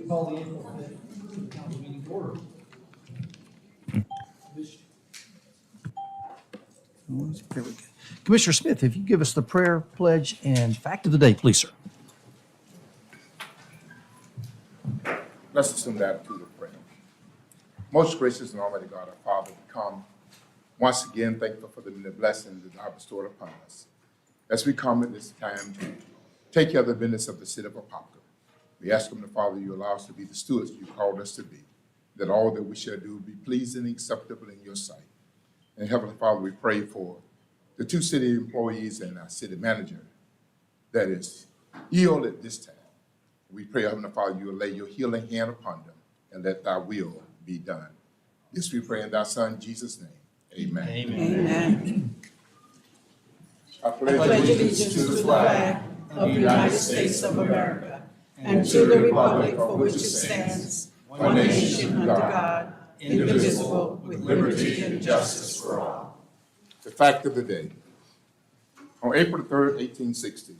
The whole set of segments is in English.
Call the April 5th council meeting to order. There we go. Commissioner Smith, if you give us the prayer, pledge, and fact of the day, please, sir. Let's assume the attitude of prayer. Most gracious and almighty God, our Father, we come once again thankful for the many blessings that thou hast bestowed upon us. As we come at this time to take care of the business of the city of Apopka, we ask Him, the Father, you allow us to be the stewards you called us to be, that all that we shall do be pleasing and acceptable in your sight. And Heavenly Father, we pray for the two city employees and our city manager that is ill at this time. We pray, Heavenly Father, you will lay your healing hand upon them and let thy will be done. This we pray in thy Son, Jesus' name. Amen. Amen. I Pledge allegiance to the flag of the United States of America and to the republic for which it stands, one nation under God, indivisible, with liberty and justice for all. The fact of the day. On April 3rd, 1860,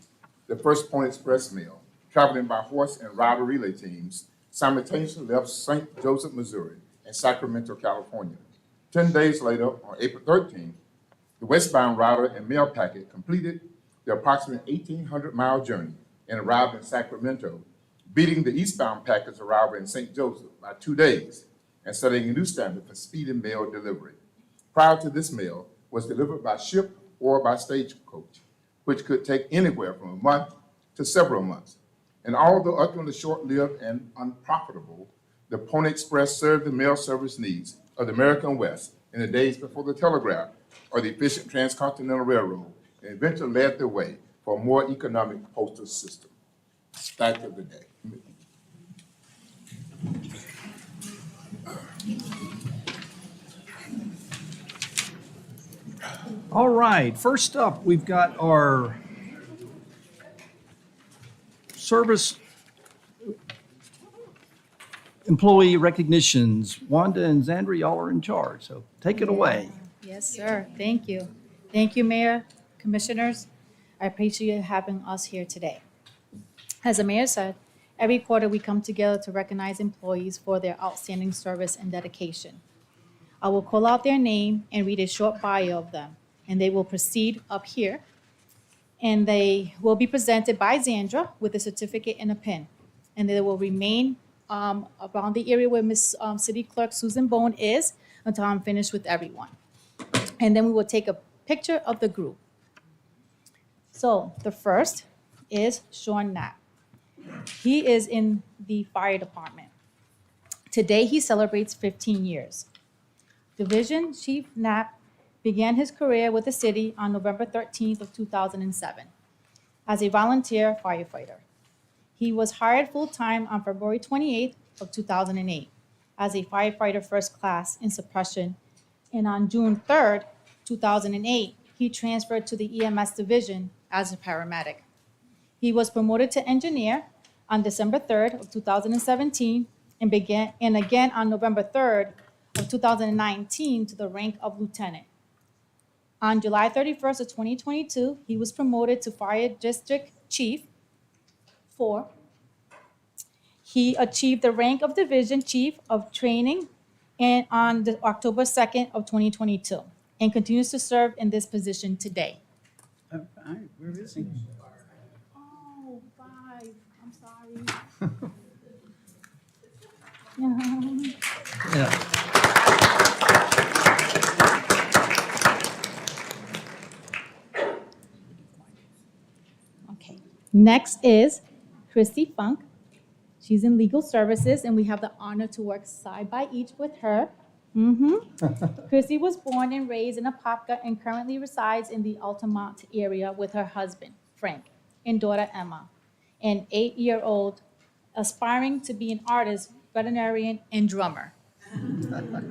the first Pony Express mail, traveling by horse and rider relay teams, simultaneously left St. Joseph, Missouri, and Sacramento, California. 10 days later, on April 13th, the westbound rider and mail packet completed the approximate 1,800-mile journey and arrived in Sacramento, beating the eastbound packet's arrival in St. Joseph by 2 days and setting a new standard for speedy mail delivery. Prior to this mail was delivered by ship or by stagecoach, which could take anywhere from a month to several months. And although utterly short-lived and unprofitable, the Pony Express served the mail service needs of the American West in the days before the telegraph or the efficient transcontinental railroad, and eventually led the way for a more economic postal system. Fact of the day. All right, first up, we've got our service employee recognitions. Wanda and Zandra, y'all are in charge, so take it away. Yes, sir. Thank you. Thank you, Mayor, Commissioners. I appreciate you having us here today. As the mayor said, every quarter we come together to recognize employees for their outstanding service and dedication. I will call out their name and read a short bio of them, and they will proceed up here. And they will be presented by Zandra with a certificate and a pin. And they will remain around the area where Miss City Clerk Susan Bone is until I'm finished with everyone. And then we will take a picture of the group. So the first is Sean Knapp. He is in the fire department. Today he celebrates 15 years. Division Chief Knapp began his career with the city on November 13th of 2007 as a volunteer firefighter. He was hired full-time on February 28th of 2008 as a firefighter first class in suppression, and on June 3rd, 2008, he transferred to the EMS division as a paramedic. He was promoted to engineer on December 3rd of 2017 and again on November 3rd of 2019 to the rank of lieutenant. On July 31st of 2022, he was promoted to Fire District Chief 4. He achieved the rank of Division Chief of Training and on October 2nd of 2022 and continues to serve in this position today. All right, where is he? Oh, 5. I'm sorry. Yeah. Yeah. Okay. Next is Christy Funk. She's in legal services, and we have the honor to work side by each with her. Christy was born and raised in Apopka and currently resides in the Altamont area with her husband, Frank, and daughter, Emma, an 8-year-old aspiring to be an artist, veterinarian, and drummer.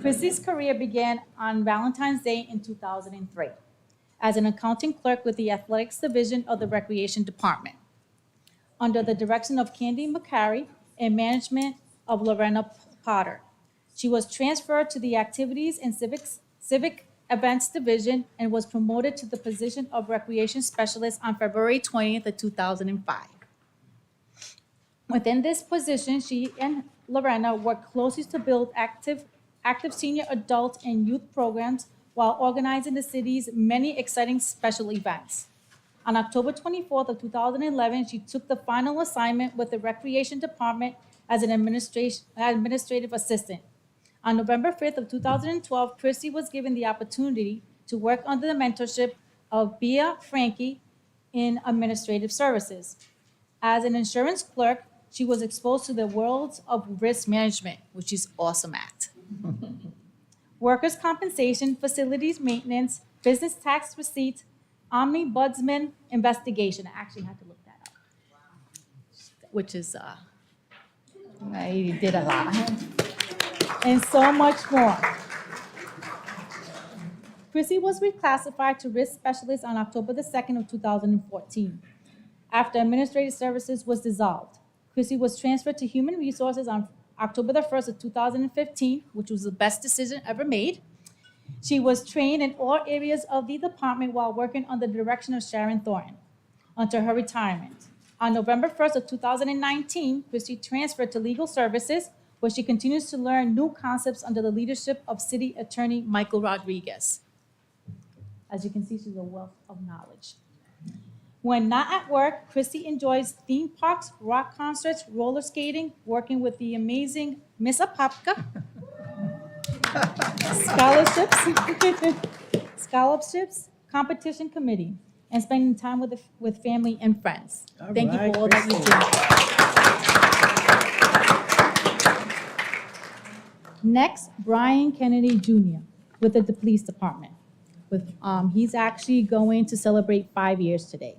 Christy's career began on Valentine's Day in 2003 as an accounting clerk with the athletics division of the recreation department under the direction of Candy McCary and management of Lorena Potter. She was transferred to the activities and civic events division and was promoted to the position of recreation specialist on February 20th of 2005. Within this position, she and Lorena worked closely to build active senior adult and youth programs while organizing the city's many exciting special events. On October 24th of 2011, she took the final assignment with the Recreation Department as an administrative assistant. On November 5th of 2012, Christy was given the opportunity to work under the mentorship of Bea Frankie in administrative services. As an insurance clerk, she was exposed to the worlds of risk management, which she's awesome at. Workers' compensation, facilities maintenance, business tax receipts, omnibudsman investigation. I actually had to look that up, which is, I did a lot. And so much more. Chrissy was reclassified to risk specialist on October the 2nd of 2014. After administrative services was dissolved, Chrissy was transferred to human resources on October the 1st of 2015, which was the best decision ever made. She was trained in all areas of the department while working under the direction of Sharon Thornton until her retirement. On November 1st of 2019, Christy transferred to legal services, where she continues to learn new concepts under the leadership of City Attorney Michael Rodriguez. As you can see, she's a wealth of knowledge. When not at work, Christy enjoys theme parks, rock concerts, roller skating, working with the amazing Miss Apopka, scholarships, competition committee, and spending time with family and friends. Thank you for all that you do. Next, Brian Kennedy Jr. with the police department. He's actually going to celebrate 5 years today.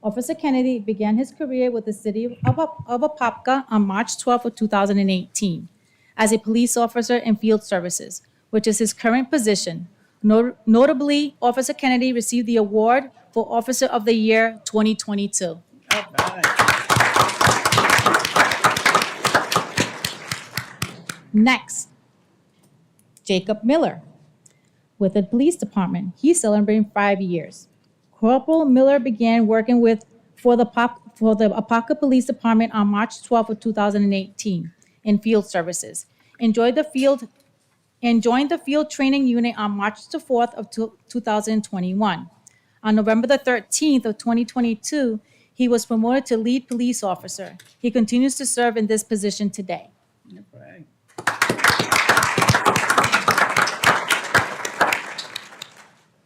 Officer Kennedy began his career with the city of Apopka on March 12th of 2018 as a police officer in field services, which is his current position. Notably, Officer Kennedy received the award for Officer of the Year 2022. Next, Jacob Miller with the police department. He's celebrating 5 years. Corporal Miller began working for the Apopka Police Department on March 12th of 2018 in field services. Joined the field training unit on March the 4th of 2021. On November the 13th of 2022, he was promoted to lead police officer. He continues to serve in this position today.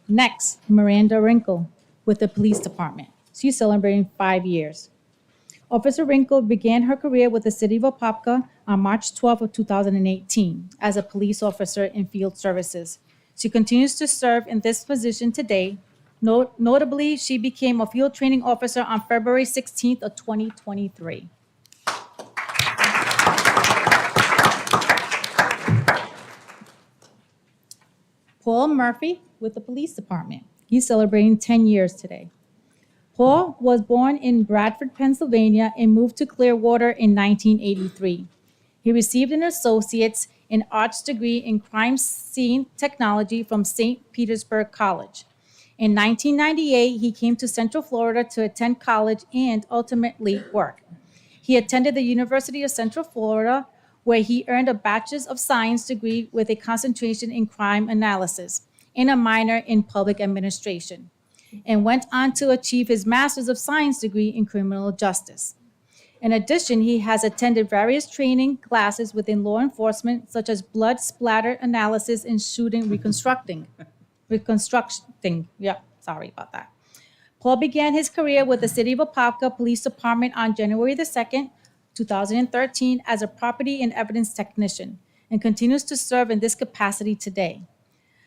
Next, Miranda Wrinkle with the police department. She's celebrating 5 years. Officer Wrinkle began her career with the city of Apopka on March 12th of 2018 as a police officer in field services. She continues to serve in this position today. Notably, she became a field training officer on February 16th of 2023. Paul Murphy with the police department. He's celebrating 10 years today. Paul was born in Bradford, Pennsylvania, and moved to Clearwater in 1983. He received an associate's in arts degree in crime scene technology from St. Petersburg College. In 1998, he came to Central Florida to attend college and ultimately work. He attended the University of Central Florida, where he earned a Bachelor's of Science degree with a concentration in crime analysis and a minor in public administration, and went on to achieve his Master's of Science degree in criminal justice. In addition, he has attended various training classes within law enforcement, such as blood splatter analysis and shooting reconstructing. Sorry about that. Paul began his career with the City of Apopka Police Department on January the 2nd, 2013 as a property and evidence technician, and continues to serve in this capacity today.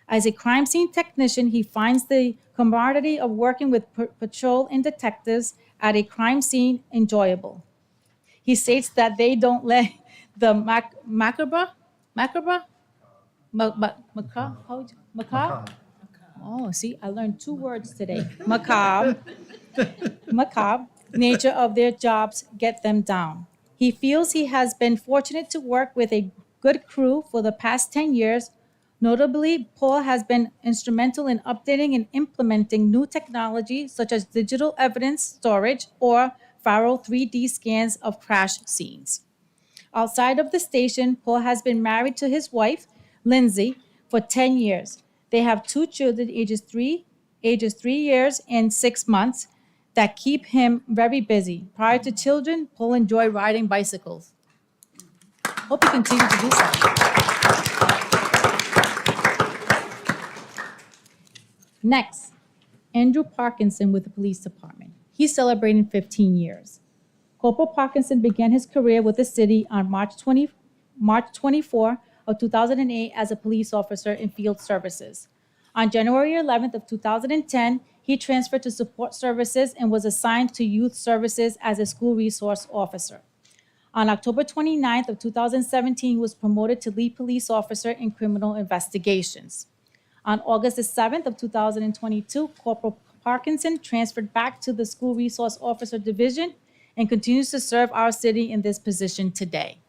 As a crime scene technician, he finds the camaraderie of working with patrol and detectives at a crime scene enjoyable. He states that they don't let the macabre. Oh, see, I learned 2 words today. Macabre nature of their jobs get them down. He feels he has been fortunate to work with a good crew for the past 10 years. Notably, Paul has been instrumental in updating and implementing new technology such as digital evidence storage or infrared 3D scans of crash scenes. Outside of the station, Paul has been married to his wife, Lindsay, for 10 years. They have two children, ages 3 years and 6 months, that keep him very busy. Prior to children, Paul enjoyed riding bicycles. Hope you continue to do so. Next, Andrew Parkinson with the police department. He's celebrating 15 years. Corporal Parkinson began his career with the city on March 24 of 2008 as a police officer in field services. On January 11th of 2010, he transferred to support services and was assigned to youth services as a school resource officer. On October 29th of 2017, he was promoted to lead police officer in criminal investigations. On August 7th of 2022, Corporal Parkinson transferred back to the School Resource Officer Division and continues to serve our city in this position today.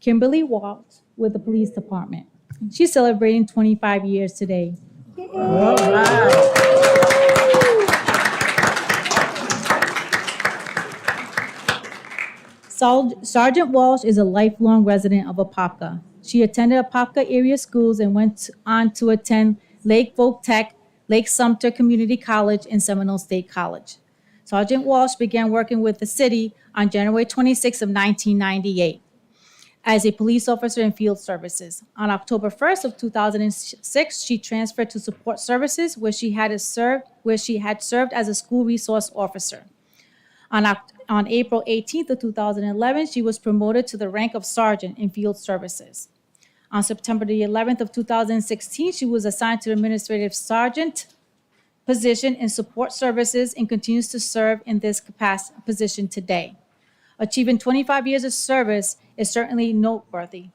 Kimberly Walt with the police department. She's celebrating 25 years today. All right. Sergeant Walsh is a lifelong resident of Apopka. She attended Apopka area schools and went on to attend Lake Vogue Tech, Lake Sumter Community College, and Seminole State College. Sergeant Walsh began working with the city on January 26 of 1998 as a police officer in field services. On October 1st of 2006, she transferred to support services where she had served as a school resource officer. On April 18th of 2011, she was promoted to the rank of sergeant in field services. On September the 11th of 2016, she was assigned to the administrative sergeant position in support services and continues to serve in this position today. Achieving 25 years of service is certainly noteworthy.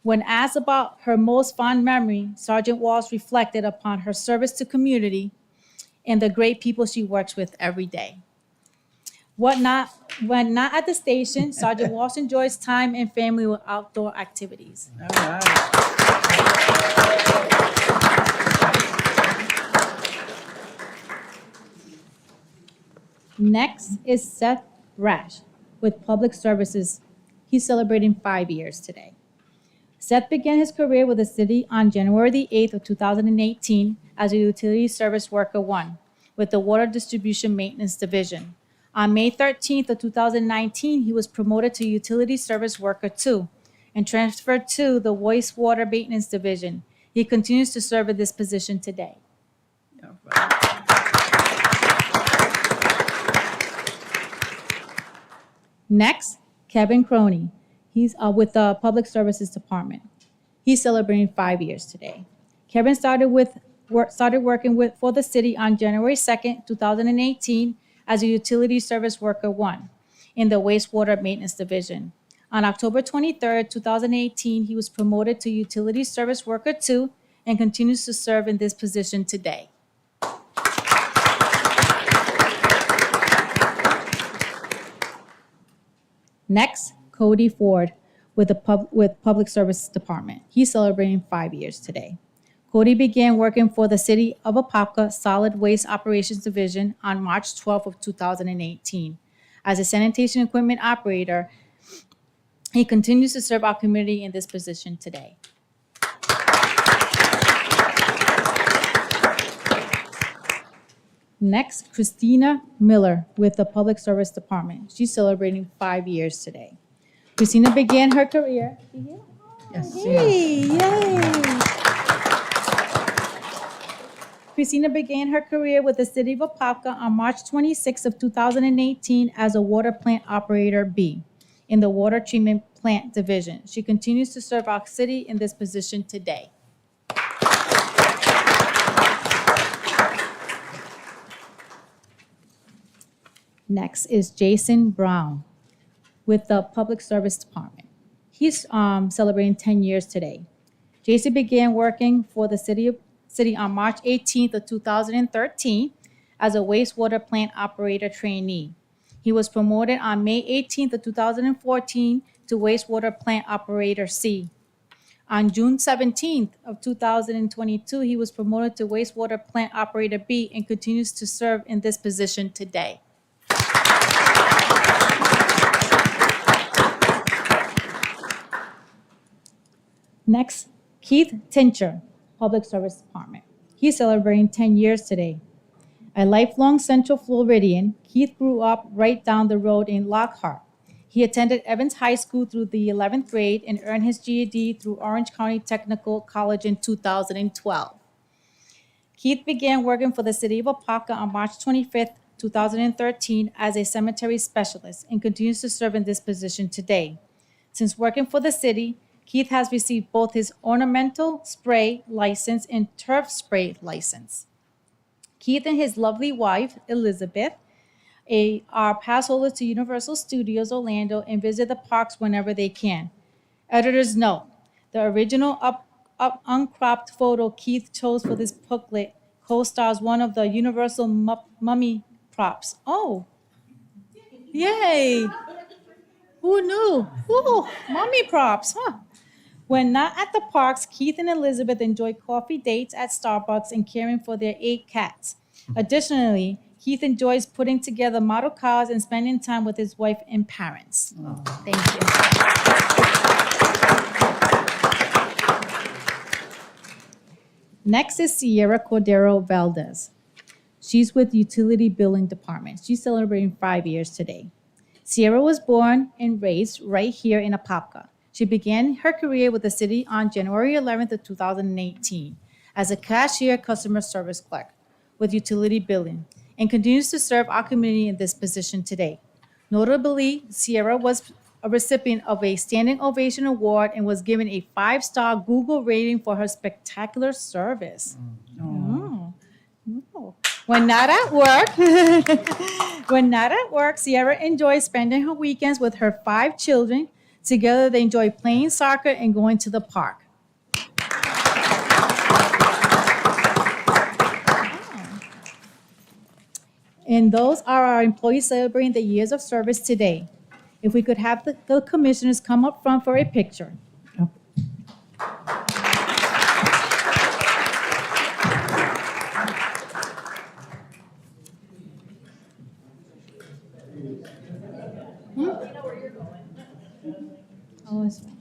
When asked about her most fond memory, Sergeant Walsh reflected upon her service to community and the great people she works with every day. When not at the station, Sergeant Walsh enjoys time and family with outdoor activities. All right. Next is Seth Rash with Public Services. He's celebrating 5 years today. Seth began his career with the city on January the 8th of 2018 as a Utility Service Worker 1 with the Water Distribution Maintenance Division. On May 13th of 2019, he was promoted to Utility Service Worker 2 and transferred to the Wastewater Maintenance Division. He continues to serve in this position today. All right. Next, Kevin Croney. He's with the Public Services Department. He's celebrating 5 years today. Kevin started working for the city on January 2nd, 2018 as a Utility Service Worker 1 in the Wastewater Maintenance Division. On October 23rd, 2018, he was promoted to Utility Service Worker 2 and continues to serve in this position today. Next, Cody Ford with Public Service Department. He's celebrating 5 years today. Cody began working for the City of Apopka Solid Waste Operations Division on March 12th of 2018. As a sanitation equipment operator, he continues to serve our community in this position today. Next, Christina Miller with the Public Service Department. She's celebrating 5 years today. Christina began her career. Yes, Hey, yay! Christina began her career with the City of Apopka on March 26 of 2018 as a water plant operator B in the Water Treatment Plant Division. She continues to serve our city in this position today. Next is Jason Brown with the Public Service Department. He's celebrating 10 years today. Jason began working for the city on March 18th of 2013 as a wastewater plant operator trainee. He was promoted on May 18th of 2014 to wastewater plant operator C. On June 17th of 2022, he was promoted to wastewater plant operator B and continues to serve in this position today. Next, Keith Tincher, Public Service Department. He's celebrating 10 years today. A lifelong Central Floridian, Keith grew up right down the road in Lockhart. He attended Evans High School through the 11th grade and earned his GED through Orange County Technical College in 2012. Keith began working for the city of Apopka on March 25th, 2013 as a cemetery specialist and continues to serve in this position today. Since working for the city, Keith has received both his ornamental spray license and turf spray license. Keith and his lovely wife, Elizabeth, are pass holders to Universal Studios Orlando and visit the parks whenever they can. Editor's note, the original uncropped photo Keith chose for this booklet co-stars one of the Universal mummy props. Oh, yay! Who knew? Ooh, mummy props, huh? When not at the parks, Keith and Elizabeth enjoy coffee dates at Starbucks and caring for their 8 cats. Additionally, Keith enjoys putting together model cars and spending time with his wife and parents. Thank you. Next is Sierra Cordero Valdez. She's with Utility Billing Department. She's celebrating 5 years today. Sierra was born and raised right here in Apopka. She began her career with the city on January 11th of 2018 as a cashier customer service clerk with Utility Billing and continues to serve our community in this position today. Notably, Sierra was a recipient of a Standing Ovation Award and was given a 5-star Google rating for her spectacular service. Oh. When not at work, Sierra enjoys spending her weekends with her 5 children. Together, they enjoy playing soccer and going to the park. And those are our employees celebrating the years of service today. If we could have the commissioners come up front for a picture. Oh, it's fine.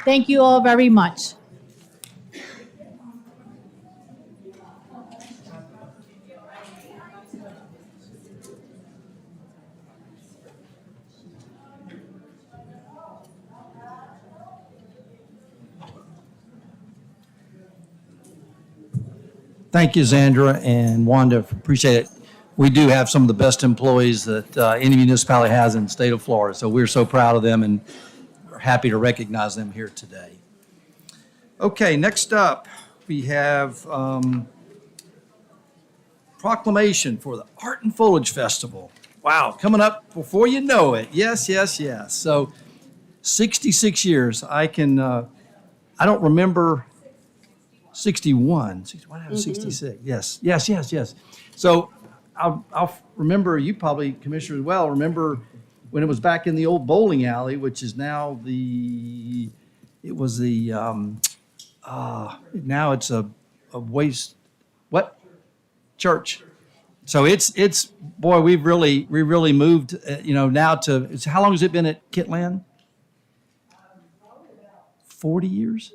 Thank you all very much. Thank you, Zandra and Wanda. Appreciate it. We do have some of the best employees that any municipality has in the state of Florida, so we're so proud of them and we're happy to recognize them here today. Okay, next up, we have proclamation for the Art and Foliage Festival. Wow, coming up before you know it. Yes, yes, yes. So 66 years. I don't remember 61. What happened 66? Yes, yes, yes, yes. So I'll remember, you probably, Commissioner, as well, remember when it was back in the old bowling alley, which is now now it's a church. So it's boy, we really moved, now how long has it been at Kitland? 40 years?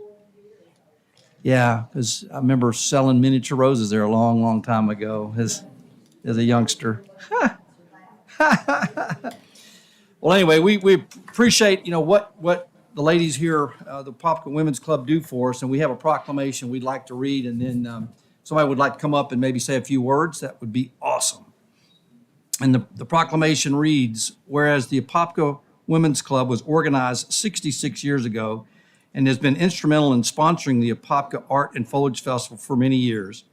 Yeah, because I remember selling miniature roses there a long, long time ago as a youngster. Well, anyway, we appreciate, what the ladies here, the Apopka Women's Club do for us, and we have a proclamation we'd like to read, and then somebody would like to come up and maybe say a few words. That would be awesome. And the proclamation reads, whereas the Apopka Women's Club was organized 66 years ago and has been instrumental in sponsoring the Apopka Art and Foliage Festival for many years,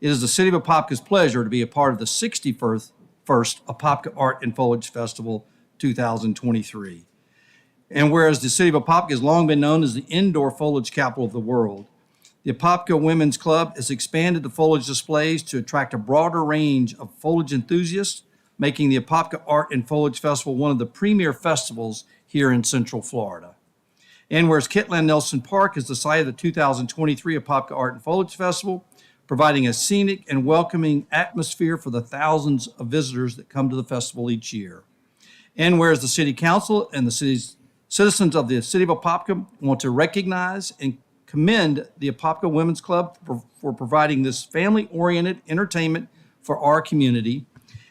it is the City of Apopka's pleasure to be a part of the 61st Apopka Art and Foliage Festival 2023. And whereas the City of Apopka has long been known as the indoor foliage capital of the world, the Apopka Women's Club has expanded the foliage displays to attract a broader range of foliage enthusiasts, making the Apopka Art and Foliage Festival one of the premier festivals here in Central Florida. And whereas Kitland Nelson Park is the site of the 2023 Apopka Art and Foliage Festival, providing a scenic and welcoming atmosphere for the thousands of visitors that come to the festival each year. And whereas the City Council and the city's citizens of the City of Apopka want to recognize and commend the Apopka Women's Club for providing this family-oriented entertainment for our community.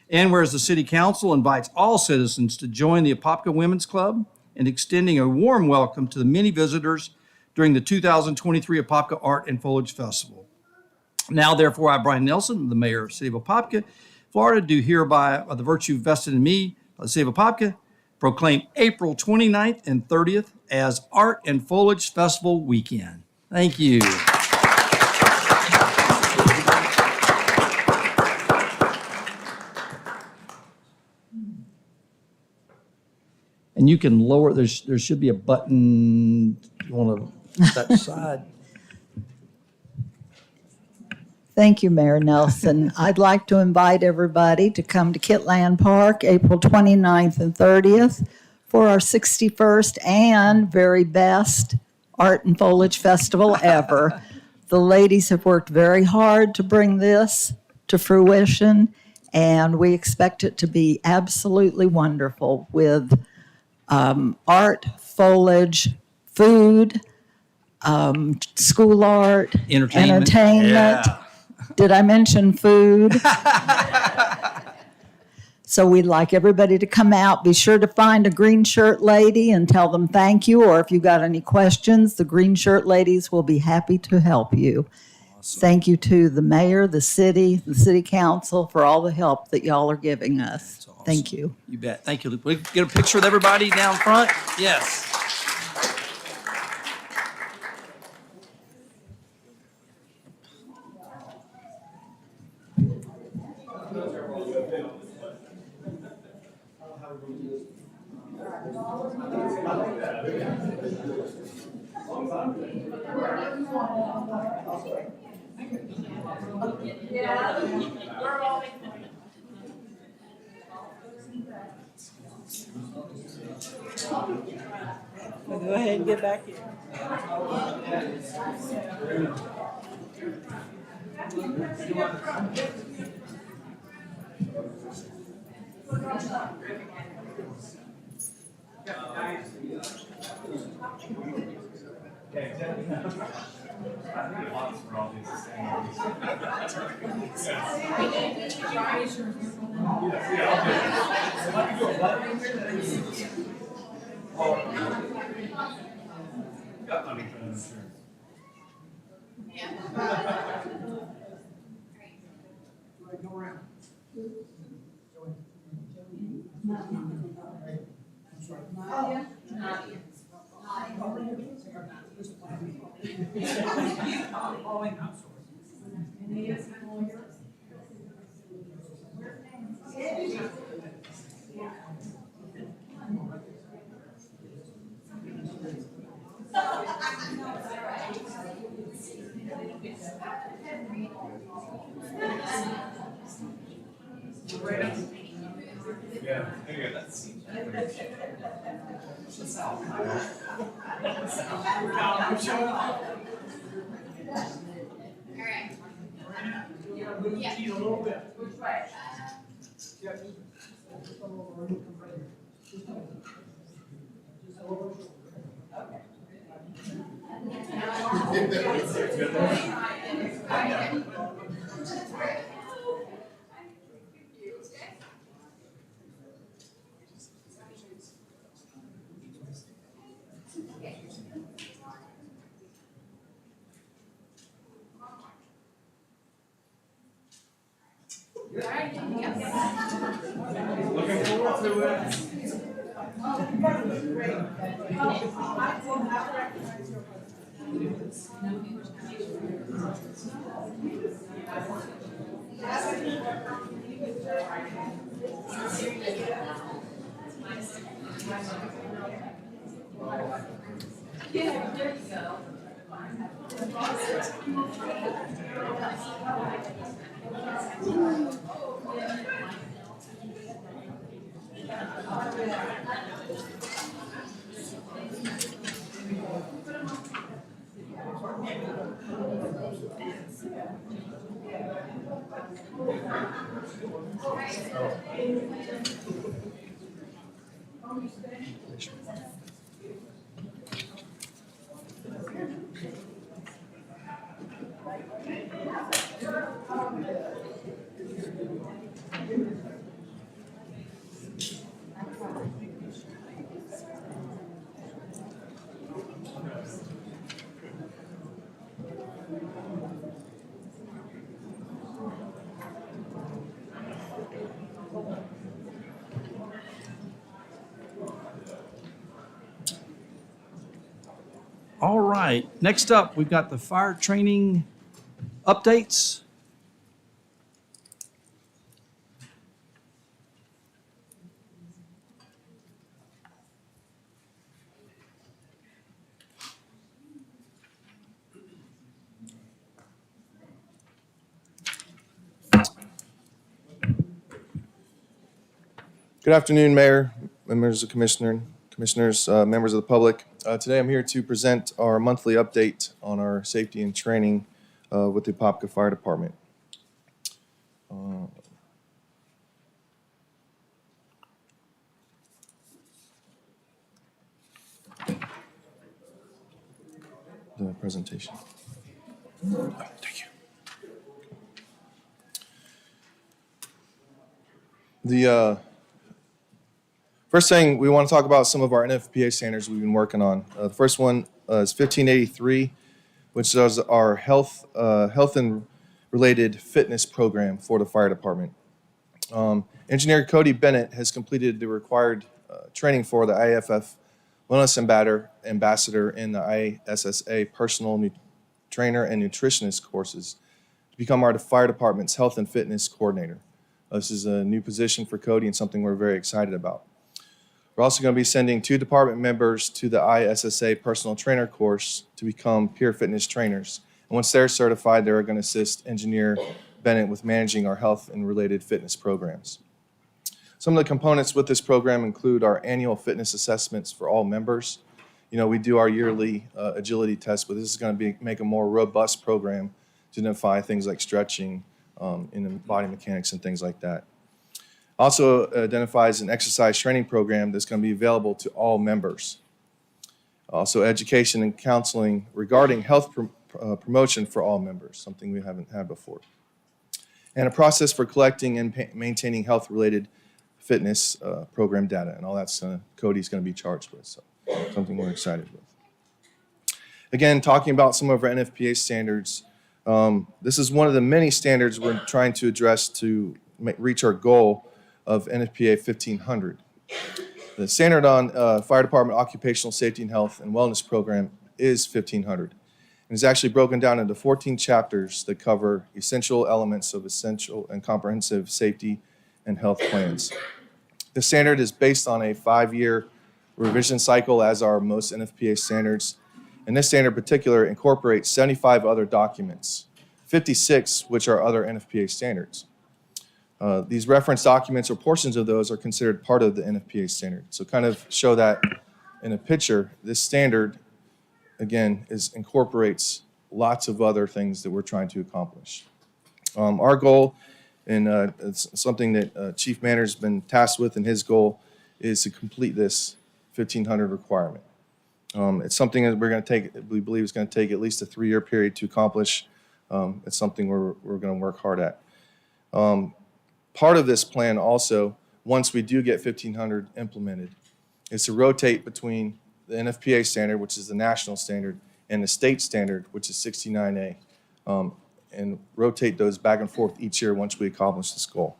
And whereas the City Council invites all citizens to join the Apopka Women's Club in extending a warm welcome to the many visitors during the 2023 Apopka Art and Foliage Festival. Now, therefore, I, Brian Nelson, the mayor of the City of Apopka, Florida, do hereby, by the virtue vested in me by the City of Apopka, proclaim April 29th and 30th as Art and Foliage Festival Weekend. Thank you. And you can lower, there should be a button, you want to, that side. Thank you, Mayor Nelson. I'd like to invite everybody to come to Kitland Park, April 29th and 30th for our 61st and very best Art and Foliage Festival ever. The ladies have worked very hard to bring this to fruition, and we expect it to be absolutely wonderful with art, foliage, food, school art, Entertainment. Yeah. Did I mention food? So we'd like everybody to come out. Be sure to find a green shirt lady and tell them thank you. Or if you've got any questions, the green shirt ladies will be happy to help you. Awesome. Thank you to the mayor, the city council for all the help that y'all are giving us. That's awesome. Thank you. You bet. Thank you. We get a picture with everybody down front? Yes. Go ahead and get back here. All right, next up, we've got the fire training updates. Good afternoon, Mayor, members of Commissioners, members of the public. Today I'm here to present our monthly update on our safety and training with the Apopka Fire Department. The presentation. Thank you. The first thing we want to talk about some of our NFPA standards we've been working on. The first one is 1583, which is our health and related fitness program for the fire department. Engineer Cody Bennett has completed the required training for the IAFF Wellness Ambassador in the ISSA Personal Trainer and Nutritionist courses to become our fire department's health and fitness coordinator. This is a new position for Cody and something we're very excited about. We're also going to be sending 2 department members to the ISSA Personal Trainer course to become peer fitness trainers. And once they're certified, they're going to assist Engineer Bennett with managing our health and related fitness programs. Some of the components with this program include our annual fitness assessments for all members. You know, we do our yearly agility test, but this is going to make a more robust program to identify things like stretching in body mechanics and things like that. Also identifies an exercise training program that's going to be available to all members. Also education and counseling regarding health promotion for all members, something we haven't had before. And a process for collecting and maintaining health-related fitness program data, and all that's Cody's going to be charged with, so something we're excited with. Again, talking about some of our NFPA standards, this is one of the many standards we're trying to address to reach our goal of NFPA 1500. The standard on Fire Department Occupational Safety and Health and Wellness Program is 1500. And it's actually broken down into 14 chapters that cover essential elements of essential and comprehensive safety and health plans. The standard is based on a 5-year revision cycle, as are most NFPA standards. And this standard in particular incorporates 75 other documents, 56 which are other NFPA standards. These reference documents or portions of those are considered part of the NFPA standard. So kind of show that in a picture, this standard, again, incorporates lots of other things that we're trying to accomplish. Our goal, and it's something that Chief Manner's been tasked with, and his goal is to complete this 1,500 requirement. It's something that we believe is going to take at least a 3-year period to accomplish. It's something we're going to work hard at. Part of this plan also, once we do get 1,500 implemented, is to rotate between the NFPA standard, which is the national standard, and the state standard, which is 69A, and rotate those back and forth each year once we accomplish this goal.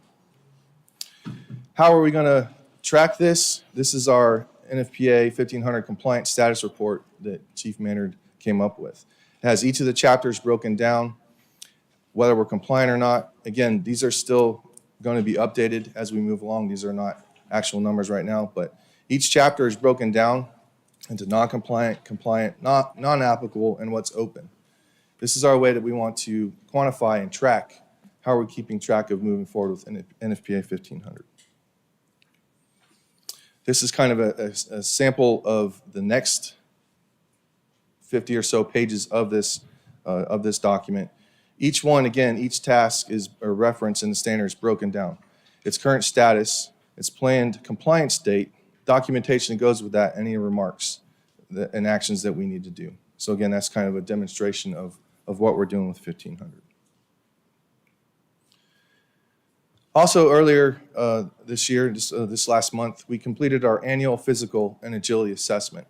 How are we going to track this? This is our NFPA 1,500 compliance status report that Chief Maynard came up with. It has each of the chapters broken down, whether we're compliant or not. Again, these are still going to be updated as we move along. These are not actual numbers right now, but each chapter is broken down into non-compliant, compliant, non-applicable, and what's open. This is our way that we want to quantify and track how we're keeping track of moving forward with NFPA 1,500. This is kind of a sample of the next 50 or so pages of this document. Each one, again, each task is a reference in the standards broken down. Its current status, its planned compliance date, documentation that goes with that, any remarks and actions that we need to do. So again, that's kind of a demonstration of what we're doing with 1,500. Also earlier this year, this last month, we completed our annual physical and agility assessment.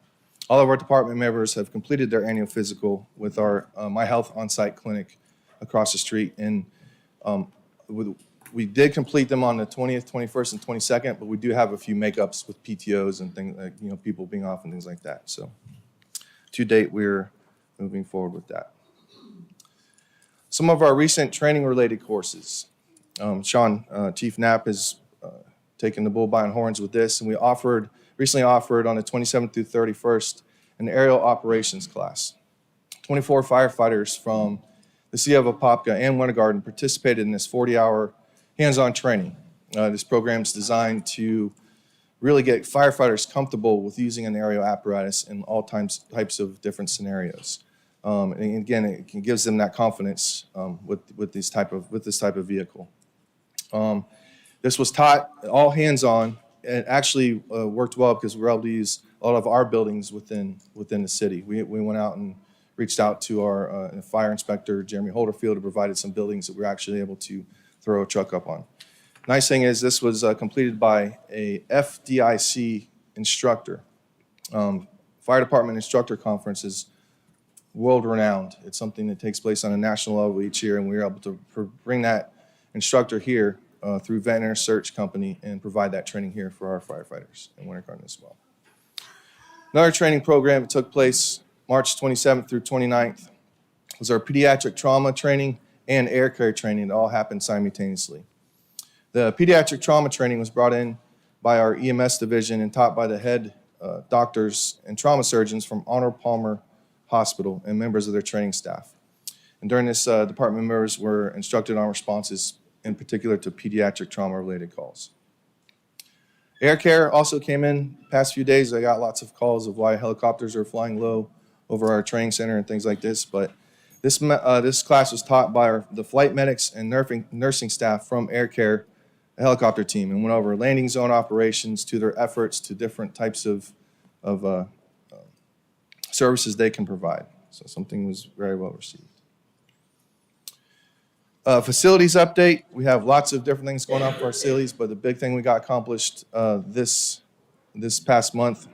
All of our department members have completed their annual physical with our My Health on-site clinic across the street. And we did complete them on the 20th, 21st, and 22nd, but we do have a few makeups with PTOs and things like, people being off and things like that. So to date, we're moving forward with that. Some of our recent training-related courses. Sean, Chief Knapp has taken the bull by the horns with this, and we recently offered on the 27th through 31st an aerial operations class. 24 firefighters from the city of Apopka and Winter Garden participated in this 40-hour hands-on training. This program is designed to really get firefighters comfortable with using an aerial apparatus in all types of different scenarios. And again, it gives them that confidence with this type of vehicle. This was taught all hands-on. It actually worked well because we were able to use a lot of our buildings within the city. We went out and reached out to our fire inspector, Jeremy Holderfield, who provided some buildings that we were actually able to throw a truck up on. Nice thing is this was completed by a FDIC instructor. Fire Department Instructor Conference is world-renowned. It's something that takes place on a national level each year, and we were able to bring that instructor here through Veterinary Search Company and provide that training here for our firefighters in Winter Garden as well. Another training program that took place March 27th through 29th was our pediatric trauma training and air care training that all happened simultaneously. The pediatric trauma training was brought in by our EMS division and taught by the head doctors and trauma surgeons from Arnold Palmer Hospital and members of their training staff. And during this, department members were instructed on responses, in particular to pediatric trauma-related calls. Air care also came in the past few days. I got lots of calls of why helicopters are flying low over our training center and things like this. But this class was taught by the flight medics and nursing staff from Air Care, a helicopter team, and went over landing zone operations to their efforts to different types of services they can provide. So something was very well received. Facilities update. We have lots of different things going on for our facilities, but the big thing we got accomplished this past month,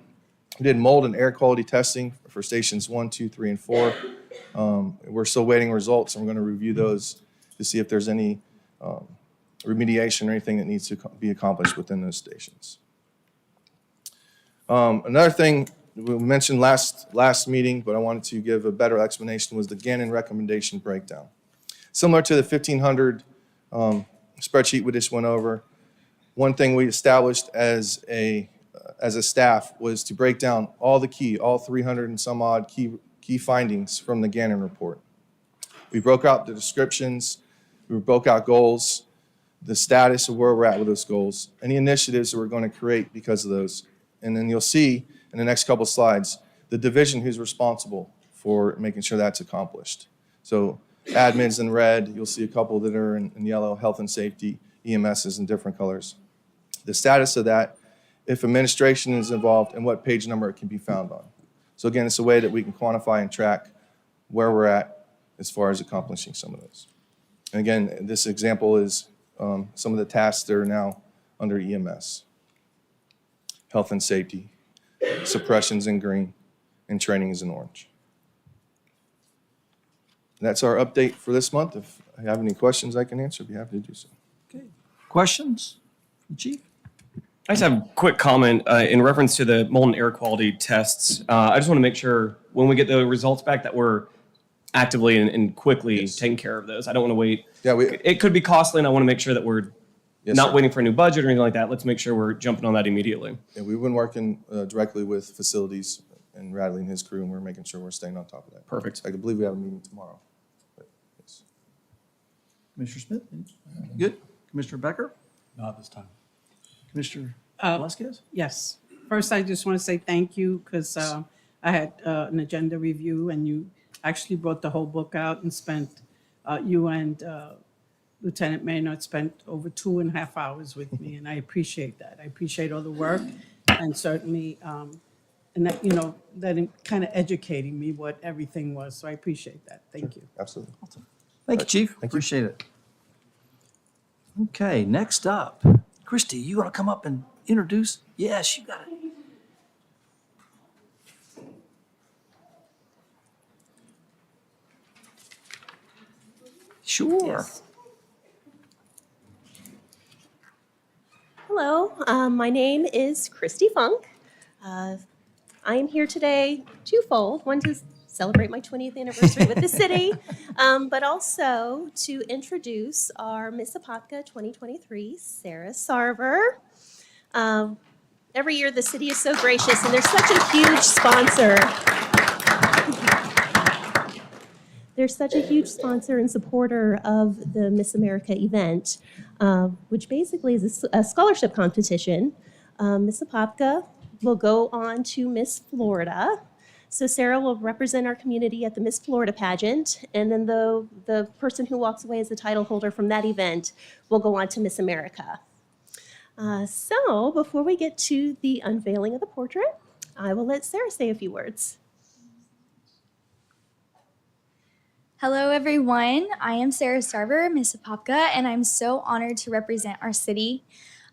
we did mold and air quality testing for stations 1, 2, 3, and 4. We're still waiting results, and we're going to review those to see if there's any remediation or anything that needs to be accomplished within those stations. Another thing we mentioned last meeting, but I wanted to give a better explanation, was the Gannon recommendation breakdown. Similar to the 1,500 spreadsheet we just went over, one thing we established as a staff was to break down all 300 and some odd key findings from the Gannon report. We broke out the descriptions, we broke out goals, the status of where we're at with those goals, any initiatives that we're going to create because of those. And then you'll see in the next couple of slides the division who's responsible for making sure that's accomplished. So Admins in red, you'll see a couple that are in yellow, health and safety, EMS is in different colors. The status of that, if administration is involved, and what page number it can be found on. So again, it's a way that we can quantify and track where we're at as far as accomplishing some of those. And again, this example is some of the tasks that are now under EMS. Health and safety, suppressions in green, and training is in orange. That's our update for this month. If I have any questions I can answer, I'd be happy to do so. Okay. Questions, Chief? I just have a quick comment in reference to the molten air quality tests. I just want to make sure when we get the results back that we're actively and quickly taking care of those. I don't want to wait. Yeah, It could be costly, and I want to make sure that we're Yes, not sir. waiting for a new budget or anything like that. Let's make sure we're jumping on that immediately. Yeah, we've been working directly with facilities and Radley and his crew, and we're making sure we're staying on top of that. Perfect. I believe we have a meeting tomorrow. But, yes. Commissioner Smith? Good. Commissioner Becker? Not at this time. Commissioner Uh, Velasquez? Yes. First, I just want to say thank you because I had an agenda review and you actually brought the whole book out and spent, you and Lieutenant Maynard spent over 2.5 hours with me, and I appreciate that. I appreciate all the work and certainly, and that, that kind of educating me what everything was. So I appreciate that. Thank you. Absolutely. Thank you, Chief. you. Appreciate it. Okay, next up, Christy, you want to come up and introduce? Yes, you got it. Sure. Hello, my name is Christy Funk. I am here today twofold. One, to celebrate my 20th anniversary with the city, but also to introduce our Miss Apopka 2023, Sarah Sarver. Every year the city is so gracious and they're such a huge sponsor. They're such a huge sponsor and supporter of the Miss America event, which basically is a scholarship competition. Miss Apopka will go on to Miss Florida. So Sarah will represent our community at the Miss Florida pageant, and then the person who walks away as the title holder from that event will go on to Miss America. So before we get to the unveiling of the portrait, I will let Sarah say a few words. Hello, everyone. I am Sarah Sarver, Miss Apopka, and I'm so honored to represent our city.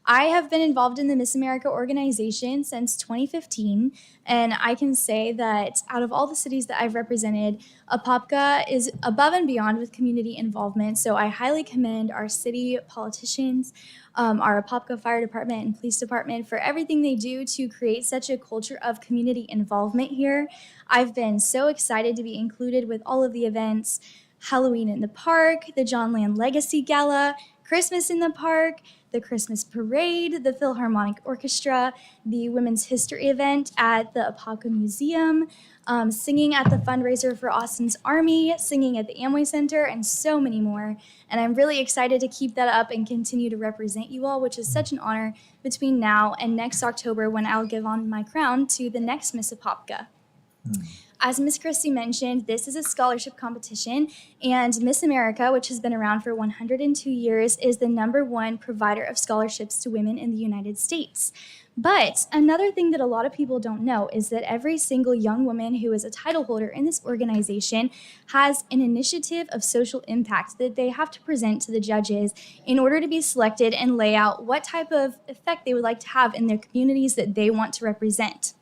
I have been involved in the Miss America organization since 2015, and I can say that out of all the cities that I've represented, Apopka is above and beyond with community involvement, so I highly commend our city politicians, our Apopka Fire Department and Police Department for everything they do to create such a culture of community involvement here. I've been so excited to be included with all of the events, Halloween in the Park, the John Land Legacy Gala, Christmas in the Park, the Christmas Parade, the Philharmonic Orchestra, the Women's History event at the Apopka Museum, singing at the fundraiser for Austin's Army, singing at the Amway Center, and so many more. And I'm really excited to keep that up and continue to represent you all, which is such an honor between now and next October when I'll give on my crown to the next Miss Apopka. As Miss Christie mentioned, this is a scholarship competition, and Miss America, which has been around for 102 years, is the #1 provider of scholarships to women in the United States. But another thing that a lot of people don't know is that every single young woman who is a title holder in this organization has an initiative of social impact that they have to present to the judges in order to be selected and lay out what type of effect they would like to have in their communities that they want to represent.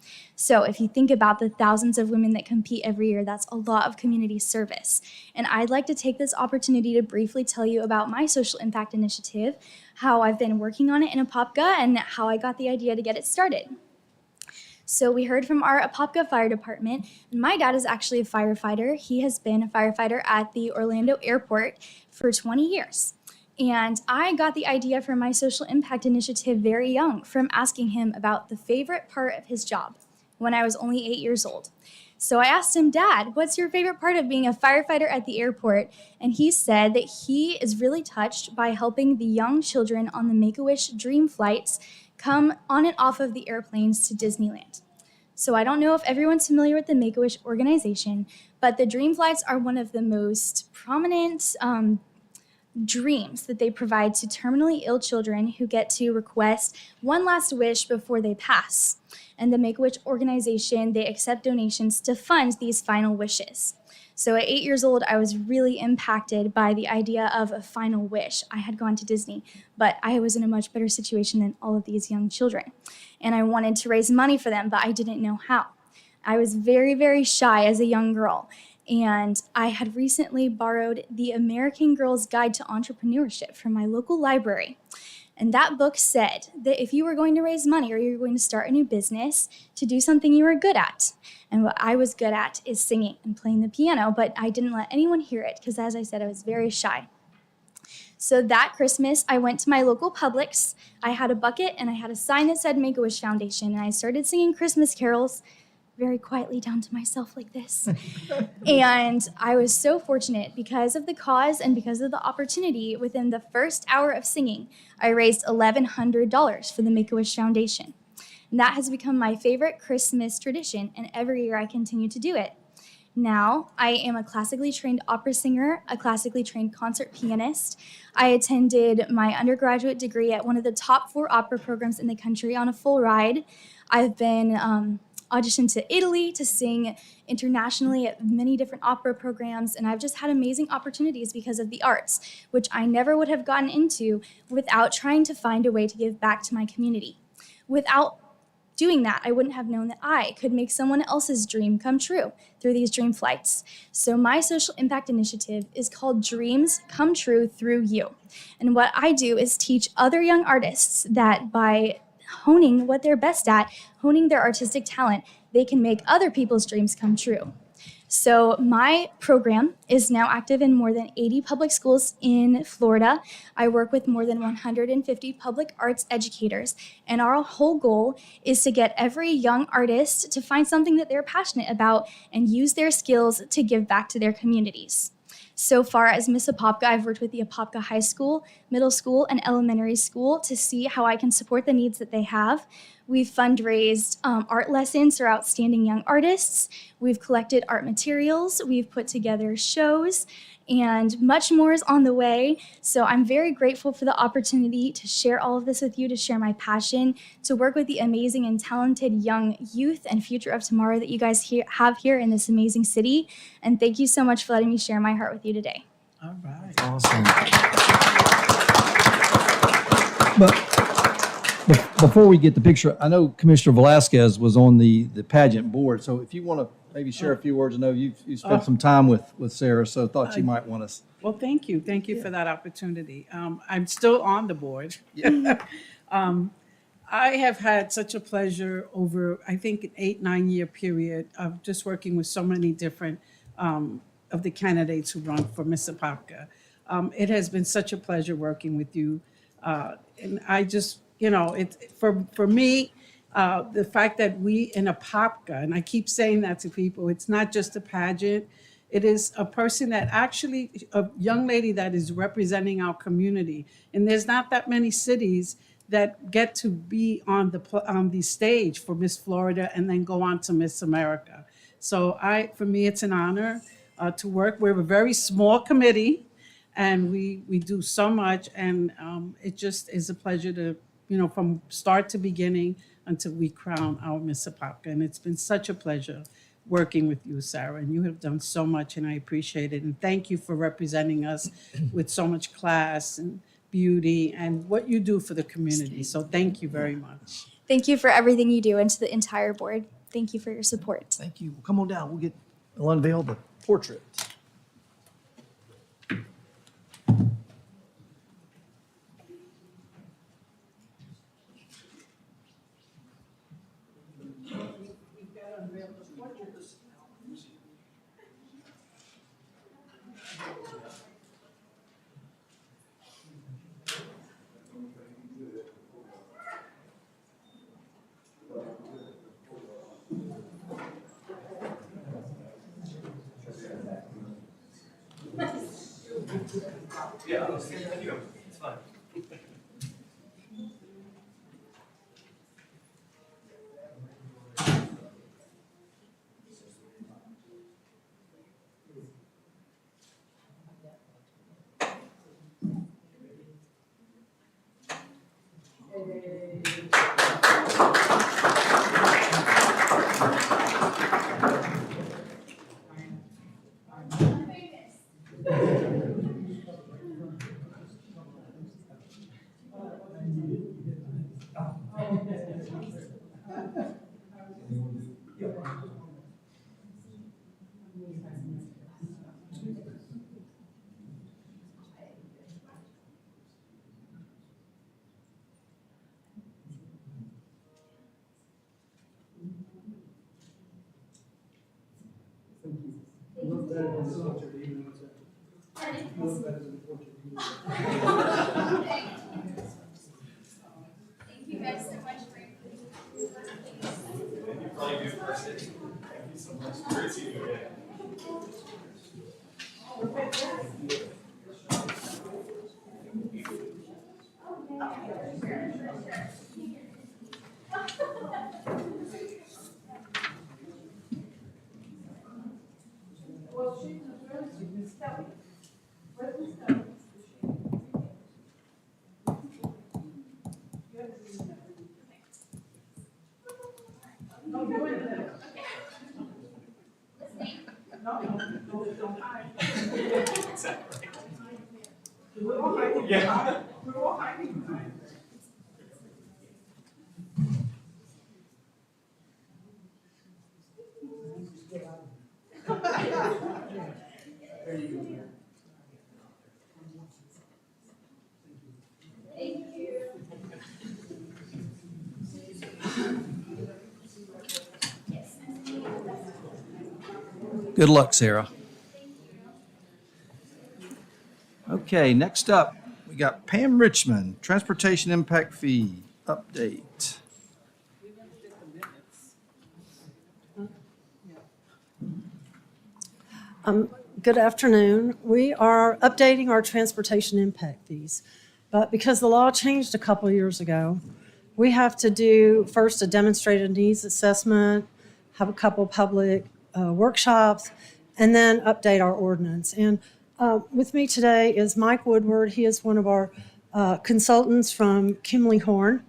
So if you think about the thousands of women that compete every year, that's a lot of community service. And I'd like to take this opportunity to briefly tell you about my social impact initiative, how I've been working on it in Apopka, and how I got the idea to get it started. So we heard from our Apopka Fire Department, and my dad is actually a firefighter. He has been a firefighter at the Orlando Airport for 20 years. And I got the idea for my social impact initiative very young from asking him about the favorite part of his job when I was only 8 years old. So I asked him, Dad, what's your favorite part of being a firefighter at the airport? And he said that he is really touched by helping the young children on the Make-A-Wish dream flights come on and off of the airplanes to Disneyland. So I don't know if everyone's familiar with the Make-A-Wish organization, But the dream flights are one of the most prominent dreams that they provide to terminally ill children who get to request one last wish before they pass. And the Make-A-Wish organization, they accept donations to fund these final wishes. So at 8 years old, I was really impacted by the idea of a final wish. I had gone to Disney, but I was in a much better situation than all of these young children. And I wanted to raise money for them, but I didn't know how. I was very, very shy as a young girl. And I had recently borrowed the American Girl's Guide to Entrepreneurship from my local library. And that book said that if you were going to raise money or you were going to start a new business, to do something you were good at. And what I was good at is singing and playing the piano, but I didn't let anyone hear it because, as I said, I was very shy. So that Christmas, I went to my local Publix. I had a bucket and I had a sign that said Make-A-Wish Foundation, and I started singing Christmas carols very quietly down to myself like this. And I was so fortunate because of the cause and because of the opportunity. Within the first hour of singing, I raised $1,100 for the Make-A-Wish Foundation. And that has become my favorite Christmas tradition, and every year I continue to do it. Now, I am a classically trained opera singer, a classically trained concert pianist. I attended my undergraduate degree at one of the top 4 opera programs in the country on a full ride. I've been auditioned to Italy to sing internationally at many different opera programs, and I've just had amazing opportunities because of the arts, which I never would have gotten into without trying to find a way to give back to my community. Without doing that, I wouldn't have known that I could make someone else's dream come true through these dream flights. So my social impact initiative is called Dreams Come True Through You. And what I do is teach other young artists that by honing what they're best at, honing their artistic talent, they can make other people's dreams come true. So my program is now active in more than 80 public schools in Florida. I work with more than 150 public arts educators, and our whole goal is to get every young artist to find something that they're passionate about and use their skills to give back to their communities. So far as Miss Apopka, I've worked with the Apopka High School, middle school, and elementary school to see how I can support the needs that they have. We've fundraised art lessons for outstanding young artists. We've collected art materials. We've put together shows, and much more is on the way. So I'm very grateful for the opportunity to share all of this with you, to share my passion, to work with the amazing and talented young youth and future of tomorrow that you guys have here in this amazing city. And thank you so much for letting me share my heart with you today. All right. Awesome. But before we get the picture, I know Commissioner Velasquez was on the pageant board, so if you want to maybe share a few words, I know you've spent some time with Sarah, so thought you might want to. Well, thank you. Thank you for that opportunity. I'm still on the board. I have had such a pleasure over, I think, an 8-9 year period of just working with so many different of the candidates who run for Miss Apopka. It has been such a pleasure working with you. And I just, for me, the fact that we in Apopka, and I keep saying that to people, it's not just a pageant. It is a person that actually, a young lady that is representing our community. And there's not that many cities that get to be on the stage for Miss Florida and then go on to Miss America. So for me, it's an honor to work. We're a very small committee, and we do so much, and it just is a pleasure to, from start to beginning until we crown our Miss Apopka. And it's been such a pleasure working with you, Sarah, and you have done so much, and I appreciate it. And thank you for representing us with so much class and beauty and what you do for the community. So thank you very much. Thank you for everything you do, and to the entire board. Thank you for your support. Thank you. Well, come on down. We'll unveil the portrait. Thank you guys so much for Good luck, Sarah. Okay, next up, we got Pam Richmond, Transportation Impact Fee update. Good afternoon. We are updating our transportation impact fees. But because the law changed a couple years ago, we have to do first a demonstrated needs assessment, have a couple public workshops, and then update our ordinance. And with me today is Mike Woodward. He is one of our consultants from Kimley Horn.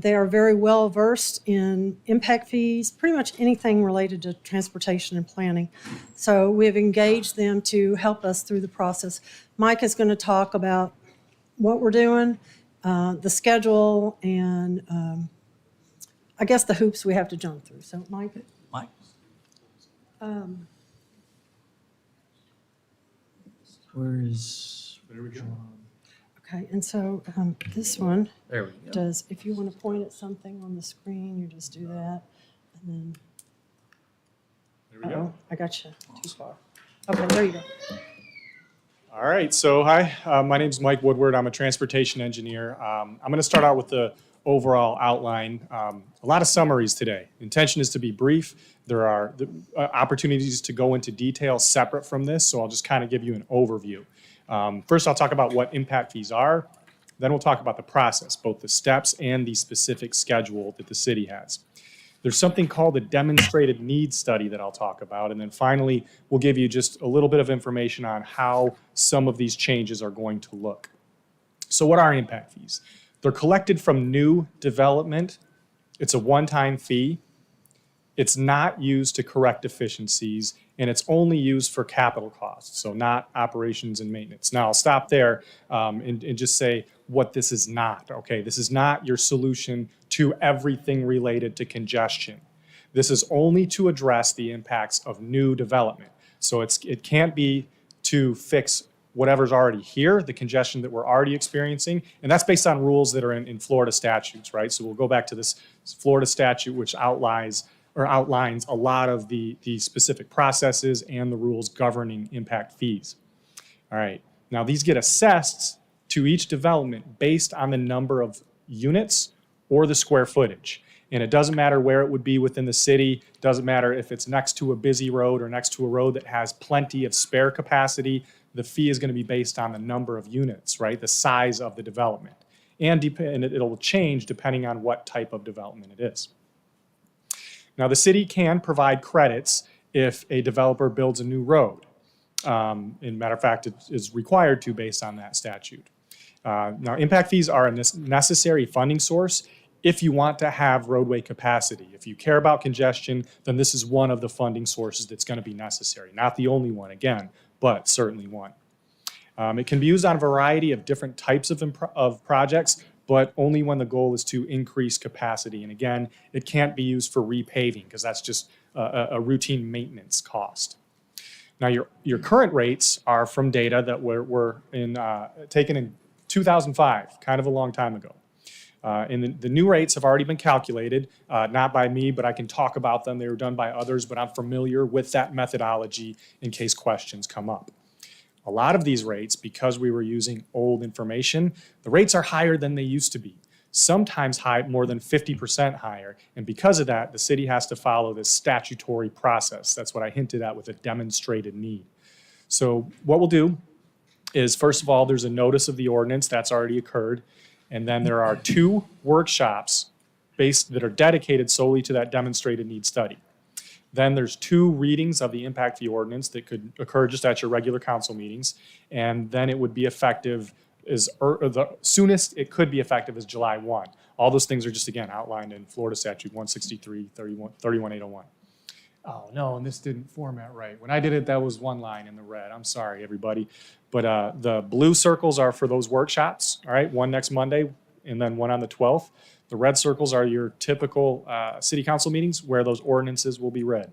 They are very well versed in impact fees, pretty much anything related to transportation and planning. So we have engaged them to help us through the process. Mike is going to talk about what we're doing, the schedule, and I guess the hoops we have to jump through. So Mike? Mike? Where is? Okay, and so this one There we go. does, if you want to point at something on the screen, you just do that, and then. There we go. I got you too far. Okay, there you go. All right, so hi, my name's Mike Woodward. I'm a transportation engineer. I'm going to start out with the overall outline. A lot of summaries today. Intention is to be brief. There are opportunities to go into detail separate from this, so I'll just kind of give you an overview. First, I'll talk about what impact fees are. Then we'll talk about the process, both the steps and the specific schedule that the city has. There's something called a demonstrated needs study that I'll talk about. And then finally, we'll give you just a little bit of information on how some of these changes are going to look. So what are impact fees? They're collected from new development. It's a one-time fee. It's not used to correct deficiencies, and it's only used for capital costs, so not operations and maintenance. Now, I'll stop there and just say what this is not, okay? This is not your solution to everything related to congestion. This is only to address the impacts of new development. So it can't be to fix whatever's already here, the congestion that we're already experiencing, and that's based on rules that are in Florida statutes, right? So we'll go back to this Florida statute, which outlines a lot of the specific processes and the rules governing impact fees. All right, now these get assessed to each development based on the number of units or the square footage. And it doesn't matter where it would be within the city, doesn't matter if it's next to a busy road or next to a road that has plenty of spare capacity, the fee is going to be based on the number of units, right? The size of the development. And it'll change depending on what type of development it is. Now, the city can provide credits if a developer builds a new road. In matter of fact, it is required to based on that statute. Now, impact fees are a necessary funding source if you want to have roadway capacity. If you care about congestion, then this is one of the funding sources that's going to be necessary. Not the only one, again, but certainly one. It can be used on a variety of different types of projects, but only when the goal is to increase capacity. And again, it can't be used for repaving because that's just a routine maintenance cost. Now, your current rates are from data that were taken in 2005, kind of a long time ago. And the new rates have already been calculated, not by me, but I can talk about them. They were done by others, but I'm familiar with that methodology in case questions come up. A lot of these rates, because we were using old information, the rates are higher than they used to be, sometimes high, more than 50% higher. And because of that, the city has to follow this statutory process. That's what I hinted at with a demonstrated need. So what we'll do is, first of all, there's a notice of the ordinance that's already occurred. And then there are 2 workshops that are dedicated solely to that demonstrated need study. Then there's 2 readings of the impact fee ordinance that could occur just at your regular council meetings. And then it would be effective the soonest it could be effective is July 1. All those things are just, again, outlined in Florida Statute 163, 31801. Oh, no, and this didn't format right. When I did it, that was one line in the red. I'm sorry, everybody. But the blue circles are for those workshops, all right? One next Monday and then one on the 12th. The red circles are your typical city council meetings where those ordinances will be read.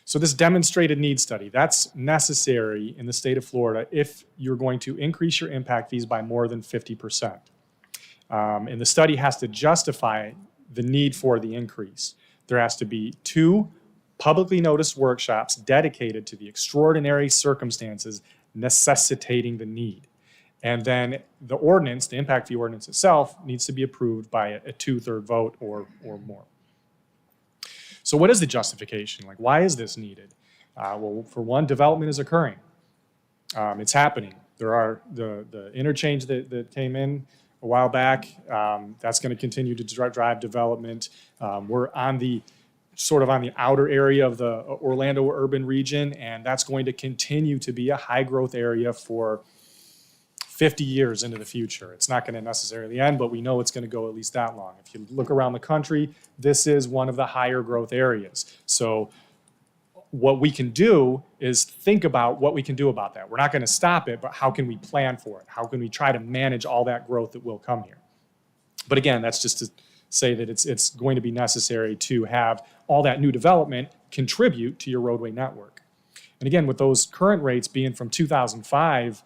So this demonstrated need study, that's necessary in the state of Florida if you're going to increase your impact fees by more than 50%. And the study has to justify the need for the increase. There has to be 2 publicly noticed workshops dedicated to the extraordinary circumstances necessitating the need. And then the ordinance, the impact fee ordinance itself, needs to be approved by a 2/3 vote or more. So what is the justification? Like, why is this needed? Well, for one, development is occurring. It's happening. There are the interchange that came in a while back. That's going to continue to drive development. We're on the outer area of the Orlando urban region, and that's going to continue to be a high growth area for 50 years into the future. It's not going to necessarily end, but we know it's going to go at least that long. If you look around the country, this is one of the higher growth areas. So what we can do is think about what we can do about that. We're not going to stop it, but how can we plan for it? How can we try to manage all that growth that will come here? But again, that's just to say that it's going to be necessary to have all that new development contribute to your roadway network. And again, with those current rates being from 2005,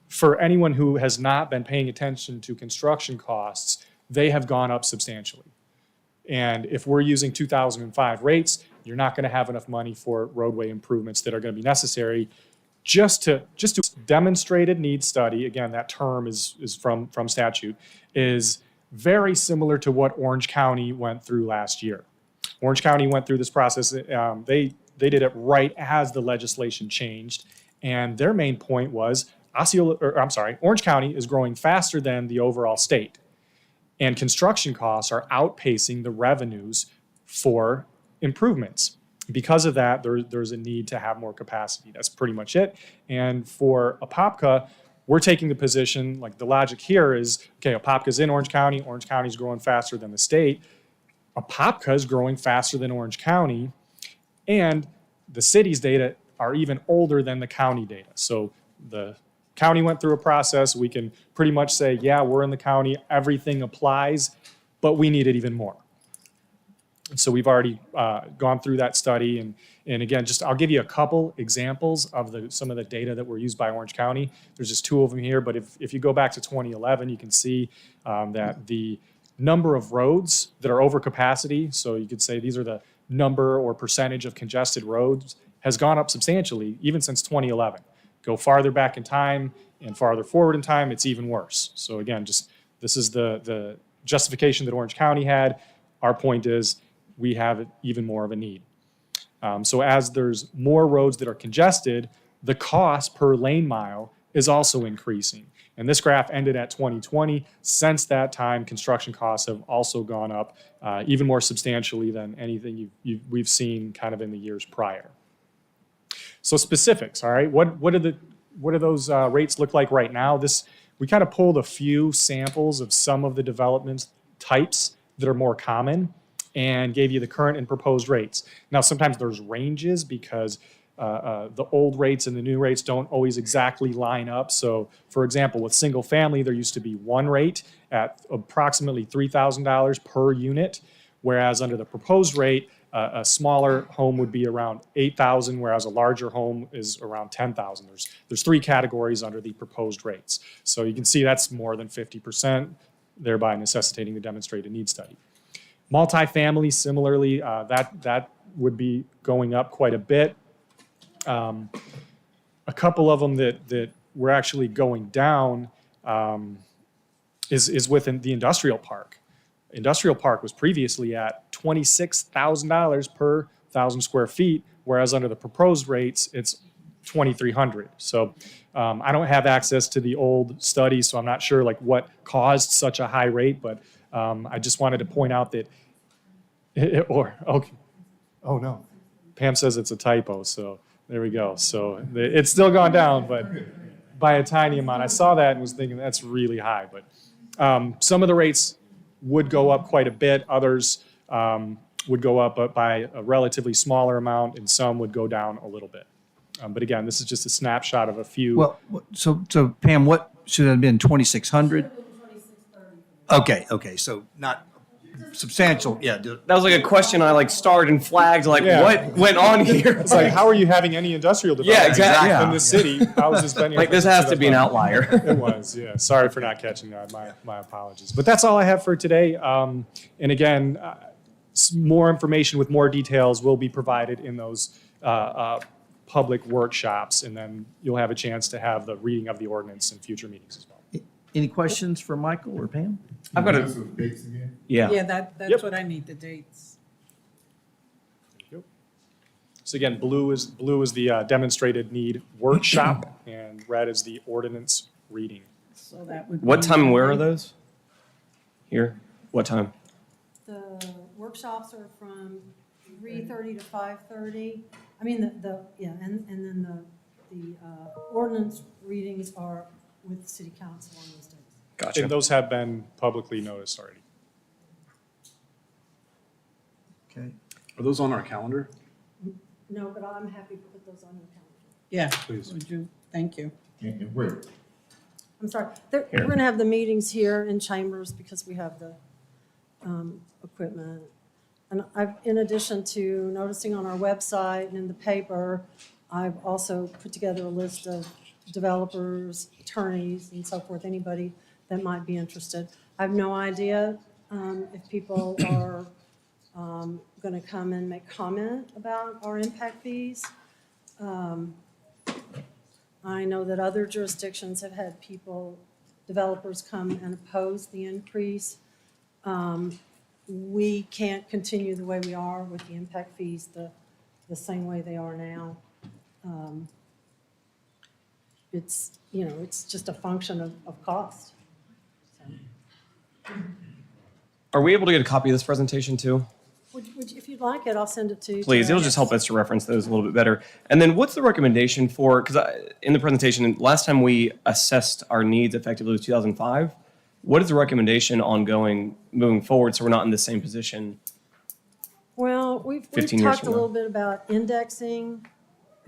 for anyone who has not been paying attention to construction costs, they have gone up substantially. And if we're using 2005 rates, you're not going to have enough money for roadway improvements that are going to be necessary. Just to demonstrated need study, again, that term is from statute, is very similar to what Orange County went through last year. Orange County went through this process. They did it right as the legislation changed, and their main point was Orange County is growing faster than the overall state, and construction costs are outpacing the revenues for improvements. Because of that, there's a need to have more capacity. That's pretty much it. And for Apopka, we're taking the position, like the logic here is, okay, Apopka's in Orange County is growing faster than the state. Apopka is growing faster than Orange County, and the city's data are even older than the county data. So the county went through a process. We can pretty much say, yeah, we're in the county, everything applies, but we need it even more. And so we've already gone through that study. And again, I'll give you a couple examples of some of the data that were used by Orange County. There's just 2 of them here, but if you go back to 2011, you can see that the number of roads that are over capacity, so you could say these are the number or percentage of congested roads, has gone up substantially even since 2011. Go farther back in time and farther forward in time, it's even worse. So again, this is the justification that Orange County had. Our point is we have even more of a need. So as there's more roads that are congested, the cost per lane mile is also increasing. And this graph ended at 2020. Since that time, construction costs have also gone up even more substantially than anything we've seen kind of in the years prior. So specifics, all right? What do those rates look like right now? We kind of pulled a few samples of some of the development types that are more common and gave you the current and proposed rates. Now, sometimes there's ranges because the old rates and the new rates don't always exactly line up. So, for example, with single family, there used to be one rate at approximately $3,000 per unit, whereas under the proposed rate, A smaller home would be around 8,000, whereas a larger home is around 10,000. There's three categories under the proposed rates. So you can see that's more than 50%, thereby necessitating the demonstrated need study. Multifamily, similarly, that would be going up quite a bit. A couple of them that were actually going down is within the industrial park. Industrial park was previously at $26,000 per 1,000 square feet, whereas under the proposed rates, it's $2,300. So I don't have access to the old studies, so I'm not sure like what caused such a high rate, but I just wanted to point out that, oh no, Pam says it's a typo, so there we go. So it's still gone down, but by a tiny amount. I saw that and was thinking that's really high, but some of the rates would go up quite a bit. Others would go up by a relatively smaller amount, and some would go down a little bit. But again, this is just a snapshot of a few. Well, so Pam, what should it have been, 2,600? Okay, so not substantial, yeah. That was like a question I like starred and flagged, like Yeah. what went on here? It's like, how are you having any industrial development exactly. in the city? How is this been? Like this has to be an outlier. It was, yeah. Sorry for not catching that. My apologies. But that's all I have for today. And again, more information with more details will be provided in those public workshops, and then you'll have a chance to have the reading of the ordinance in future meetings as well. Any questions for Michael or Pam? I've got Those a are the dates again? Yeah, that's Yep. what I need, the dates. Thank you. So again, blue is the demonstrated need workshop, and red is the ordinance reading. So that would. What be time and where are Monday. those? Here? What time? The workshops are from 3:30 to 5:30. I mean, and then the ordinance readings are with city council on those days. Gotcha. And those have been publicly noticed already. Okay. Are those on our calendar? No, but I'm happy to put those on your calendar. Yeah, Please. would you, thank you. And where? I'm sorry, we're going to have the meetings here in chambers because we have the equipment. And in addition to noticing on our website and in the paper, I've also put together a list of developers, attorneys, and so forth, anybody that might be interested. I have no idea if people are going to come and make comment about our impact fees. I know that other jurisdictions have had developers come and oppose the increase. We can't continue the way we are with the impact fees the same way they are now. It's just a function of cost. So, Are we able to get a copy of this presentation too? if you'd like it, I'll send it to you. Please, today. it'll just help us to reference those a little bit better. And then what's the recommendation for, because in the presentation, last time we assessed our needs effectively was 2005. What is the recommendation ongoing moving forward so we're not in the same position? Well, we've 15 years talked a from now. little bit about indexing,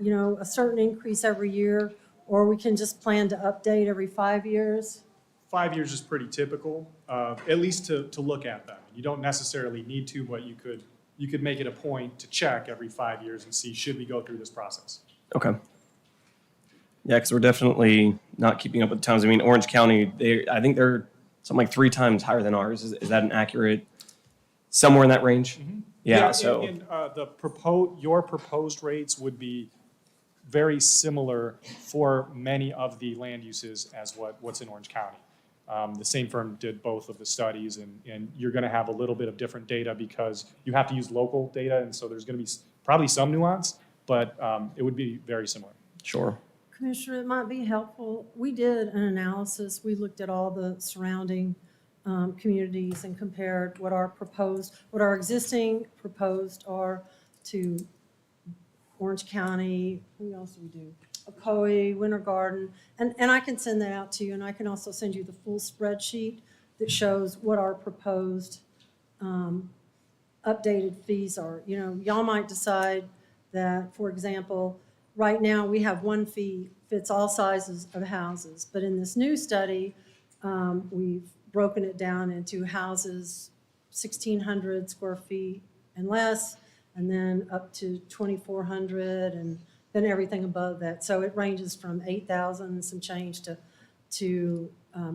a certain increase every year, or we can just plan to update every 5 years. 5 years is pretty typical, at least to look at them. You don't necessarily need to, but you could make it a point to check every 5 years and see, should we go through this process? Okay. Yeah, because we're definitely not keeping up with the times. I mean, Orange County, I think they're something like 3 times higher than ours. Is that an accurate, somewhere in that range? Yeah, so. And your proposed rates would be very similar for many of the land uses as what's in Orange County. The same firm did both of the studies, and you're going to have a little bit of different data because you have to use local data, and so there's going to be probably some nuance, but it would be very similar. Sure. Commissioner, it might be helpful. We did an analysis. We looked at all the surrounding communities and compared what our existing proposed are to Orange County. Who else do we do? Ocoee, Winter Garden, and I can send that out to you, and I can also send you the full spreadsheet that shows what our proposed updated fees are. Y'all might decide that, for example, right now we have one fee fits all sizes of houses, but in this new study, we've broken it down into houses 1,600 square feet and less, and then up to 2,400, and then everything above that. So it ranges from 8,000 and some change to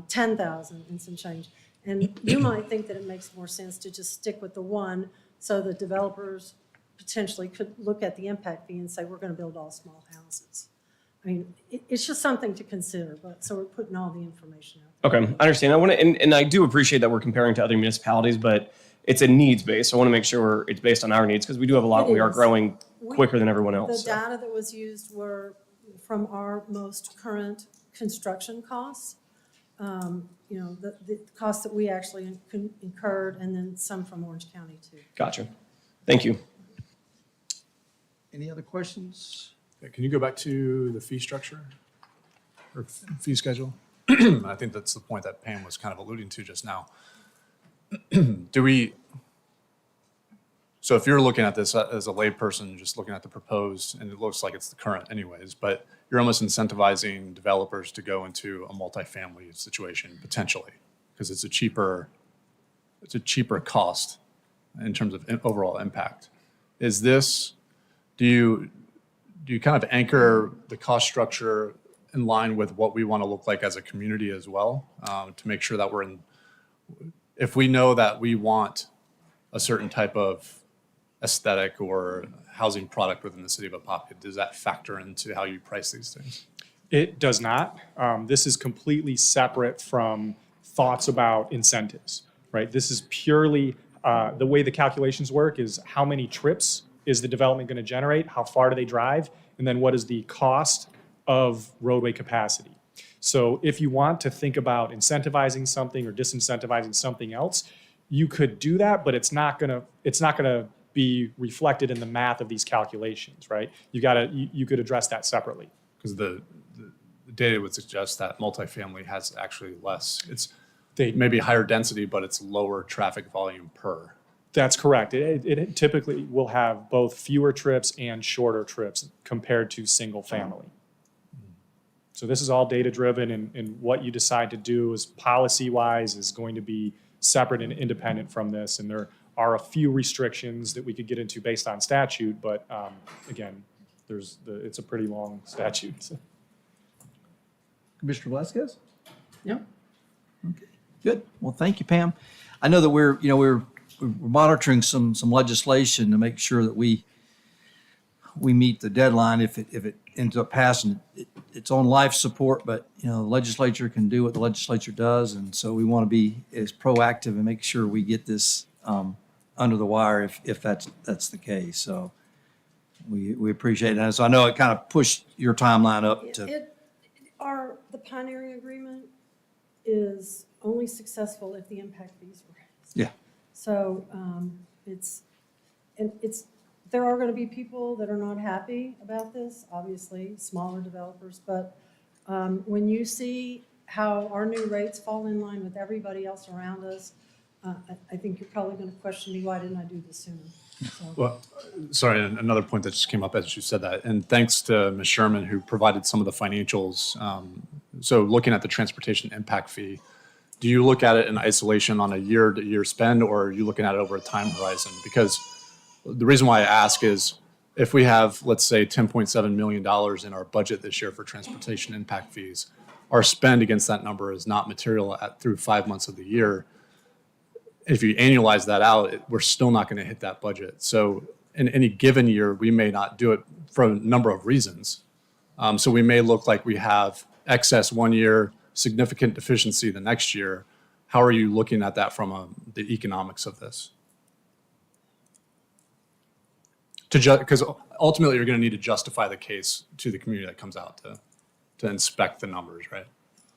10,000 and some change. And you might think that it makes more sense to just stick with the one, so the developers potentially could look at the impact fee and say, we're going to build all small houses. I mean, it's just something to consider, but so we're putting all the information out. Okay, I understand. I want to, and I do appreciate that we're comparing to other municipalities, but it's a needs base. I want to make sure it's based on our needs because we do have a lot. It We are is. growing quicker than everyone The else. So. data that was used were from our most current construction costs. The costs that we actually incurred, and then some from Orange County too. Gotcha. Thank you. Any other questions? Okay, can you go back to the fee structure or fee schedule? I think that's the point that Pam was kind of alluding to just now. So if you're looking at this as a layperson, just looking at the proposed, and it looks like it's the current anyways, but you're almost incentivizing developers to go into a multifamily situation potentially because it's a cheaper cost in terms of overall impact. Is this, do you kind of anchor the cost structure in line with what we want to look like as a community as well, to make sure that if we know that we want a certain type of aesthetic or housing product within the city of Apopka, does that factor into how you price these things? It does not. This is completely separate from thoughts about incentives, right? This is purely, the way the calculations work is how many trips is the development going to generate, how far do they drive, and then what is the cost of roadway capacity. So if you want to think about incentivizing something or disincentivizing something else, you could do that, but it's not gonna be reflected in the math of these calculations, right? You could address that separately. Because the data would suggest that multifamily has actually less. It's They- maybe higher density, but it's lower traffic volume per. That's correct. It typically will have both fewer trips and shorter trips compared to single family. So this is all data driven, and what you decide to do is policy wise is going to be separate and independent from this. And there are a few restrictions that we could get into based on statute, but again, it's a pretty long statute. Commissioner Velasquez? Yeah. Okay, good. Well, thank you, Pam. I know that we're monitoring some legislation to make sure that we meet the deadline if it ends up passing. It's on life support, but the legislature can do what the legislature does, and so we want to be as proactive and make sure we get this under the wire if that's the case. So we appreciate that. So I know it kind of pushed your timeline up to. The pioneering agreement is only successful if the impact fees were raised. Yeah. So there are going to be people that are not happy about this, obviously, smaller developers. But when you see how our new rates fall in line with everybody else around us, I think you're probably going to question me, why didn't I do this sooner? So. Well, sorry, and another point that just came up as you said that, and thanks to Ms. Sherman who provided some of the financials. So looking at the transportation impact fee, do you look at it in isolation on a year-to-year spend, or are you looking at it over a time horizon? Because the reason why I ask is if we have, let's say, $10.7 million in our budget this year for transportation impact fees, our spend against that number is not material through 5 months of the year. If you annualize that out, we're still not going to hit that budget. So in any given year, we may not do it for a number of reasons. So we may look like we have excess one year, significant deficiency the next year. How are you looking at that from the economics of this? Because ultimately you're going to need to justify the case to the community that comes out to inspect the numbers, right?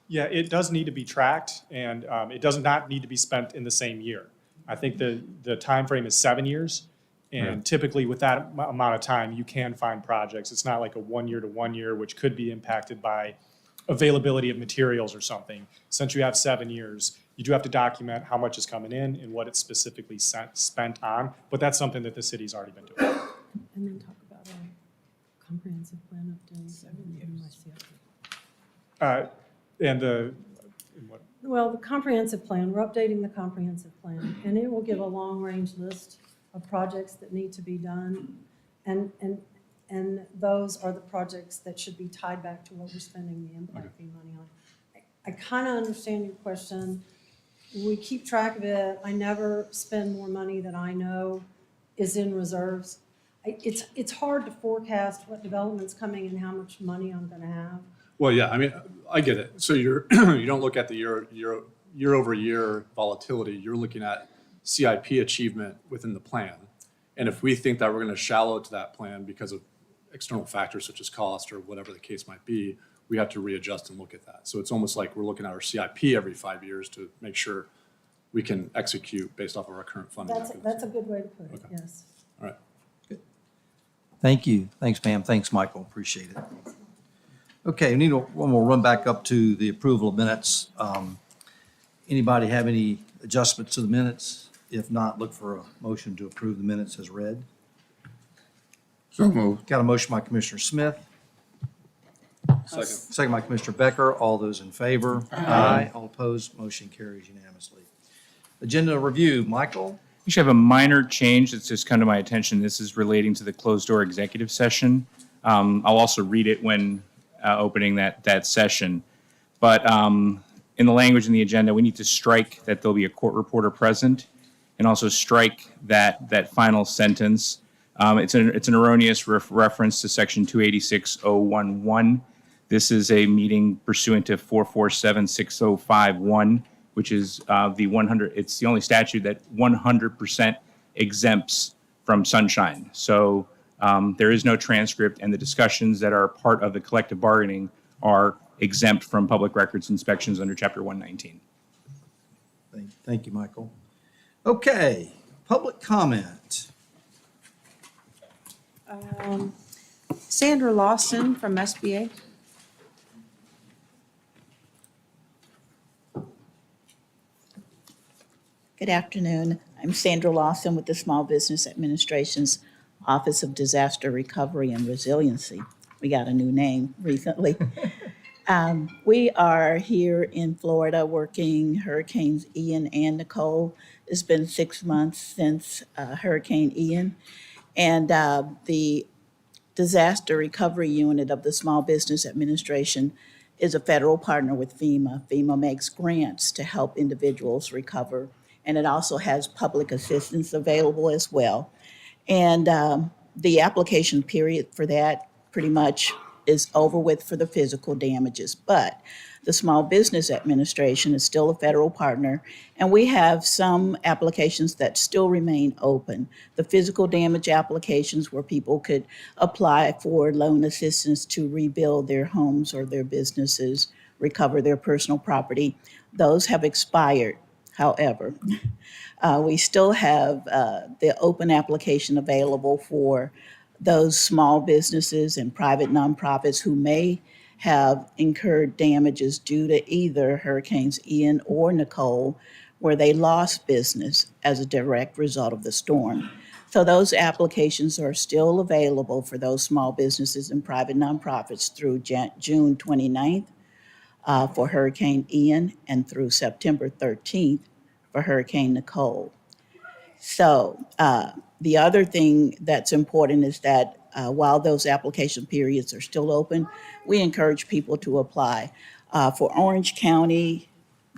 Yeah, it does need to be tracked, and it does not need to be spent in the same year. I think the time frame is 7 years, and typically with that amount of time, you can find projects. It's not like a 1 year to 1 year, which could be impacted by availability of materials or something. Since you have 7 years, you do have to document how much is coming in and what it's specifically spent on, but that's something that the city's already been doing. And then talk about our comprehensive plan update. 7 years. Well, the comprehensive plan, we're updating the comprehensive plan, and it will give a long-range list of projects that need to be done. And those are the projects that should be tied back to what we're spending the impact fee money on. I kind of understand your question. We keep track of it. I never spend more money than I know is in reserves. It's hard to forecast what development's coming and how much money I'm gonna have. Well, yeah, I mean, I get it. So you're, you don't look at the year over year volatility. You're looking at CIP achievement within the plan. And if we think that we're going to shallow to that plan because of external factors such as cost or whatever the case might be, we have to readjust and look at that. So it's almost like we're looking at our CIP every 5 years to make sure we can execute based off of our current funding. That's a good way to put it, Okay. yes. All right. Thank you. Thanks, Pam. Thanks, Michael. Appreciate it. Okay, we need one more run back up to the approval of minutes. Anybody have any adjustments to the minutes? If not, look for a motion to approve the minutes as read. So moved. Got a motion by Commissioner Smith, Second. second by Commissioner Becker. All those in favor? Aye. All opposed? Motion carries unanimously. Agenda review, Michael? We should have a minor change that's just come to my attention. This is relating to the closed-door executive session. I'll also read it when opening that session. But in the language in the agenda, we need to strike that there'll be a court reporter present, and also strike that final sentence. It's an erroneous reference to section 286.011. This is a meeting pursuant to 447-6051, which is it's the only statute that 100% exempts from sunshine. So there is no transcript, and the discussions that are part of the collective bargaining are exempt from public records inspections under Chapter 119. Thank you, Michael. Okay, public comment. Sandra Lawson from SBA. Good afternoon. I'm Sandra Lawson with the Small Business Administration's Office of Disaster Recovery and Resiliency. We got a new name recently. We are here in Florida working Hurricanes Ian and Nicole. It's been 6 months since Hurricane Ian. And the Disaster Recovery Unit of the Small Business Administration is a federal partner with FEMA. FEMA makes grants to help individuals recover, and it also has public assistance available as well. And the application period for that pretty much is over with for the physical damages, but the Small Business Administration is still a federal partner, and we have some applications that still remain open. The physical damage applications where people could apply for loan assistance to rebuild their homes or their businesses, recover their personal property, those have expired. However, we still have the open application available for those small businesses and private nonprofits who may have incurred damages due to either Hurricanes Ian or Nicole, where they lost business as a direct result of the storm. So those applications are still available for those small businesses and private nonprofits through June 29th for Hurricane Ian and through September 13th for Hurricane Nicole. So the other thing that's important is that while those application periods are still open, we encourage people to apply. For Orange County,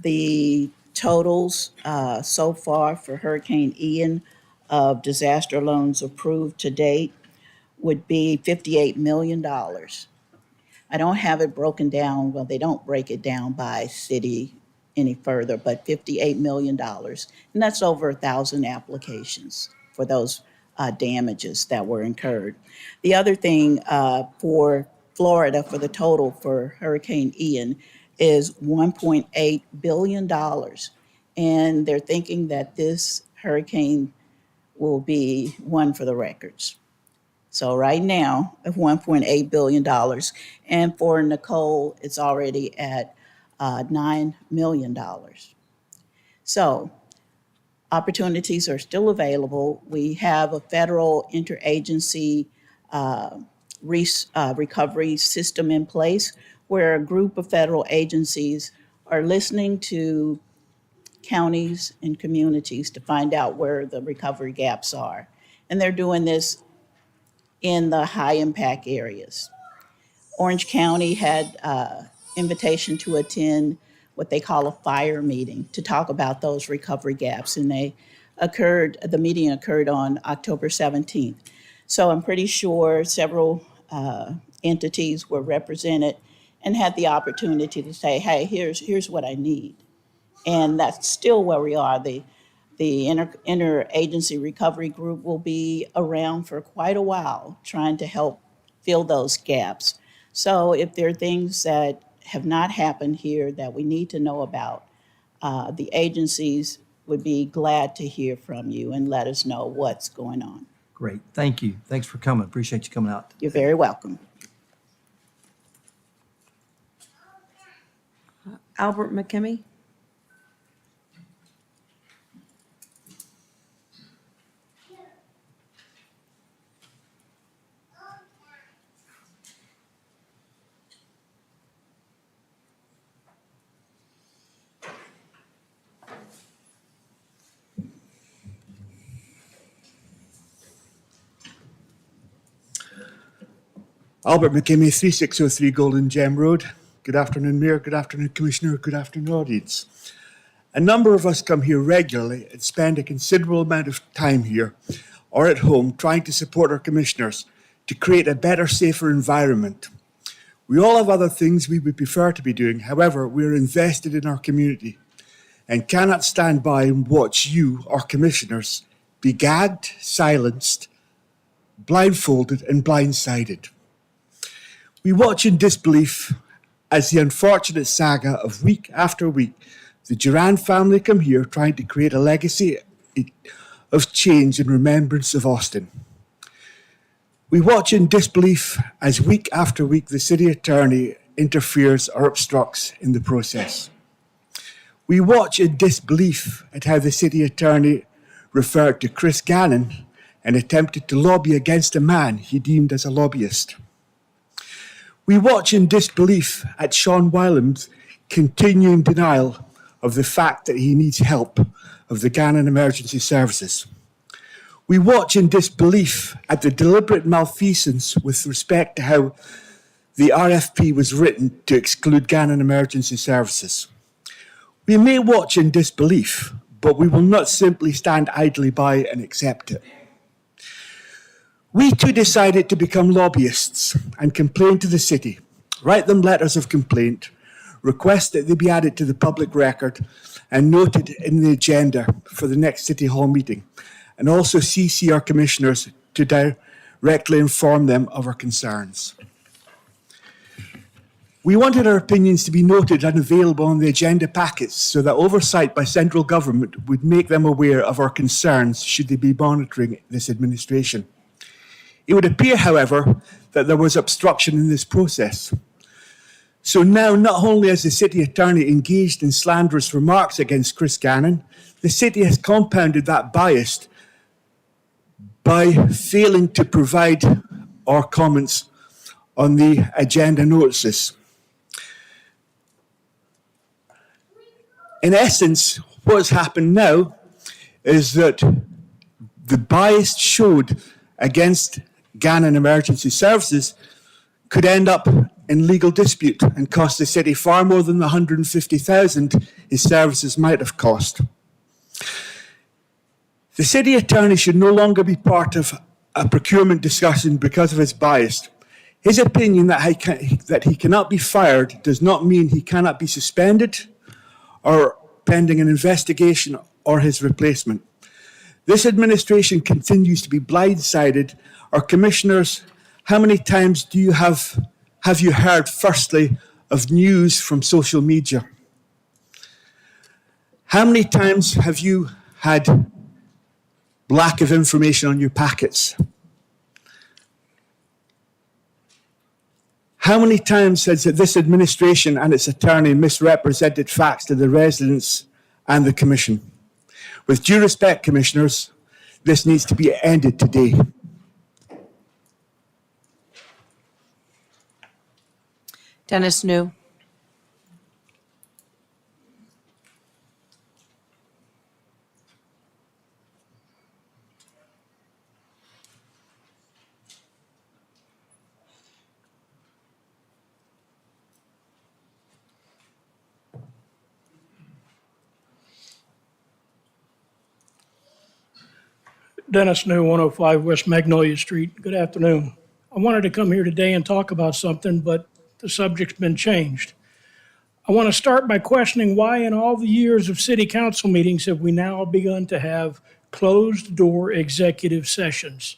the totals so far for Hurricane Ian of disaster loans approved to date would be $58 million. I don't have it broken down, well, they don't break it down by city any further, but $58 million. And that's over 1,000 applications for those damages that were incurred. The other thing for Florida, for the total for Hurricane Ian, is $1.8 billion. And they're thinking that this hurricane will be one for the records. So right now, at $1.8 billion. And for Nicole, it's already at $9 million. So opportunities are still available. We have a federal interagency recovery system in place where a group of federal agencies are listening to counties and communities to find out where the recovery gaps are. And they're doing this in the high impact areas. Orange County had invitation to attend what they call a fire meeting to talk about those recovery gaps. And the meeting occurred on October 17th. So I'm pretty sure several entities were represented and had the opportunity to say, hey, here's what I need. And that's still where we are. The interagency recovery group will be around for quite a while trying to help fill those gaps. So if there are things that have not happened here that we need to know about, the agencies would be glad to hear from you and let us know what's going on. Great. Thank you. Thanks for coming. Appreciate you coming out. You're very welcome. Albert McKimmey? Albert McKimmey, 3603 Golden Gem Road. Good afternoon, Mayor. Good afternoon, Commissioner. Good afternoon, audience. A number of us come here regularly and spend a considerable amount of time here or at home trying to support our commissioners to create a better, safer environment. We all have other things we would prefer to be doing. However, we are invested in our community and cannot stand by and watch you, our commissioners, be gagged, silenced, blindfolded and blindsided. We watch in disbelief as the unfortunate saga of week after week, the Duran family come here trying to create a legacy of change in remembrance of Austin. We watch in disbelief as week after week the city attorney interferes or obstructs in the process. We watch in disbelief at how the city attorney referred to Chris Gannon and attempted to lobby against a man he deemed as a lobbyist. We watch in disbelief at Sean Wylam's continuing denial of the fact that he needs help of the Gannon Emergency Services. We watch in disbelief at the deliberate malfeasance with respect to how the RFP was written to exclude Gannon Emergency Services. We may watch in disbelief, but we will not simply stand idly by and accept it. We too decided to become lobbyists and complain to the city, write them letters of complaint, request that they be added to the public record and noted in the agenda for the next City Hall meeting, and also CC our commissioners to directly inform them of our concerns. We wanted our opinions to be noted and available on the agenda packets so that oversight by central government would make them aware of our concerns should they be monitoring this administration. It would appear, however, that there was obstruction in this process. So now, not only has the city attorney engaged in slanderous remarks against Chris Gannon, the city has compounded that bias by failing to provide our comments on the agenda notices. In essence, what's happened now is that the bias showed against Gannon Emergency Services could end up in legal dispute and cost the city far more than the $150,000 his services might have cost. The city attorney should no longer be part of a procurement discussion because of his bias. His opinion that he cannot be fired does not mean he cannot be suspended or pending an investigation or his replacement. This administration continues to be blindsided. Our commissioners, how many times have you heard firstly of news from social media? How many times have you had lack of information on your packets? How many times has this administration and its attorney misrepresented facts to the residents and the commission? With due respect, commissioners, this needs to be ended today. Dennis New. Dennis New, 105 West Magnolia Street. Good afternoon. I wanted to come here today and talk about something, but the subject's been changed. I want to start by questioning why in all the years of city council meetings have we now begun to have closed-door executive sessions?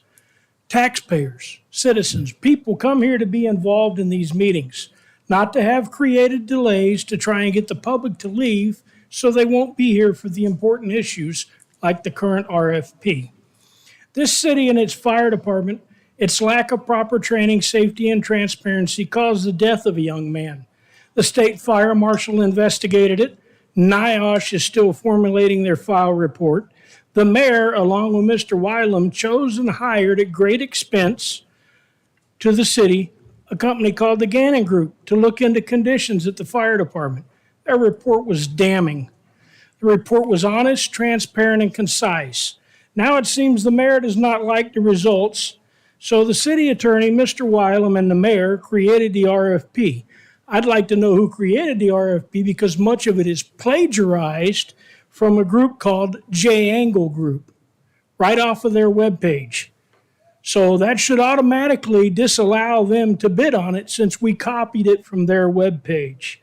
Taxpayers, citizens, people come here to be involved in these meetings, not to have created delays to try and get the public to leave so they won't be here for the important issues like the current RFP. This city and its fire department, its lack of proper training, safety, and transparency caused the death of a young man. The state fire marshal investigated it. NIOSH is still formulating their file report. The mayor, along with Mr. Wylam, chose and hired at great expense to the city a company called the Gannon Group to look into conditions at the fire department. Their report was damning. The report was honest, transparent, and concise. Now it seems the mayor does not like the results, so the city attorney, Mr. Wylam, and the mayor created the RFP. I'd like to know who created the RFP because much of it is plagiarized from a group called J Angle Group, right off of their webpage. So that should automatically disallow them to bid on it since we copied it from their webpage.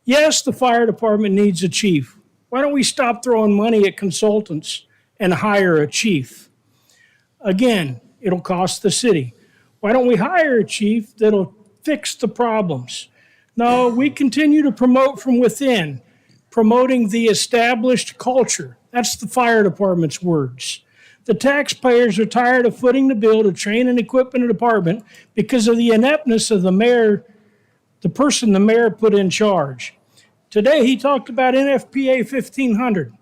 Yes, the fire department needs a chief. Why don't we stop throwing money at consultants and hire a chief? Again, it'll cost the city. Why don't we hire a chief that'll fix the problems? No, we continue to promote from within, promoting the established culture. That's the fire department's words. The taxpayers are tired of footing the bill to train and equip in the department because of the ineptness of the mayor, the person the mayor put in charge. Today, he talked about NFPA 1500.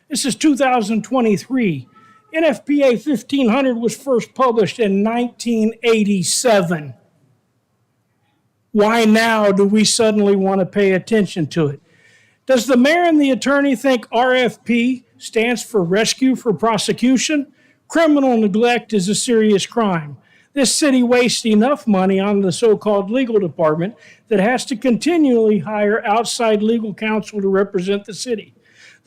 This is 2023. NFPA 1500 was first published in 1987. Why now do we suddenly want to pay attention to it? Does the mayor and the attorney think RFP stands for Rescue for Prosecution? Criminal neglect is a serious crime. This city wastes enough money on the so-called legal department that has to continually hire outside legal counsel to represent the city.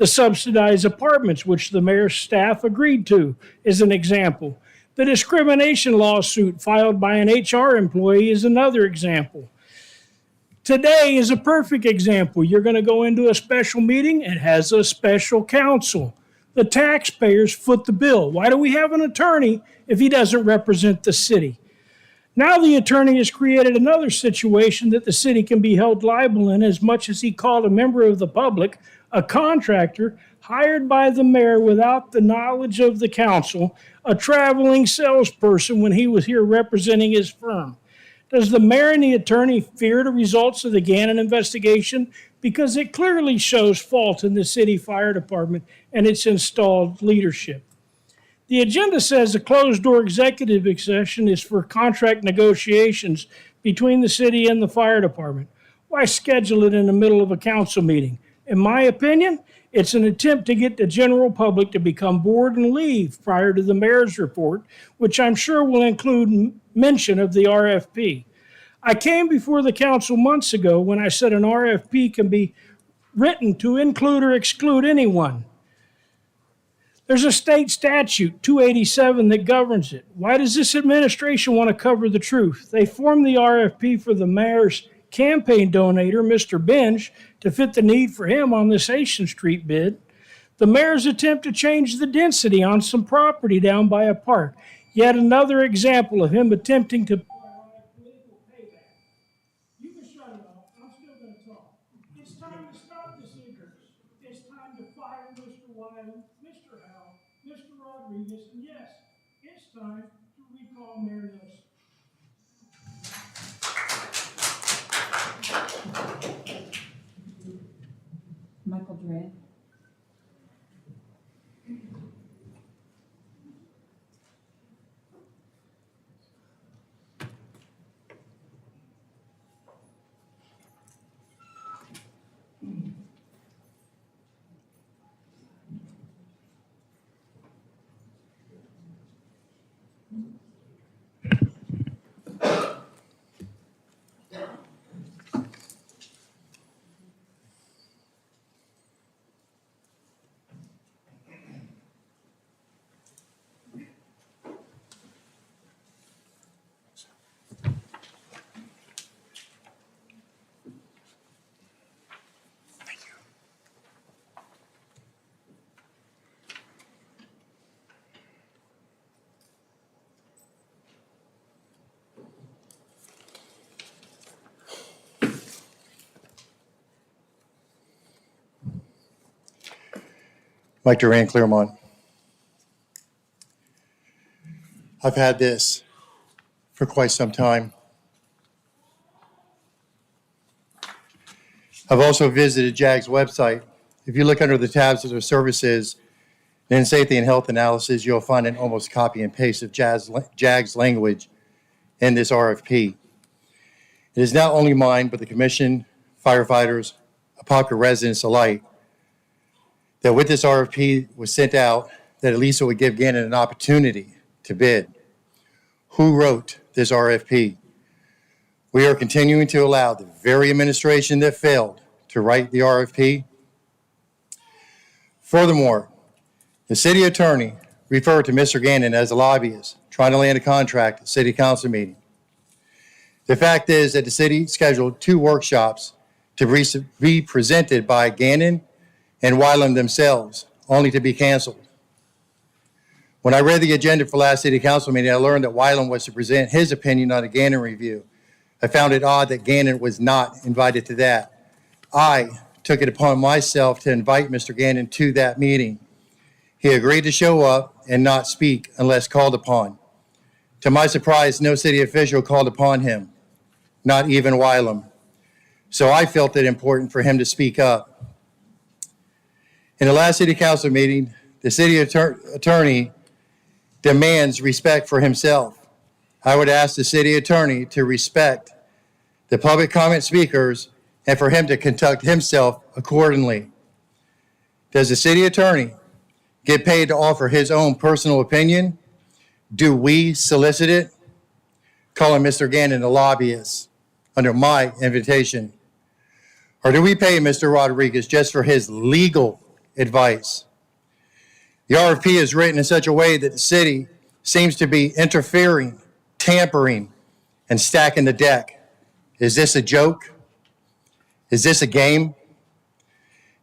The subsidized apartments, which the mayor's staff agreed to, is an example. The discrimination lawsuit filed by an HR employee is another example. Today is a perfect example. You're going to go into a special meeting, it has a special counsel. The taxpayers foot the bill. Why do we have an attorney if he doesn't represent the city? Now the attorney has created another situation that the city can be held liable in as much as he called a member of the public a contractor hired by the mayor without the knowledge of the council, a traveling salesperson when he was here representing his firm. Does the mayor and the attorney fear the results of the Gannon investigation? Because it clearly shows fault in the city fire department and its installed leadership. The agenda says a closed-door executive session is for contract negotiations between the city and the fire department. Why schedule it in the middle of a council meeting? In my opinion, it's an attempt to get the general public to become bored and leave prior to the mayor's report, which I'm sure will include mention of the RFP. I came before the council months ago when I said an RFP can be written to include or exclude anyone. There's a state statute, 287, that governs it. Why does this administration want to cover the truth? They formed the RFP for the mayor's campaign donator, Mr. Benj, to fit the need for him on this Haitian Street bid. The mayor's attempt to change the density on some property down by a park. Yet another example of him attempting to political payback. You can shut it off. I'm still going to talk. It's time to stop this ignorance. It's time to fire Mr. Wyland, Mr. Howell, Mr. Rodriguez, and yes, it's time to recall Mayor Nelson. Michael Dre. Mike Duran, Claremont. I've had this for quite some time. I've also visited JAG's website. If you look under the tabs of their services, in safety and health analysis, you'll find an almost copy and paste of JAG's language in this RFP. It is not only mine, but the commission, firefighters, Apopka residents alike, that with this RFP was sent out, that at least it would give Gannon an opportunity to bid. Who wrote this RFP? We are continuing to allow the very administration that failed to write the RFP. Furthermore, the city attorney referred to Mr. Gannon as a lobbyist trying to land a contract at city council meeting. The fact is that the city scheduled 2 workshops to be presented by Gannon and Wylam themselves, only to be canceled. When I read the agenda for last city council meeting, I learned that Wylam was to present his opinion on a Gannon review. I found it odd that Gannon was not invited to that. I took it upon myself to invite Mr. Gannon to that meeting. He agreed to show up and not speak unless called upon. To my surprise, no city official called upon him, not even Wylam. So I felt it important for him to speak up. In the last city council meeting, the city attorney demands respect for himself. I would ask the city attorney to respect the public comment speakers and for him to conduct himself accordingly. Does the city attorney get paid to offer his own personal opinion? Do we solicit it? Calling Mr. Gannon a lobbyist under my invitation. Or do we pay Mr. Rodriguez just for his legal advice? The RFP is written in such a way that the city seems to be interfering, tampering, and stacking the deck. Is this a joke? Is this a game?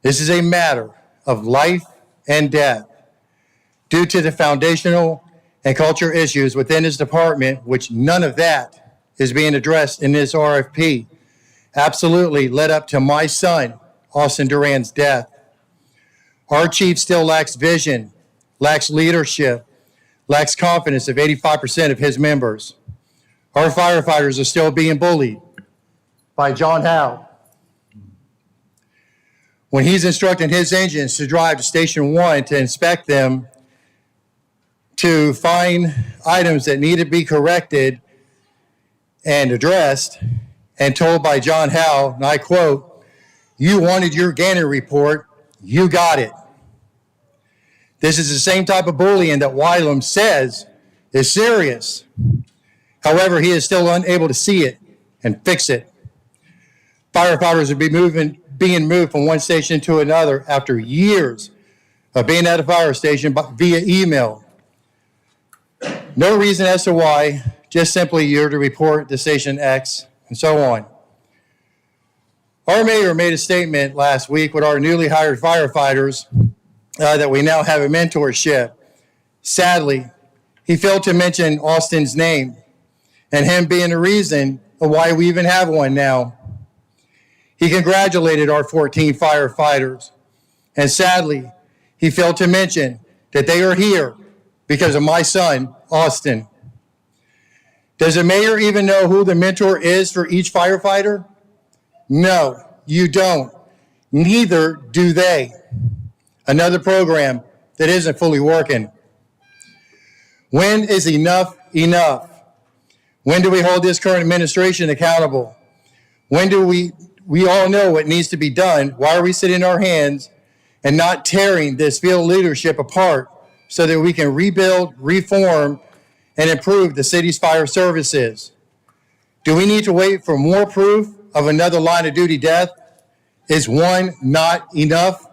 This is a matter of life and death due to the foundational and culture issues within his department, which none of that is being addressed in this RFP, absolutely led up to my son, Austin Duran's death. Our chief still lacks vision, lacks leadership, lacks confidence of 85% of his members. Our firefighters are still being bullied by John Howe when he's instructing his engines to drive to Station 1 to inspect them, to find items that need to be corrected and addressed, and told by John Howe, and I quote, "You wanted your Gannon report, you got it." This is the same type of bullying that Wylam says is serious. However, he is still unable to see it and fix it. Firefighters are being moved from one station to another after years of being at a fire station via email. No reason as to why, just simply you're to report to Station X and so on. Our mayor made a statement last week with our newly hired firefighters that we now have a mentorship. Sadly, he failed to mention Austin's name and him being the reason of why we even have one now. He congratulated our 14 firefighters, and sadly, he failed to mention that they are here because of my son, Austin. Does the mayor even know who the mentor is for each firefighter? No, you don't. Neither do they. Another program that isn't fully working. When is enough enough? When do we hold this current administration accountable? When do we all know what needs to be done? Why are we sitting on our hands and not tearing this field leadership apart so that we can rebuild, reform, and improve the city's fire services? Do we need to wait for more proof of another line of duty death? Is one not enough?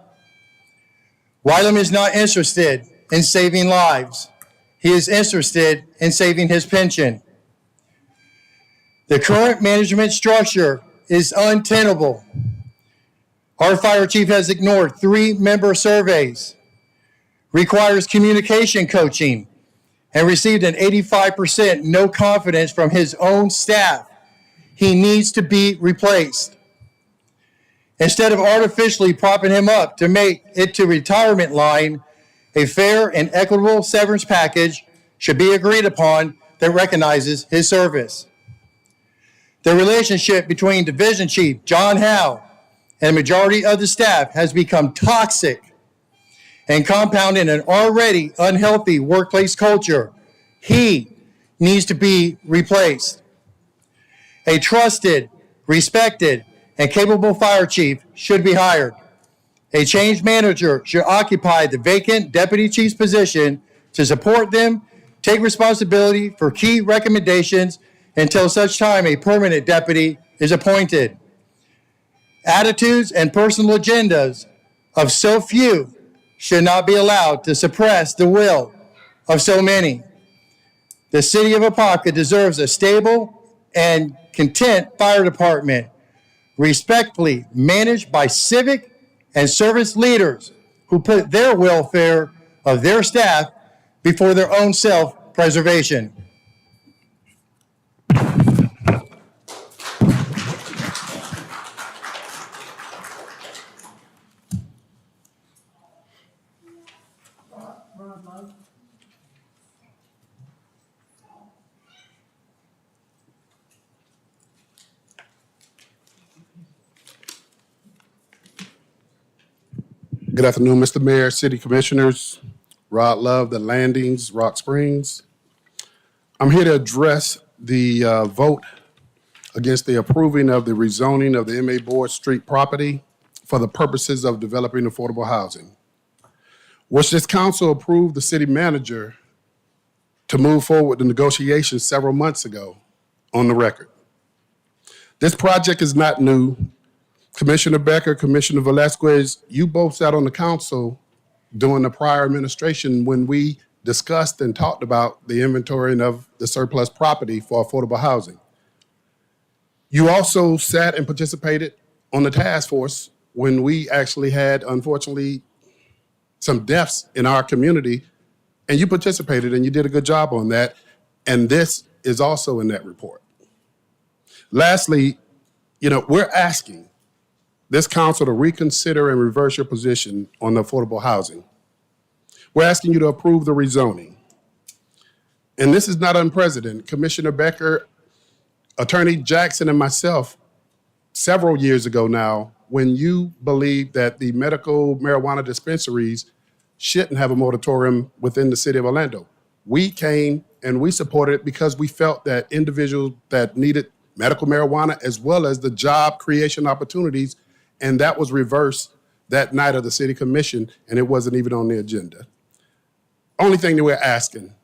Wylam is not interested in saving lives. He is interested in saving his pension. The current management structure is untenable. Our fire chief has ignored 3-member surveys, requires communication coaching, and received an 85% no confidence from his own staff. He needs to be replaced. Instead of artificially propping him up to make it to retirement line, a fair and equitable severance package should be agreed upon that recognizes his service. The relationship between Division Chief John Howe and the majority of the staff has become toxic and compounded an already unhealthy workplace culture. He needs to be replaced. A trusted, respected, and capable fire chief should be hired. A change manager should occupy the vacant deputy chief's position to support them, take responsibility for key recommendations until such time a permanent deputy is appointed. Attitudes and personal agendas of so few should not be allowed to suppress the will of so many. The city of Apopka deserves a stable and content fire department, respectfully managed by civic and service leaders who put their welfare of their staff before their own self-preservation. Good afternoon, Mr. Mayor, City Commissioners, Rod Love, The Landings, Rock Springs. I'm here to address the vote against the approving of the rezoning of the MA Board Street property for the purposes of developing affordable housing, which this council approved the city manager to move forward the negotiations several months ago on the record. This project is not new. Commissioner Becker, Commissioner Velasquez, you both sat on the council during the prior administration when we discussed and talked about the inventorying of the surplus property for affordable housing. You also sat and participated on the task force when we actually had, unfortunately, some deaths in our community, and you participated and you did a good job on that, and this is also in that report. Lastly, we're asking this council to reconsider and reverse your position on the affordable housing. We're asking you to approve the rezoning. And this is not unprecedented. Commissioner Becker, Attorney Jackson, and myself, several years ago now, when you believed that the medical marijuana dispensaries shouldn't have a moratorium within the city of Orlando, we came and we supported it because we felt that individuals that needed medical marijuana as well as the job creation opportunities, and that was reversed that night of the city commission, and it wasn't even on the agenda. Only thing that we're asking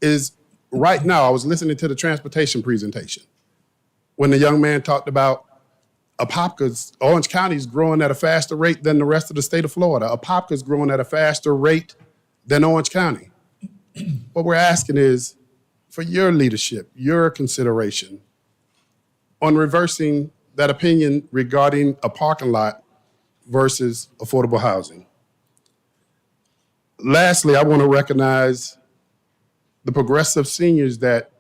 is, right now, I was listening to the transportation presentation when the young man talked about Apopka's, Orange County is growing at a faster rate than the rest of the state of Florida. Apopka is growing at a faster rate than Orange County. What we're asking is for your leadership, your consideration on reversing that opinion regarding a parking lot versus affordable housing. Lastly, I want to recognize the progressive seniors that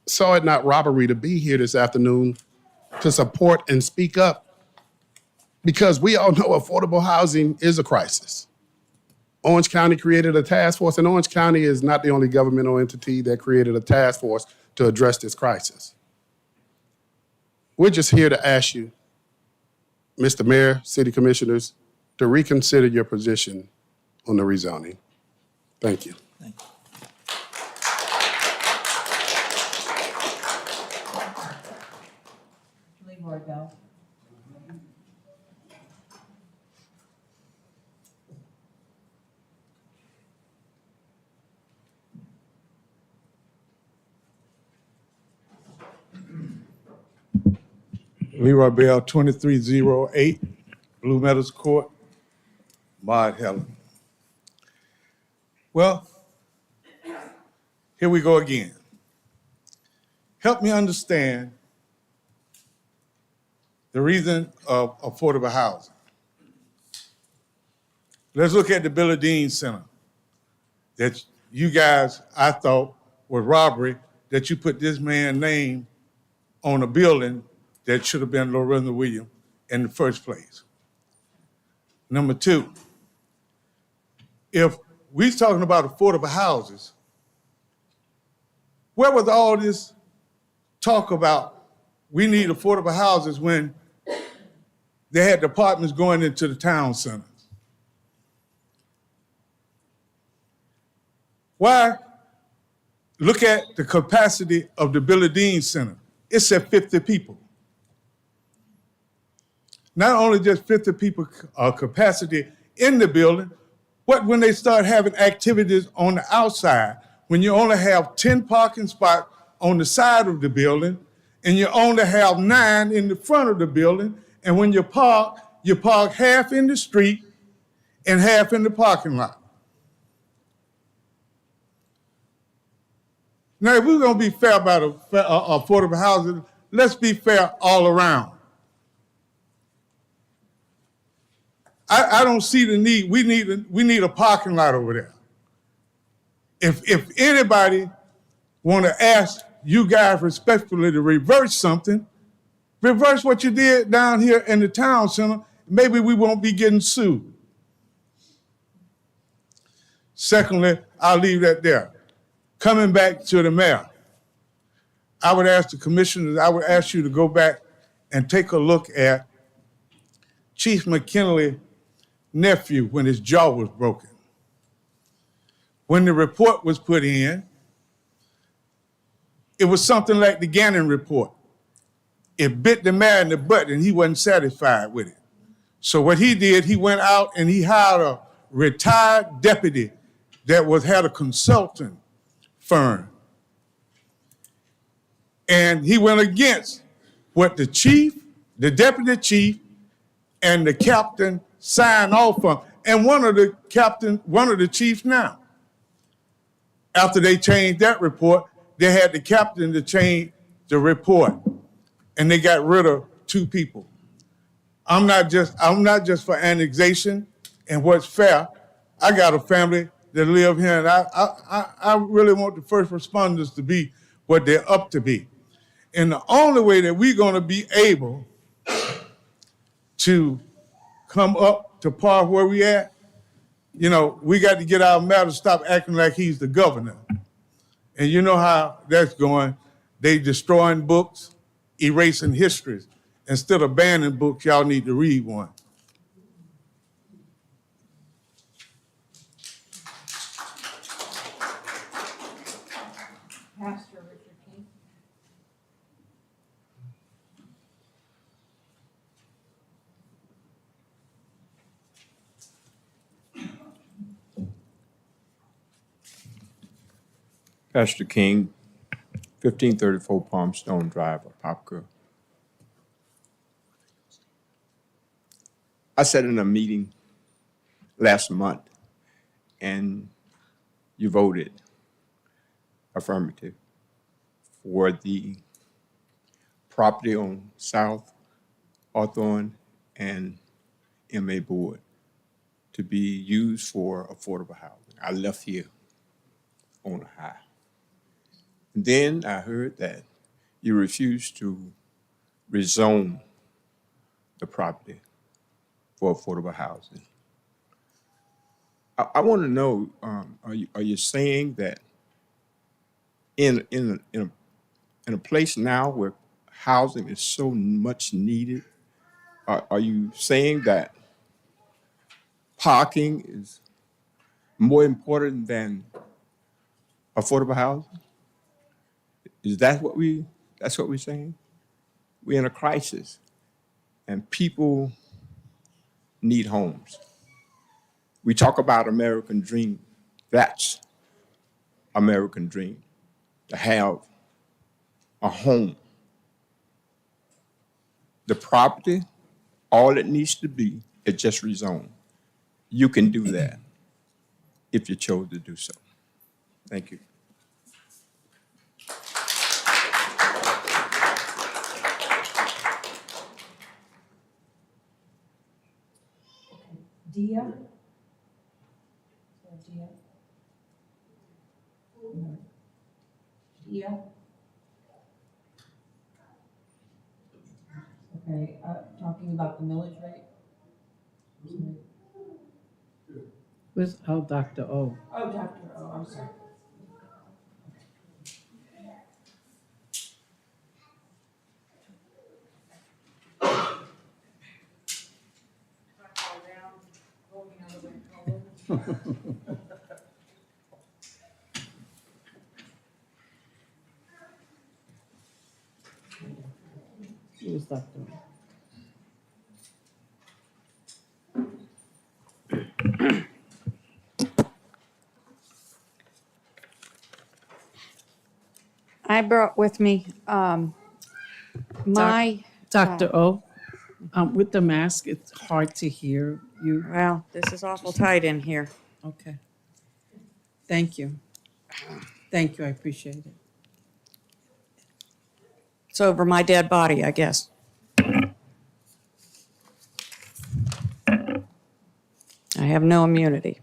saw it not robbery to be here this afternoon to support and speak up, because we all know affordable housing is a crisis. Orange County created a task force, and Orange County is not the only governmental entity that created a task force to address this crisis. We're just here to ask you, Mr. Mayor, City Commissioners, to reconsider your position on the rezoning. Thank you. Thank you. Leroy Bell. Leroy Bell, 2308 Blue Meadows Court, Maud Helen. Well, here we go again. Help me understand the reason of affordable housing. Let's look at the Billy Dean Center that you guys, I thought, was robbery, that you put this man's name on a building that should have been Lorenzo Williams in the first place. Number two, if we're talking about affordable houses, where was all this talk about we need affordable houses when they had apartments going into the town centers? Why? Look at the capacity of the Billy Dean Center. It's at 50 people. Not only just 50 people capacity in the building, but when they start having activities on the outside, when you only have 10 parking spots on the side of the building, and you only have 9 in the front of the building, and when you park half in the street and half in the parking lot. Now, if we're going to be fair about affordable housing, let's be fair all around. I don't see the need. We need a parking lot over there. If anybody want to ask you guys respectfully to reverse something, reverse what you did down here in the town center. Maybe we won't be getting sued. Secondly, I'll leave that there. Coming back to the mayor, I would ask the commissioners, I would ask you to go back and take a look at Chief McKinley's nephew when his jaw was broken. When the report was put in, it was something like the Gannon report. It bit the mayor in the butt and he wasn't satisfied with it. So what he did, he went out and he hired a retired deputy that had a consulting firm. And he went against what the chief, the deputy chief, and the captain signed off on. And one of the chiefs now. After they changed that report, they had the captain to change the report. And they got rid of 2 people. I'm not just for annexation and what's fair. I got a family that live here, and I really want the first responders to be what they're up to be. And the only way that we're going to be able to come up to par where we at, we got to get our mayor to stop acting like he's the governor. And you know how that's going. They destroying books, erasing histories. Instead of banning books, y'all need to read one. Pastor Richard King. Pastor King, 1534 Palmstone Drive, Apopka. I sat in a meeting last month and you voted affirmative for the property on South Hawthorne and MA Board to be used for affordable housing. I left here on a high. And then I heard that you refused to rezone the property for affordable housing. I want to know, are you saying that in a place now where housing is so much needed, are you saying that parking is more important than affordable housing? Is that that's what we're saying? We're in a crisis and people need homes. We talk about American dream. That's American dream, to have a home. The property, all it needs to be is just rezoned. You can do that if you chose to do so. Thank you. Dia? Dia? No. Dia? Okay, talking asking about the millage rate? Where's, oh, Dr. O. Oh, Dr. O, I'm sorry. Where's Dr. O? I brought with me my. Dr. O, with the mask, it's hard to hear you. Well, this is awful tight in here. Okay. Thank you. Thank you, I appreciate it. It's over my dead body, I guess. I have no immunity.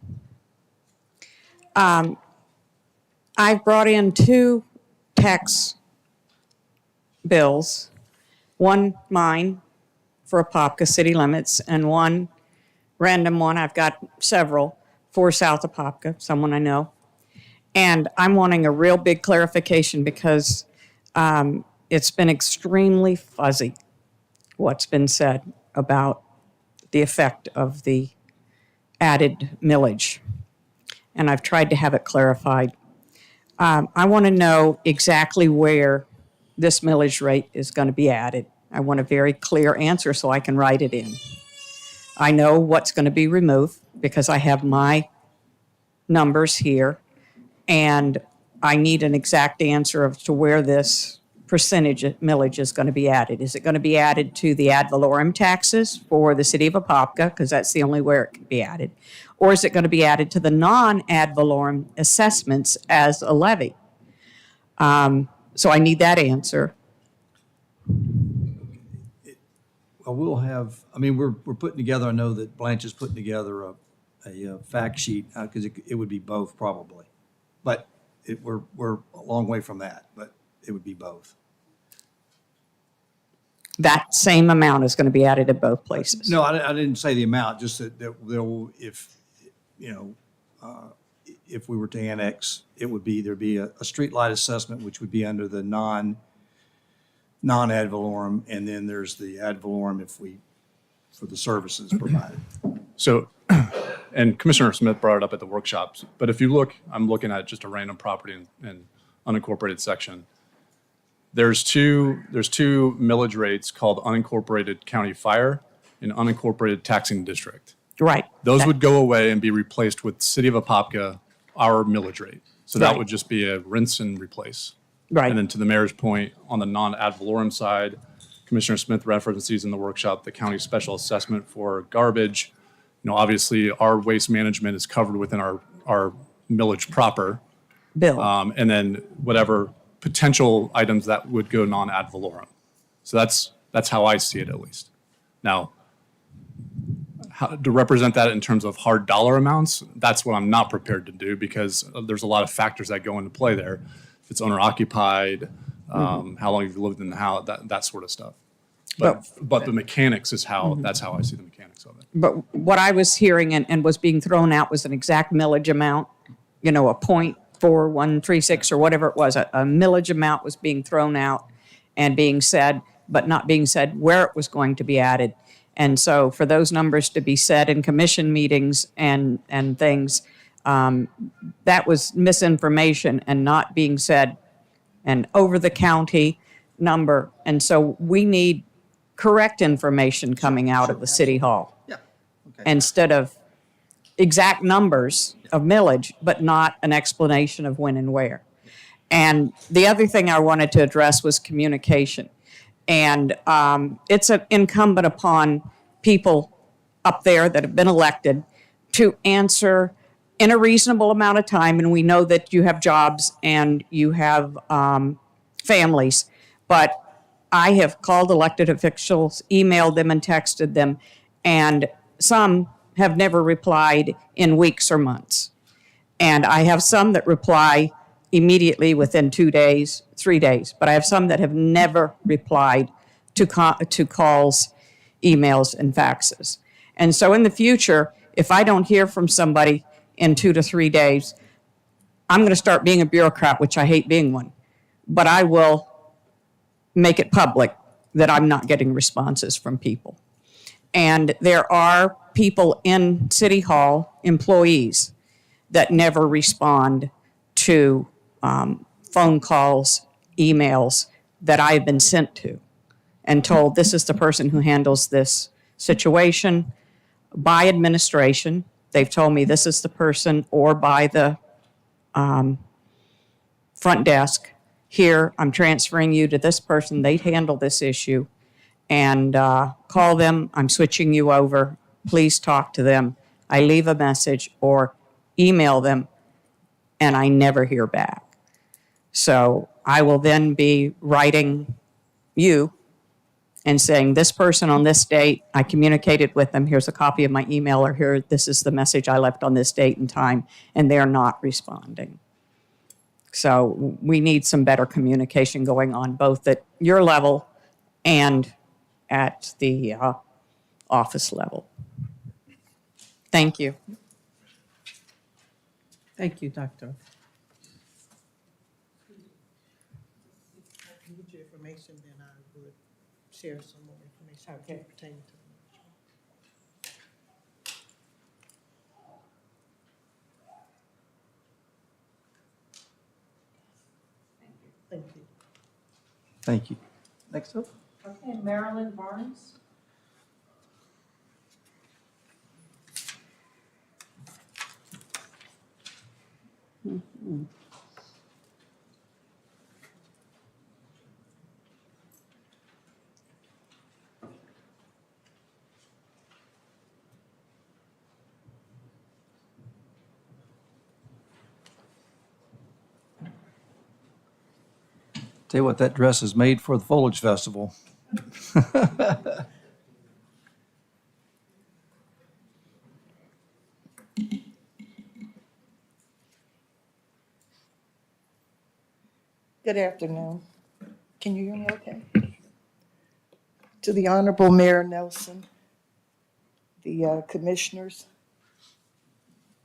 I've brought in 2 tax bills, one mine for Apopka city limits and one random one. I've got several for South Apopka, someone I know. And I'm wanting a real big clarification because it's been extremely fuzzy what's been said about the effect of the added millage. And I've tried to have it clarified. I want to know exactly where this millage rate is going to be added. I want a very clear answer so I can write it in. I know what's going to be removed because I have my numbers here, and I need an exact answer as to where this percentage millage is going to be added. Is it going to be added to the ad valorem taxes for the city of Apopka, because that's the only where it can be added? Or is it going to be added to the non-ad valorem assessments as a levy? So I need that answer. Well, we'll have, I mean, we're putting together, I know that Blanche is putting together a fact sheet, because it would be both probably. But we're a long way from that, but it would be both. That same amount is going to be added at both places. No, I didn't say the amount, just that there will, if, you know, if we were to annex, there'd be a streetlight assessment, which would be under the non-ad valorem, and then there's the ad valorem for the services provided. So, and Commissioner Smith brought it up at the workshops, but if you look, I'm looking at just a random property in unincorporated section. There's two millage rates called unincorporated county fire and unincorporated taxing district. Right. Those would go away and be replaced with City of Apopka, our millage rate. So that Right. would just be a rinse and replace. Right. And then to the mayor's point, on the non-ad valorem side, Commissioner Smith referenced these in the workshop, the county special assessment for garbage. You know, obviously our waste management is covered within our millage proper. Bill. And then whatever potential items that would go non-ad valorem. So that's how I see it at least. Now, to represent that in terms of hard dollar amounts, that's what I'm not prepared to do because there's a lot of factors that go into play there. If it's owner occupied, how long you've lived in the house, that sort of stuff. But the mechanics is that's how I see the mechanics of it. But what I was hearing and was being thrown out was an exact millage amount, you know, a 0.4136 or whatever it was, a millage amount was being thrown out and being said, but not being said where it was going to be added. And so for those numbers to be said in commission meetings and things, that was misinformation and not being said and over the county number. And so we need correct information coming out of the city hall. Yeah. Okay. Instead of exact numbers of millage, but not an explanation of when and where. And the other thing I wanted to address was communication. And it's incumbent upon people up there that have been elected to answer in a reasonable amount of time. And we know that you have jobs and you have families. But I have called elected officials, emailed them and texted them, and some have never replied in weeks or months. And I have some that reply immediately within 2 days, 3 days. But I have some that have never replied to calls emails and faxes. And so in the future, if I don't hear from somebody in 2 to 3 days, I'm going to start being a bureaucrat, which I hate being one. But I will make it public that I'm not getting responses from people. And there are people in City Hall, employees, that never respond to phone calls, emails that I've been sent to and told this is the person who handles this situation by administration. They've told me this is the person, or by the front desk. Here, I'm transferring you to this person. They handle this issue. And call them. I'm switching you over. Please talk to them. I leave a message or email them, and I never hear back. So I will then be writing you and saying, this person on this date, I communicated with them. Here's a copy of my email, or here, this is the message I left on this date and time, and they're not responding. So we need some better communication going on, both at your level and at the office level. Thank you. Thank you, Doctor. With your information, then I would share some more information pertaining to the Thank you. Thank you. Next up. Okay, Marilyn Barnes. Tell you what, that dress is made for the Foliage Festival. Good afternoon. Can you hear me okay? To the Honorable Mayor Nelson, the commissioners,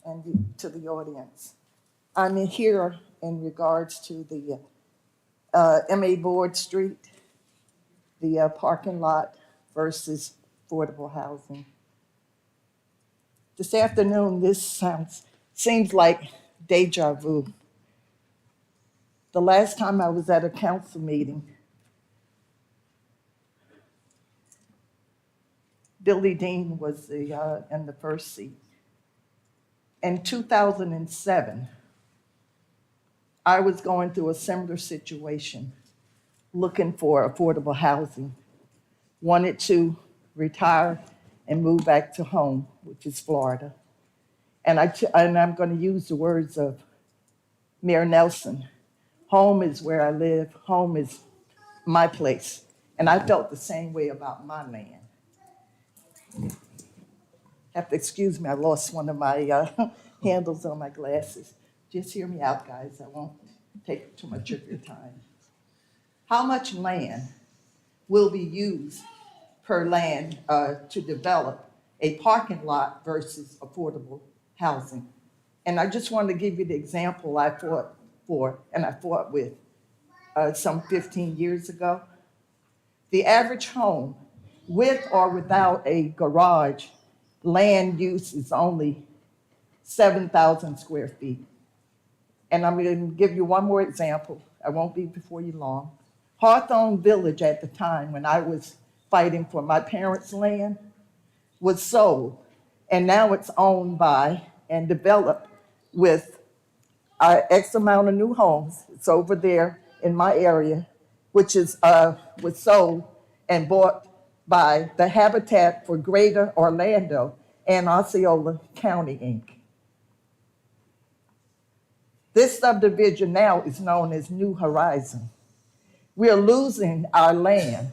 and to the audience. I'm here in regards to the MA Board Street, the parking lot versus affordable housing. This afternoon, this seems like deja vu. The last time I was at a council meeting, Billy Dean was in the first seat. In 2007, I was going through a similar situation, looking for affordable housing, wanted to retire and move back to home, which is Florida. And I'm going to use the words of Mayor Nelson. Home is where I live. Home is my place. And I felt the same way about my land. Have to excuse me, I lost one of my handles on my glasses. Just hear me out, guys. I won't take too much of your time. How much land will be used per land to develop a parking lot versus affordable housing? And I just wanted to give you the example I fought for and I fought with some 15 years ago. The average home, with or without a garage, land use is only 7,000 square feet. And I'm going to give you one more example. I won't be before you long. Hawthorne Village at the time when I was fighting for my parents' land was sold. And now it's owned by and developed with X amount of new homes. It's over there in my area, which was sold and bought by the Habitat for Greater Orlando and Osceola County, Inc. This subdivision now is known as New Horizon. We are losing our land.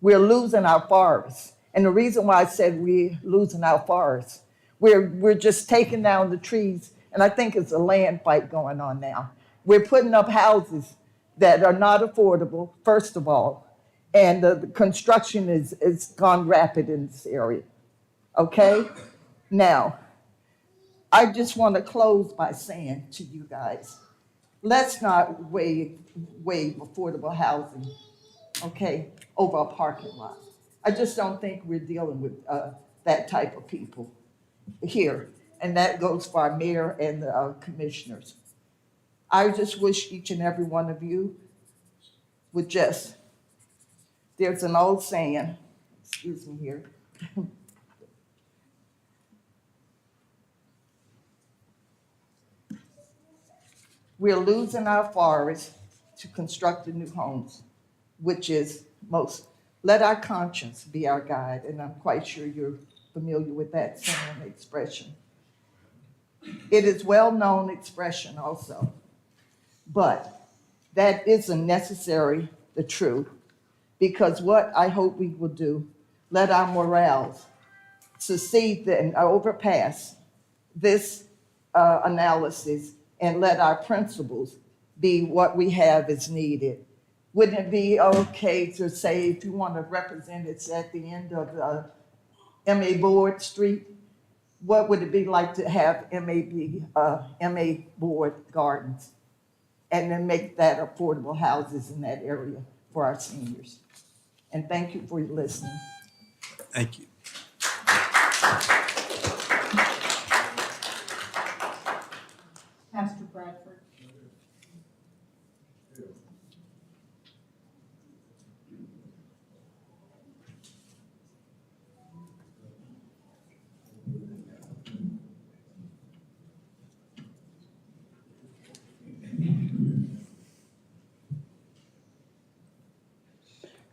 We're losing our forests. And the reason why I said we're losing our forests, we're just taking down the trees, and I think it's a land fight going on now. We're putting up houses that are not affordable, first of all, and the construction is gone rapid in this area. Okay? Now, I just want to close by saying to you guys, let's not waive affordable housing, okay, over a parking lot. I just don't think we're dealing with that type of people here. And that goes for our mayor and the commissioners. I just wish each and every one of you would just, there's an old saying, excuse me here. We're losing our forests to construct the new homes, which is most, let our conscience be our guide, and I'm quite sure you're familiar with that saying and expression. It is well-known expression also, but that isn't necessarily the truth, because what I hope we will do, let our morals succeed and overpass this analysis, and let our principles be what we have is needed. Wouldn't it be okay to say, if you want to represent it's at the end of M.A. Board Street, what would it be like to have M.A. Board Gardens, and then make that affordable houses in that area for our seniors? And thank you for your listening. Thank you. Pastor Bradford.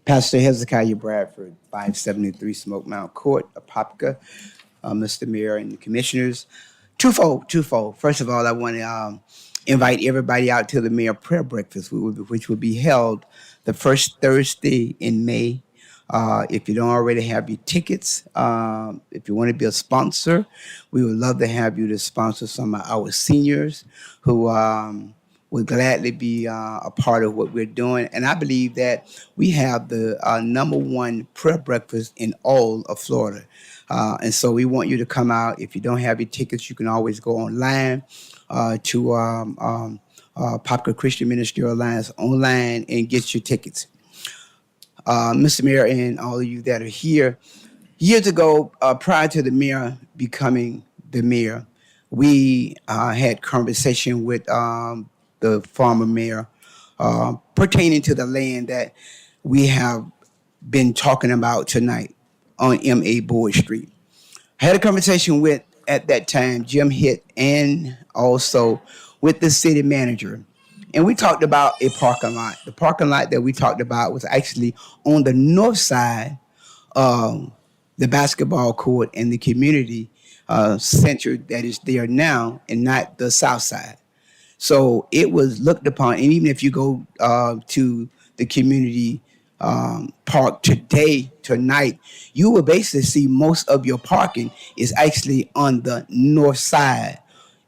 Pastor Hezekiah Bradford, 573 Smoke Mount Court, Apopka, Mr. Mayor and the Commissioners. Twofold. First of all, I want to invite everybody out to the Mayor Prayer Breakfast, which will be held the first Thursday in May. If you don't already have your tickets, if you want to be a sponsor, we would love to have you to sponsor some of our seniors who would gladly be a part of what we're doing. And I believe that we have the #1 prayer breakfast in all of Florida. And so we want you to come out. If you don't have your tickets, you can always go online to Apopka Christian Ministry Alliance online and get your tickets. Mr. Mayor and all of you that are here, years ago, prior to the mayor becoming the mayor, we had conversation with the former mayor pertaining to the land that we have been talking about tonight on M.A. Board Street. I had a conversation with, at that time, Jim Hitt and also with the city manager. And we talked about a parking lot. The parking lot that we talked about was actually on the north side of the basketball court and the community center that is there now, and not the south side. So it was looked upon, and even if you go to the community park tonight, you will basically see most of your parking is actually on the north side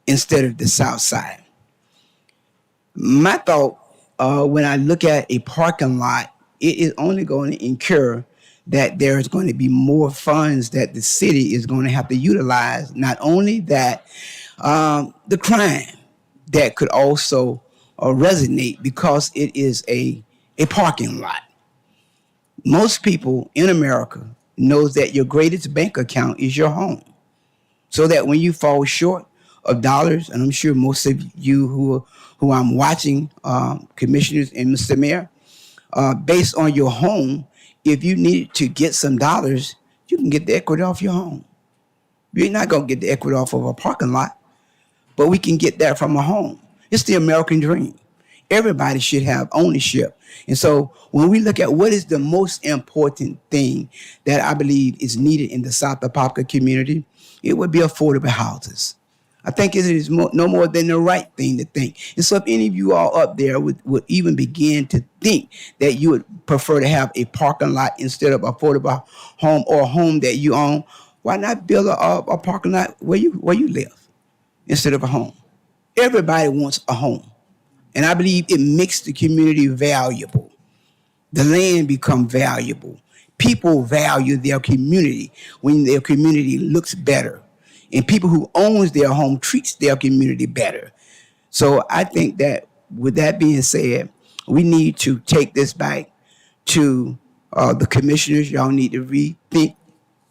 instead of the south side. My thought, when I look at a parking lot, it is only going to incur that there is going to be more funds that the city is going to have to utilize. Not only that, the crime that could also resonate because it is a parking lot. Most people in America knows that your greatest bank account is your home. So that when you fall short of dollars, and I'm sure most of you who I'm watching, commissioners and Mr. Mayor, based on your home, if you need to get some dollars, you can get the equity off your home. You're not going to get the equity off of a parking lot, but we can get that from a home. It's the American dream. Everybody should have ownership. And so when we look at what is the most important thing that I believe is needed in the South Apopka community, it would be affordable houses. I think it is no more than the right thing to think. And so if any of you all up there would even begin to think that you would prefer to have a parking lot instead of affordable home or a home that you own, why not build a parking lot where you live instead of a home? Everybody wants a home. And I believe it makes the community valuable. the land become valuable. People value their community when their community looks better. And people who owns their home treats their community better. So I think that with that being said, we need to take this back to the commissioners. Y'all need to rethink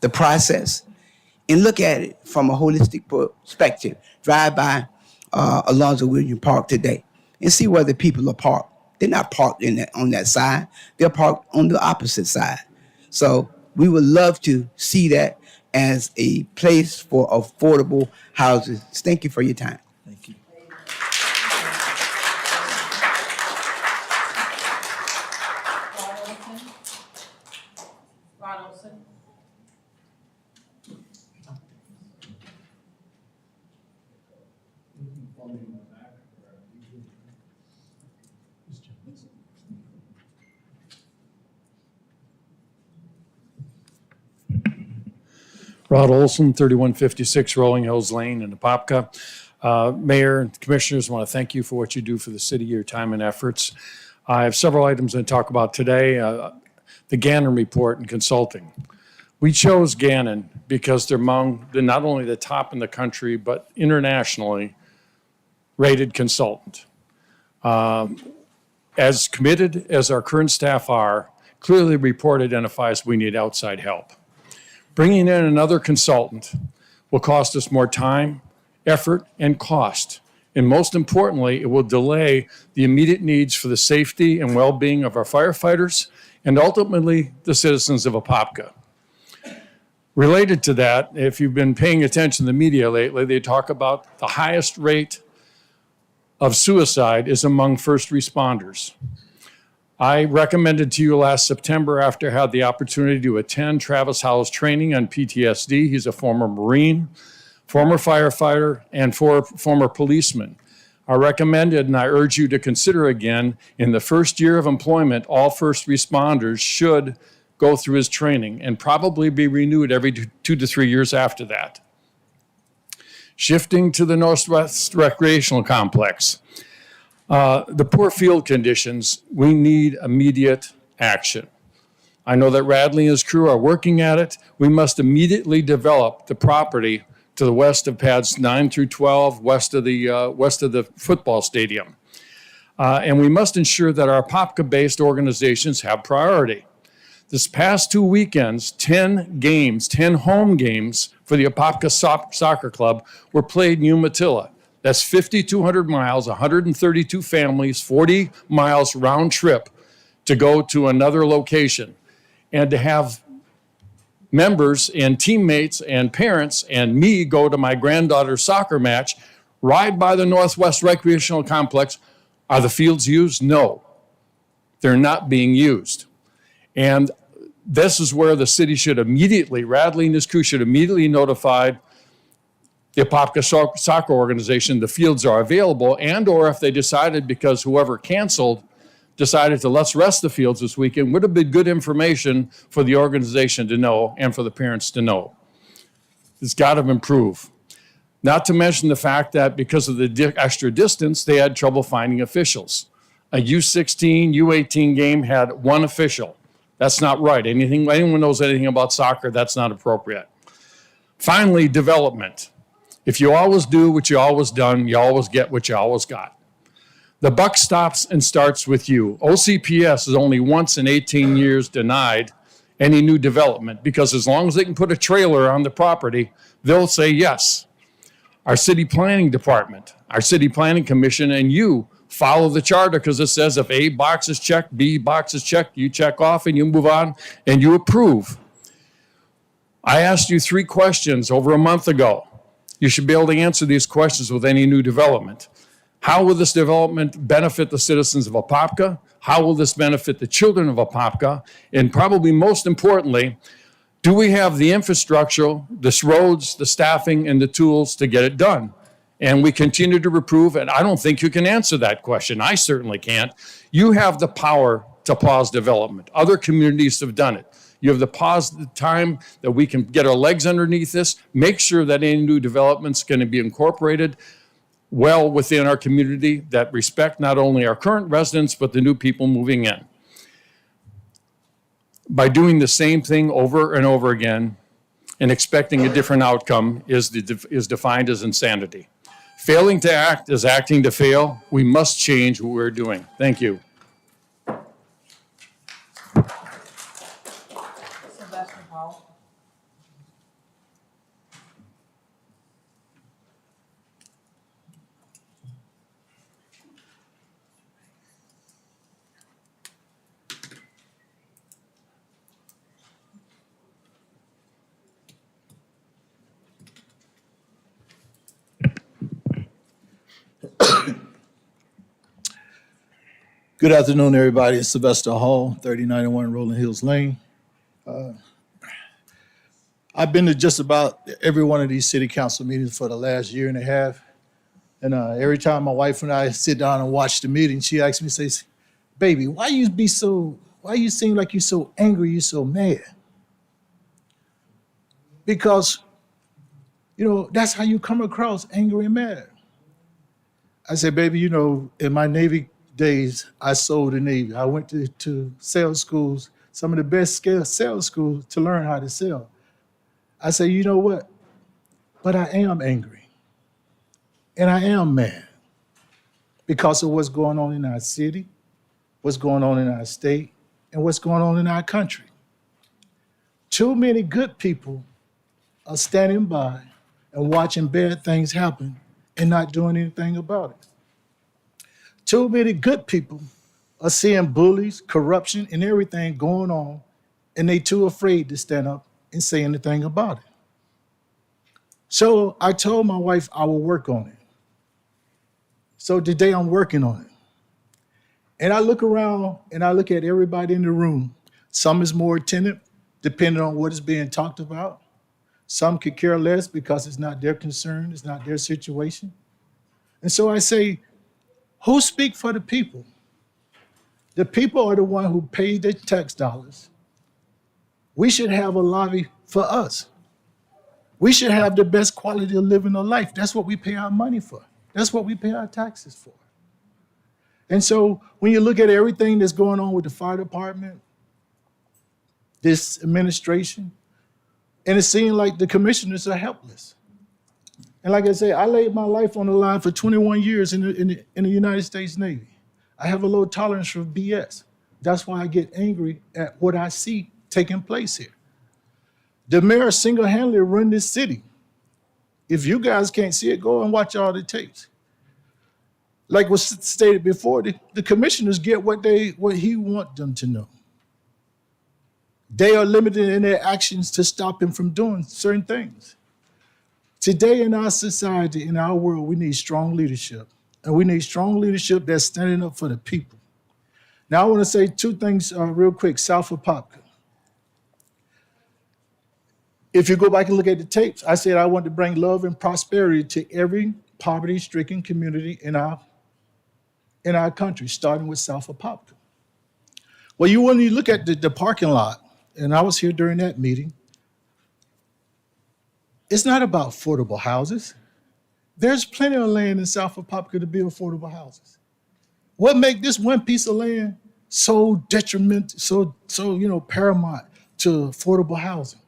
the process and look at it from a holistic perspective. Drive by Alonzo William Park today and see where the people are parked. They're not parked on that side. They're parked on the opposite side. So we would love to see that as a place for affordable houses. Thank you for your time. Thank you. Rod Olson, 3156 Rolling Hills Lane in Apopka. Mayor and commissioners, I want to thank you for what you do for the city, your time and efforts. I have several items to talk about today. The Gannon report and consulting. We chose Gannon because they're among not only the top in the country, but internationally rated consultant. As committed as our current staff are, clearly the report identifies we need outside help. Bringing in another consultant will cost us more time, effort, and cost. And most importantly, it will delay the immediate needs for the safety and well-being of our firefighters and ultimately the citizens of Apopka. Related to that, if you've been paying attention to the media lately, they talk about the highest rate of suicide is among first responders. I recommended to you last September after I had the opportunity to attend Travis Howell's training on PTSD. He's a former Marine, former firefighter, and former policeman. I recommended and I urge you to consider again, in the first year of employment, all first responders should go through his training and probably be renewed every 2 to 3 years after that. Shifting to the Northwest Recreational Complex. The poor field conditions, we need immediate action. I know that Radley and his crew are working at it. We must immediately develop the property to the west of pads 9 through 12, west of the football stadium. And we must ensure that our Apopka-based organizations have priority. This past 2 weekends, 10 home games for the Apopka Soccer Club were played in Umatilla. That's 5,200 miles, 132 families, 40 miles round trip to go to another location. And to have members and teammates and parents and me go to my granddaughter's soccer match, ride by the Northwest Recreational Complex. Are the fields used? No, they're not being used. And this is where the city should immediately, Radley and his crew should immediately notify the Apopka Soccer Organization the fields are available, and or if they decided, because whoever canceled decided to let's rest the fields this weekend, would have been good information for the organization to know and for the parents to know. It's got to improve. Not to mention the fact that because of the extra distance, they had trouble finding officials. A U16, U18 game had one official. That's not right. Anyone knows anything about soccer, that's not appropriate. Finally, development. If you always do what you always done, you always get what you always got. The buck stops and starts with you. OCPS is only once in 18 years denied any new development because as long as they can put a trailer on the property, they'll say yes. Our city planning department, our city planning commission, and you follow the charter because it says if A box is checked, B box is checked, you check off and you move on and you approve. I asked you 3 questions over a month ago. You should be able to answer these questions with any new development. How will this development benefit the citizens of Apopka? How will this benefit the children of Apopka? And probably most importantly, do we have the infrastructure, the roads, the staffing, and the tools to get it done? And we continue to reprove, and I don't think you can answer that question. I certainly can't. You have the power to pause development. Other communities have done it. You have the time that we can get our legs underneath this, make sure that any new development's going to be incorporated well within our community that respect not only our current residents, but the new people moving in. by doing the same thing over and over again and expecting a different outcome is defined as insanity. Failing to act is acting to fail. We must change what we're doing. Thank you. Good afternoon, everybody. It's Sylvester Hall, 3091 Rolling Hills Lane. I've been to just about every one of these city council meetings for the last year and a half. And every time my wife and I sit down and watch the meeting, she asks me, says, baby, why you seem like you're so angry, you're so mad? Because, that's how you come across, angry and mad. I said, baby, in my Navy days, I sold the Navy. I went to sales schools, some of the best sales schools to learn how to sell. I said, you know what? But I am angry. And I am mad because of what's going on in our city, what's going on in our state, and what's going on in our country. Too many good people are standing by and watching bad things happen and not doing anything about it. Too many good people are seeing bullies, corruption, and everything going on, and they too afraid to stand up and say anything about it. So I told my wife I will work on it. So today I'm working on it. And I look around and I look at everybody in the room. Some is more attentive, depending on what is being talked about. Some could care less because it's not their concern, it's not their situation. And so I say, who speak for the people? The people are the one who pay their tax dollars. We should have a lobby for us. We should have the best quality of living of life. That's what we pay our money for. That's what we pay our taxes for. And so when you look at everything that's going on with the fire department, this administration, and it seems like the commissioners are helpless. And like I say, I laid my life on the line for 21 years in the United States Navy. I have a low tolerance for BS. That's why I get angry at what I see taking place here. The mayor single-handedly run this city. If you guys can't see it, go and watch all the tapes. Like was stated before, the commissioners get what he wants them to know. They are limited in their actions to stop him from doing certain things. Today in our society, in our world, we need strong leadership. And we need strong leadership that's standing up for the people. Now I want to say two things real quick. South of Apopka. If you go back and look at the tapes, I said I want to bring love and prosperity to every poverty-stricken community in our country, starting with South of Apopka. Well, when you look at the parking lot, and I was here during that meeting, it's not about affordable houses. There's plenty of land in South of Apopka to build affordable houses. What makes this one piece of land so detrimental, so paramount to affordable housing?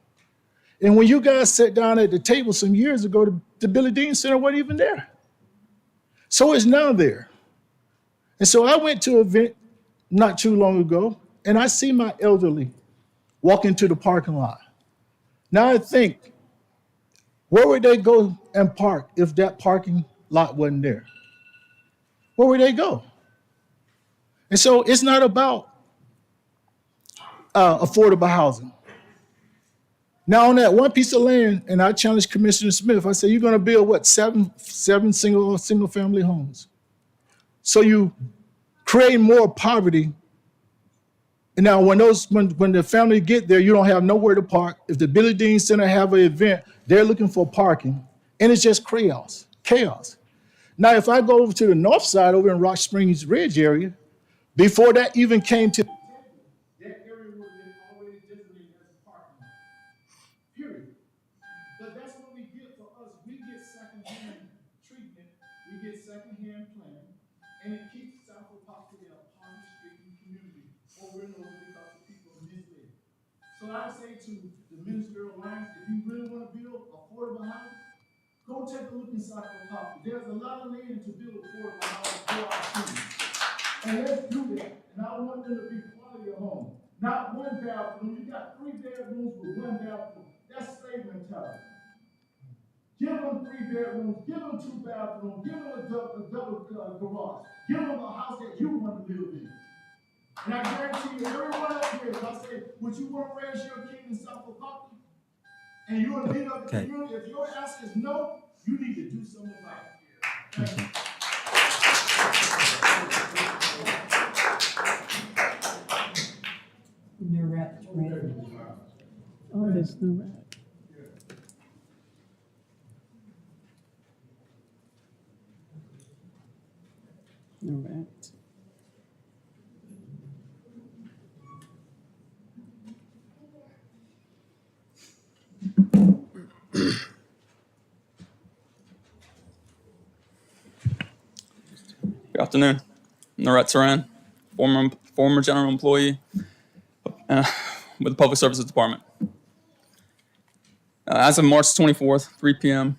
And when you guys sat down at the table some years ago, the Billy Dean Center wasn't even there. So it's now there. And so I went to an event not too long ago, and I see my elderly walk into the parking lot. Now I think, where would they go and park if that parking lot wasn't there? Where would they go? And so it's not about affordable housing. Now on that one piece of land, and I challenged Commissioner Smith, I said, you're gonna build what, seven single family homes. So you create more poverty. And now when the family get there, you don't have nowhere to park. If the Billy Dean Center have an event, they're looking for parking, and it's just chaos. Now, if I go over to the north side, over in Rock Springs Ridge area, before that even came to that area would have been already designated as a parking lot. Period. But that's what we get for us. We get secondhand treatment, we get secondhand planning, and it keeps South Apopka in a poverty-stricken community over and over because the people are misled. So I say to the ministerial alliance, if you really want to build affordable housing, go take a look inside Apopka. There's a lot of land to build affordable housing for our students. And let's do that. And I want them to be quality of home. Not one bathroom. You got 3 bedrooms with 1 bathroom. That's slave mentality. Give them 3 bedrooms, give them 2 bathrooms, give them a double garage. Give them a house that you want to live in. And I guarantee you, everyone up here, if I say, would you want to raise your kid in South Apopka? And you're a leader of the community, if your answer is no, you need to do something about it. Thank you. No rat. Oh, there's no rat. No rat. Good afternoon. Narat Saran, former general employee with the Public Services Department. As of March 24th, 3 p.m.,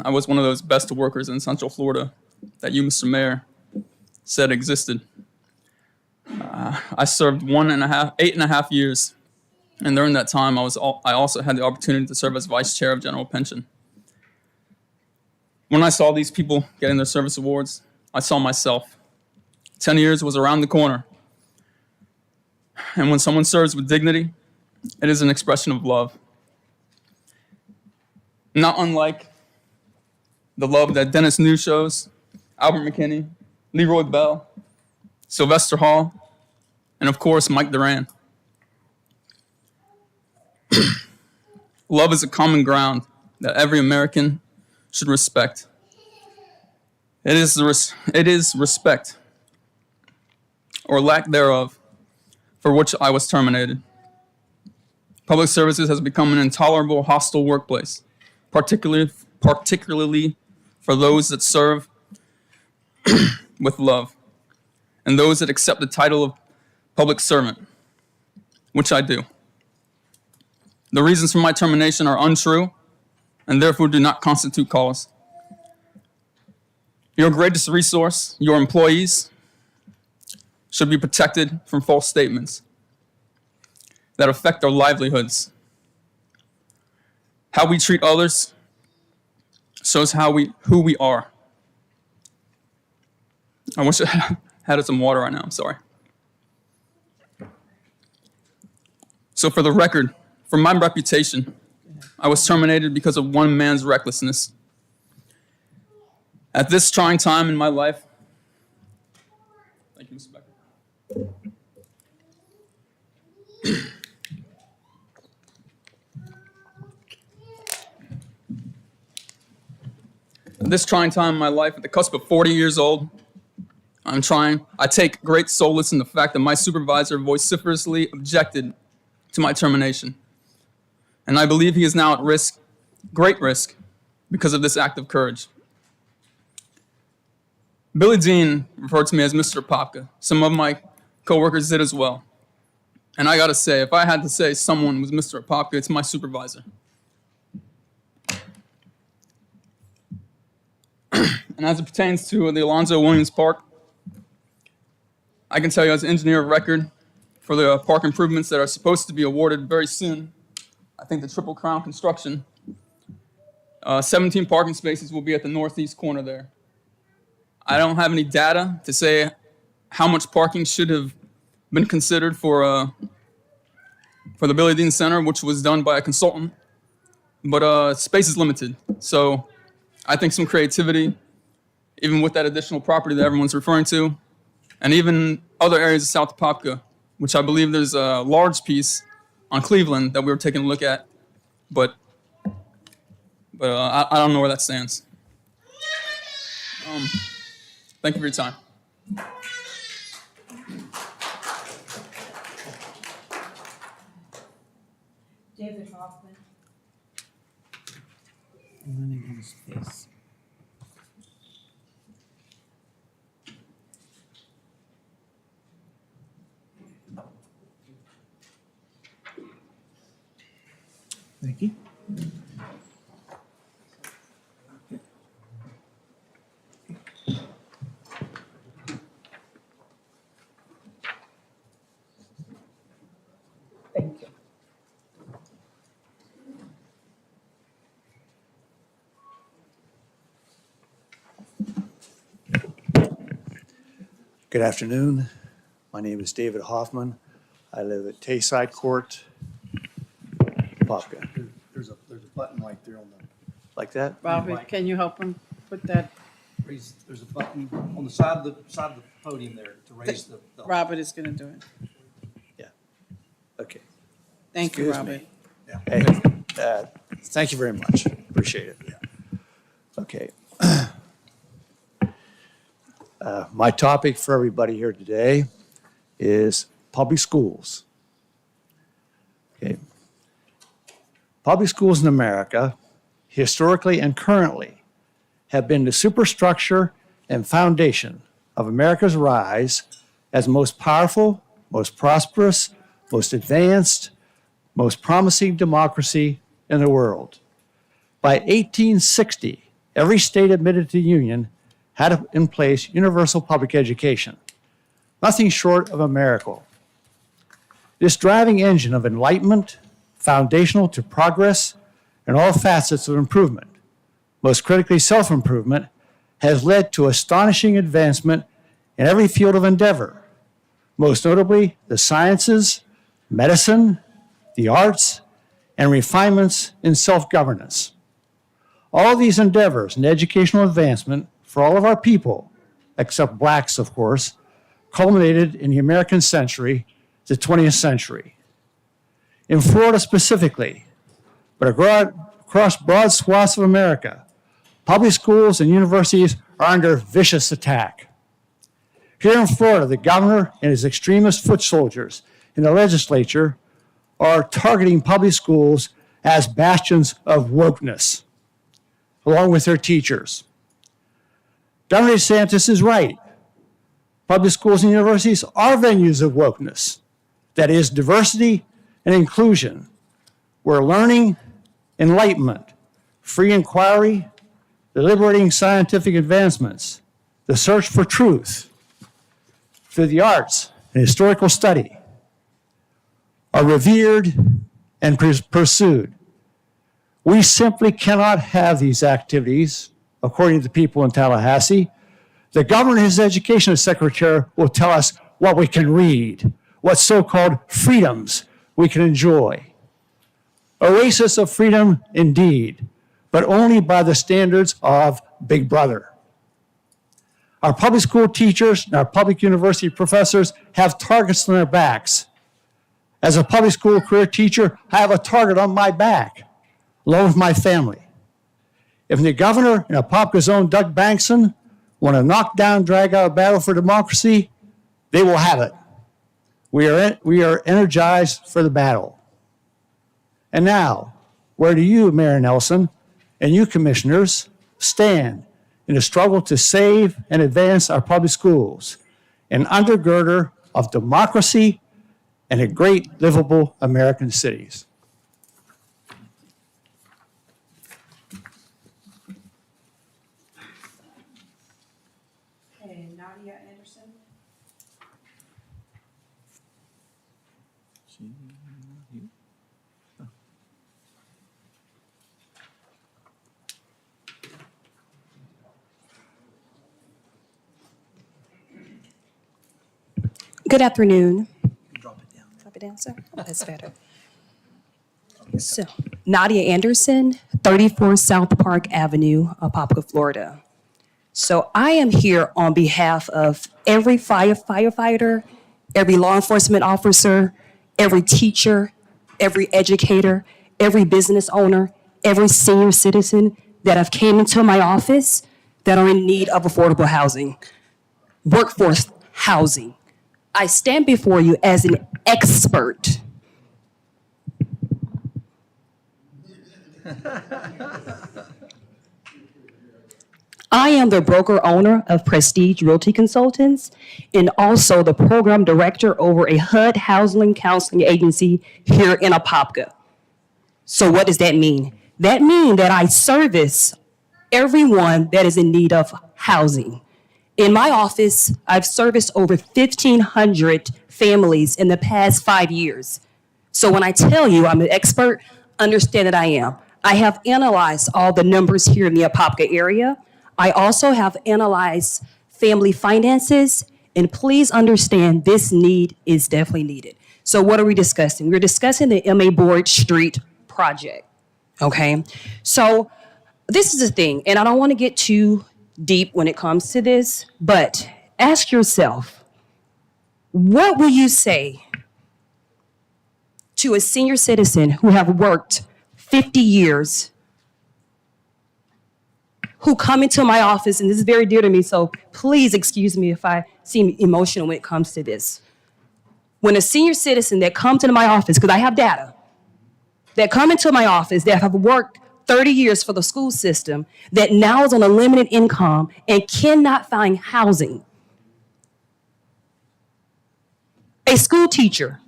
I was one of those best workers in Central Florida that you, Mr. Mayor, said existed. I served 8.5 years, and during that time, I also had the opportunity to serve as vice chair of General Pension. When I saw these people getting their service awards, I saw myself. 10 years was around the corner. And when someone serves with dignity, it is an expression of love. Not unlike the love that Dennis New shows, Albert McKinney, Leroy Bell, Sylvester Hall, and of course, Mike Duran. Love is a common ground that every American should respect. It is respect, or lack thereof, for which I was terminated. Public services has become an intolerable, hostile workplace, particularly for those that serve with love and those that accept the title of public servant, which I do. The reasons for my termination are untrue and therefore do not constitute cause. Your greatest resource, your employees, should be protected from false statements that affect their livelihoods. How we treat others shows who we are. I wish I had some water right now, I'm sorry. So for the record, for my reputation, I was terminated because of one man's recklessness. At this trying time in my life, thank you, Mr. Becker. At this trying time in my life, at the cusp of 40 years old, I take great solace in the fact that my supervisor vociferously objected to my termination. And I believe he is now at risk, great risk, because of this act of courage. Billy Dean referred to me as Mr. Apopka. Some of my coworkers did as well. And I gotta say, if I had to say someone was Mr. Apopka, it's my supervisor. And as it pertains to the Alonzo Williams Park, I can tell you as an engineer of record for the park improvements that are supposed to be awarded very soon, I think the Triple Crown construction, 17 parking spaces will be at the northeast corner there. I don't have any data to say how much parking should have been considered for the Billy Dean Center, which was done by a consultant, but space is limited. So I think some creativity, even with that additional property that everyone's referring to, and even other areas of South Apopka, which I believe there's a large piece on Cleveland that we were taking a look at, but I don't know where that stands. Thank you for your time. David Hoffman. Running out of space. Good afternoon. My name is David Hoffman. I live at Tayside Court, Apopka. There's a button right there on the, like that? Robert, can you help him put that? There's a button on the side of the podium there to raise the. Robert is going to do it. Okay. Thank you, Excuse Robert. me. Hey, thank you very much. Appreciate it. Okay. My topic for everybody here today is public schools. Okay. Public schools in America, historically and currently, have been the superstructure and foundation of America's rise as the most powerful, most prosperous, most advanced, most promising democracy in the world. By 1860, every state admitted to the Union had in place universal public education, nothing short of a miracle. This driving engine of enlightenment, foundational to progress in all facets of improvement, most critically self-improvement, has led to astonishing advancement in every field of endeavor, most notably the sciences, medicine, the arts, and refinements in self-governance. All these endeavors in educational advancement for all of our people, except blacks, of course, culminated in the American century, the 20th century. In Florida specifically, but across broad swaths of America, public schools and universities are under vicious attack. Here in Florida, the governor and his extremist foot soldiers in the legislature are targeting public schools as bastions of wokeness, along with their teachers. Governor DeSantis is right. Public schools and universities are venues of wokeness, that is, diversity and inclusion, where learning, enlightenment, free inquiry, deliberating scientific advancements, the search for truth, through the arts and historical study, are revered and pursued. We simply cannot have these activities, according to the people in Tallahassee. The governor and his education secretary will tell us what we can read, what so-called freedoms we can enjoy. Oasis of freedom indeed, but only by the standards of Big Brother. Our public school teachers and our public university professors have targets on their backs. As a public school career teacher, I have a target on my back, along with my family. If the governor and Apopka's own Doug Bankson want to knock down, drag out a battle for democracy, they will have it. We are energized for the battle. And now, where do you, Mayor Nelson, and you commissioners stand in the struggle to save and advance our public schools, an undergirder of democracy and a great livable American cities? Good afternoon. Drop it down, sir. Oh, that's better. So, Nadia Anderson, 34 South Park Avenue, Apopka, Florida. So I am here on behalf of every firefighter, every law enforcement officer, every teacher, every educator, every business owner, every senior citizen that have came into my office that are in need of affordable housing, workforce housing. I stand before you as an expert. I am the broker owner of Prestige Realty Consultants and also the program director over a HUD housing counseling agency here in Apopka. So what does that mean? That means that I service everyone that is in need of housing. In my office, I've serviced over 1,500 families in the past 5 years. So when I tell you I'm an expert, understand that I am. I have analyzed all the numbers here in the Apopka area. I also have analyzed family finances And please understand, this need is definitely needed. So what are we discussing? We're discussing the MA Board Street project, okay? So this is the thing, and I don't want to get too deep when it comes to this, but ask yourself, what will you say to a senior citizen who have worked 50 years, who come into my office, and this is very dear to me, so please excuse me if I seem emotional when it comes to this. When a senior citizen that comes into my office, because I have data, that come into my office that have worked 30 years for the school system, that now is on a limited income and cannot find housing. A school teacher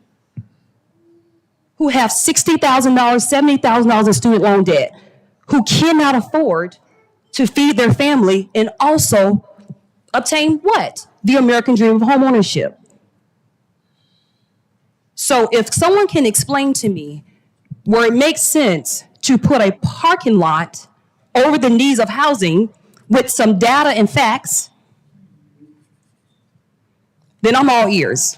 who have $60,000, $70,000 in student loan debt, who cannot afford to feed their family and also obtain what? The American dream of homeownership. So if someone can explain to me where it makes sense to put a parking lot over the needs of housing with some data and facts, then I'm all ears.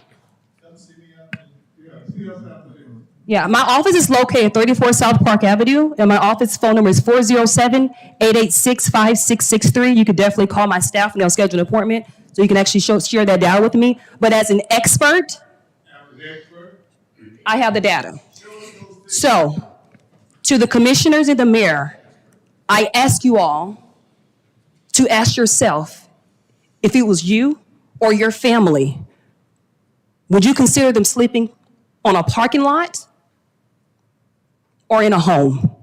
Yeah, my office is located at 34 South Park Avenue, and my office phone number is 407-886-5663. You could definitely call my staff and they'll schedule an appointment so you can actually share that data with me. But as an expert, I have the data. So, to the commissioners and the mayor, I ask you all to ask yourself, if it was you or your family, would you consider them sleeping on a parking lot or in a home?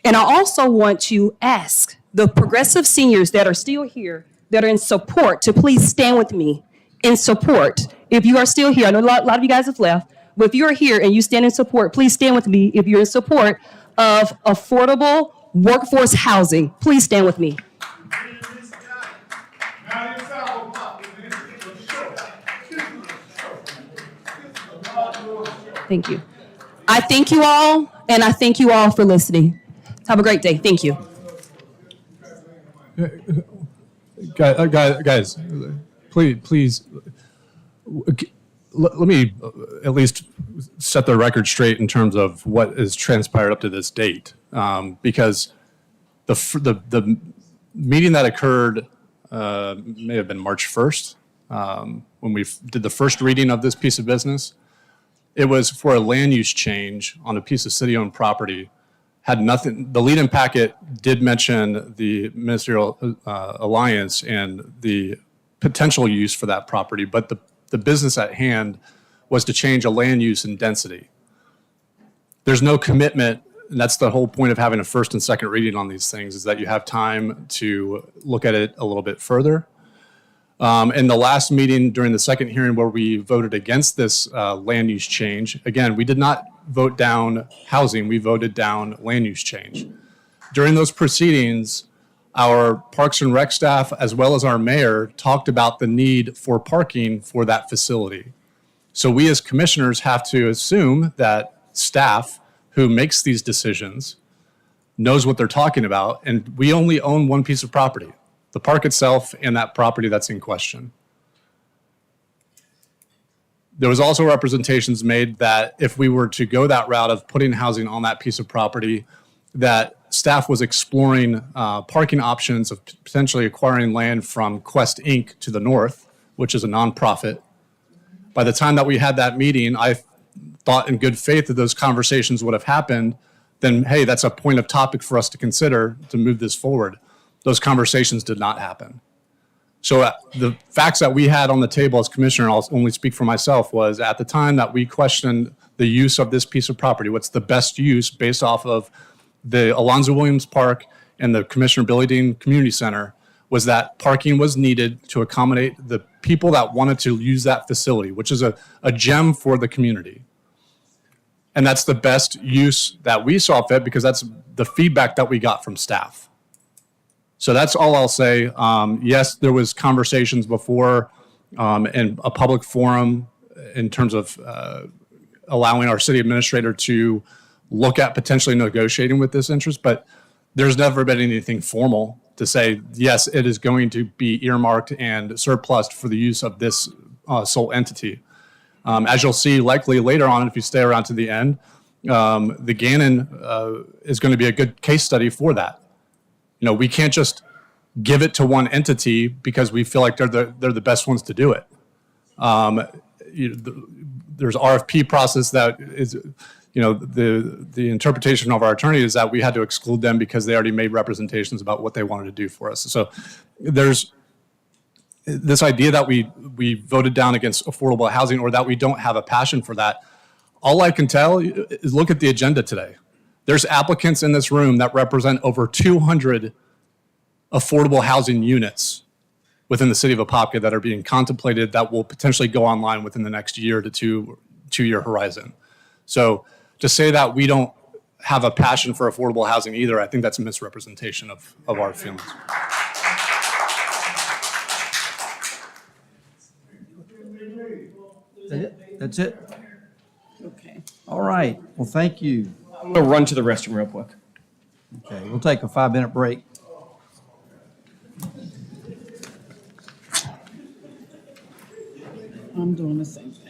And I also want to ask the progressive seniors that are still here, that are in support, to please stand with me in support. If you are still here, I know a lot of you guys have left, but if you're here and you stand in support, please stand with me if you're in support of affordable workforce housing. Please stand with me. Thank you. I thank you all, and I thank you all for listening. Have a great day. Thank you. Guys, please, let me at least set the record straight in terms of what has transpired up to this date, because the meeting that occurred may have been March 1st, when we did the first reading of this piece of business. It was for a land use change on a piece of city-owned property. Had nothing. The lead-in packet did mention the ministerial alliance and the potential use for that property, but the business at hand was to change a land use and density. There's no commitment, and that's the whole point of having a first and second reading on these things, is that you have time to look at it a little bit further. In the last meeting during the second hearing where we voted against this land use change, again, we did not vote down housing, we voted down land use change. During those proceedings, our Parks and Rec staff, as well as our mayor, talked about the need for parking for that facility. So we as commissioners have to assume that staff who makes these decisions knows what they're talking about, and we only own one piece of property, the park itself and that property that's in question. There was also representations made that if we were to go that route of putting housing on that piece of property, that staff was exploring parking options of potentially acquiring land from Quest Inc. to the north, which is a nonprofit. By the time that we had that meeting, I thought in good faith that those conversations would have happened. Then, hey, that's a point of topic for us to consider to move this forward. Those conversations did not happen. So the facts that we had on the table as commissioner, and I'll only speak for myself, was at the time that we questioned the use of this piece of property, what's the best use based off of the Alonzo Williams Park and the Commissioner Billy Dean Community Center, was that parking was needed to accommodate the people that wanted to use that facility, which is a gem for the community. And that's the best use that we saw fit because that's the feedback that we got from staff. So that's all I'll say. Yes, there was conversations before in a public forum in terms of allowing our city administrator to look at potentially negotiating with this interest, but there's never been anything formal. to say, yes, it is going to be earmarked and surplused for the use of this sole entity. As you'll see likely later on, if you stay around to the end, the Gannon is going to be a good case study for that. You know, we can't just give it to one entity because we feel like they're the best ones to do it. There's RFP process that is, you know, the interpretation of our attorney is that we had to exclude them because they already made representations about what they wanted to do for us. So there's this idea that we voted down against affordable housing or that we don't have a passion for that. All I can tell is look at the agenda today. There's applicants in this room that represent over 200 affordable housing units within the city of Apopka that are being contemplated that will potentially go online within the next year to two-year horizon. So to say that we don't have a passion for affordable housing either, I think that's a misrepresentation of our feelings. That's it? Okay. All right. Well, thank you. I'm going to run to the restroom real quick. Okay, we'll take a 5-minute break. I'm doing the same thing.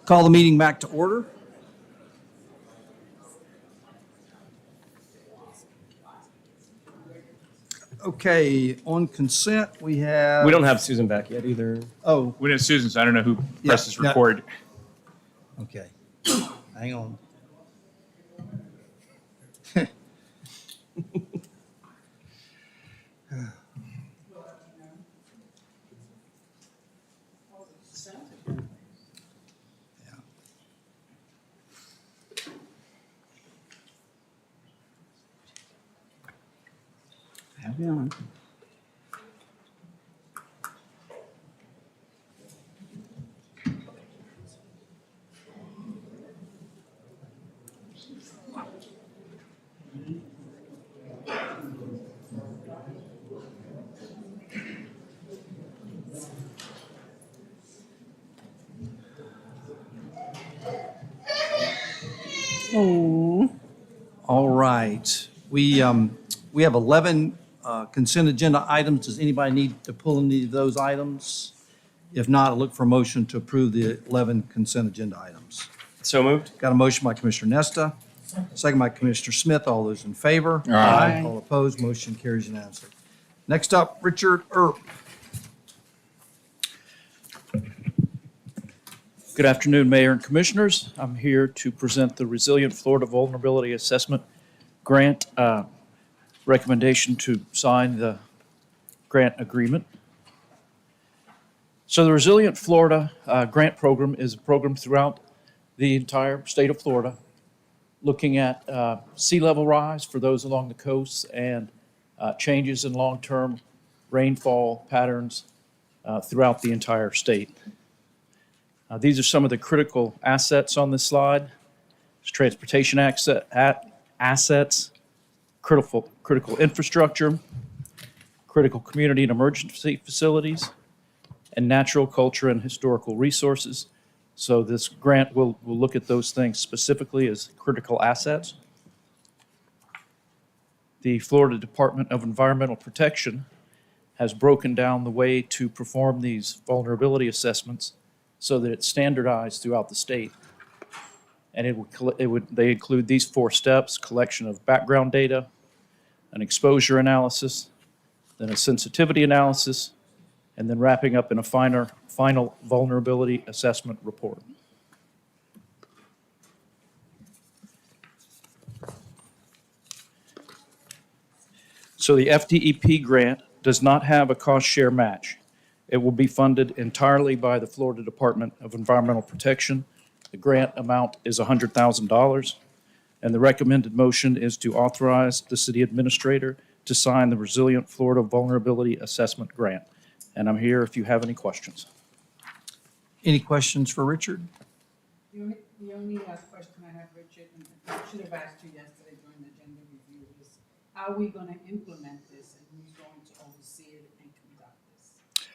Call the meeting back to order. Okay, on consent, we have. We don't have Susan back yet either. Oh, We didn't Susan, so I don't know who Yeah, presses no. record. okay. Hang on. Have you on? All right. We have 11 consent agenda items. Does anybody need to pull any of those items? If not, I look for a motion to approve the 11 consent agenda items. So moved. Got a motion by Commissioner Nesta, second by Commissioner Smith. All those in favor? Aye. All opposed? Motion carries unanimously. Next up, Richard Earp. Good afternoon, Mayor and Commissioners. I'm here to present the Resilient Florida Vulnerability Assessment Grant recommendation to sign the grant agreement. So the Resilient Florida Grant Program is a program throughout the entire state of Florida, looking at sea level rise for those along the coast and changes in long-term rainfall patterns throughout the entire state. These are some of the critical assets on this slide. There's transportation assets, critical infrastructure, critical community and emergency facilities, and natural, culture, and historical resources. So this grant will look at those things specifically as critical assets. The Florida Department of Environmental Protection has broken down the way to perform these vulnerability assessments so that it's standardized throughout the state. And they include these 4 steps: collection of background data, an exposure analysis, then a sensitivity analysis, and then wrapping up in a final vulnerability assessment report. So the FDEP grant does not have a cost share match. It will be funded entirely by the Florida Department of Environmental Protection. The grant amount is $100,000, and the recommended motion is to authorize the city administrator to sign the Resilient Florida Vulnerability Assessment Grant. And I'm here if you have any questions. Any questions for Richard? The only question I have, Richard, and I should have asked you yesterday during the agenda review, is how are we going to implement this and who's going to oversee it and conduct this?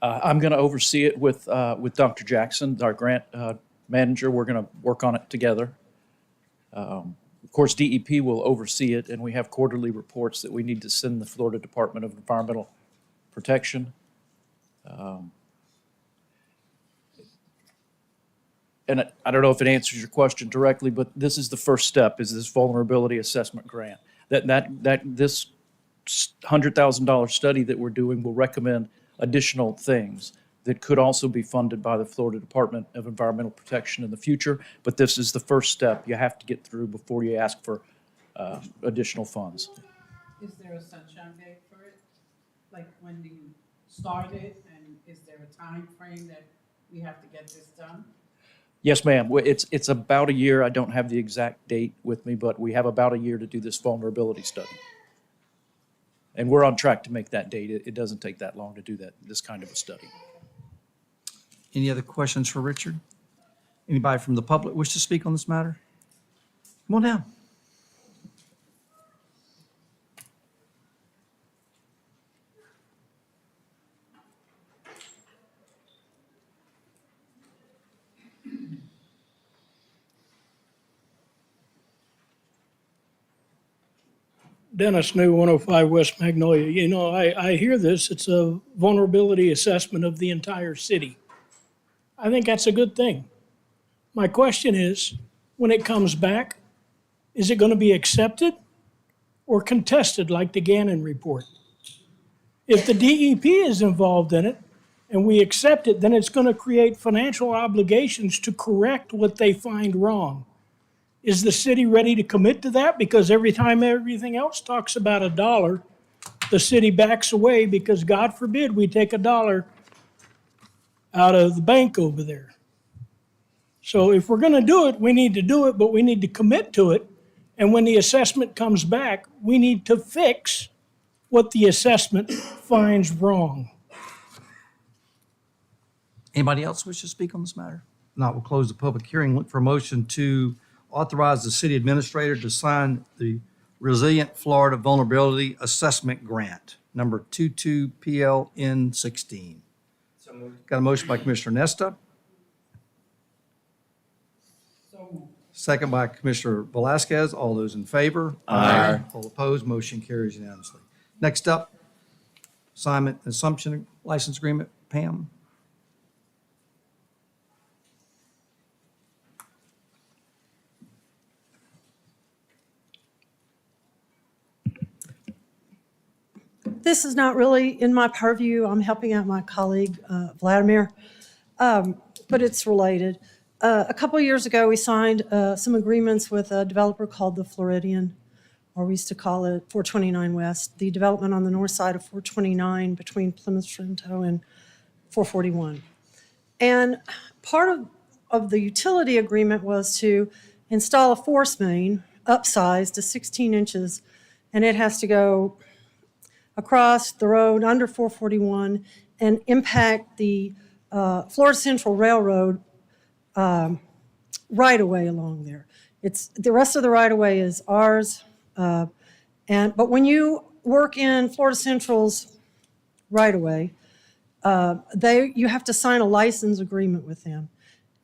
I'm going to oversee it with Dr. Jackson, our grant manager. We're going to work on it together. Of course, DEP will oversee it, and we have quarterly reports that we need to send the Florida Department of Environmental Protection. And I don't know if it answers your question directly, but this is the first step, is this vulnerability assessment grant. This $100,000 study that we're doing will recommend additional things that could also be funded by the Florida Department of Environmental Protection in the future. But this is the first step you have to get through before you ask for additional funds. Is there a sunshine date for it? Like, when do you start it, and is there a time frame that we have to get this done? Yes, ma'am. It's about a year. I don't have the exact date with me, but we have about a year to do this vulnerability study. And we're on track to make that date. It doesn't take that long to do this kind of a study. Any other questions for Richard? Anybody from the public wish to speak on this matter? Come on down. Dennis New, 105 West Magnolia. You know, I hear this, it's a vulnerability assessment of the entire city. I think that's a good thing. My question is, when it comes back, is it going to be accepted or contested like the Gannon report? If the DEP is involved in it and we accept it, then it's going to create financial obligations to correct what they find wrong. Is the city ready to commit to that? Because every time everything else talks about $1, the city backs away because God forbid we take $1 out of the bank over there. So if we're going to do it, we need to do it, but we need to commit to it. And when the assessment comes back, we need to fix what the assessment finds wrong. Anybody else wish to speak on this matter? Not, we'll close the public hearing. Look for a motion to authorize the city administrator to sign the Resilient Florida Vulnerability Assessment Grant, number 22PLN16. So moved. Got a motion by Commissioner Nesta. Second by Commissioner Velasquez. All those in favor? Aye. All opposed? Motion carries unanimously. Next up, assignment and assumption license agreement. Pam? This is not really in my purview. I'm helping out my colleague, Vladimir, but it's related. A couple of years ago, we signed some agreements with a developer called the Floridian, or we used to call it 429 West, the development on the north side of 429 between Plymouth Sorrento and 441. And part of the utility agreement was to install a force main upsized to 16 inches, and it has to go across the road under 441 and impact the Florida Central Railroad right-of-way along there. It's the rest of the right-of-way is ours, but when you work in Florida Central's right-of-way, you have to sign a license agreement with them.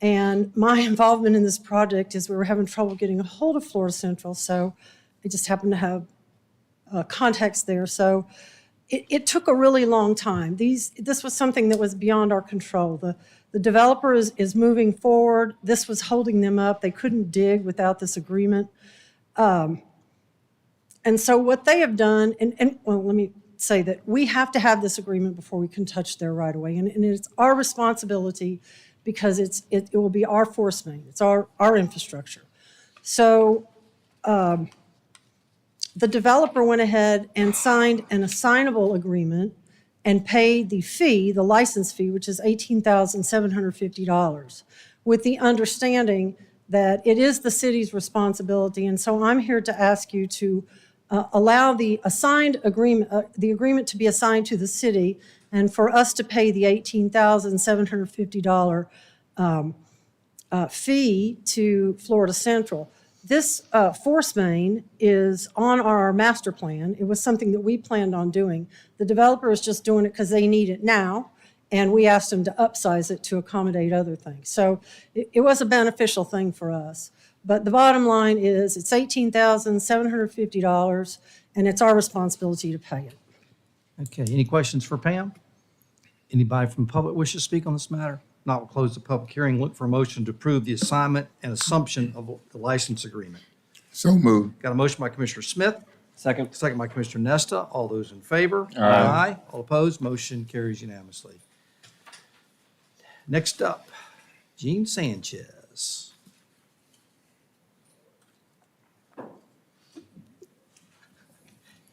And my involvement in this project is we were having trouble getting a hold of Florida Central, so I just happened to have contacts there. So it took a really long time. This was something that was beyond our control. The developer is moving forward. This was holding them up. They couldn't dig without this agreement. And so what they have done, well, let me say that we have to have this agreement before we can touch their right of way. And it's our responsibility because it will be our force main. It's our infrastructure. So the developer went ahead and signed an assignable agreement and paid the fee, the license fee, which is $18,750, with the understanding that it is the city's responsibility. And so I'm here to ask you to allow the assigned agreement, the agreement to be assigned to the city, and for us to pay the $18,750 fee to Florida Central. This force main is on our master plan. It was something that we planned on doing. The developer is just doing it because they need it now, and we asked them to upsize it to accommodate other things. So it was a beneficial thing for us. But the bottom line is it's $18,750, and it's our responsibility to pay it. Okay, any questions for Pam? Anybody from the public wish to speak on this matter? Not, we'll close the public hearing. Look for a motion to approve the assignment and assumption of the license agreement. So moved. Got a motion by Commissioner Smith. Second. Second by Commissioner Nesta. All those in favor? Aye. All opposed? Motion carries unanimously. Next up, Jean Sanchez.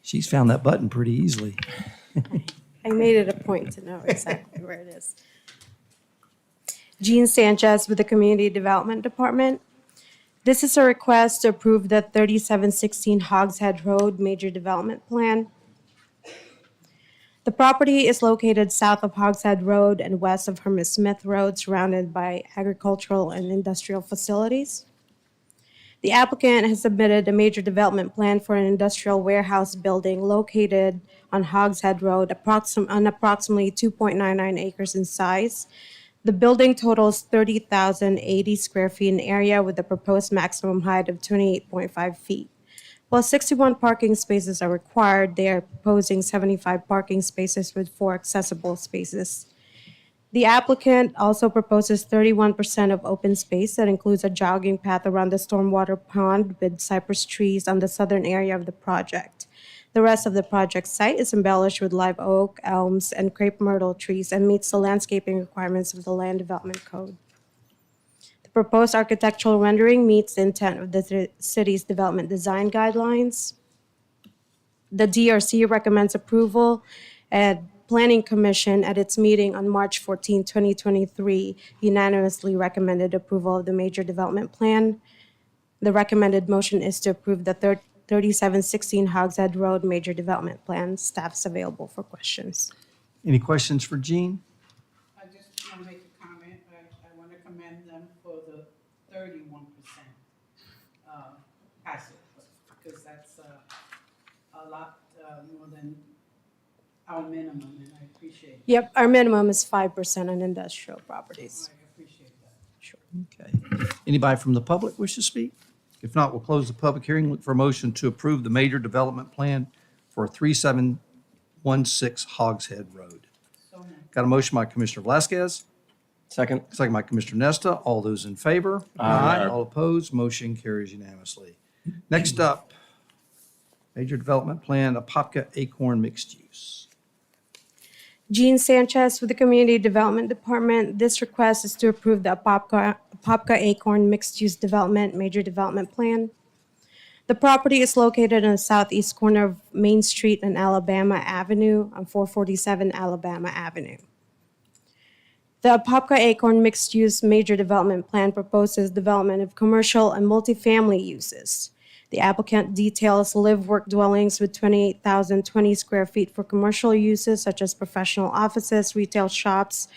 She's found that button pretty easily. I made it a point to know exactly where it is. Jean Sanchez with the Community Development Department. This is a request to approve the 3716 Hogshead Road Major Development Plan. The property is located south of Hogshead Road and west of Hermes Smith Road, surrounded by agricultural and industrial facilities. The applicant has submitted a major development plan for an industrial warehouse building located on Hogshead Road, on approximately 2.99 acres in size. The building totals 30,080 square feet in area with a proposed maximum height of 28.5 feet. While 61 parking spaces are required, they are proposing 75 parking spaces with 4 accessible spaces. The applicant also proposes 31% of open space that includes a jogging path around the stormwater pond with cypress trees on the southern area of the project. The rest of the project site is embellished with live oak, elms, and crepe myrtle trees and meets the landscaping requirements of the Land Development Code. The proposed architectural rendering meets the intent of the city's development design guidelines. The DRC recommends approval, and Planning Commission at its meeting on March 14, 2023, unanimously recommended approval of the major development plan. The recommended motion is to approve the 3716 Hogshead Road major development plan. Staff's available for questions. Any questions for Jean? I just want to make a comment. I want to commend them for the 31% passive, because that's a lot more than our minimum, and I appreciate it. Yep, our minimum is 5% on industrial properties. I appreciate that. Sure. Okay. Anybody from the public wish to speak? If not, we'll close the public hearing. Look for a motion to approve the major development plan for 3716 Hogshead Road. So moved. Got a motion by Commissioner Velasquez, Second. second by Commissioner Nesta. All those in favor? Aye. All opposed? Motion carries unanimously. Next up, major development plan, Apopka Acorn Mixed Use. Jean Sanchez with the Community Development Department. This request is to approve the Apopka Acorn Mixed-Use Development Major Development Plan. The property is located on the southeast corner of Main Street and Alabama Avenue on 447 Alabama Avenue. The Apopka Acorn Mixed-Use Major Development Plan proposes development of commercial and multifamily uses. The applicant details live-work dwellings with 28,020 square feet for commercial uses such as professional offices, retail shops,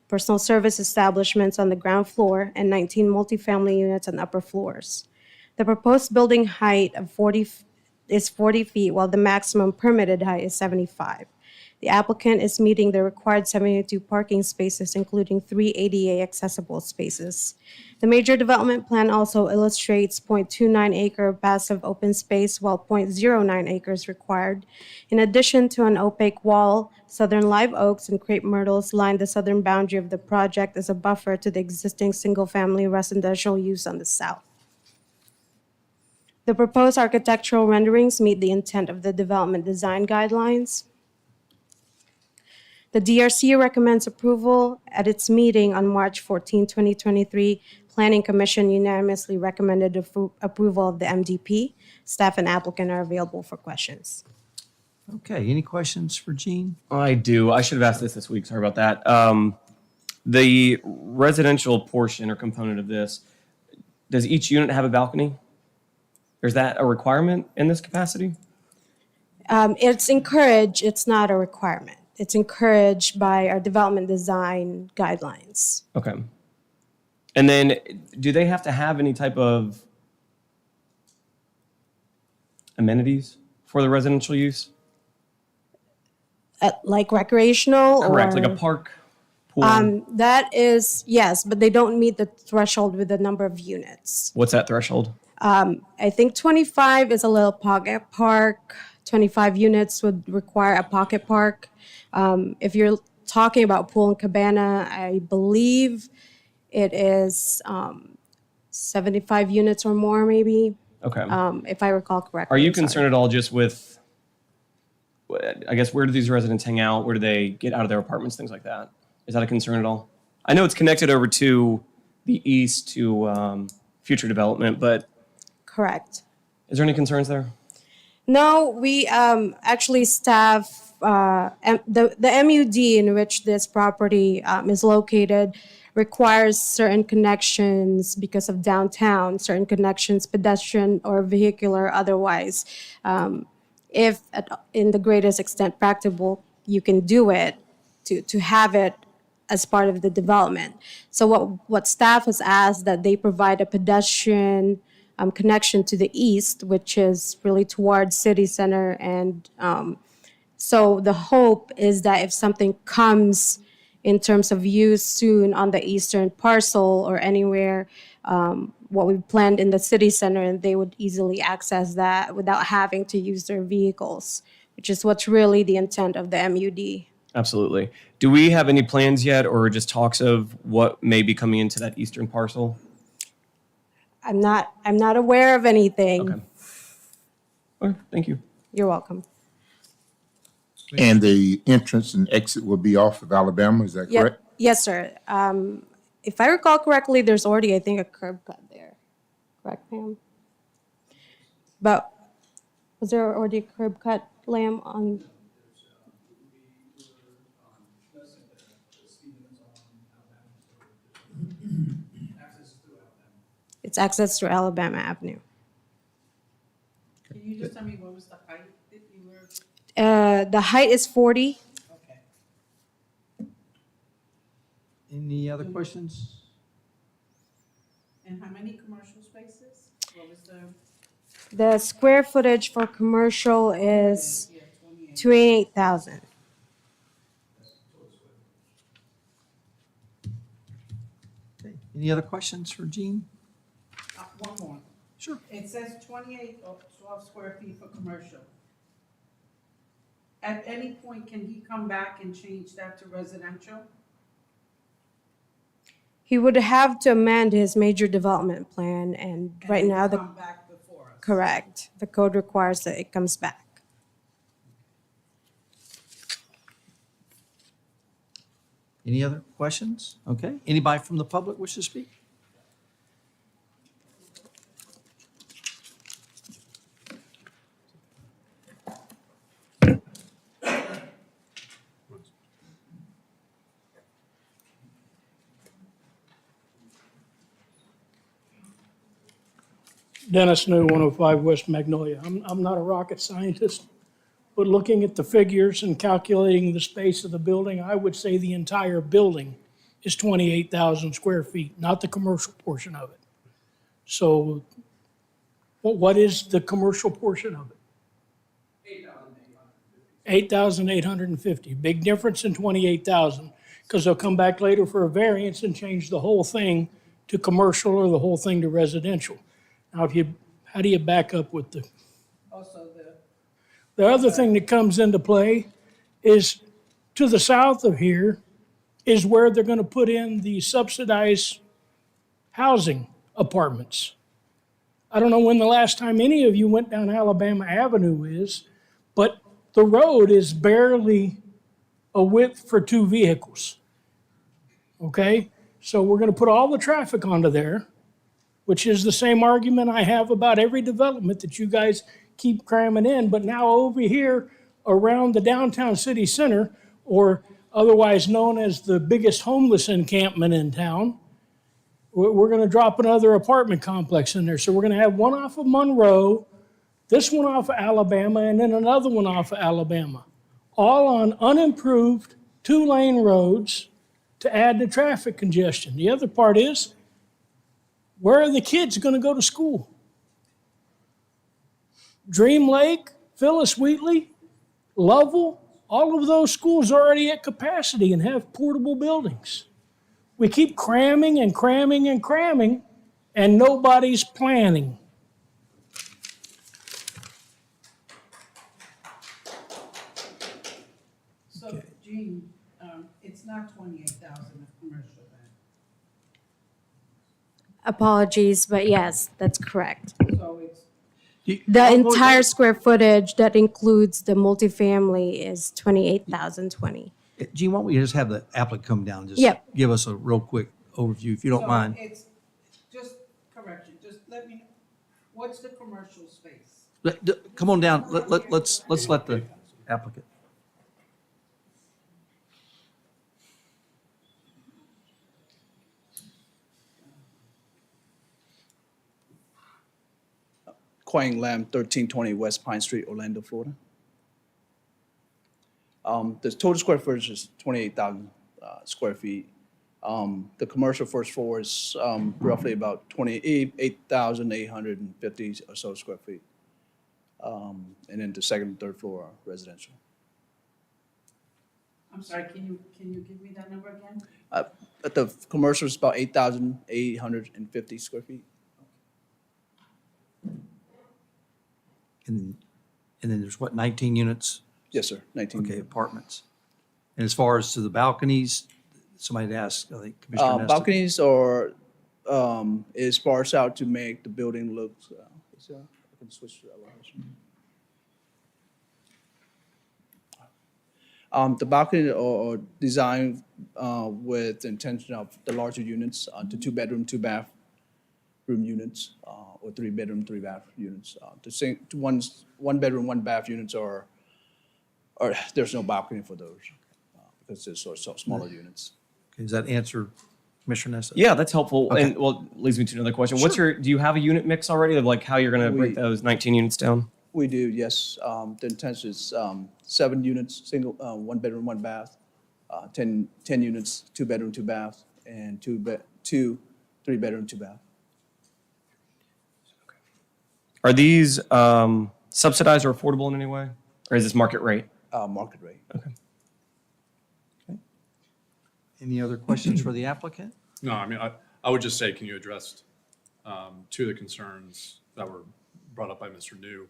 personal service establishments on the ground floor, and 19 multifamily units on upper floors. The proposed building height is 40 feet, while the maximum permitted height is 75. The applicant is meeting the required 72 parking spaces, including 3 ADA accessible spaces. The major development plan also illustrates 0.29 acre passive open space, while 0.09 acres required. In addition to an opaque wall, southern live oaks and crepe myrtles line the southern boundary of the project as a buffer to the existing single-family residential use on the south. The proposed architectural renderings meet the intent of the development design guidelines. The DRC recommends approval at its meeting on March 14, 2023. Planning Commission unanimously recommended approval of the MDP. Staff and applicant are available for questions. Okay, any questions for Jean? I do. I should have asked this week. Sorry about that. The residential portion or component of this, does each unit have a balcony? Is that a requirement in this capacity? It's encouraged, it's not a requirement. It's encouraged by our development design guidelines. Okay. And then do they have to have any type of amenities for the residential use? Like recreational? Correct, or, like a park, pool? That is, yes, but they don't meet the threshold with the number of units. What's that threshold? I think 25 is a little pocket park. 25 units would require a pocket park. If you're talking about pool and cabana, I believe it is 75 units or more, maybe. Okay. If I recall correctly. Are you I'm sorry. concerned at all just with, I guess, where do these residents hang out? Where do they get out of their apartments, things like that? Is that a concern at all? I know it's connected over to the east to future development, but Correct. is there any concerns there? No, we actually staff the MUD in which this property is located requires certain connections because of downtown, certain connections, pedestrian or vehicular otherwise. If in the greatest extent practicable, you can do it to have it as part of the development. So what staff has asked that they provide a pedestrian connection to the east, which is really towards city center. And so the hope is that if something comes in terms of use soon on the eastern parcel or anywhere, what we've planned in the city center, and they would easily access that without having to use their vehicles, which is what's really the intent of the MUD. Absolutely. Do we have any plans yet or just talks of what may be coming into that eastern parcel? I'm not aware of anything. Okay. Okay, thank you. You're welcome. And the entrance and exit will be off of Alabama, is that Yep. correct? Yes, sir. If I recall correctly, there's already, I think, a curb cut there. Correct, Pam? But was there already a curb cut, Lamb, on? It's access through Alabama Avenue. Can you just tell me what was the height that you were? The height is 40. Okay. Any other questions? And how many commercial spaces? What was the? The square footage for commercial is 28,000. Okay. Any other questions for Gene? One more. Sure. It says 28 or 12 square feet for commercial. At any point, can he come back and change that to residential? He would have to amend his major development plan, and right now the. Come back before us. Correct. The code requires that it comes back. Any other questions? Okay. Anybody from the public wish to speak? Dennis New, 105 West Magnolia. I'm not a rocket scientist, but looking at the figures and calculating the space of the building, I would say the entire building is 28,000 square feet, not the commercial portion of it. So what is the commercial portion of it? 8,850. Big difference in 28,000, because they'll come back later for a variance and change the whole thing to commercial or the whole thing to residential. Now, how do you back up with the? Also The other thing that comes into play is to the south of here is where they're going to put in the subsidized housing apartments. I don't know when the last time any of you went down Alabama Avenue is, but the road is barely a width for two vehicles. Okay? So we're going to put all the traffic onto there, which is the same argument I have about every development that you guys keep cramming in. But now over here around the downtown city center, or otherwise known as the biggest homeless encampment in town, we're going to drop another apartment complex in there. So we're going to have one off of Monroe, this one off of Alabama, and then another one off of Alabama, all on unimproved two-lane roads to add to traffic congestion. The other part is, where are the kids going to go to school? Dream Lake, Phyllis Wheatley, Lovell, all of those schools are already at capacity and have portable buildings. We keep cramming and cramming and cramming, and nobody's planning. So, Gene, it's not 28,000 of commercial then? Apologies, but yes, that's correct. So it's. The entire square footage that includes the multifamily is 28,020. Gene, why don't we just have the applicant come down and just Yep. give us a real quick overview, if you don't So mind. it's, just correction, just let me know, what's the commercial space? Come on down. Let's let the applicant. Quang Lam, 1320 West Pine Street, Orlando, Florida. The total square footage is 28,000 square feet. The commercial first floor is roughly about 28,850 or so square feet. And then the second and third floor are residential. I'm sorry, can you give me that number again? But the commercial is about 8,850 square feet. And then there's what, 19 units? Yes, sir, 19. Okay, apartments. And as far as to the balconies, somebody asked, I think Commissioner Nestor. Balconies or is sparse out to make the building look, I can switch to elevation. The balcony or designed with the intention of the larger units, the 2-bedroom, 2-bathroom units, or 3-bedroom, 3-bath units. The 1-bedroom, 1-bath units are there's no balcony for those because they're sort of smaller units. Okay, does that answer Commissioner Nestor? Yeah, that's helpful. Okay. And well, leads me to another question. Do you have a unit mix already of like how you're going to break those 19 units down? We do, yes. The intention is 7 units, single, 1-bedroom, 1-bath, 10 units, 2-bedroom, 2-bath, and 2 3-bedroom, 2-bath. Are these subsidized or affordable in any way? Or is this market rate? Market rate. Okay. Any other questions for the applicant? No, I mean, I would just say, can you address two of the concerns that were brought up by Mr. New?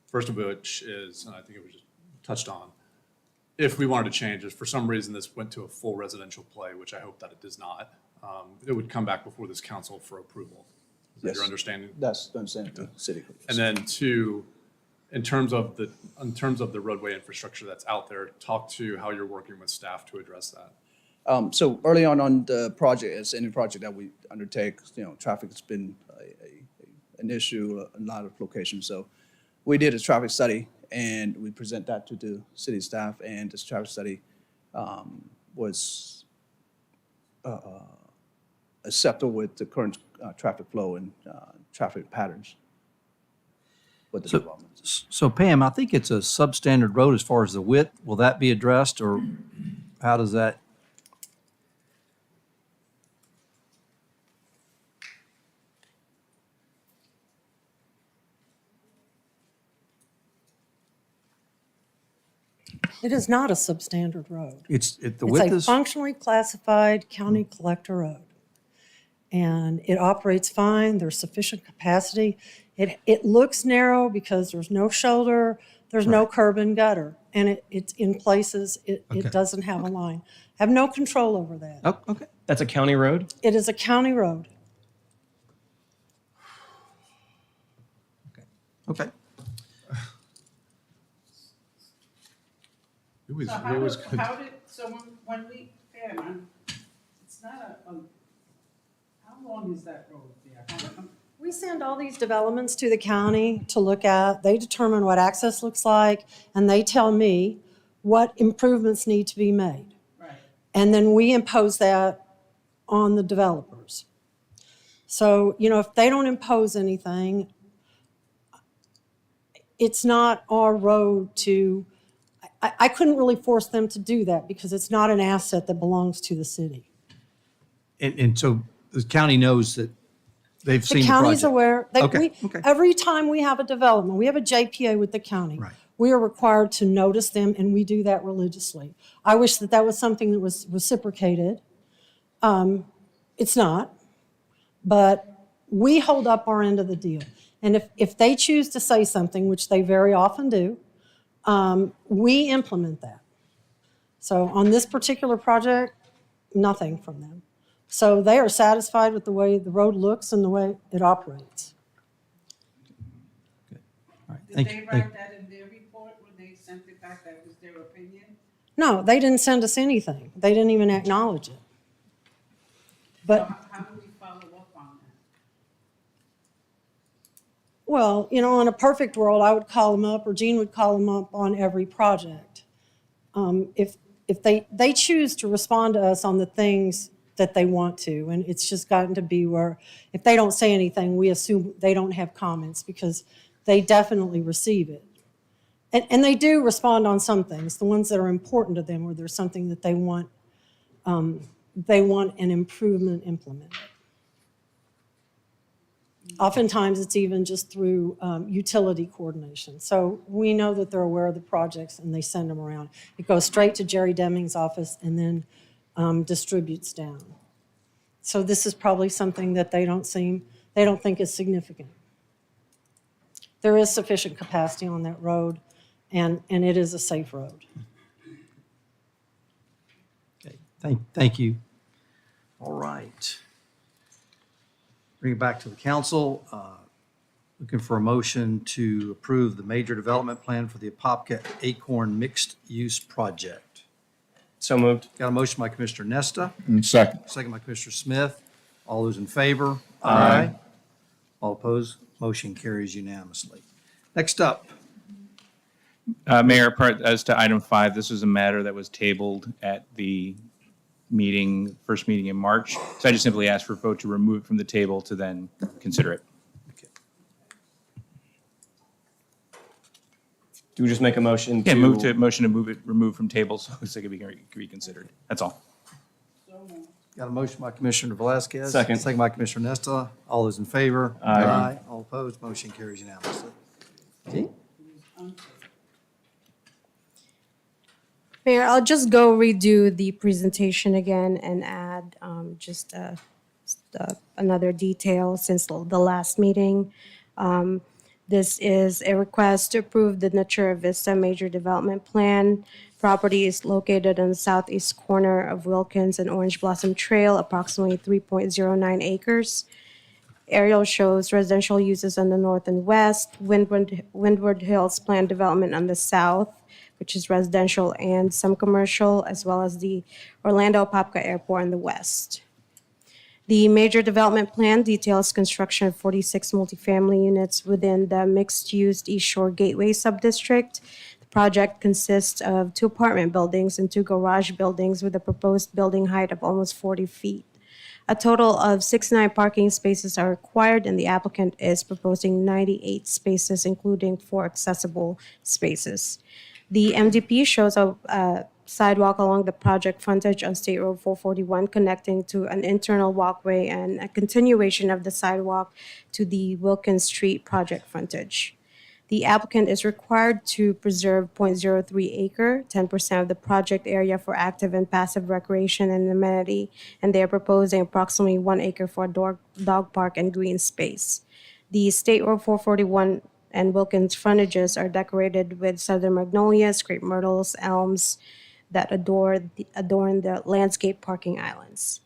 First of which is, and I think it was just touched on, if we wanted to change, if for some reason this went to a full residential play, which I hope that it does not, it would come back before this council for approval. Is that Yes. your understanding? That's the understanding of the city. And then two, in terms of the roadway infrastructure that's out there, talk to how you're working with staff to address that. So early on the project, as any project that we undertake, traffic has been an issue in a lot of locations. So we did a traffic study and we present that to the city staff, and this traffic study was acceptable with the current traffic flow and traffic patterns with the developments. So Pam, I think it's a substandard road as far as the width. Will that be addressed, or how does that? It is not a substandard road. The width It's a is? functionally classified county collector road. And it operates fine, there's sufficient capacity. It looks narrow because there's no shoulder, there's no curb and gutter. And it's in places, it doesn't have a line. I have no control over that. Oh, okay. That's a county road? It is a county road. Okay. It was good. When we, Pam, it's not how long is that road there? We send all these developments to the county to look at. They determine what access looks like, and they tell me what improvements need to be made. Right. And then we impose that on the developers. So, if they don't impose anything, it's not our road to, I couldn't really force them to do that because it's not an asset that belongs to the city. And so the county knows that they've seen The the county's project? aware. Okay. Every time we have a development, we have a JPA with the county. Right. We are required to notice them, and we do that religiously. I wish that was something that was reciprocated. It's not, but we hold up our end of the deal. And if they choose to say something, which they very often do, we implement that. So on this particular project, nothing from them. So they are satisfied with the way the road looks and the way it operates. All right. Did Thank they you. write that in their report when they sent it back? That was their opinion? No, they didn't send us anything. They didn't even acknowledge it. But, How do we follow up on that? well, in a perfect world, I would call them up, or Gene would call them up on every project. If they choose to respond to us on the things that they want to, and it's just gotten to be where if they don't say anything, we assume they don't have comments because they definitely receive it. And they do respond on some things, the ones that are important to them, where there's something that they want an improvement implemented. Oftentimes, it's even just through utility coordination. So we know that they're aware of the projects and they send them around. It goes straight to Jerry Deming's office and then distributes down. So this is probably something that they don't think is significant. There is sufficient capacity on that road, and it is a safe road. Thank you. All right. Bring it back to the council. Looking for a motion to approve the major development plan for the Apopka Acorn Mixed Use Project. So moved. Got a motion by Commissioner Nesta, Second. second by Commissioner Smith. All those in favor? Aye. All opposed? Motion carries unanimously. Next up, Mayor, as to item 5, this is a matter that was tabled at the first meeting in March. So I just simply asked for a vote to remove it from the table to then consider it. Do we just make a motion to? Yeah, motion to move it, remove from table so it can be reconsidered. That's all. got a motion by Commissioner Velasquez. Second. Second by Commissioner Nesta. All those in favor? Aye. All opposed? Motion carries unanimously. Okay. Mayor, I'll just go redo the presentation again and add another detail since the last meeting. This is a request to approve the Natura Vista Major Development Plan. Property is located on the southeast corner of Wilkins and Orange Blossom Trail, approximately 3.09 acres. Aerial shows residential uses on the north and west, Windward Hills planned development on the south, which is residential and some commercial, as well as the Orlando Apopka Airport in the west. The major development plan details construction of 46 multifamily units within the mixed-use East Shore Gateway subdistrict. The project consists of 2 apartment buildings and 2 garage buildings with a proposed building height of almost 40 feet. A total of 69 parking spaces are required, and the applicant is proposing 98 spaces, including 4 accessible spaces. The MDP shows a sidewalk along the project frontage on State Road 441, connecting to an internal walkway and a continuation of the sidewalk to the Wilkins Street project frontage. The applicant is required to preserve 0.03 acre, 10% of the project area for active and passive recreation and amenity, and they are proposing approximately 1 acre for a dog park and green space. The State Road 441 and Wilkins frontages are decorated with southern magnolias, crepe myrtles, elms that adorn the landscape parking islands.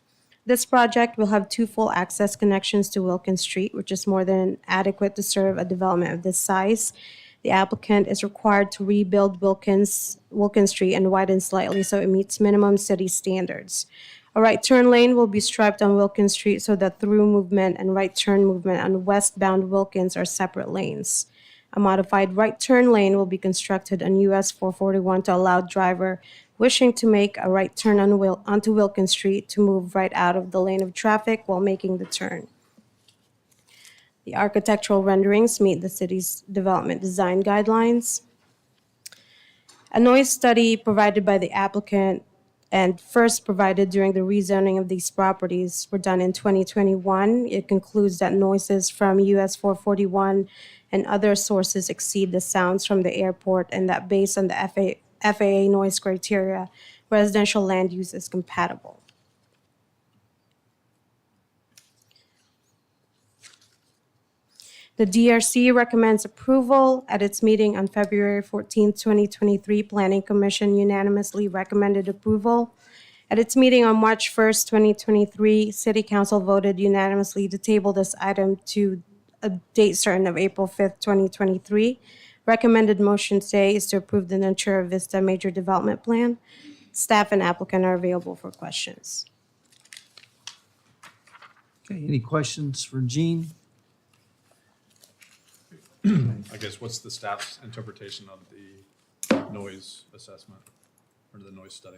This project will have 2 full access connections to Wilkins Street, which is more than adequate to serve a development of this size. The applicant is required to rebuild Wilkins Street and widen slightly so it meets minimum city standards. A right turn lane will be striped on Wilkins Street so that through movement and right turn movement on westbound Wilkins are separate lanes. A modified right turn lane will be constructed on US 441 to allow driver wishing to make a right turn onto Wilkins Street to move right out of the lane of traffic while making the turn. The architectural renderings meet the city's development design guidelines. A noise study provided by the applicant and first provided during the rezoning of these properties were done in 2021. It concludes that noises from US 441 and other sources exceed the sounds from the airport, and that based on the FAA noise criteria, residential land use is compatible. The DRC recommends approval at its meeting on February 14, 2023. Planning Commission unanimously recommended approval. At its meeting on March 1st, 2023, City Council voted unanimously to table this item to a date certain of April 5th, 2023. Recommended motion today is to approve the Natura Vista Major Development Plan. Staff and applicant are available for questions. Okay, any questions for Jean? I guess what's the staff's interpretation of the noise assessment or the noise study?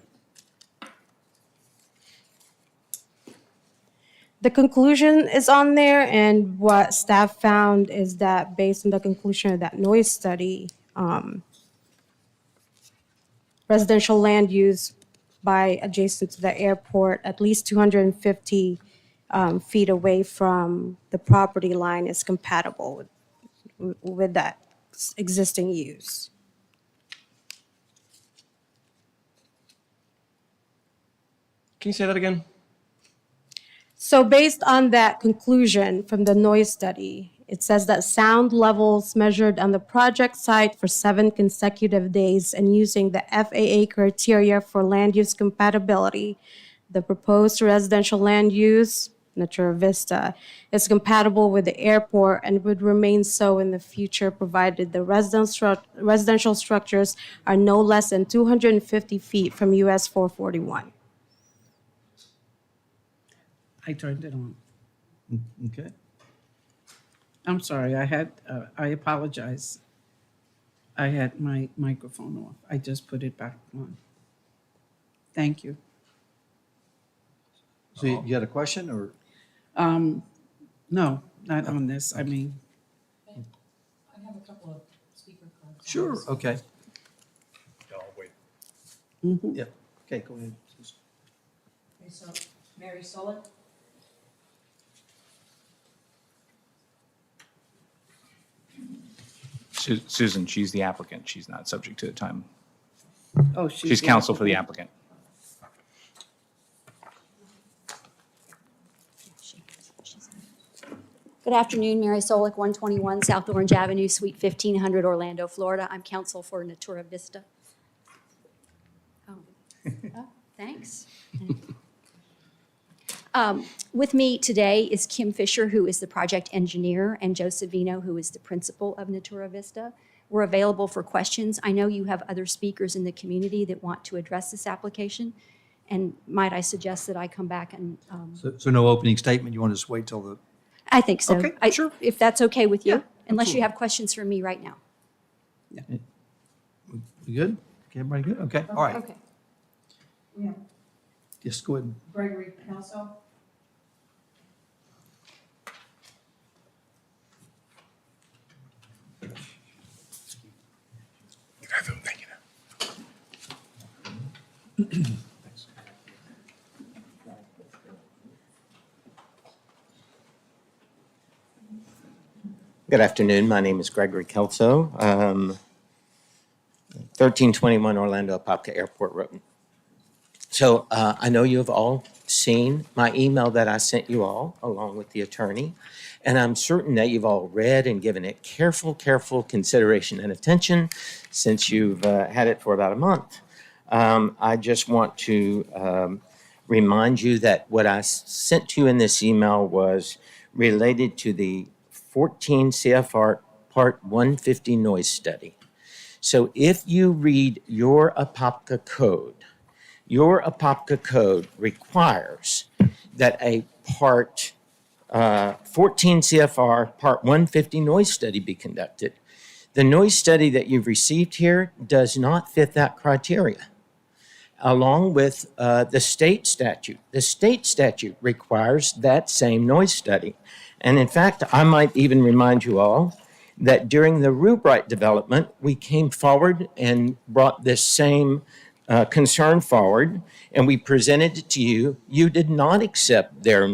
The conclusion is on there, and what staff found is that based on the conclusion of that noise study, residential land use by adjacent to the airport, at least 250 feet away from the property line is compatible with that existing use. Can you say that again? So based on that conclusion from the noise study, it says that sound levels measured on the project site for 7 consecutive days and using the FAA criteria for land use compatibility, The proposed residential land use, Natura Vista, is compatible with the airport and would remain so in the future, provided the residential structures are no less than 250 feet from US 441. I turned it on. Okay. I'm sorry, I apologize. I had my microphone off. I just put it back on. Thank you. So you had a question or? No, not on this. I mean, I have a couple of speaker cards. Sure, okay. I'll wait. Yeah, okay, go ahead. Okay, so Mary Solik. Susan, she's the applicant. She's not subject to the time. oh, She's counsel for the applicant. Good afternoon, Mary Solik, 121 South Orange Avenue, Suite 1500, Orlando, Florida. I'm counsel for Natura Vista. Oh, thanks. With me today is Kim Fisher, who is the project engineer, and Joe Savino, who is the principal of Natura Vista. We're available for questions. I know you have other speakers in the community that want to address this application. And might I suggest that I come back and, So no opening statement, you want to just wait till the, I think so. Okay, sure. If that's okay with you, Yeah, unless you absolutely. have questions for me right now. you good? Okay, everybody good? Okay, all right. Okay. Just go ahead. Gregory Kelso. Good afternoon. My name is Gregory Kelso, 1321 Orlando Apopka Airport Road. So I know you have all seen my email that I sent you all along with the attorney, and I'm certain that you've all read and given it careful consideration and attention since you've had it for about a month. I just want to remind you that what I sent to you in this email was related to the 14 CFR Part 150 noise study. So if you read your Apopka code requires that a Part 14 CFR Part 150 noise study be conducted. The noise study that you've received here does not fit that criteria, along with the state statute. The state statute requires that same noise study. And in fact, I might even remind you all that during the Rubright development, we came forward and brought this same concern forward, and we presented it to you. You did not accept their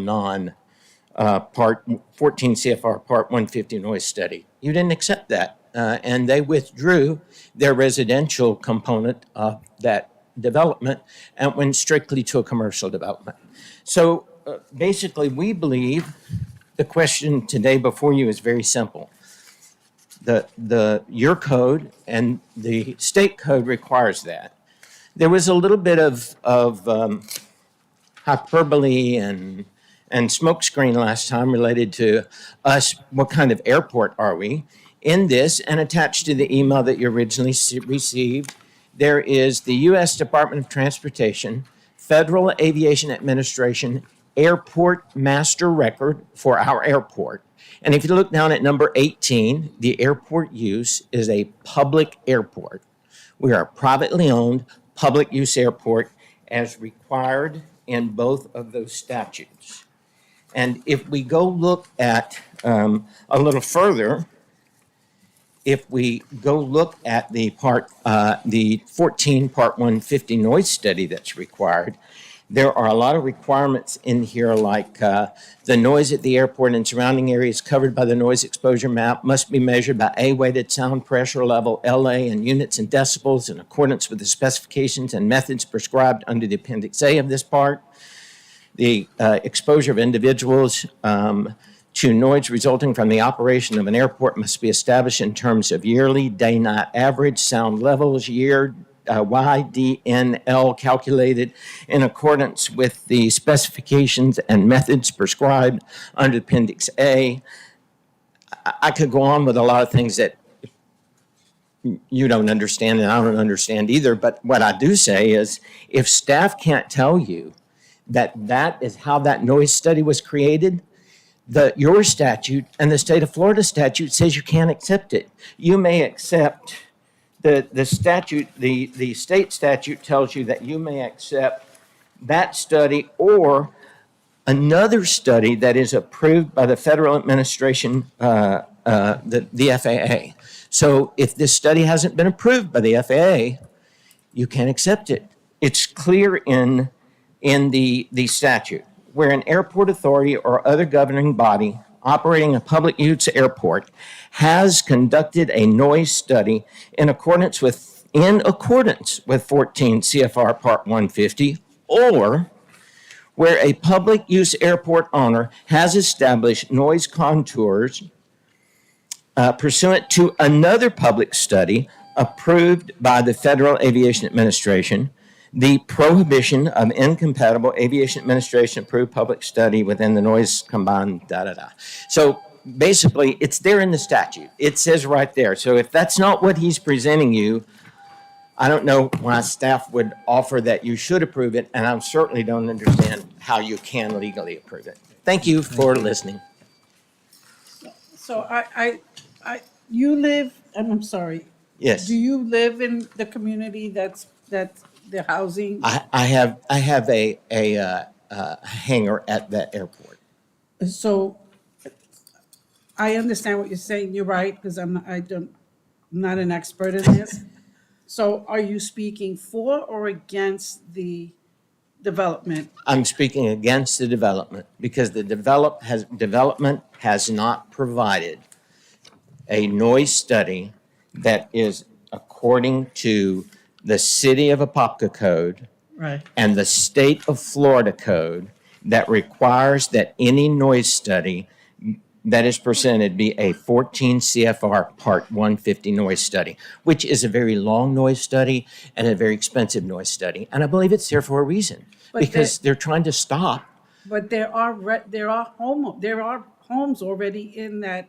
Part 14 CFR Part 150 noise study. You didn't accept that, and they withdrew their residential component of that development and went strictly to a commercial development. So basically, we believe the question today before you is very simple. Your code and the state code requires that. There was a little bit of hyperbole and smokescreen last time related to us, what kind of airport are we? In this, and attached to the email that you originally received, there is the U.S. Department of Transportation, Federal Aviation Administration Airport Master Record for our airport. And if you look down at number 18, the airport use is a public airport. We are a privately owned public use airport as required in both of those statutes. And if we go look at a little further, if we go look at the 14 Part 150 noise study that's required, there are a lot of requirements in here, like the noise at the airport and surrounding areas covered by the noise exposure map must be measured by A-weighted sound pressure level, LA, and units and decibels in accordance with the specifications and methods prescribed under the Appendix A of this part. The exposure of individuals to noise resulting from the operation of an airport must be established in terms of yearly day-night average sound levels, year YDNL calculated in accordance with the specifications and methods prescribed under Appendix A. I could go on with a lot of things that you don't understand and I don't understand either, but what I do say is if staff can't tell you that that is how that noise study was created, your statute and the state of Florida statute says you can't accept it. You may accept the statute, the state statute tells you that you may accept that study or another study that is approved by the Federal Administration, the FAA. So if this study hasn't been approved by the FAA, you can't accept it. It's clear in the statute. Where an airport authority or other governing body operating a public use airport has conducted a noise study in accordance with 14 CFR Part 150, or where a public use airport owner has established noise contours pursuant to another public study approved by the Federal Aviation Administration, the prohibition of incompatible Aviation Administration approved public study within the noise combined, So basically, it's there in the statute. It says right there. So if that's not what he's presenting you, I don't know why staff would offer that you should approve it, and I certainly don't understand how you can legally approve it. Thank you for listening. So you live, and I'm sorry. Yes. Do you live in the community that's the housing? I have a hangar at that airport. So I understand what you're saying. You're right, because I'm not an expert in this. So are you speaking for or against the development? I'm speaking against the development because the development has not provided a noise study that is according to the City of Apopka Code Right. and the State of Florida Code that requires that any noise study that is presented be a 14 CFR Part 150 noise study, which is a very long noise study and a very expensive noise study. And I believe it's there for a reason, because they're trying to stop. But there are homes already in that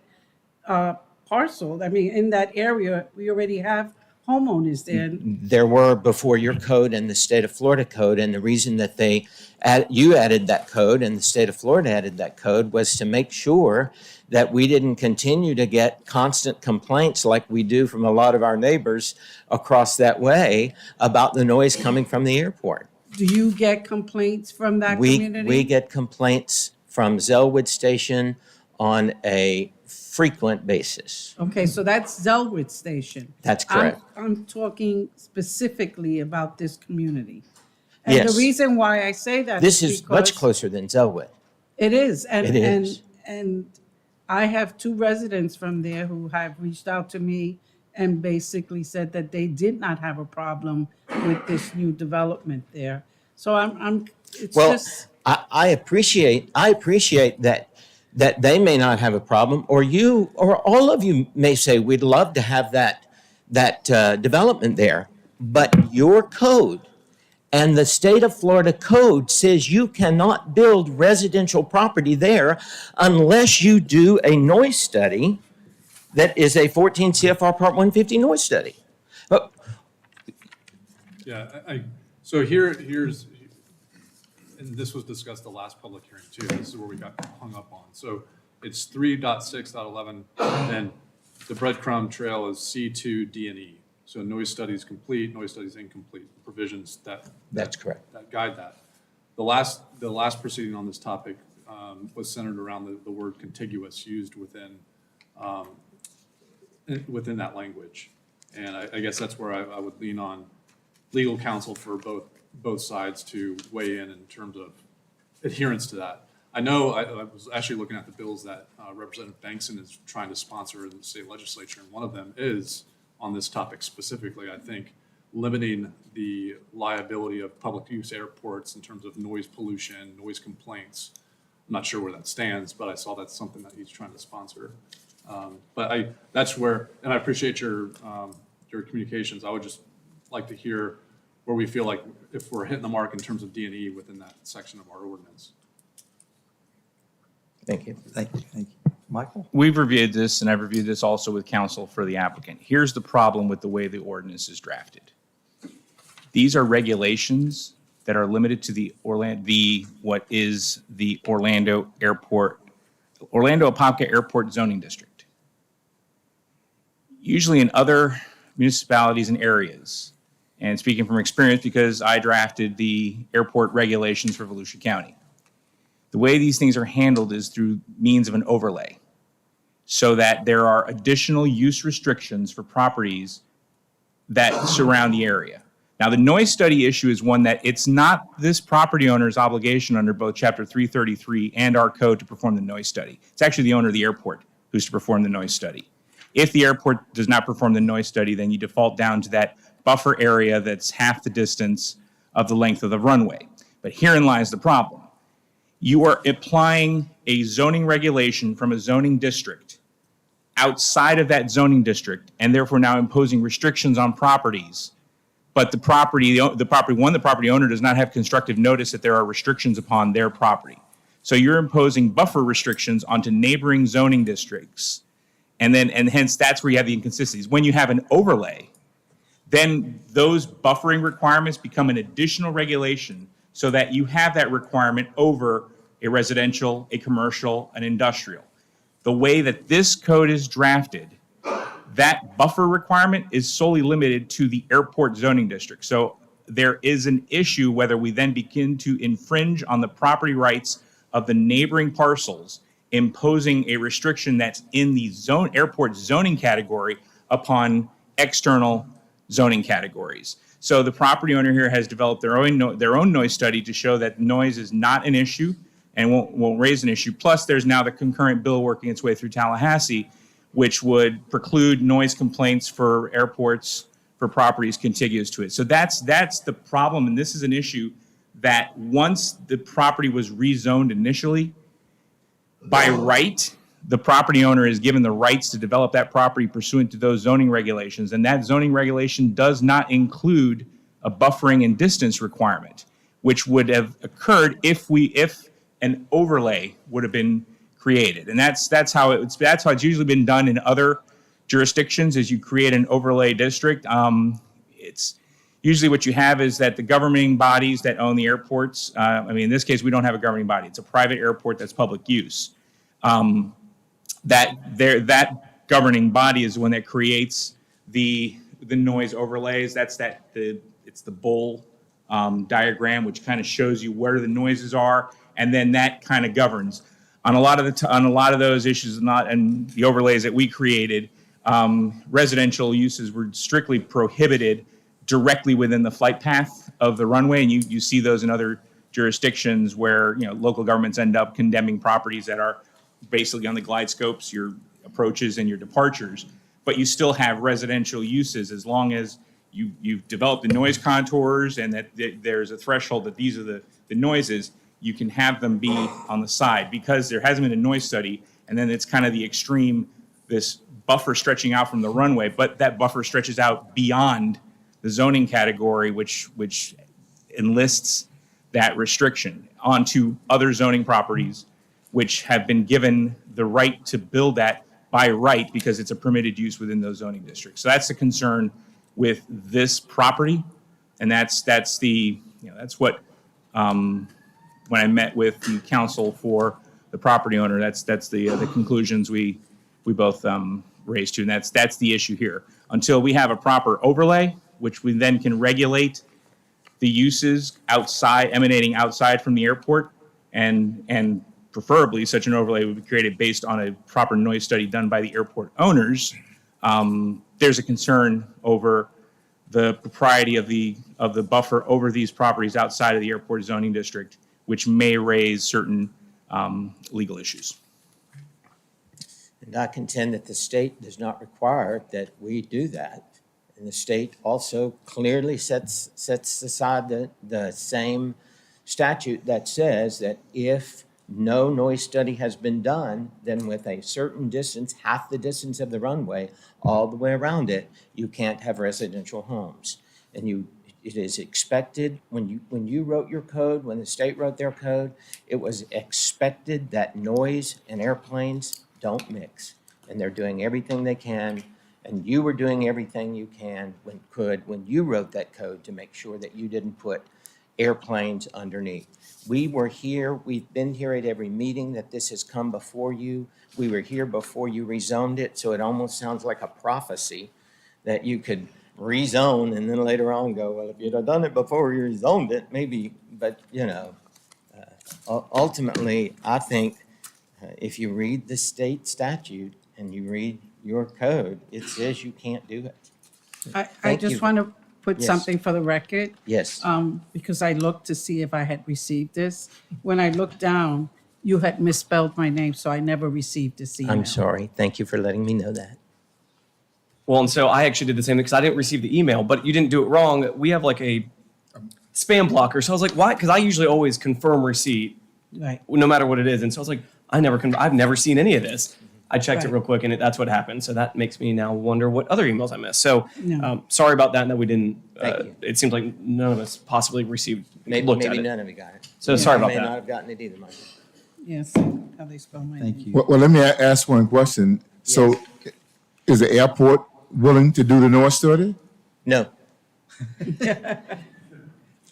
parcel. I mean, in that area, we already have homeowners there. There were before your code and the State of Florida Code, and the reason that you added that code and the State of Florida added that code was to make sure that we didn't continue to get constant complaints like we do from a lot of our neighbors across that way about the noise coming from the airport. Do you get complaints from that community? We get complaints from Zellwood Station on a frequent basis. Okay, so that's Zellwood Station. That's correct. I'm talking specifically about this community. And Yes. the reason why I say that This is much because closer than Zellwood. It is. And, It is. And I have two residents from there who have reached out to me and basically said that they did not have a problem with this new development there. So it's Well, just. I appreciate that they may not have a problem, or you, or all of you may say, we'd love to have that development there. But your code and the State of Florida Code says you cannot build residential property there unless you do a noise study that is a 14 CFR Part 150 noise study. Yeah, so here's, and this was discussed the last public hearing too. This is where we got hung up on. So it's 3.6.11, and the breadcrumb trail is C2, D, and E. So noise studies complete, noise studies incomplete, provisions That's correct. that guide that. The last proceeding on this topic was centered around the word contiguous used within that language. And I guess that's where I would lean on legal counsel for both sides to weigh in terms of adherence to that. I know I was actually looking at the bills that Representative Bankson is trying to sponsor in the state legislature, and one of them is on this topic specifically, I think, limiting the liability of public use airports in terms of noise pollution, noise complaints. I'm not sure where that stands, but I saw that's something that he's trying to sponsor. But that's where, and I appreciate your communications. I would just like to hear where we feel like if we're hitting the mark in terms of D&E within that section of our ordinance. Thank you. Thank you, thank you. Michael? We've reviewed this, and I've reviewed this also with counsel for the applicant. Here's the problem with the way the ordinance is drafted. These are regulations that are limited to the what is the Orlando Apopka Airport zoning district. Usually in other municipalities and areas, and speaking from experience because I drafted the airport regulations for Volusia County, the way these things are handled is through means of an overlay, so that there are additional use restrictions for properties that surround the area. Now, the noise study issue is one that it's not this property owner's obligation under both Chapter 333 and our code to perform the noise study. It's actually the owner of the airport who's to perform the noise study. If the airport does not perform the noise study, then you default down to that buffer area that's half the distance of the length of the runway. But herein lies the problem. You are applying a zoning regulation from a zoning district outside of that zoning district, and therefore now imposing restrictions on properties. But the property owner does not have constructive notice that there are restrictions upon their property. So you're imposing buffer restrictions onto neighboring zoning districts. And hence that's where you have the inconsistencies. When you have an overlay, then those buffering requirements become an additional regulation so that you have that requirement over a residential, a commercial, an industrial. The way that this code is drafted, that buffer requirement is solely limited to the airport zoning district. So there is an issue whether we then begin to infringe on the property rights of the neighboring parcels, imposing a restriction that's in the airport zoning category upon external zoning categories. So the property owner here has developed their own noise study to show that noise is not an issue and won't raise an issue. Plus, there's now the concurrent bill working its way through Tallahassee, which would preclude noise complaints for airports for properties contiguous to it. So that's the problem, and this is an issue that once the property was rezoned initially, by right, the property owner is given the rights to develop that property pursuant to those zoning regulations, and that zoning regulation does not include a buffering and distance requirement, which would have occurred if an overlay would have been created. And that's how it's usually been done in other jurisdictions, is you create an overlay district. It's usually what you have is that the governing bodies that own the airports, in this case, we don't have a governing body. It's a private airport that's public use. That governing body is the one that creates the noise overlays. It's the bull diagram, which kind of shows you where the noises are, and then that kind of governs. On a lot of those issues, and the overlays that we created, residential uses were strictly prohibited directly within the flight path of the runway, and you see those in other jurisdictions where local governments end up condemning properties that are basically on the glide scopes, your approaches and your departures, but you still have residential uses as long as you've developed the noise contours and that there's a threshold that these are the noises. You can have them be on the side because there hasn't been a noise study, and then it's kind of the extreme, this buffer stretching out from the runway, but that buffer stretches out beyond the zoning category, which enlists that restriction onto other zoning properties, which have been given the right to build that by right because it's a permitted use within those zoning districts. So that's the concern with this property, and that's what. When I met with the counsel for the property owner, that's the conclusions we both raised to, and that's the issue here. Until we have a proper overlay, which we then can regulate the uses emanating outside from the airport, and preferably such an overlay would be created based on a proper noise study done by the airport owners. There's a concern over the propriety of the buffer over these properties outside of the airport zoning district, which may raise certain legal issues. And I contend that the state does not require that we do that. And the state also clearly sets aside the same statute that says that if no noise study has been done, then with a certain distance, half the distance of the runway, all the way around it, you can't have residential homes. and it is expected, when you wrote your code, when the state wrote their code, it was expected that noise and airplanes don't mix. And they're doing everything they can, and you were doing everything you when you wrote that code to make sure that you didn't put airplanes underneath. We were here, we've been here at every meeting that this has come before you. We were here before you rezoned it, so it almost sounds like a prophecy that you could rezone and then later on go, well, if you'd have done it before you rezoned it, maybe, but ultimately, I think if you read the state statute and you read your code, it says you can't do it. I Thank just you. want to put Yes. something for the record. Yes. Because I looked to see if I had received this. When I looked down, you had misspelled my name, so I never received this email. I'm sorry. Thank you for letting me know that. Well, and so I actually did the same thing because I didn't receive the email, but you didn't do it wrong. We have like a spam blocker. So I was like, why? Because I usually always confirm receipt, Right. no matter what it is. And so I was like, I've never seen any of this. I checked it Right. real quick, and that's what happened. So that makes me now wonder what other emails I missed. So No. sorry about that, and that we didn't. Thank you. It seems like none of us possibly received, Maybe looked at maybe it. none of you got it. So sorry I about may that. not have gotten it either, Mike. Yes, how they spell my Thank name. you. Well, let me ask one question. So is the airport willing to do the noise study? No.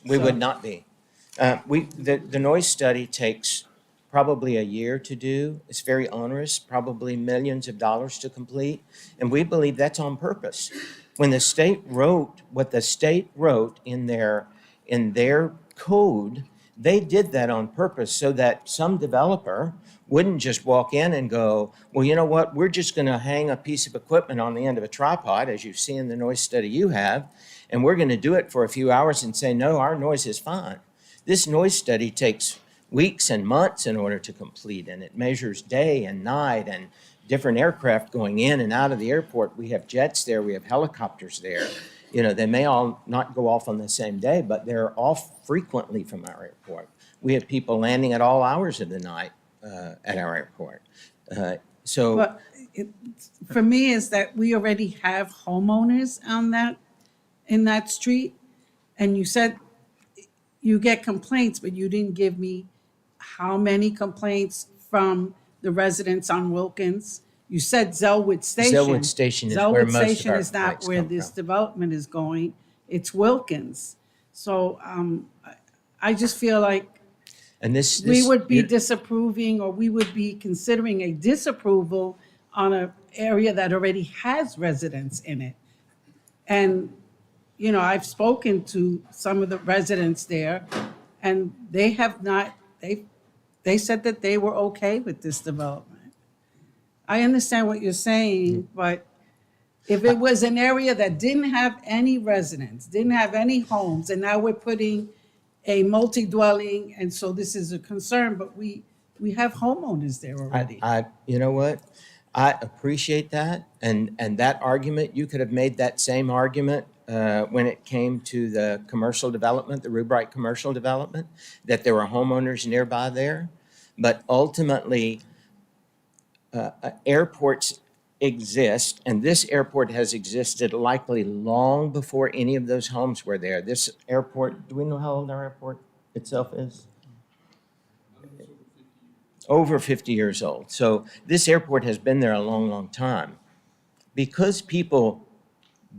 We would not be. The noise study takes probably a year to do. It's very onerous, probably millions of dollars to complete. And we believe that's on purpose. When the state wrote what the state wrote in their code, they did that on purpose so that some developer wouldn't just walk in and go, well, you know what, we're just going to hang a piece of equipment on the end of a tripod, as you see in the noise study you have, and we're going to do it for a few hours and say, no, our noise is fine. This noise study takes weeks and months in order to complete, and it measures day and night and different aircraft going in and out of the airport. We have jets there, we have helicopters there. They may all not go off on the same day, but they're off frequently from our airport. We have people landing at all hours of the night at our airport. But for me, is that we already have homeowners in that street. And you said you get complaints, but you didn't give me how many complaints from the residents on Wilkins. You said Zellwood Station. Zellwood Station is where Zellwood most of Station our is not complaints where come this from. development is going. It's Wilkins. So I just feel like And this we would be you- disapproving, or we would be considering a disapproval on an area that already has residents in it. And, I've spoken to some of the residents there, and they have not, they said that they were okay with this development. I understand what you're saying, but if it was an area that didn't have any residents, didn't have any homes, and now we're putting a multi-dwelling, and so this is a concern, but we have homeowners there already. You know what? I appreciate that. And that argument, you could have made that same argument when it came to the commercial development, the Rubright commercial development, that there were homeowners nearby there. But ultimately, airports exist, and this airport has existed likely long before any of those homes were there. This airport, do we know how old our airport itself is? Over 50 years old. So this airport has been there a long, long time. Because people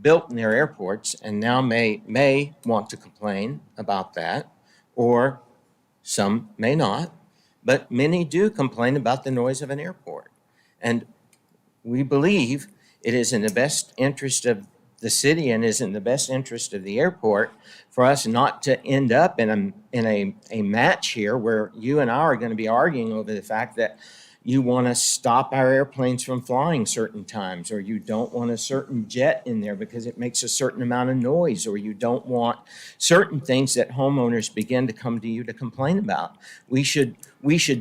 built near airports and now may want to complain about that, or some may not, but many do complain about the noise of an airport. And we believe it is in the best interest of the city and is in the best interest of the airport for us not to end up in a match here where you and I are going to be arguing over the fact that you want to stop our airplanes from flying certain times, or you don't want a certain jet in there because it makes a certain amount of noise, or you don't want certain things that homeowners begin to come to you to complain about. We should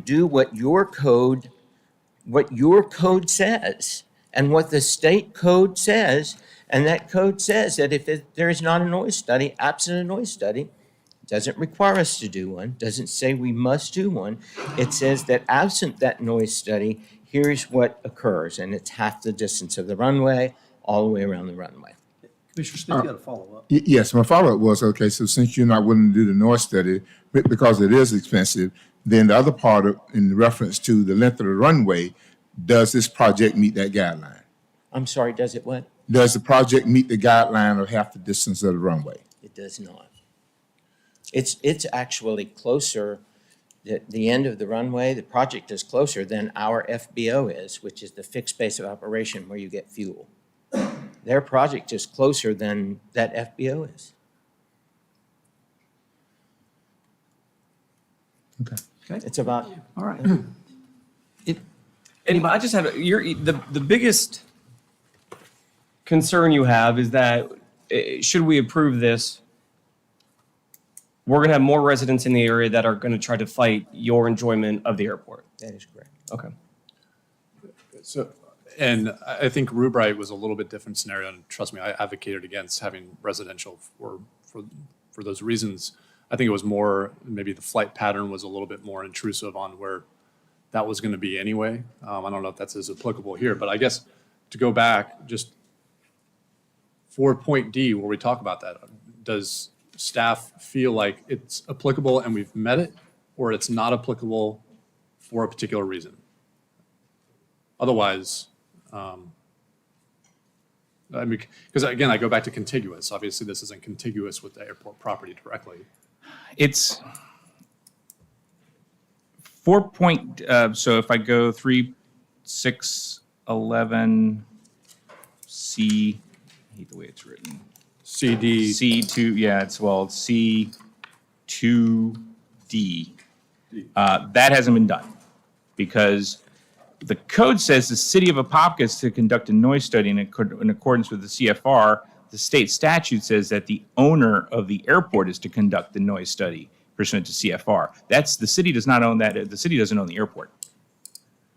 do what your code says and what the state code says. And that code says that if there is not a noise study, absent a noise study, doesn't require us to do one, doesn't say we must do one. It says that absent that noise study, here's what occurs. And it's half the distance of the runway, all the way around the runway. Commissioner Smith, you got a follow-up. Yes, my follow-up was, okay, so since you're not willing to do the noise study, because it is expensive, then the other part of, in reference to the length of the runway, does this project meet that guideline? I'm sorry, does it what? Does the project meet the guideline of half the distance of the runway? It does not. It's actually closer, the end of the runway, the project is closer than our FBO is, which is the fixed base of operation where you get fuel. Their project is closer than that FBO is. Okay. It's about, All right. And I just have the biggest concern you have is that should we approve this, we're going to have more residents in the area that are going to try to fight your enjoyment of the airport. that is correct. Okay. So, and I think Rubright was a little bit different scenario, and trust me, I advocated against having residential for those reasons. I think it was more, maybe the flight pattern was a little bit more intrusive on where that was going to be anyway. I don't know if that's as applicable here, but I guess to go back, just for point D, where we talk about that, does staff feel like it's applicable and we've met it, or it's not applicable for a particular reason? Otherwise, I mean, because again, I go back to contiguous. Obviously, this isn't contiguous with the airport property directly. It's so if I go 3, 6, 11, C, I hate the way it's written. CD. C2, yeah, it's C2D. That hasn't been done because the code says the city of Apopka is to conduct a noise study in accordance with the CFR. The state statute says that the owner of the airport is to conduct the noise study pursuant to CFR. The city does not own that. The city doesn't own the airport.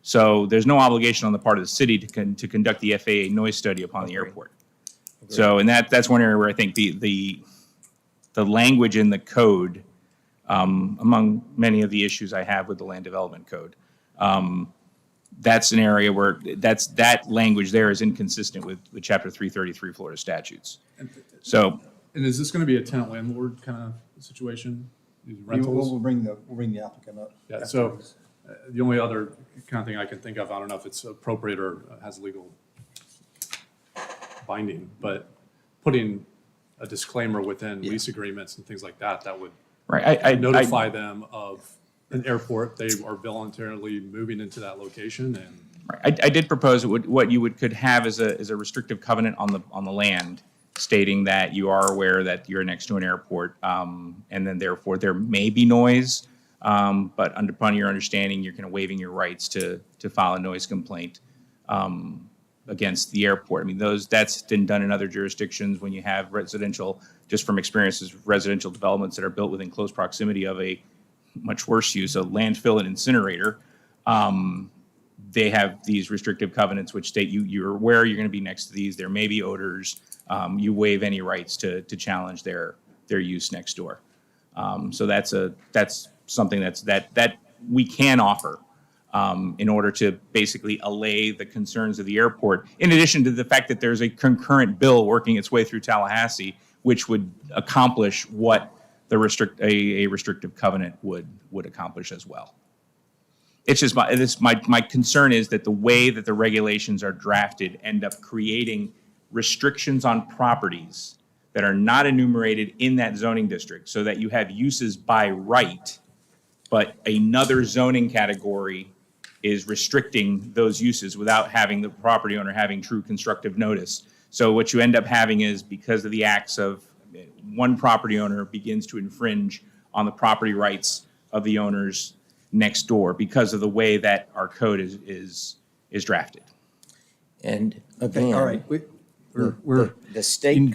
So there's no obligation on the part of the city to conduct the FAA noise study upon the airport. So, and that's one area where I think the language in the code, among many of the issues I have with the land development code, that's an area where that language there is inconsistent with Chapter 333 Florida statutes. So, And is this going to be a tenant landlord kind of situation? These rentals? We'll bring the applicant up. Yeah, so the only other kind of thing I can think of, I don't know if it's appropriate or has legal binding, but putting a disclaimer within lease agreements and things like that, that would notify them of an airport. They are voluntarily moving into that location, and I did propose what you could have as a restrictive covenant on the land, stating that you are aware that you're next to an airport, and then therefore there may be noise, but upon your understanding, you're kind of waiving your rights to file a noise complaint against the airport. I mean, that's been done in other jurisdictions when you have residential, just from experiences, residential developments that are built within close proximity of a much worse use, a landfill and incinerator. They have these restrictive covenants which state you're aware you're going to be next to these. There may be odors. You waive any rights to challenge their use next door. So that's something that we can offer in order to basically allay the concerns of the airport. In addition to the fact that there's a concurrent bill working its way through Tallahassee, which would accomplish what a restrictive covenant would accomplish as well. It's just my concern is that the way that the regulations are drafted end up creating restrictions on properties that are not enumerated in that zoning district, so that you have uses by right, but another zoning category is restricting those uses without having the property owner having true constructive notice. So what you end up having is, because of the acts of one property owner begins to infringe on the property rights of the owners next door because of the way that our code is drafted. And again, all right. The state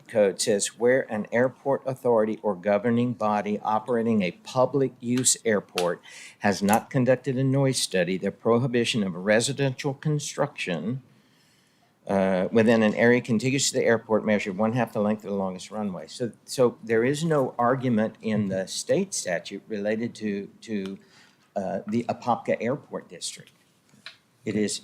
code says where an airport authority or governing body operating a public use airport has not conducted a noise study, the prohibition of residential construction within an area contiguous to the airport measured 1/2 the length of the longest runway. So there is no argument in the state statute related to the Apopka Airport District. It is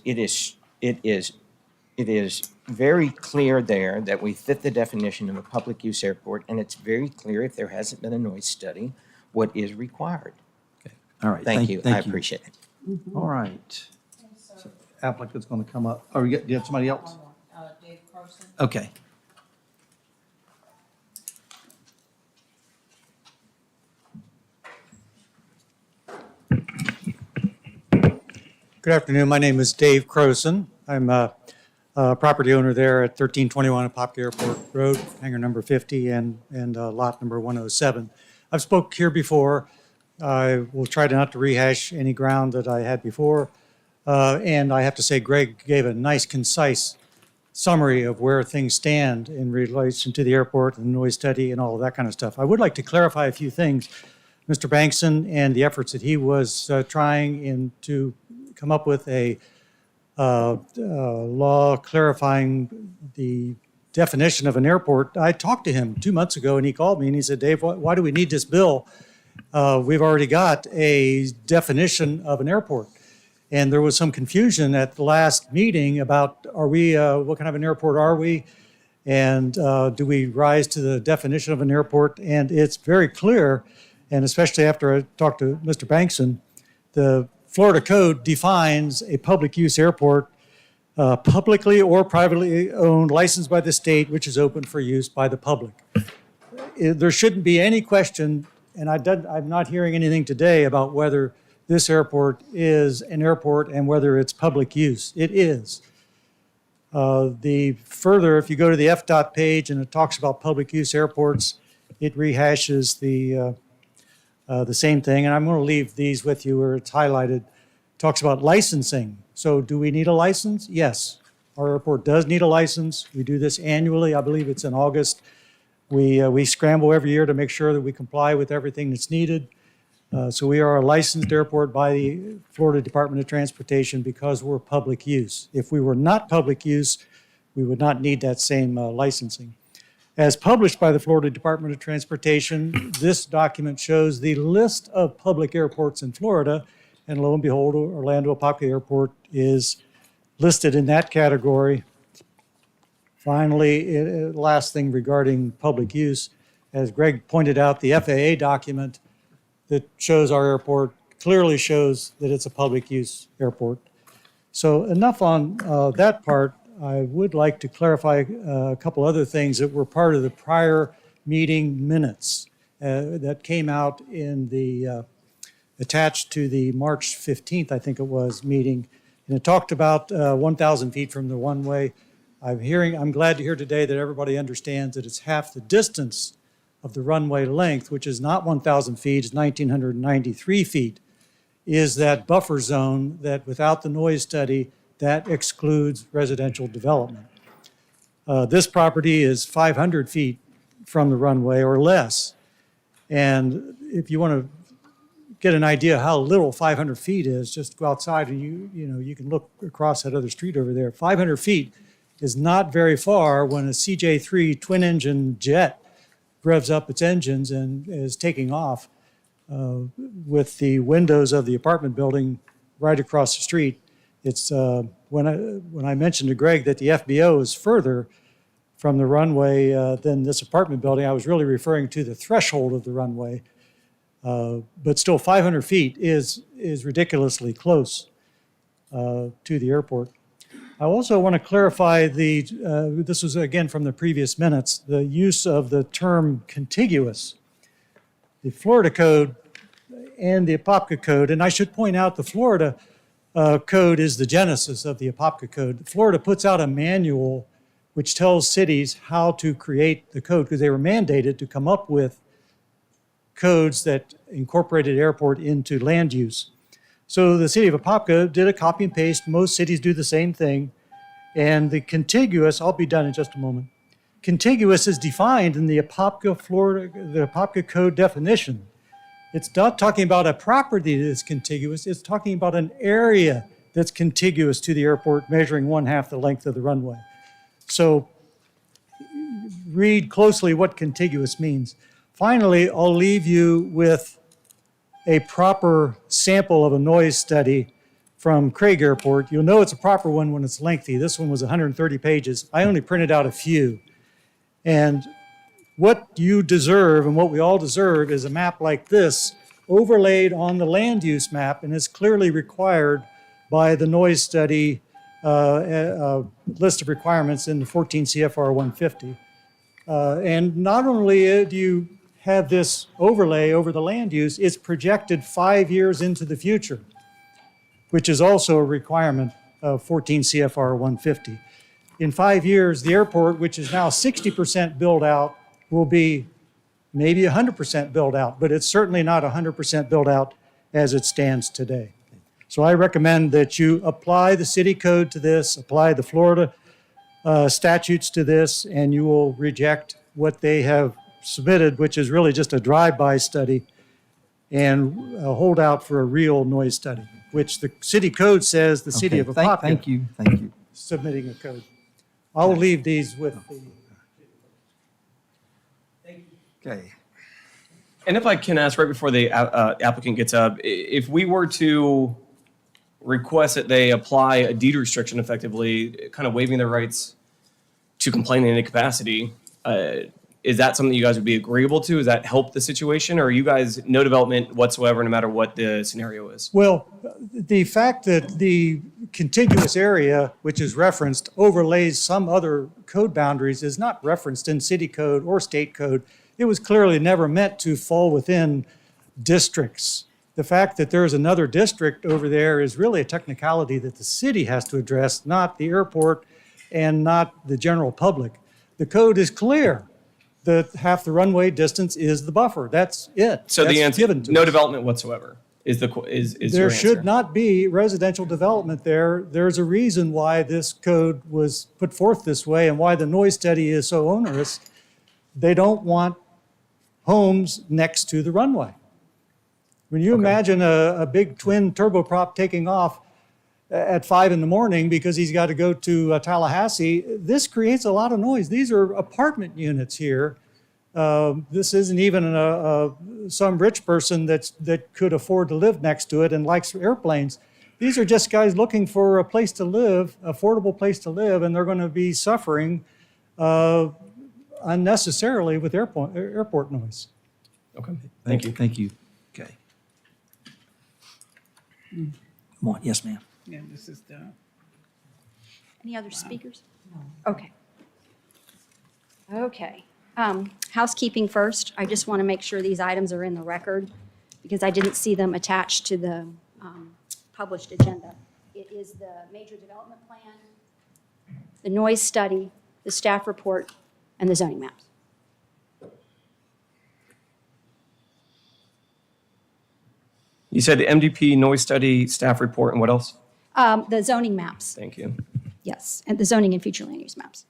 it is very clear there that we fit the definition of a public use airport, and it's very clear if there hasn't been a noise study, what is required. All right. Thank you. I appreciate it. All right. So applicant's going to come up. Oh, do you have somebody else? Dave Carson. Okay. Good afternoon. My name is Dave Croson. I'm a property owner there at 1321 Apopka Airport Road, hangar number 50 and lot number 107. I've spoke here before. I will try not to rehash any ground that I had before. And I have to say, Greg gave a nice, concise summary of where things stand in relation to the airport and the noise study and all of that kind of stuff. I would like to clarify a few things. Mr. Bankson and the efforts that he was trying to come up with a law clarifying the definition of an airport. I talked to him 2 months ago and he called me and he said, Dave, why do we need this bill? We've already got a definition of an airport. And there was some confusion at the last meeting about what kind of an airport are we? And do we rise to the definition of an airport? And it's very clear, and especially after I talked to Mr. Bankson, the Florida Code defines a public use airport, publicly or privately owned, licensed by the state, which is open for use by the public. There shouldn't be any question, and I'm not hearing anything today about whether this airport is an airport and whether it's public use. It is. If you go to the FDOT page and it talks about public use airports, it rehashes the same thing, and I'm going to leave these with you where it's highlighted. It talks about licensing. So do we need a license? Yes. Our airport does need a license. We do this annually. I believe it's in August. We scramble every year to make sure that we comply with everything that's needed. So we are a licensed airport by the Florida Department of Transportation because we're public use. If we were not public use, we would not need that same licensing. As published by the Florida Department of Transportation, this document shows the list of public airports in Florida, and lo and behold, Orlando Apopka Airport is listed in that category. Finally, last thing regarding public use, as Greg pointed out, the FAA document that shows our airport clearly shows that it's a public use airport. So enough on that part. I would like to clarify a couple other things that were part of the prior meeting minutes that came out in the attached to the March 15th, I think it was, meeting. And it talked about 1,000 feet from the runway. I'm glad to hear today that everybody understands that it's half the distance of the runway length, which is not 1,000 feet, it's 1,993 feet, is that buffer zone that without the noise study, that excludes residential development. This property is 500 feet from the runway or less. And if you want to get an idea how little 500 feet is, just go outside and you can look across that other street over there. 500 feet is not very far when a CJ3 twin engine jet revs up its engines and is taking off with the windows of the apartment building right across the street. It's when I mentioned to Greg that the FBO is further from the runway than this apartment building, I was really referring to the threshold of the runway. But still 500 feet is ridiculously close to the airport. I also want to clarify this was again from the previous minutes, the use of the term contiguous. The Florida Code and the Apopka Code, and I should point out the Florida Code is the genesis of the Apopka Code. Florida puts out a manual which tells cities how to create the code because they were mandated to come up with codes that incorporated airport into land use. So the city of Apopka did a copy and paste. Most cities do the same thing. And the contiguous, I'll be done in just a moment. Contiguous is defined in the Apopka Code definition. It's not talking about a property that is contiguous. It's talking about an area that's contiguous to the airport, measuring 1/2 the length of the runway. So read closely what contiguous means. Finally, I'll leave you with a proper sample of a noise study from Craig Airport. You'll know it's a proper one when it's lengthy. This one was 130 pages. I only printed out a few. And what you deserve and what we all deserve is a map like this overlaid on the land use map, and is clearly required by the noise study list of requirements in the 14 CFR 150. And not only do you have this overlay over the land use, it's projected 5 years into the future, which is also a requirement of 14 CFR 150. In 5 years, the airport, which is now 60% built out, will be maybe 100% built out, but it's certainly not 100% built out as it stands today. So I recommend that you apply the city code to this, apply the Florida statutes to this, and you will reject what they have submitted, which is really just a drive-by study, and hold out for a real noise study, which the city code says the city of Apopka. Thank you. Submitting a code. I'll leave these with the. Okay. And if I can ask right before the applicant gets up, if we were to request that they apply a deed restriction effectively, kind of waiving their rights to complain in any capacity, is that something you guys would be agreeable to? Does that help the situation? Or are you guys no development whatsoever, no matter what the scenario is? Well, the fact that the contiguous area, which is referenced, overlays some other code boundaries is not referenced in city code or state code. It was clearly never meant to fall within districts. The fact that there's another district over there is really a technicality that the city has to address, not the airport and not the general public. The code is clear that half the runway distance is the buffer. That's it. So That's the answer, given to no us. development whatsoever is your There answer. should not be residential development there. There's a reason why this code was put forth this way and why the noise study is so onerous. They don't want homes next to the runway. When you imagine a big twin turboprop taking off at 5 in the morning because he's got to go to Tallahassee, this creates a lot of noise. These are apartment units here. This isn't even some rich person that could afford to live next to it and likes airplanes. These are just guys looking for a place to live, affordable place to live, and they're going to be suffering unnecessarily with airport noise. Okay. Thank you. Thank you. Okay. Come on. Yes, ma'am. Yeah, this is the. Any other speakers? Okay. Okay. Housekeeping first. I just want to make sure these items are in the record because I didn't see them attached to the published agenda. It is the major development plan, the noise study, the staff report, and the zoning maps. You said the MDP noise study, staff report, and what else? The zoning maps, Thank you. yes, and the zoning and future land use maps.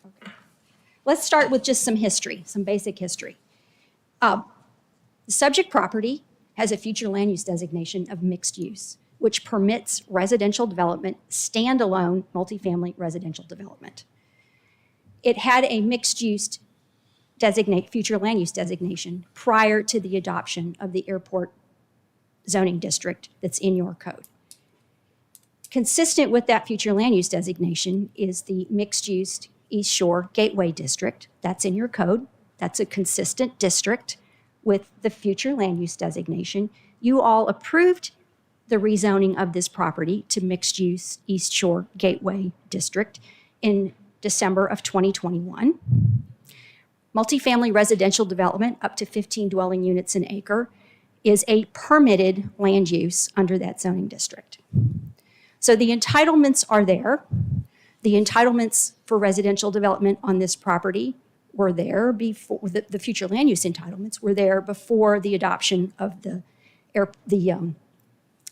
Okay. Let's start with just some history, some basic history. The subject property has a future land use designation of mixed use, which permits residential development, standalone multifamily residential development. It had a mixed use future land use designation prior to the adoption of the airport zoning district that's in your code. Consistent with that future land use designation is the mixed use East Shore Gateway District. That's in your code. That's a consistent district with the future land use designation. You all approved the rezoning of this property to mixed use East Shore Gateway District in December of 2021. Multifamily residential development up to 15 dwelling units an acre is a permitted land use under that zoning district. So the entitlements are there. The entitlements for residential development on this property were there before, the future land use entitlements were there before the adoption of the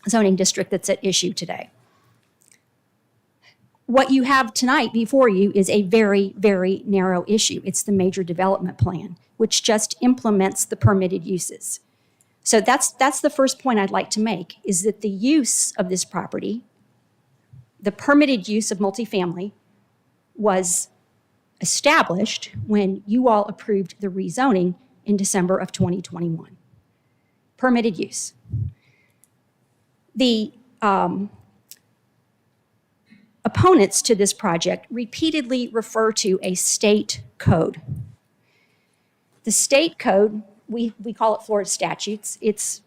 zoning district that's at issue today. What you have tonight before you is a very, very narrow issue. It's the major development plan, which just implements the permitted uses. So that's the first point I'd like to make, is that the use of this property, the permitted use of multifamily, was established when you all approved the rezoning in December of 2021. Permitted use. The opponents to this project repeatedly refer to a state code. The state code, we call it Florida statutes. It's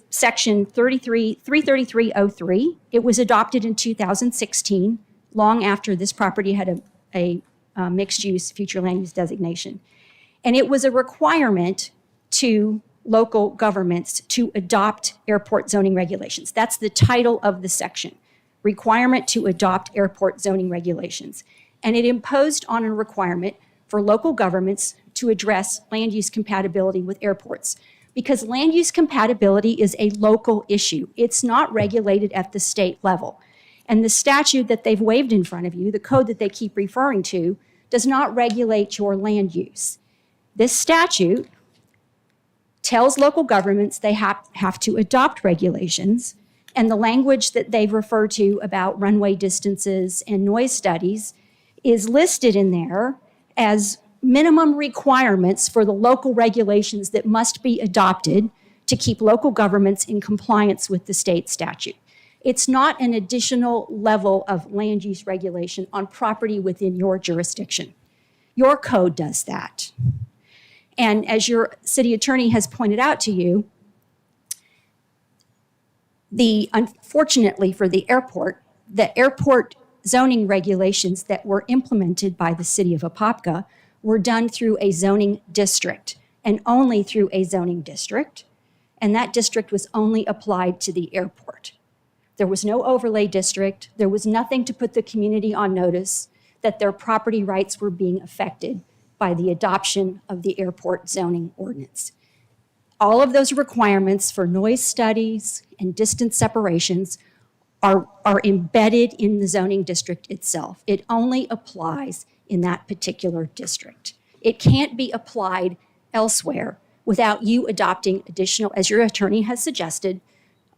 section 33303. It was adopted in 2016, long after this property had a mixed-use future land use designation. And it was a requirement to local governments to adopt airport zoning regulations. That's the title of the section, requirement to adopt airport zoning regulations. And it imposed on a requirement for local governments to address land use compatibility with airports, because land use compatibility is a local issue. It's not regulated at the state level. And the statute that they've waved in front of you, the code that they keep referring to, does not regulate your land use. This statute tells local governments they have to adopt regulations, and the language that they've referred to about runway distances and noise studies is listed in there as minimum requirements for the local regulations that must be adopted to keep local governments in compliance with the state statute. It's not an additional level of land use regulation on property within your jurisdiction. Your code does that. And as your city attorney has pointed out to you, unfortunately for the airport zoning regulations that were implemented by the city of Apopka were done through a zoning district, and only through a zoning district. And that district was only applied to the airport. There was no overlay district. There was nothing to put the community on notice that their property rights were being affected by the adoption of the airport zoning ordinance. All of those requirements for noise studies and distance separations are embedded in the zoning district itself. It only applies in that particular district. It can't be applied elsewhere without you adopting additional, as your attorney has suggested,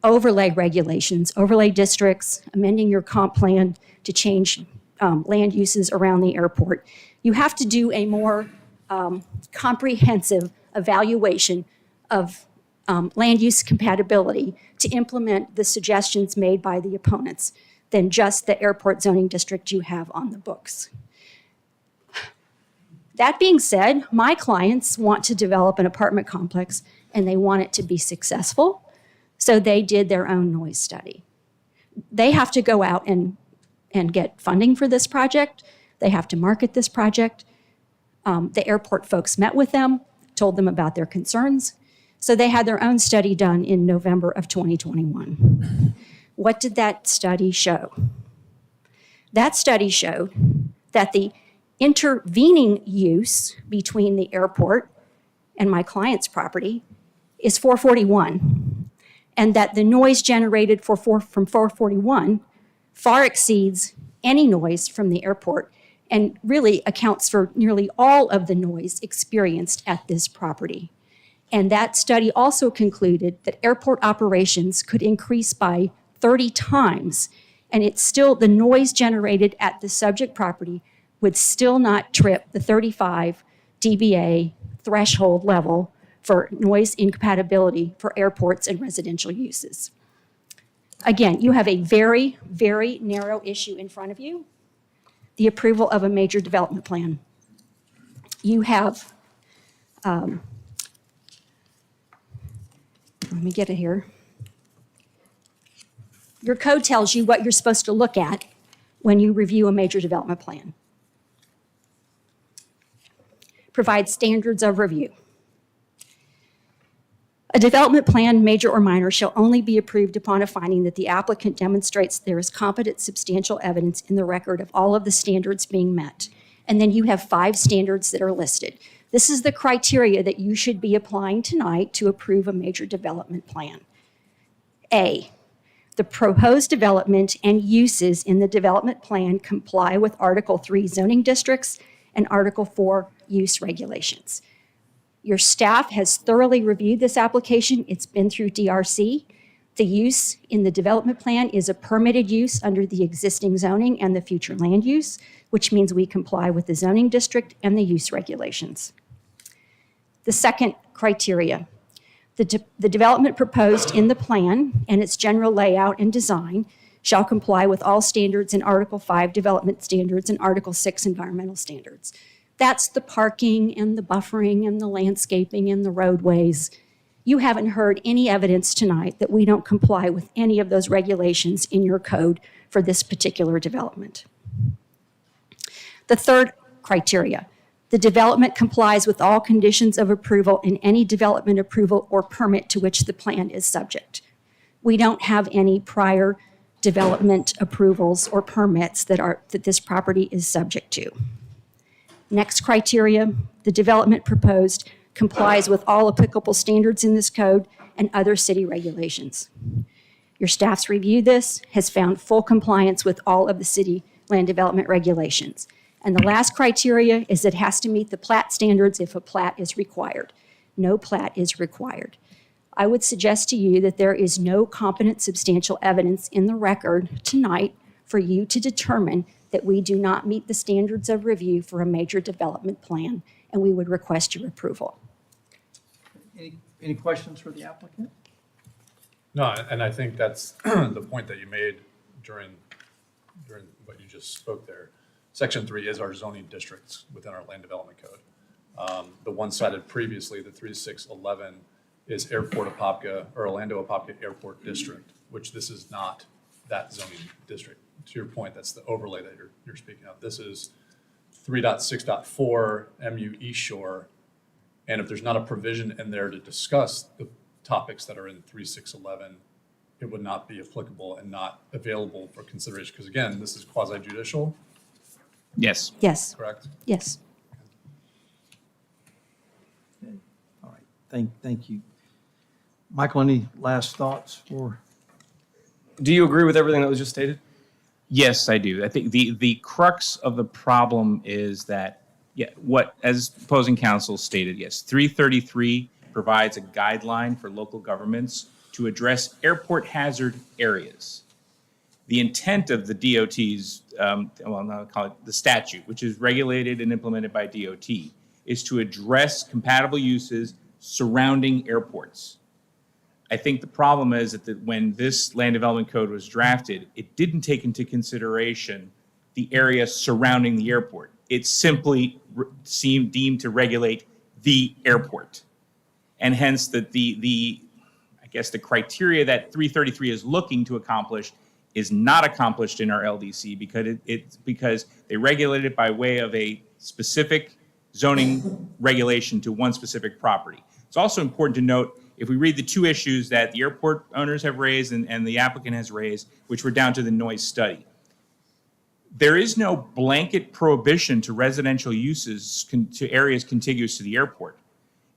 overlay regulations, overlay districts, amending your comp plan to change land uses around the airport. You have to do a more comprehensive evaluation of land use compatibility to implement the suggestions made by the opponents than just the airport zoning district you have on the books. That being said, my clients want to develop an apartment complex and they want it to be successful, so they did their own noise study. They have to go out and get funding for this project. They have to market this project. The airport folks met with them, told them about their concerns. So they had their own study done in November of 2021. What did that study show? That study showed that the intervening use between the airport and my client's property is 441, and that the noise generated from 441 far exceeds any noise from the airport and really accounts for nearly all of the noise experienced at this property. And that study also concluded that airport operations could increase by 30 times, and it's still, the noise generated at the subject property would still not trip the 35 dBA threshold level for noise incompatibility for airports and residential uses. Again, you have a very, very narrow issue in front of you, the approval of a major development plan. You have, let me get it here. Your code tells you what you're supposed to look at when you review a major development plan. Provide standards of review. A development plan, major or minor, shall only be approved upon a finding that the applicant demonstrates there is competent substantial evidence in the record of all of the standards being met. And then you have 5 standards that are listed. This is the criteria that you should be applying tonight to approve a major development plan. A, the proposed development and uses in the development plan comply with Article 3 zoning districts and Article 4 use regulations. Your staff has thoroughly reviewed this application. It's been through DRC. The use in the development plan is a permitted use under the existing zoning and the future land use, which means we comply with the zoning district and the use regulations. The second criteria, The development proposed in the plan and its general layout and design shall comply with all standards in Article 5 development standards and Article 6 environmental standards. That's the parking and the buffering and the landscaping and the roadways. You haven't heard any evidence tonight that we don't comply with any of those regulations in your code for this particular development. The third criteria, the development complies with all conditions of approval in any development approval or permit to which the plan is subject. We don't have any prior development approvals or permits that this property is subject to. Next criteria, the development proposed complies with all applicable standards in this code and other city regulations. Your staff's review this has found full compliance with all of the city land development regulations. And the last criteria is it has to meet the plat standards if a plat is required. No plat is required. I would suggest to you that there is no competent substantial evidence in the record tonight for you to determine that we do not meet the standards of review for a major development plan, and we would request your approval. Any questions for the applicant? No, and I think that's the point that you made during what you just spoke there. Section 3 is our zoning districts within our land development code. The one cited previously, the 3611, is Airport Apopka or Orlando Apopka Airport District, which this is not that zoning district. To your point, that's the overlay that you're speaking of. This is 3.6.4 MU East Shore. And if there's not a provision in there to discuss the topics that are in 3611, it would not be applicable and not available for consideration. Because again, this is quasi-judicial. Yes. Yes. Correct? Yes. Okay. All right. Thank you. Michael, any last thoughts for? Do you agree with everything that was just stated? Yes, I do. I think the crux of the problem is that, what, as opposing counsel stated, yes, 333 provides a guideline for local governments to address airport hazard areas. The intent of the DOT's, I'll call it the statute, which is regulated and implemented by DOT, is to address compatible uses surrounding airports. I think the problem is that when this land development code was drafted, it didn't take into consideration the area surrounding the airport. It simply seemed deemed to regulate the airport. And hence the criteria that 333 is looking to accomplish is not accomplished in our LDC because they regulate it by way of a specific zoning regulation to one specific property. It's also important to note, if we read the two issues that the airport owners have raised and the applicant has raised, which were down to the noise study, there is no blanket prohibition to residential uses to areas contiguous to the airport.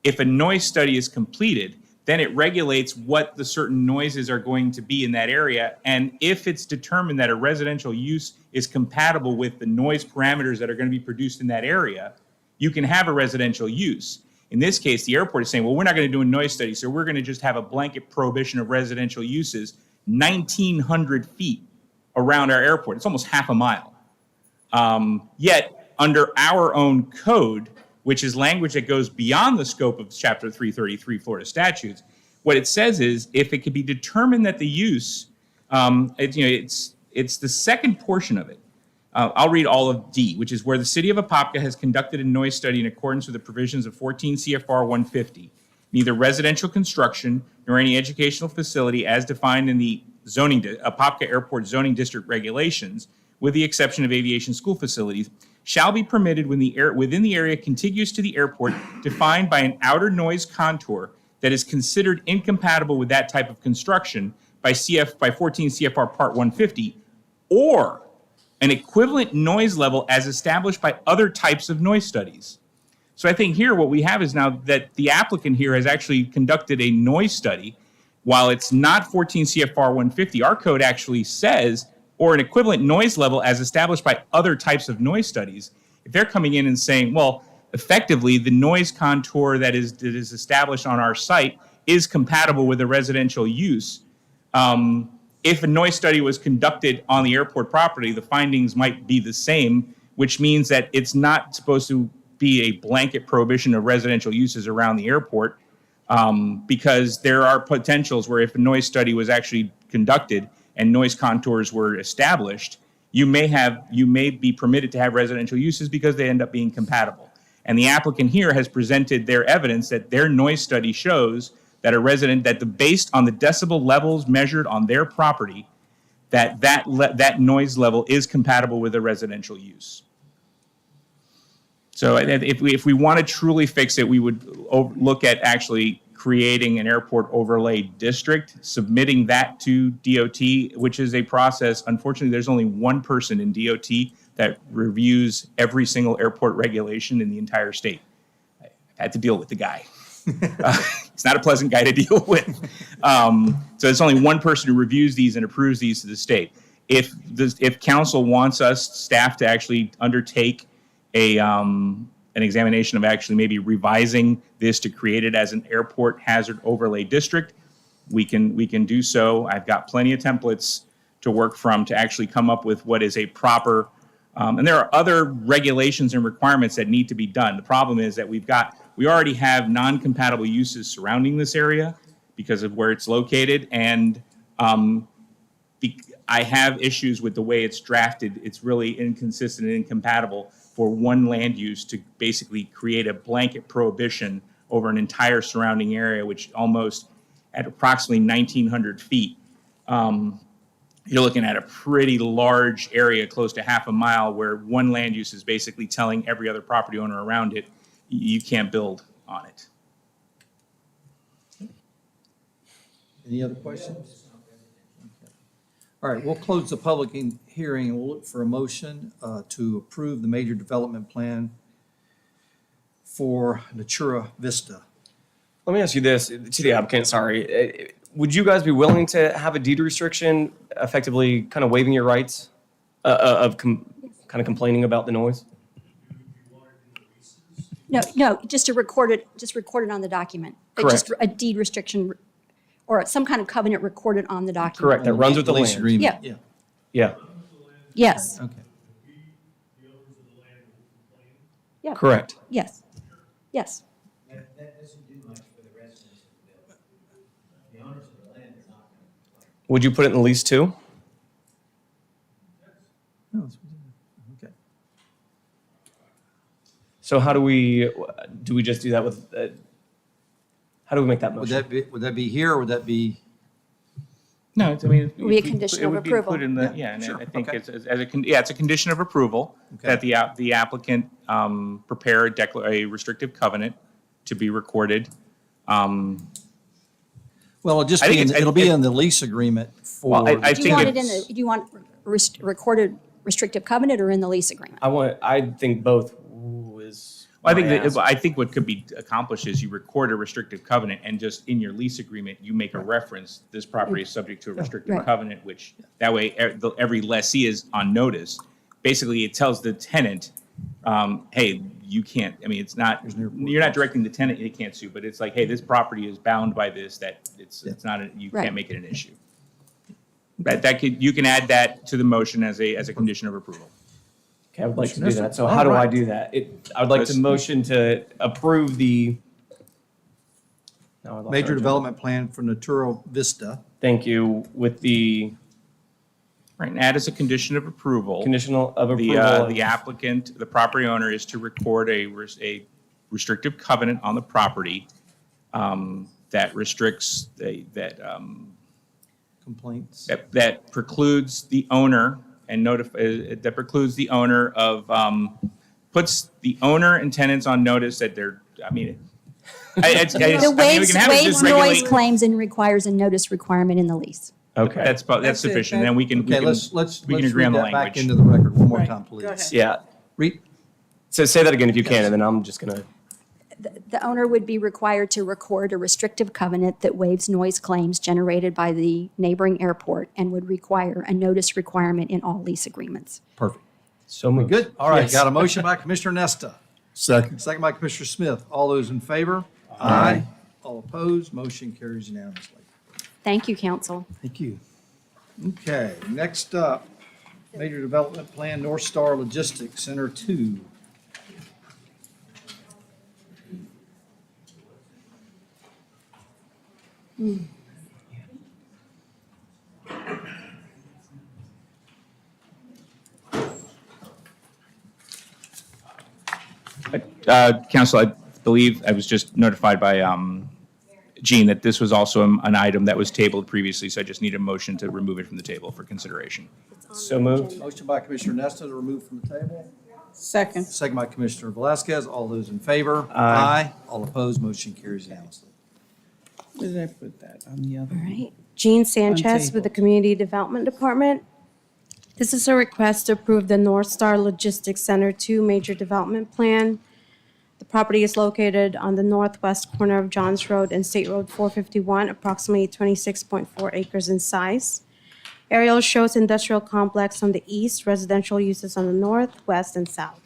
If a noise study is completed, then it regulates what the certain noises are going to be in that area. And if it's determined that a residential use is compatible with the noise parameters that are going to be produced in that area, you can have a residential use. In this case, the airport is saying, well, we're not going to do a noise study, so we're going to just have a blanket prohibition of residential uses 1,900 feet around our airport. It's almost half a mile. Yet, under our own code, which is language that goes beyond the scope of Chapter 333 Florida statutes, what it says is, if it could be determined that the use, it's the second portion of it. I'll read all of D, which is where the city of Apopka has conducted a noise study in accordance with the provisions of 14 CFR 150. Neither residential construction nor any educational facility as defined in the Apopka Airport zoning district regulations, with the exception of aviation school facilities, shall be permitted within the area contiguous to the airport defined by an outer noise contour that is considered incompatible with that type of construction by 14 CFR Part 150, or an equivalent noise level as established by other types of noise studies. So I think here what we have is now that the applicant here has actually conducted a noise study. While it's not 14 CFR 150, our code actually says, or an equivalent noise level as established by other types of noise studies. If they're coming in and saying, well, effectively the noise contour that is established on our site is compatible with a residential use, if a noise study was conducted on the airport property, the findings might be the same, which means that it's not supposed to be a blanket prohibition of residential uses around the airport. Because there are potentials where if a noise study was actually conducted and noise contours were established, you may be permitted to have residential uses because they end up being compatible. And the applicant here has presented their evidence that their noise study shows that based on the decibel levels measured on their property, that noise level is compatible with a residential use. So if we want to truly fix it, we would look at actually creating an airport overlay district, submitting that to DOT, which is a process. Unfortunately, there's only one person in DOT that reviews every single airport regulation in the entire state. I had to deal with the guy. It's not a pleasant guy to deal with. So it's only one person who reviews these and approves these to the state. If council wants staff to actually undertake an examination of actually maybe revising this to create it as an airport hazard overlay district, we can do so. I've got plenty of templates to work from to actually come up with what is a proper, and there are other regulations and requirements that need to be done. The problem is that we already have non-compatible uses surrounding this area because of where it's located, and I have issues with the way it's drafted. It's really inconsistent and incompatible for one land use to basically create a blanket prohibition over an entire surrounding area, which almost at approximately 1,900 feet. You're looking at a pretty large area, close to half a mile, where one land use is basically telling every other property owner around it, you can't build on it. Any other questions? Okay. All right, we'll close the public hearing and we'll look for a motion to approve the major development plan for Natura Vista. Let me ask you this, to the applicant, sorry. Would you guys be willing to have a deed restriction, effectively kind of waiving your rights of kind of complaining about the noise? No, just to record it on the document. Correct. Just a deed restriction or some kind of covenant recorded on the document. Correct, that runs with the Lease land. agreement. Yeah. Yeah, Yes. Okay. Yeah. correct. Yes. Yes. That doesn't do much for the residents of the building. The owners of the land are not going to complain. Would you put it in the lease too? Okay. So how do we just do that with, how do we make that Would motion? that be here or would that be? No, I mean, Would be a condition of approval. It would be included in the, Yeah, and sure. I think Okay. it's a condition of approval Okay. that the applicant prepare a restrictive covenant to be recorded. Well, it'll just I be, think it'll be in the lease agreement for. Well, I Do you think want it in it's- do you want recorded restrictive covenant or in the lease agreement? I think both is. Well, I think my ask. I think what could be accomplished is you record a restrictive covenant and just in your lease agreement, you make a reference, this property is subject to a restrictive Right. covenant, which that way every lessee is on notice. Basically, it tells the tenant, hey, you can't, I mean, it's not, you're not directing the tenant, they can't sue, but it's like, hey, this property is bound by this, that it's not, you Right. can't make it an issue. You can add that to the motion as a condition of approval. Okay, I would like to do Mr. that. So All how do I right. do that? I would like to Chris? motion to approve the. No, I lost Major our- development plan for Natura Vista. Thank you, with the Right, and add as a condition of approval. conditional of approval. The applicant, the property owner is to record a restrictive covenant on the property that restricts, Complaints. that precludes the owner and that precludes the owner of, puts the owner and tenants on notice that they're, I mean, we The can have it waives just noise regulate. claims and requires a notice requirement in the lease. Okay. That's That's it. sufficient, then we can Okay, let's agree on read the that back language. into the record one more Right. time, Go please. ahead. Yeah. Read, So say that again if you can, and then I'm just gonna. The owner would be required to record a restrictive covenant that waives noise claims generated by the neighboring airport and would require a notice requirement in all lease agreements. perfect. So moved. Good. All right, Yes. got a motion by Commissioner Nesta. Second. Second by Commissioner Smith. All those in favor? Aye. All opposed? Motion carries unanimously. Thank you, council. Thank you. Okay, next up, Major Development Plan, North Star Logistics Center 2. Council, I believe I was just notified by Jean that this was also an item that was tabled previously, so I just need a motion to remove it from the table for consideration. So moved. Motion by Commissioner Nesta to remove from the table. Second. Second by Commissioner Velasquez. All those in favor? Aye. All opposed, motion carries unanimously. Where did I put that? On the other? All right. Jean Sanchez with the Community Development Department. This is a request to approve the North Star Logistics Center 2 Major Development Plan. The property is located on the northwest corner of Johns Road and State Road 451, approximately 26.4 acres in size. Aerial shows industrial complex on the east, residential uses on the north, west, and south.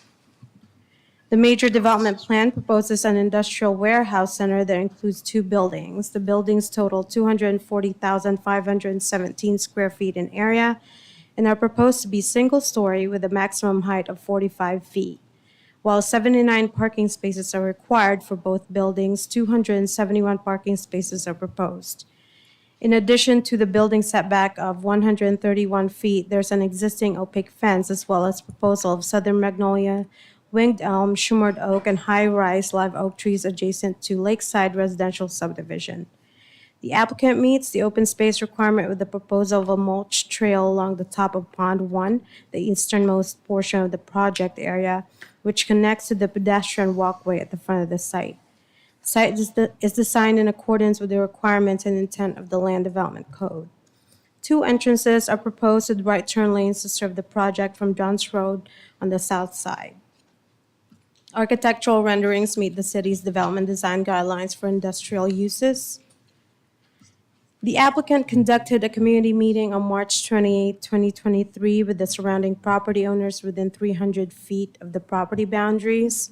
The major development plan proposes an industrial warehouse center that includes 2 buildings. The buildings total 240,517 square feet in area and are proposed to be single-story with a maximum height of 45 feet. While 79 parking spaces are required for both buildings, 271 parking spaces are proposed. In addition to the building setback of 131 feet, there's an existing opaque fence as well as proposal of southern magnolia, winged elm, shimmered oak, and high-rise live oak trees adjacent to Lakeside Residential Subdivision. The applicant meets the open space requirement with the proposal of a mulch trail along the top of Pond 1, the easternmost portion of the project area, which connects to the pedestrian walkway at the front of the site. The site is designed in accordance with the requirements and intent of the Land Development Code. 2 entrances are proposed with right turn lanes to serve the project from Johns Road on the south side. Architectural renderings meet the city's development design guidelines for industrial uses. The applicant conducted a community meeting on March 28, 2023 with the surrounding property owners within 300 feet of the property boundaries.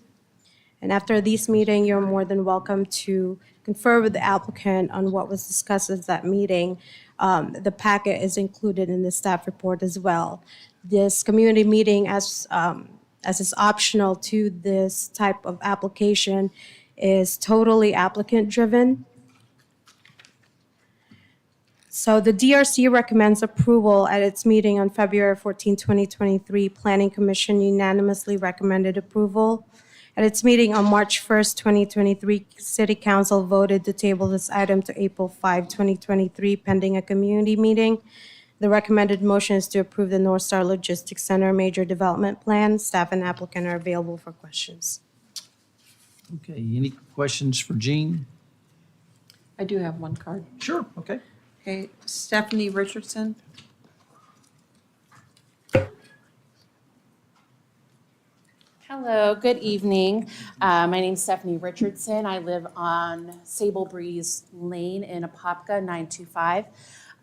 And after this meeting, you're more than welcome to confer with the applicant on what was discussed at that meeting. The packet is included in the staff report as well. This community meeting, as is optional to this type of application, is totally applicant-driven. So the DRC recommends approval at its meeting on February 14, 2023. Planning Commission unanimously recommended approval. At its meeting on March 1st, 2023, City Council voted to table this item to April 5, 2023, pending a community meeting. The recommended motion is to approve the North Star Logistics Center Major Development Plan. Staff and applicant are available for questions. Okay, any questions for Jean? I do have one card. Sure, okay. Okay, Stephanie Richardson. Hello, good evening. My name's Stephanie Richardson. I live on Sable Breeze Lane in Apopka, 925.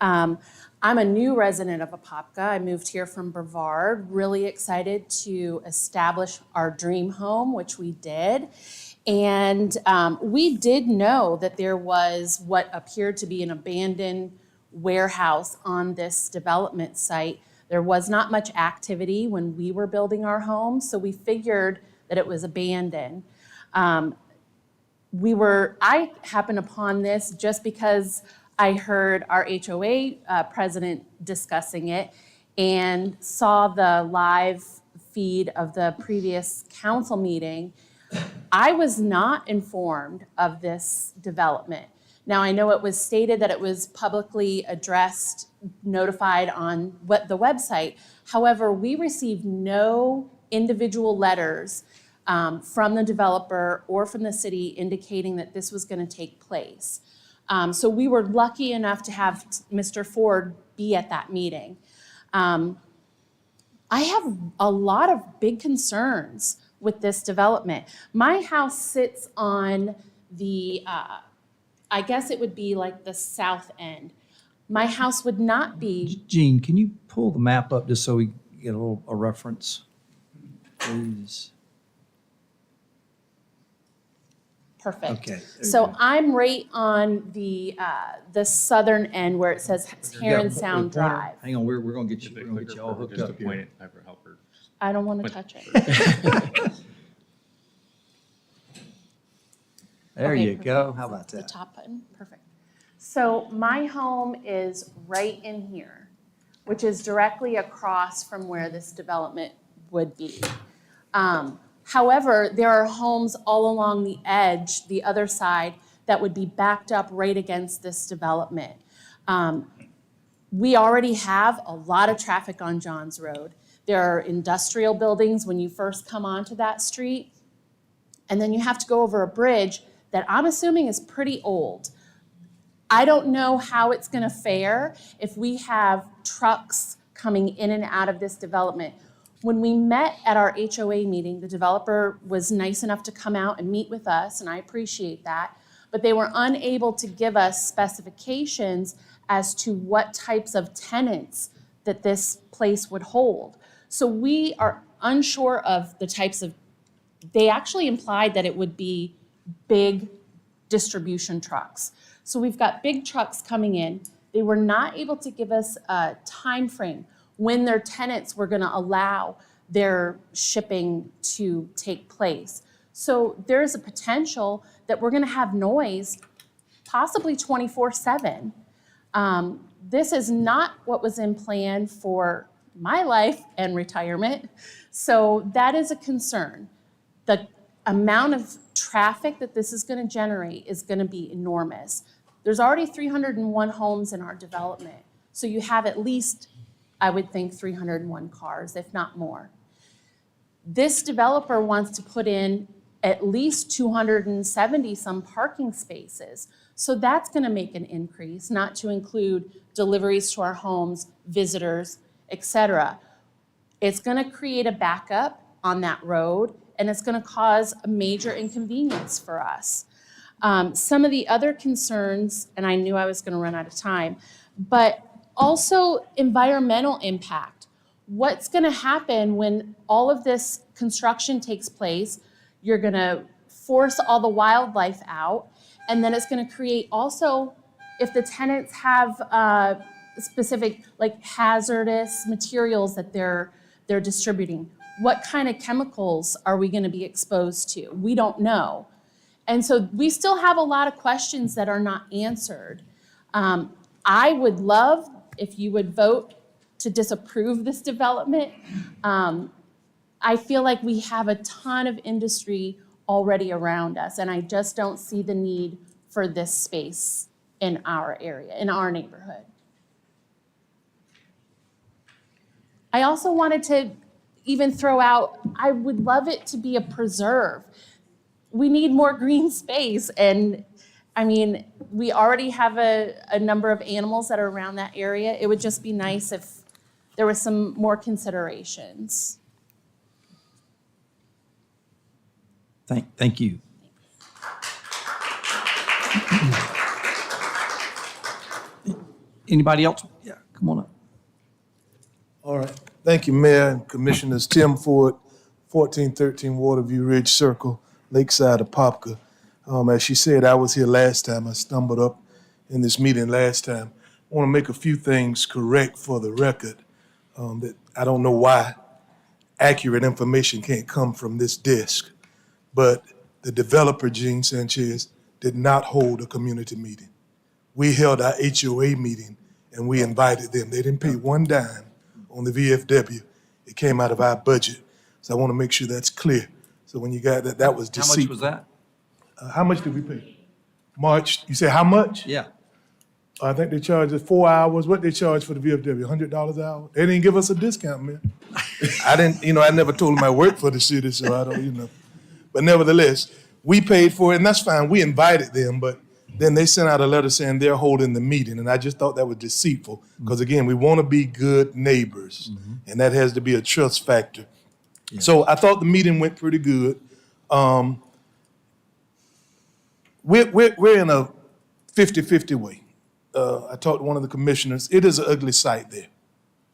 I'm a new resident of Apopka. I moved here from Brevard, really excited to establish our dream home, which we did. And we did know that there was what appeared to be an abandoned warehouse on this development site. There was not much activity when we were building our home, so we figured that it was abandoned. I happened upon this just because I heard our HOA president discussing it and saw the live feed of the previous council meeting. I was not informed of this development. Now, I know it was stated that it was publicly addressed, notified on the website. However, we received no individual letters from the developer or from the city indicating that this was going to take place. So we were lucky enough to have Mr. Ford be at that meeting. I have a lot of big concerns with this development. My house sits on the, I guess it would be like the south end. My house would not be. Jean, can you pull the map up just so we get a reference, please? Perfect. Okay. So I'm right on the southern end where it says Heron Sound Drive. Hang on, we're going to get you all hooked Just up to point here. it, Piper, help her. I don't want to touch it. There Okay, you perfect. go. How about The that? top button, perfect. So my home is right in here, which is directly across from where this development would be. However, there are homes all along the edge, the other side, that would be backed up right against this development. We already have a lot of traffic on Johns Road. There are industrial buildings when you first come onto that street, and then you have to go over a bridge that I'm assuming is pretty old. I don't know how it's gonna fare if we have trucks coming in and out of this development. When we met at our HOA meeting, the developer was nice enough to come out and meet with us, and I appreciate that, but they were unable to give us specifications as to what types of tenants that this place would hold. So we are unsure of the types of, they actually implied that it would be big distribution trucks. So we've got big trucks coming in. They were not able to give us a time frame when their tenants were gonna allow their shipping to take place. So there's a potential that we're gonna have noise possibly 24/7. This is not what was in plan for my life and retirement. So that is a concern. The amount of traffic that this is going to generate is going to be enormous. There's already 301 homes in our development. So you have at least, I would think, 301 cars, if not more. This developer wants to put in at least 270 some parking spaces. So that's going to make an increase, not to include deliveries to our homes, visitors, etc. It's going to create a backup on that road, and it's going to cause a major inconvenience for us. Some of the other concerns, and I knew I was going to run out of time, but also environmental impact. What's going to happen when all of this construction takes place? You're going to force all the wildlife out, and then it's going to create also, if the tenants have specific like hazardous materials that they're distributing, what kind of chemicals are we going to be exposed to? We don't know. And so we still have a lot of questions that are not answered. I would love if you would vote to disapprove this development. I feel like we have a ton of industry already around us, and I just don't see the need for this space in our area, in our neighborhood. I also wanted to even throw out, I would love it to be a preserve. We need more green space, and I mean, we already have a number of animals that are around that area. It would just be nice if there was some more considerations. Thank you. Anybody else? Yeah, come on up. All right. Thank you, Mayor and Commissioners. Tim Ford, 1413 Waterview Ridge Circle, Lakeside, Apopka. As she said, I was here last time. I stumbled up in this meeting last time. I want to make a few things correct for the record, that I don't know why accurate information can't come from this desk. But the developer, Gene Sanchez, did not hold a community meeting. We held our HOA meeting and we invited them. They didn't pay one dime on the VFW. It came out of our budget. So I want to make sure that's clear. So when you got that, that was deceit. How much was that? How much did we pay? March, you say how much? Yeah. I think they charged us 4 hours. What they charge for the VFW, $100 an hour? They didn't give us a discount, man. I never told them I worked for the city, so I don't. But nevertheless, we paid for it, and that's fine. We invited them, but then they sent out a letter saying they're holding the meeting, and I just thought that was deceitful. Because again, we want to be good neighbors, and that has to be a trust factor. Yeah. So I thought the meeting went pretty good. We're in a 50-50 way. I talked to one of the commissioners. It is an ugly sight there.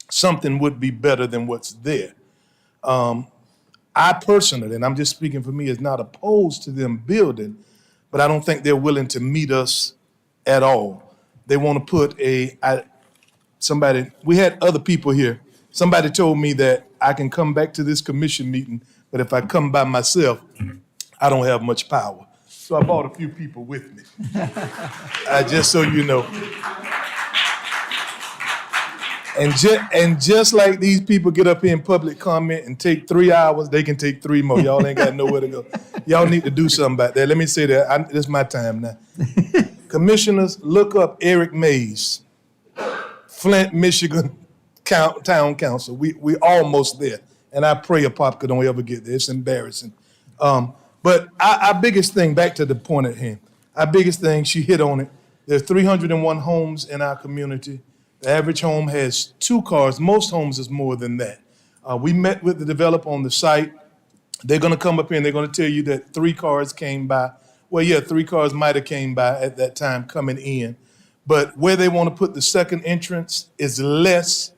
Something would be better than what's there. I personally, and I'm just speaking for me, is not opposed to them building, but I don't think they're willing to meet us at all. They want to put we had other people here. Somebody told me that I can come back to this commission meeting, but if I come by myself, I don't have much power. So I brought a few people with me. Just so you know. And just like these people get up here in public comment and take 3 hours, they can take 3 more. Y'all ain't got nowhere to go. Y'all need to do something about that. Let me say that. This is my time now. Commissioners, look up Eric Mays, Flint, Michigan Town Council. We almost there. And I pray Apopka don't ever get there. It's embarrassing. But our biggest thing, back to the point at hand, our biggest thing, she hit on it. There's 301 homes in our community. The average home has 2 cars. Most homes is more than that. We met with the developer on the site. They're going to come up here and they're going to tell you that 3 cars came by. Well, yeah, 3 cars might have came by at that time coming in. But where they want to put the second entrance is less.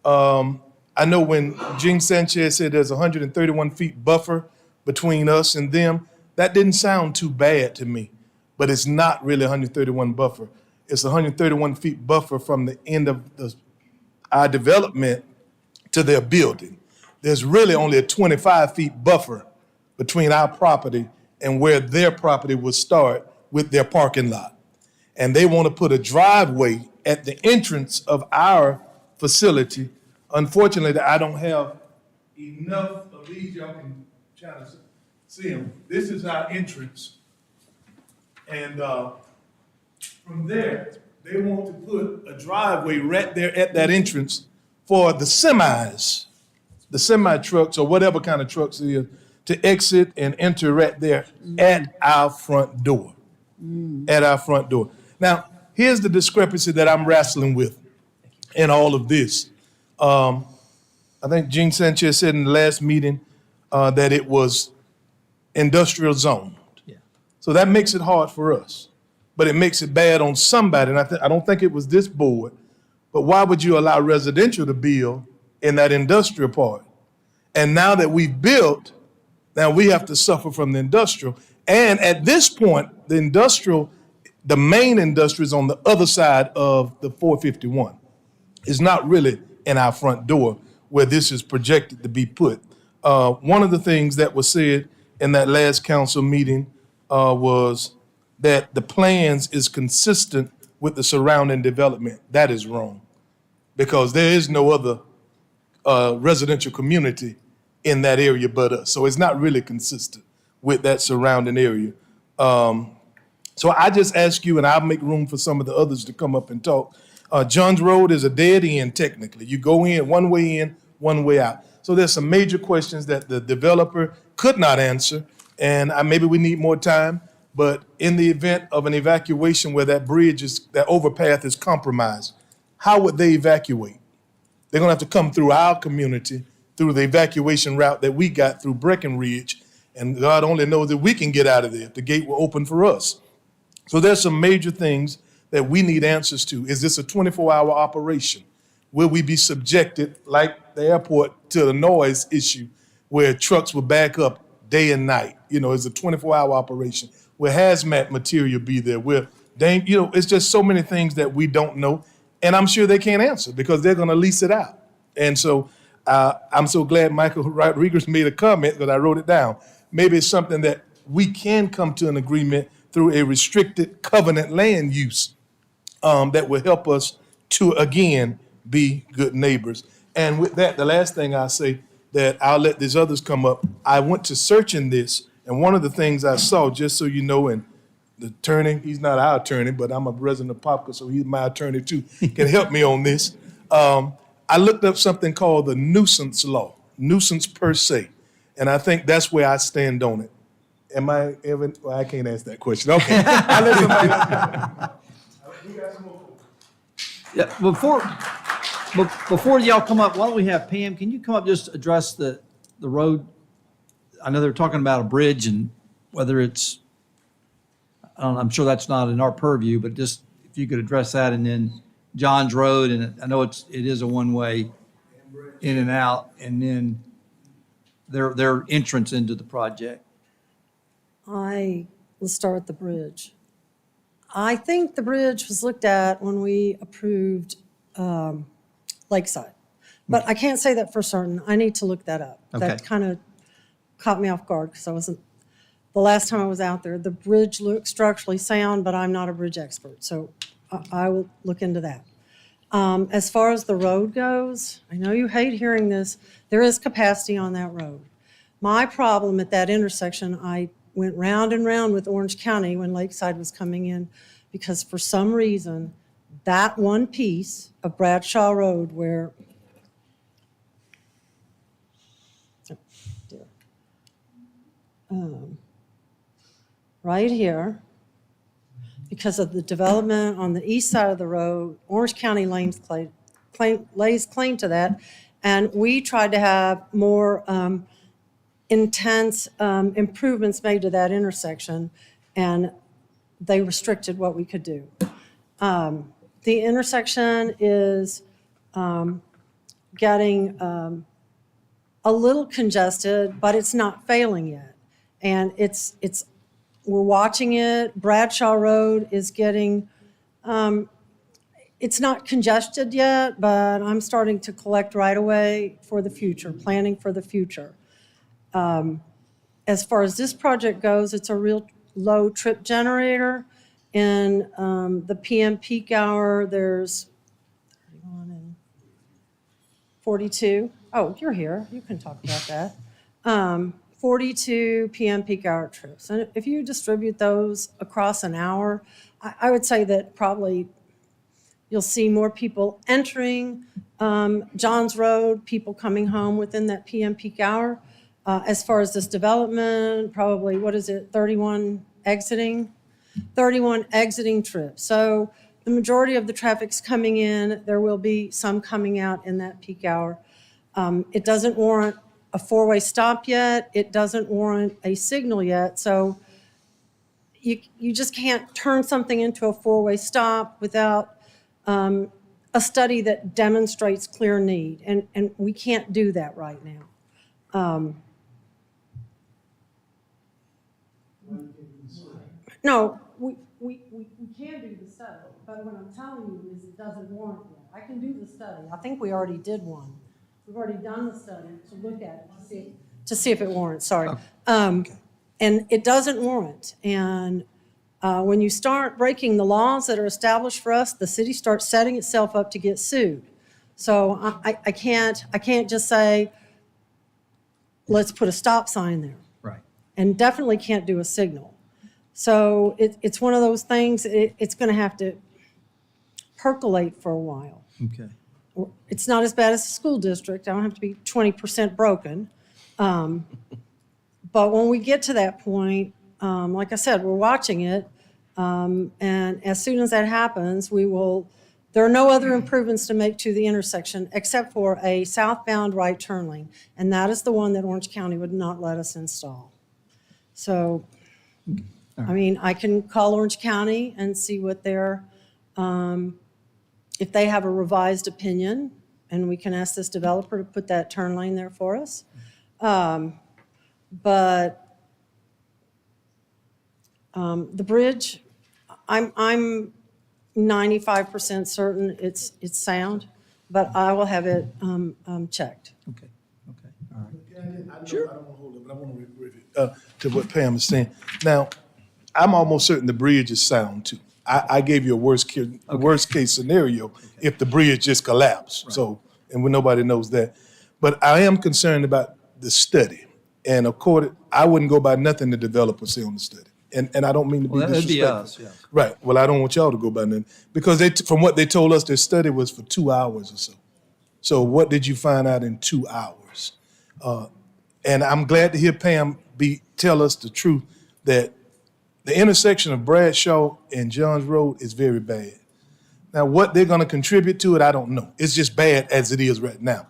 I know when Gene Sanchez said there's 131 feet buffer between us and them, that didn't sound too bad to me. But it's not really 131 buffer. It's 131 feet buffer from the end of our development to their building. There's really only a 25 feet buffer between our property and where their property would start with their parking lot. And they want to put a driveway at the entrance of our facility. Unfortunately, I don't have enough of these. Y'all can try to see them. This is our entrance. And from there, they want to put a driveway right there at that entrance for the semis, the semi trucks or whatever kind of trucks it is, to exit and enter right there at our front door. At our front door. Now, here's the discrepancy that I'm wrestling with in all of this. I think Gene Sanchez said in the last meeting that it was industrial zoned. Yeah. So that makes it hard for us. But it makes it bad on somebody, and I don't think it was this board, but why would you allow residential to build in that industrial part? And now that we've built, now we have to suffer from the industrial. And at this point, the main industry is on the other side of the 451. It's not really in our front door where this is projected to be put. One of the things that was said in that last council meeting was that the plans is consistent with the surrounding development. That is wrong, because there is no other residential community in that area but us. So it's not really consistent with that surrounding area. So I just ask you, and I'll make room for some of the others to come up and talk. Johns Road is a dead end technically. You go in, one way out. So there's some major questions that the developer could not answer, and maybe we need more time. But in the event of an evacuation where that overpath is compromised, how would they evacuate? They're gonna have to come through our community, through the evacuation route that we got through Breckenridge, and God only knows that we can get out of there if the gate will open for us. So there's some major things that we need answers to. Is this a 24-hour operation? Will we be subjected, like the airport, to the noise issue where trucks will back up day and night? It's a 24-hour operation. Will hazmat material be there? It's just so many things that we don't know, and I'm sure they can't answer because they're going to lease it out. And so I'm so glad Michael Rodriguez made a comment that I wrote it down. Maybe it's something that we can come to an agreement through a restricted covenant land use that will help us to, again, be good neighbors. And with that, the last thing I'll say, that I'll let these others come up. I went to searching this, and one of the things I saw, just so you know, and the attorney, he's not our attorney, but I'm a resident of Apopka, so he's my attorney too, can help me on this. I looked up something called the nuisance law, nuisance per se, and I think that's where I stand on it. Am I ever? Well, I can't ask that question. Okay. I'll let somebody else. We got some more. Yeah, before y'all come up, why don't we have Pam, can you come up, just address the road? I know they're talking about a bridge and whether it's, I'm sure that's not in our purview, but just if you could address that, and then Johns Road, and I know it is a one-way in and out, and then their entrance into the project. Let's start with the bridge. I think the bridge was looked at when we approved Lakeside, but I can't say that for certain. I need to look that up. Okay. That kind of caught me off guard because I wasn't the last time I was out there. The bridge looked structurally sound, but I'm not a bridge expert, so I will look into that. As far as the road goes, I know you hate hearing this, there is capacity on that road. My problem at that intersection, I went round and round with Orange County when Lakeside was coming in, because for some reason, that one piece of Bradshaw Road where, oh, dear. Right here, because of the development on the east side of the road, Orange County lays claim to that, and we tried to have more intense improvements made to that intersection, and they restricted what we could do. The intersection is getting a little congested, but it's not failing yet. And we're watching it. Bradshaw Road is getting, it's not congested yet, but I'm starting to collect right away for the future, planning for the future. As far as this project goes, it's a real low trip generator. In the PM peak hour, there's 31 and 42. Oh, you're here. You can talk about that. 42 PM peak hour trips. And if you distribute those across an hour, I would say that probably you'll see more people entering Johns Road, people coming home within that PM peak hour. As far as this development, probably, 31 exiting? 31 exiting trips. So the majority of the traffic's coming in. There will be some coming out in that peak hour. It doesn't warrant a four-way stop yet. It doesn't warrant a signal yet. So you just can't turn something into a four-way stop without a study that demonstrates clear need. And we can't do that right now. No, we can do the study, but what I'm telling you is it doesn't warrant it. I can do the study. I think we already did one. We've already done the study to look at it, to see if it warrants, sorry. And it doesn't warrant. And when you start breaking the laws that are established for us, the city starts setting itself up to get sued. So I can't just say, let's put a stop sign there. Right. And definitely can't do a signal. So it's one of those things, it's going to have to percolate for a while. Okay. It's not as bad as the school district. I don't have to be 20% broken. But when we get to that point, like I said, we're watching it. And as soon as that happens, there are no other improvements to make to the intersection except for a southbound right turn lane. And that is the one that Orange County would not let us install. So, I mean, I can call Orange County and see what if they have a revised opinion, and we can ask this developer to put that turn lane there for us. But the bridge, I'm 95% certain it's sound, but I will have it checked. Okay. All right. Sure. I don't want to hold it, but I want to revert to what Pam is saying. Now, I'm almost certain the bridge is sound too. I gave you a worst case scenario if the bridge just collapsed. Right. So, and when nobody knows that. But I am concerned about the study. And I wouldn't go by nothing the developer say on the study. And I don't mean to be disrespectful. That'd be us, yeah. Right. Well, I don't want y'all to go by nothing. Because from what they told us, their study was for 2 hours or so. So what did you find out in 2 hours? And I'm glad to hear Pam tell us the truth that the intersection of Bradshaw and Johns Road is very bad. Now, what they're going to contribute to it, I don't know. It's just bad as it is right now.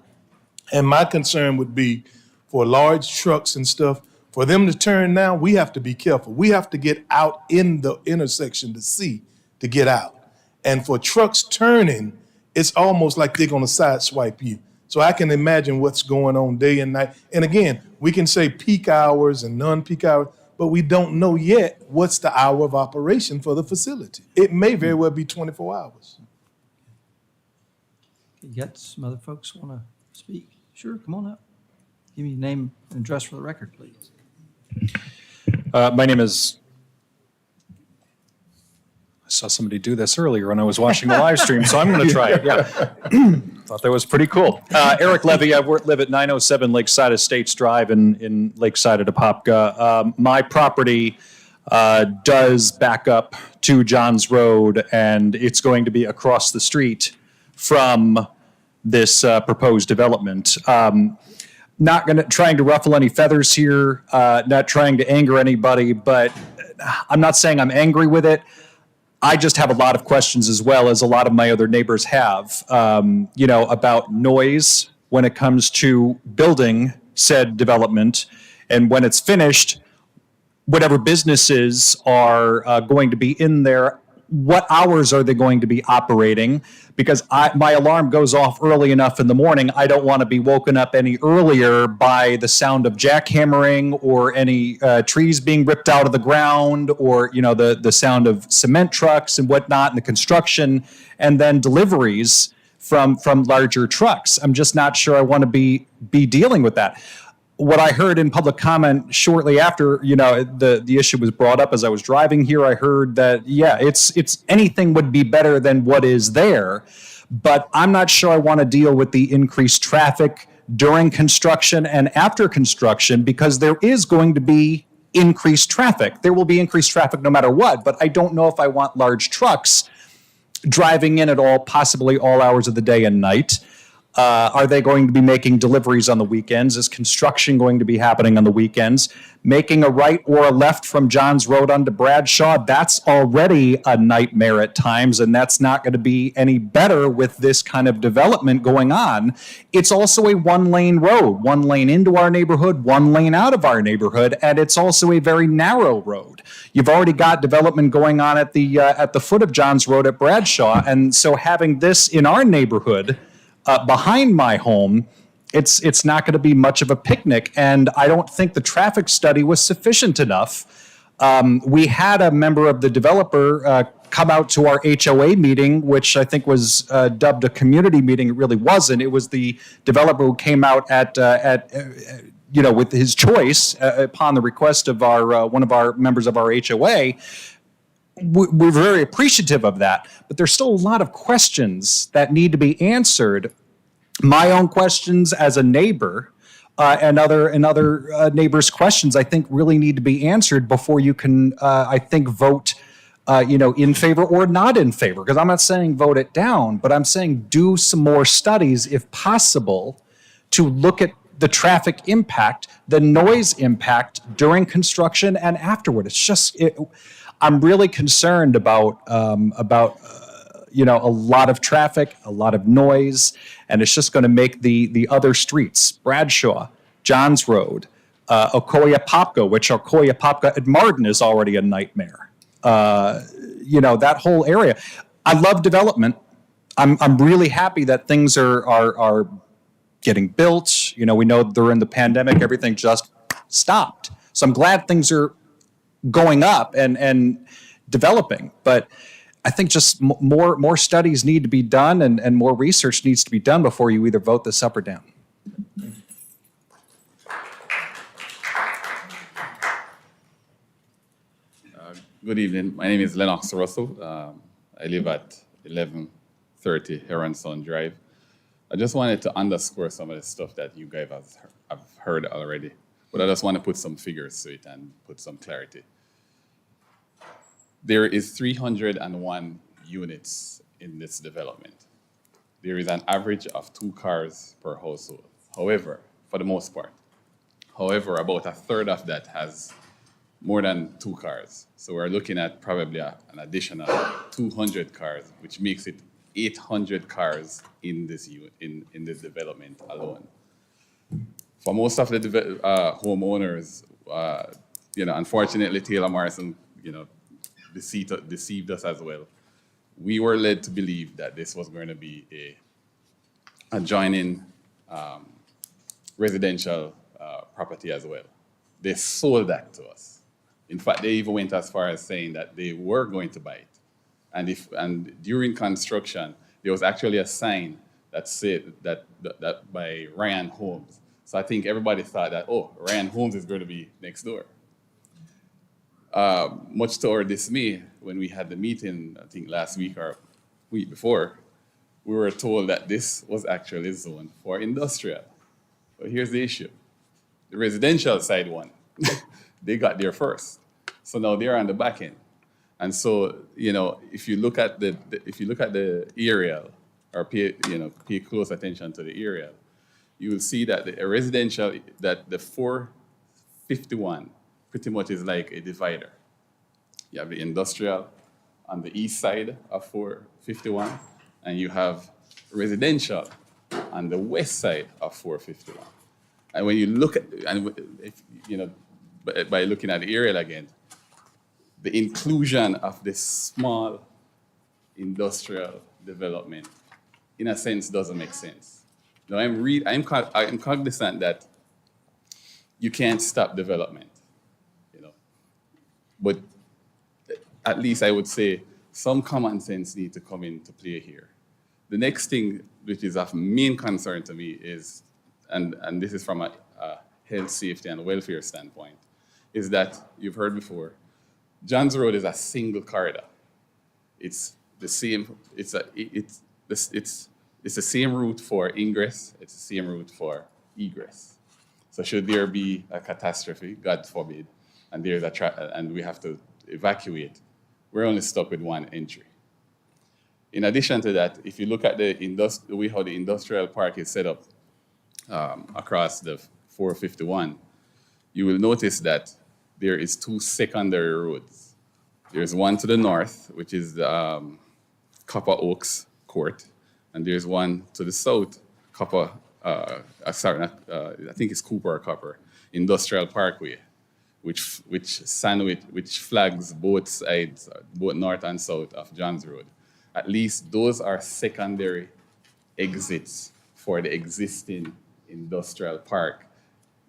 And my concern would be for large trucks and stuff, for them to turn now, we have to be careful. We have to get out in the intersection to get out. And for trucks turning, it's almost like they're going to sideswipe you. So I can imagine what's going on day and night. And again, we can say peak hours and non-peak hours, but we don't know yet what's the hour of operation for the facility. It may very well be 24 hours. You got some other folks want to speak? Sure, come on up. Give me your name and address for the record, please. My name is, I saw somebody do this earlier when I was watching the live stream, so I'm going to try it. Yeah. Thought that was pretty cool. Eric Levy, live at 907 Lakeside Estates Drive in Lakeside at Apopka. My property does back up to Johns Road, and it's going to be across the street from this proposed development. Not trying to ruffle any feathers here, not trying to anger anybody, but I'm not saying I'm angry with it. I just have a lot of questions, as well as a lot of my other neighbors have, about noise when it comes to building said development. And when it's finished, whatever businesses are going to be in there, what hours are they going to be operating? Because my alarm goes off early enough in the morning. I don't want to be woken up any earlier by the sound of jackhammering or any trees being ripped out of the ground, or the sound of cement trucks and whatnot, and the construction, and then deliveries from larger trucks. I'm just not sure I want to be dealing with that. What I heard in public comment shortly after, the issue was brought up as I was driving here, I heard that, it's anything would be better than what is there, but I'm not sure I want to deal with the increased traffic during construction and after construction, because there is going to be increased traffic. There will be increased traffic no matter what, but I don't know if I want large trucks driving in at possibly all hours of the day and night. Are they going to be making deliveries on the weekends? Is construction going to be happening on the weekends? Making a right or a left from Johns Road onto Bradshaw, that's already a nightmare at times, and that's not going to be any better with this kind of development going on. It's also a one-lane road, one lane into our neighborhood, one lane out of our neighborhood, and it's also a very narrow road. You've already got development going on at the foot of Johns Road at Bradshaw, and so having this in our neighborhood behind my home, it's not going to be much of a picnic, and I don't think the traffic study was sufficient enough. We had a member of the developer come out to our HOA meeting, which I think was dubbed a community meeting. It really wasn't. It was the developer who came out with his choice upon the request of one of our members of our HOA. We're very appreciative of that, but there's still a lot of questions that need to be answered. My own questions as a neighbor, and other neighbors' questions, I think, really need to be answered before you can, I think, vote, in favor or not in favor. Because I'm not saying vote it down, but I'm saying do some more studies, if possible, to look at the traffic impact, the noise impact during construction and afterward. It's just. I'm really concerned about a lot of traffic, a lot of noise, and it's just going to make the other streets, Bradshaw, Johns Road, Apopka, which Apopka at Martin is already a nightmare. That whole area. I love development. I'm really happy that things are getting built. We know during the pandemic everything just stopped. So I'm glad things are going up and developing, but I think just more studies need to be done, and more research needs to be done before you either vote this up or down. Good evening. My name is Lennox Russell. I live at 1130 Heronson Drive. I just wanted to underscore some of the stuff that you guys have heard already, but I just want to put some figures to it and put some clarity. There is 301 units in this development. There is an average of 2 cars per household. However, for the most part. However, about a third of that has more than 2 cars. So we're looking at probably an additional 200 cars, which makes it 800 cars in this development alone. For most of the homeowners, unfortunately, Taylor Morrison, deceived us as well. We were led to believe that this was going to be a adjoining residential property as well. They sold that to us. In fact, they even went as far as saying that they were going to buy it. And during construction, there was actually a sign that said that by Ryan Homes. So I think everybody thought that, Ryan Homes is going to be next door. much to our dismay, when we had the meeting, I think last week or week before, we were told that this was actually zoned for industrial. But here's the issue. The residential side won. They got there first. So now they're on the back end. And so, if you look at the aerial, or pay close attention to the aerial, you will see that the 451 pretty much is like a divider. You have the industrial on the east side of 451, and you have residential on the west side of 451. And when you look at, by looking at the aerial again, the inclusion of this small industrial development, in a sense, doesn't make sense. Now, I'm cognizant that you can't stop development, but at least I would say some common sense need to come into play here. The next thing, which is of main concern to me, is, and this is from a health, safety, and welfare standpoint, is that you've heard before, Johns Road is a single corridor. It's the same. It's the same route for ingress. It's the same route for egress. So should there be a catastrophe, God forbid, and and we have to evacuate, we're only stuck with one entry. In addition to that, if you look at the way how the industrial park is set up across the 451, you will notice that there is two secondary roads. There's one to the north, which is the Copper Oaks Court, and there's one to the south, I think it's Cooper or Copper, Industrial Parkway, which flags both sides, both north and south of Johns Road. At least those are secondary exits for the existing industrial park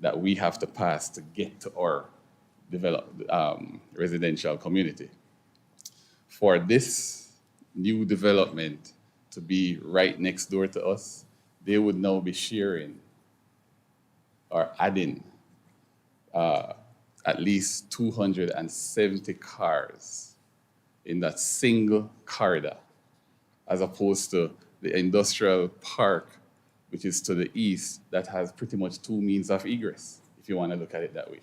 that we have to pass to get to our residential community. For this new development to be right next door to us, they would now be sharing or adding at least 270 cars in that single corridor, as opposed to the industrial park, which is to the east, that has pretty much two means of egress, if you want to look at it that way.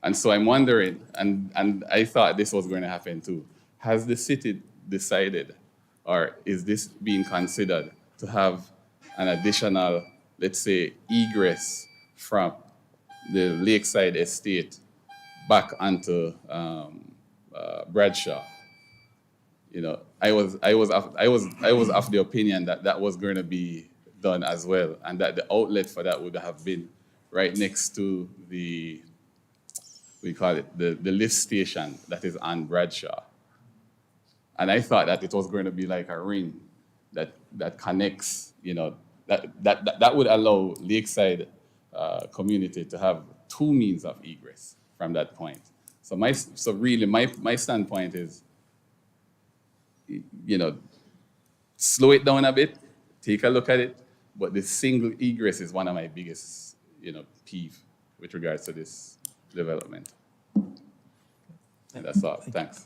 And so I'm wondering, and I thought this was going to happen too, has the city decided, or is this being considered, to have an additional, let's say, egress from the Lakeside Estate back onto Bradshaw? I was of the opinion that that was going to be done as well, and that the outlet for that would have been right next to the, we call it the lift station that is on Bradshaw. And I thought that it was going to be like a ring that connects, that would allow Lakeside community to have two means of egress from that point. So really my standpoint is, slow it down a bit, take a look at it, but the single egress is one of my biggest, peeve with regards to this development. And that's all. Thanks.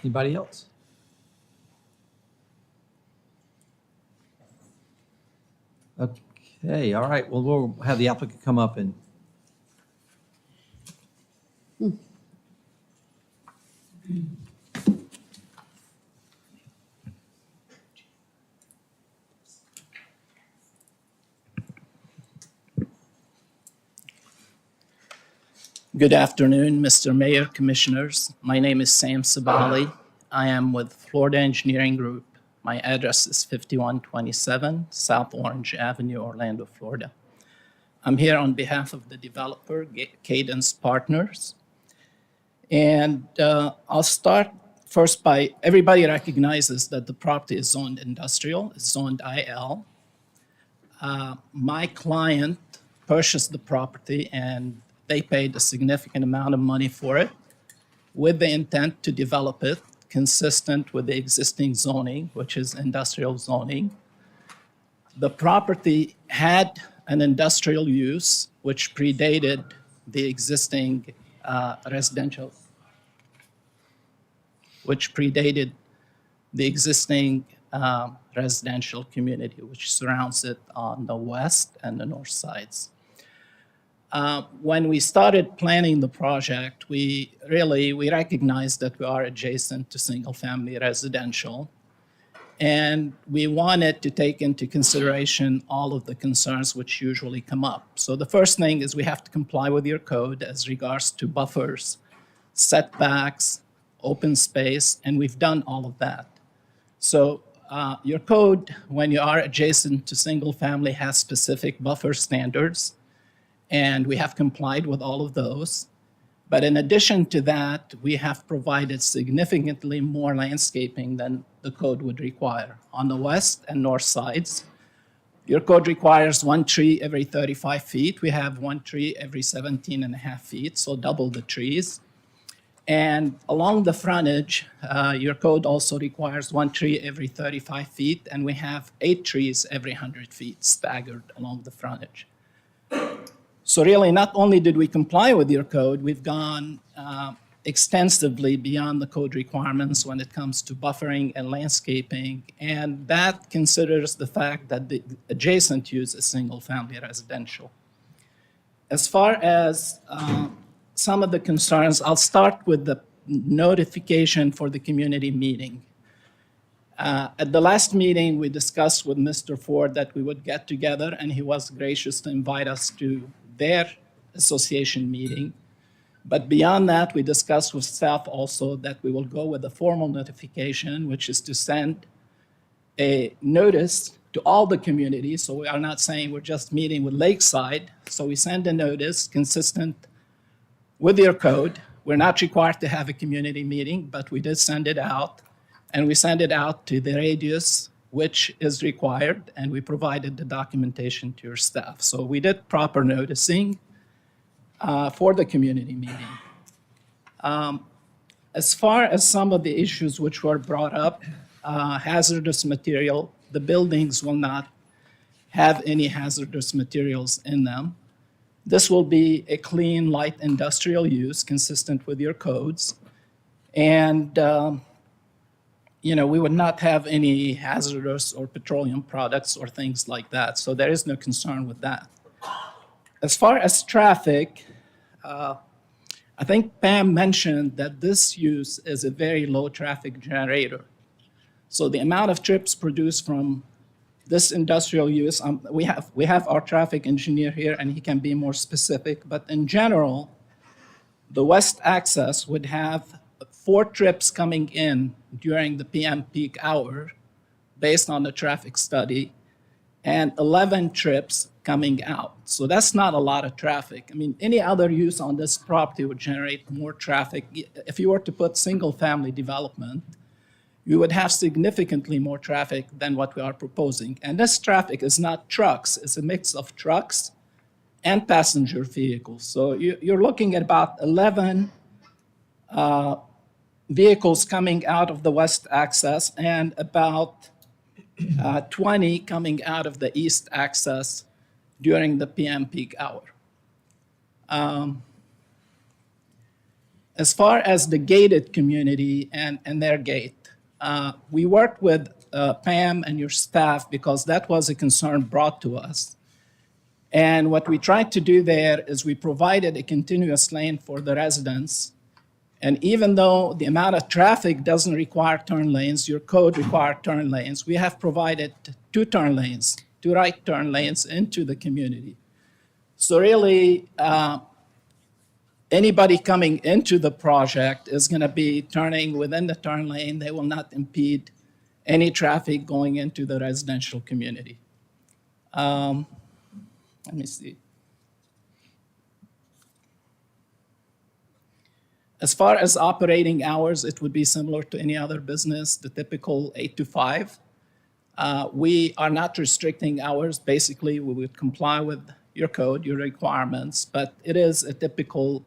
Anybody else? Okay, all right. Well, we'll have the applicant come up and. Good afternoon, Mr. Mayor, Commissioners. My name is Sam Sabali. I am with Florida Engineering Group. My address is 5127 South Orange Avenue, Orlando, Florida. I'm here on behalf of the developer, Cadence Partners. And I'll start first by, everybody recognizes that the property is zoned industrial, it's zoned IL. My client purchased the property and they paid a significant amount of money for it with the intent to develop it consistent with the existing zoning, which is industrial zoning. The property had an industrial use which predated the existing residential, residential community which surrounds it on the west and the north sides. When we started planning the project, we recognized that we are adjacent to single-family residential, and we wanted to take into consideration all of the concerns which usually come up. So the first thing is we have to comply with your code as regards to buffers, setbacks, open space, and we've done all of that. So your code, when you are adjacent to single family, has specific buffer standards, and we have complied with all of those. But in addition to that, we have provided significantly more landscaping than the code would require. On the west and north sides, your code requires 1 tree every 35 feet. We have 1 tree every 17.5 feet, so double the trees. And along the frontage, your code also requires 1 tree every 35 feet, and we have 8 trees every 100 feet staggered along the frontage. So really, not only did we comply with your code, we've gone extensively beyond the code requirements when it comes to buffering and landscaping, and that considers the fact that the adjacent use is single-family residential. As far as some of the concerns, I'll start with the notification for the community meeting. At the last meeting, we discussed with Mr. Ford that we would get together, and he was gracious to invite us to their association meeting. But beyond that, we discussed with staff also that we will go with a formal notification, which is to send a notice to all the communities. So we are not saying we're just meeting with Lakeside. So we send a notice consistent with your code. We're not required to have a community meeting, but we did send it out. And we send it out to the radius which is required, and we provided the documentation to your staff. So we did proper noticing for the community meeting. As far as some of the issues which were brought up, hazardous material, the buildings will not have any hazardous materials in them. This will be a clean, light industrial use consistent with your codes. And we would not have any hazardous or petroleum products or things like that. So there is no concern with that. As far as traffic, I think Pam mentioned that this use is a very low traffic generator. So the amount of trips produced from this industrial use, we have our traffic engineer here and he can be more specific, but in general, the west access would have 4 trips coming in during the PM peak hour based on the traffic study and 11 trips coming out. So that's not a lot of traffic. I mean, any other use on this property would generate more traffic. If you were to put single-family development, you would have significantly more traffic than what we are proposing. And this traffic is not trucks. It's a mix of trucks and passenger vehicles. So you're looking at about 11 vehicles coming out of the west access and about 20 coming out of the east access during the PM peak hour. As far as the gated community and their gate, we worked with Pam and your staff because that was a concern brought to us. And what we tried to do there is we provided a continuous lane for the residents. And even though the amount of traffic doesn't require turn lanes, your code requires turn lanes, we have provided 2 turn lanes, 2 right turn lanes into the community. So really, anybody coming into the project is going to be turning within the turn lane. They will not impede any traffic going into the residential community. Let me see. As far as operating hours, it would be similar to any other business, the typical 8 to 5. We are not restricting hours. Basically, we would comply with your code, your requirements, but it is a typical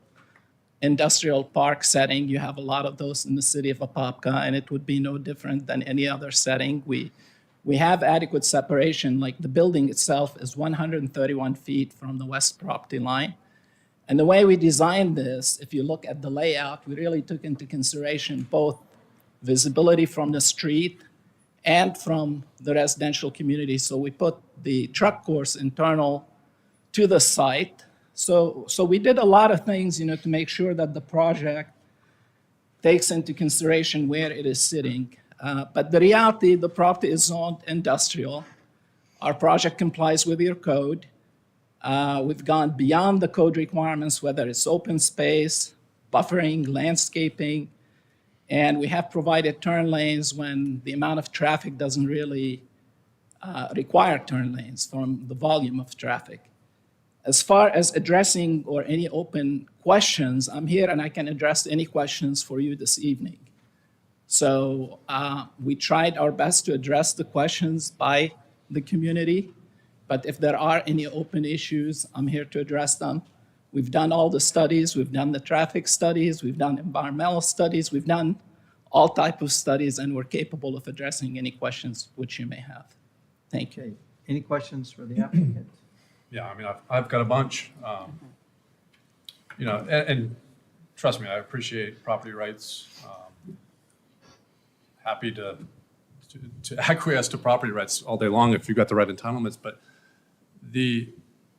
industrial park setting. You have a lot of those in the city of Apopka, and it would be no different than any other setting. We We have adequate separation, like the building itself is 131 feet from the west property line. And the way we designed this, if you look at the layout, we really took into consideration both visibility from the street and from the residential community. So we put the truck course internal to the site. So we did a lot of things, to make sure that the project takes into consideration where it is sitting. But the reality, the property is zoned industrial. Our project complies with your code. We've gone beyond the code requirements, whether it's open space, buffering, landscaping, and we have provided turn lanes when the amount of traffic doesn't really require turn lanes from the volume of traffic. As far as addressing or any open questions, I'm here and I can address any questions for you this evening. So we tried our best to address the questions by the community, but if there are any open issues, I'm here to address them. We've done all the studies, we've done the traffic studies, we've done environmental studies, we've done all type of studies, and we're capable of addressing any questions which you may have. Thank you. Okay, any questions for the applicant? Yeah, I mean, I've got a bunch. And trust me, I appreciate property rights. Happy to acquiesce to property rights all day long if you've got the right entitlements. But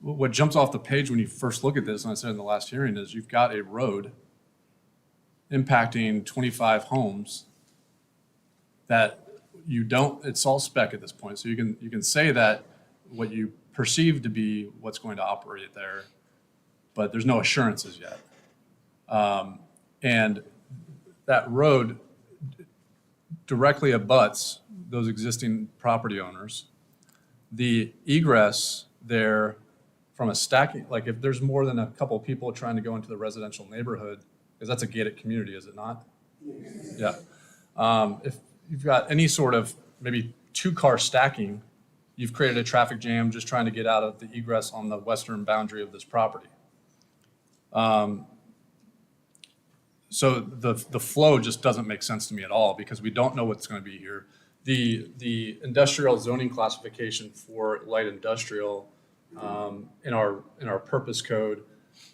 what jumps off the page when you first look at this, and I said in the last hearing, is you've got a road impacting 25 homes that you don't, it's all spec at this point. So you can say that what you perceive to be what's going to operate there, but there's no assurances yet. And that road directly abuts those existing property owners. The egress there from a stacking, like if there's more than a couple of people trying to go into the residential neighborhood, because that's a gated community, is it not? Yeah. If you've got any sort of maybe two-car stacking, you've created a traffic jam just trying to get out of the egress on the western boundary of this property. So the flow just doesn't make sense to me at all because we don't know what's going to be here. The industrial zoning classification for light industrial in our purpose code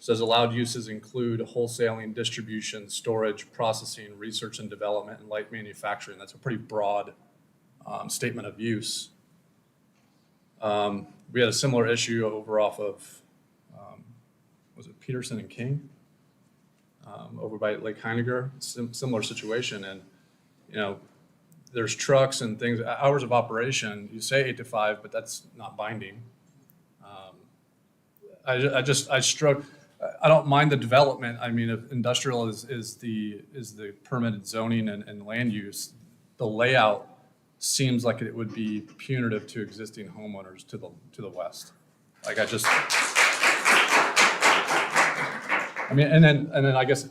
says allowed uses include wholesaling, distribution, storage, processing, research and development, and light manufacturing. That's a pretty broad statement of use. We had a similar issue over off of, was it Peterson and King? Over by Lake Heiniger, similar situation. And, there's trucks and things, hours of operation, you say 8 to 5, but that's not binding. I struck, I don't mind the development. I mean, if industrial is the permitted zoning and land use, the layout seems like it would be punitive to existing homeowners to the west. Like and then I guess,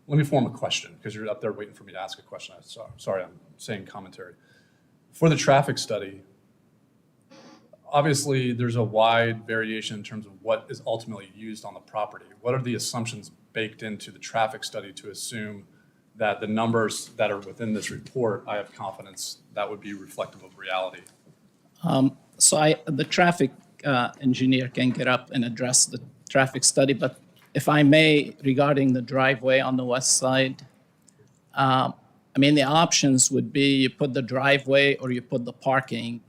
let me form a question because you're up there waiting for me to ask a question. Sorry, I'm saying commentary. For the traffic study, obviously there's a wide variation in terms of what is ultimately used on the property. What are the assumptions baked into the traffic study to assume that the numbers that are within this report, I have confidence that would be reflective of reality? The traffic engineer can get up and address the traffic study, but if I may, regarding the driveway on the west side, the options would be you put the driveway or you put the parking.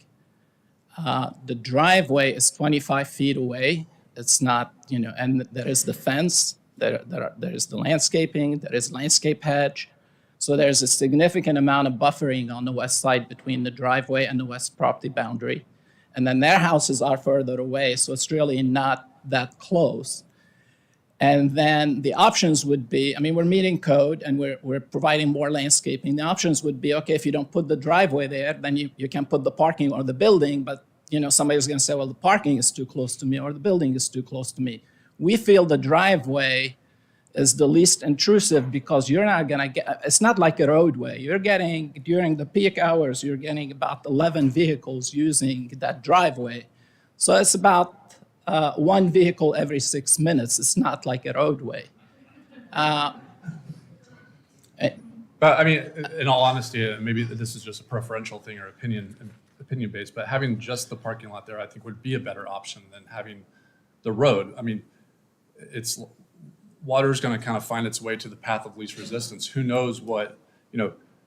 The driveway is 25 feet away. It's not, and there is the fence, there is the landscaping, there is landscape hedge. So there's a significant amount of buffering on the west side between the driveway and the west property boundary. And then their houses are further away, so it's really not that close. And then the options would be, we're meeting code and we're providing more landscaping. The options would be, okay, if you don't put the driveway there, then you can put the parking or the building, but somebody's gonna say, well, the parking is too close to me or the building is too close to me. We feel the driveway is the least intrusive because you're not gonna get, it's not like a roadway. You're getting, during the peak hours, you're getting about 11 vehicles using that driveway. So it's about one vehicle every 6 minutes. It's not like a roadway. But in all honesty, maybe this is just a preferential thing or opinion. opinion based, but having just the parking lot there, I think would be a better option than having the road. I mean, water's going to kind of find its way to the path of least resistance. Who knows what,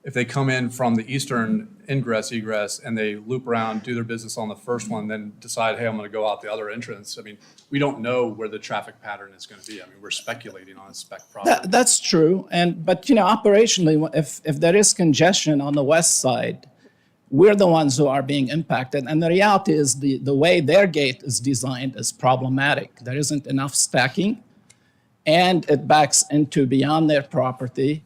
if they come in from the eastern ingress, egress, and they loop around, do their business on the first one, then decide, hey, I'm going to go out the other entrance. I mean, we don't know where the traffic pattern is going to be. I mean, we're speculating on a spec property. That's true. But operationally, if there is congestion on the west side, we're the ones who are being impacted. And the reality is the way their gate is designed is problematic. There isn't enough stacking, and it backs into beyond their property.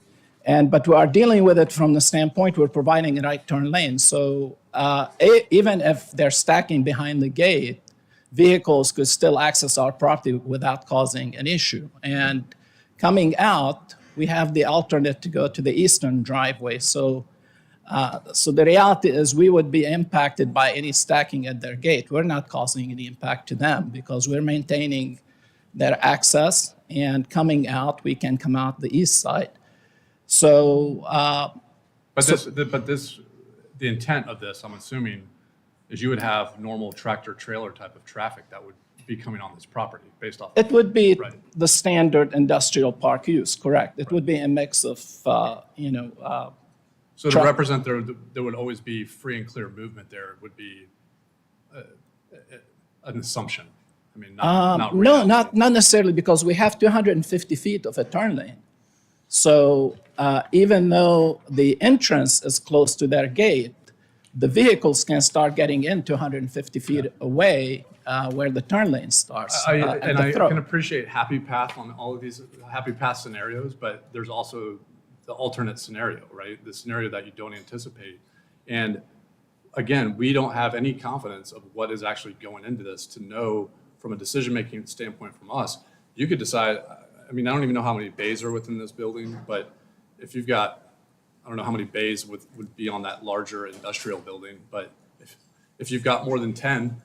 But we are dealing with it from the standpoint we're providing a right turn lane. So even if they're stacking behind the gate, vehicles could still access our property without causing an issue. And coming out, we have the alternate to go to the eastern driveway. So the reality is we would be impacted by any stacking at their gate. We're not causing any impact to them because we're maintaining their access, and coming out, we can come out the east side. So, the intent of this, I'm assuming, is you would have normal tractor trailer type of traffic that would be coming on this property based off. It would be Right. the standard industrial park use, correct? It would be a mix of, So to represent there would always be free and clear movement there would be an assumption. I mean, not no, reality. not necessarily, because we have 250 feet of a turn lane. So even though the entrance is close to their gate, the vehicles can start getting in 250 feet away where the turn lane starts. I at the throat. can appreciate happy path on all of these happy path scenarios, but there's also the alternate scenario, right? The scenario that you don't anticipate. And again, we don't have any confidence of what is actually going into this to know from a decision-making standpoint from us. You could decide, I mean, I don't even know how many bays are within this building, but if you've got, I don't know how many bays would be on that larger industrial building, but if you've got more than 10,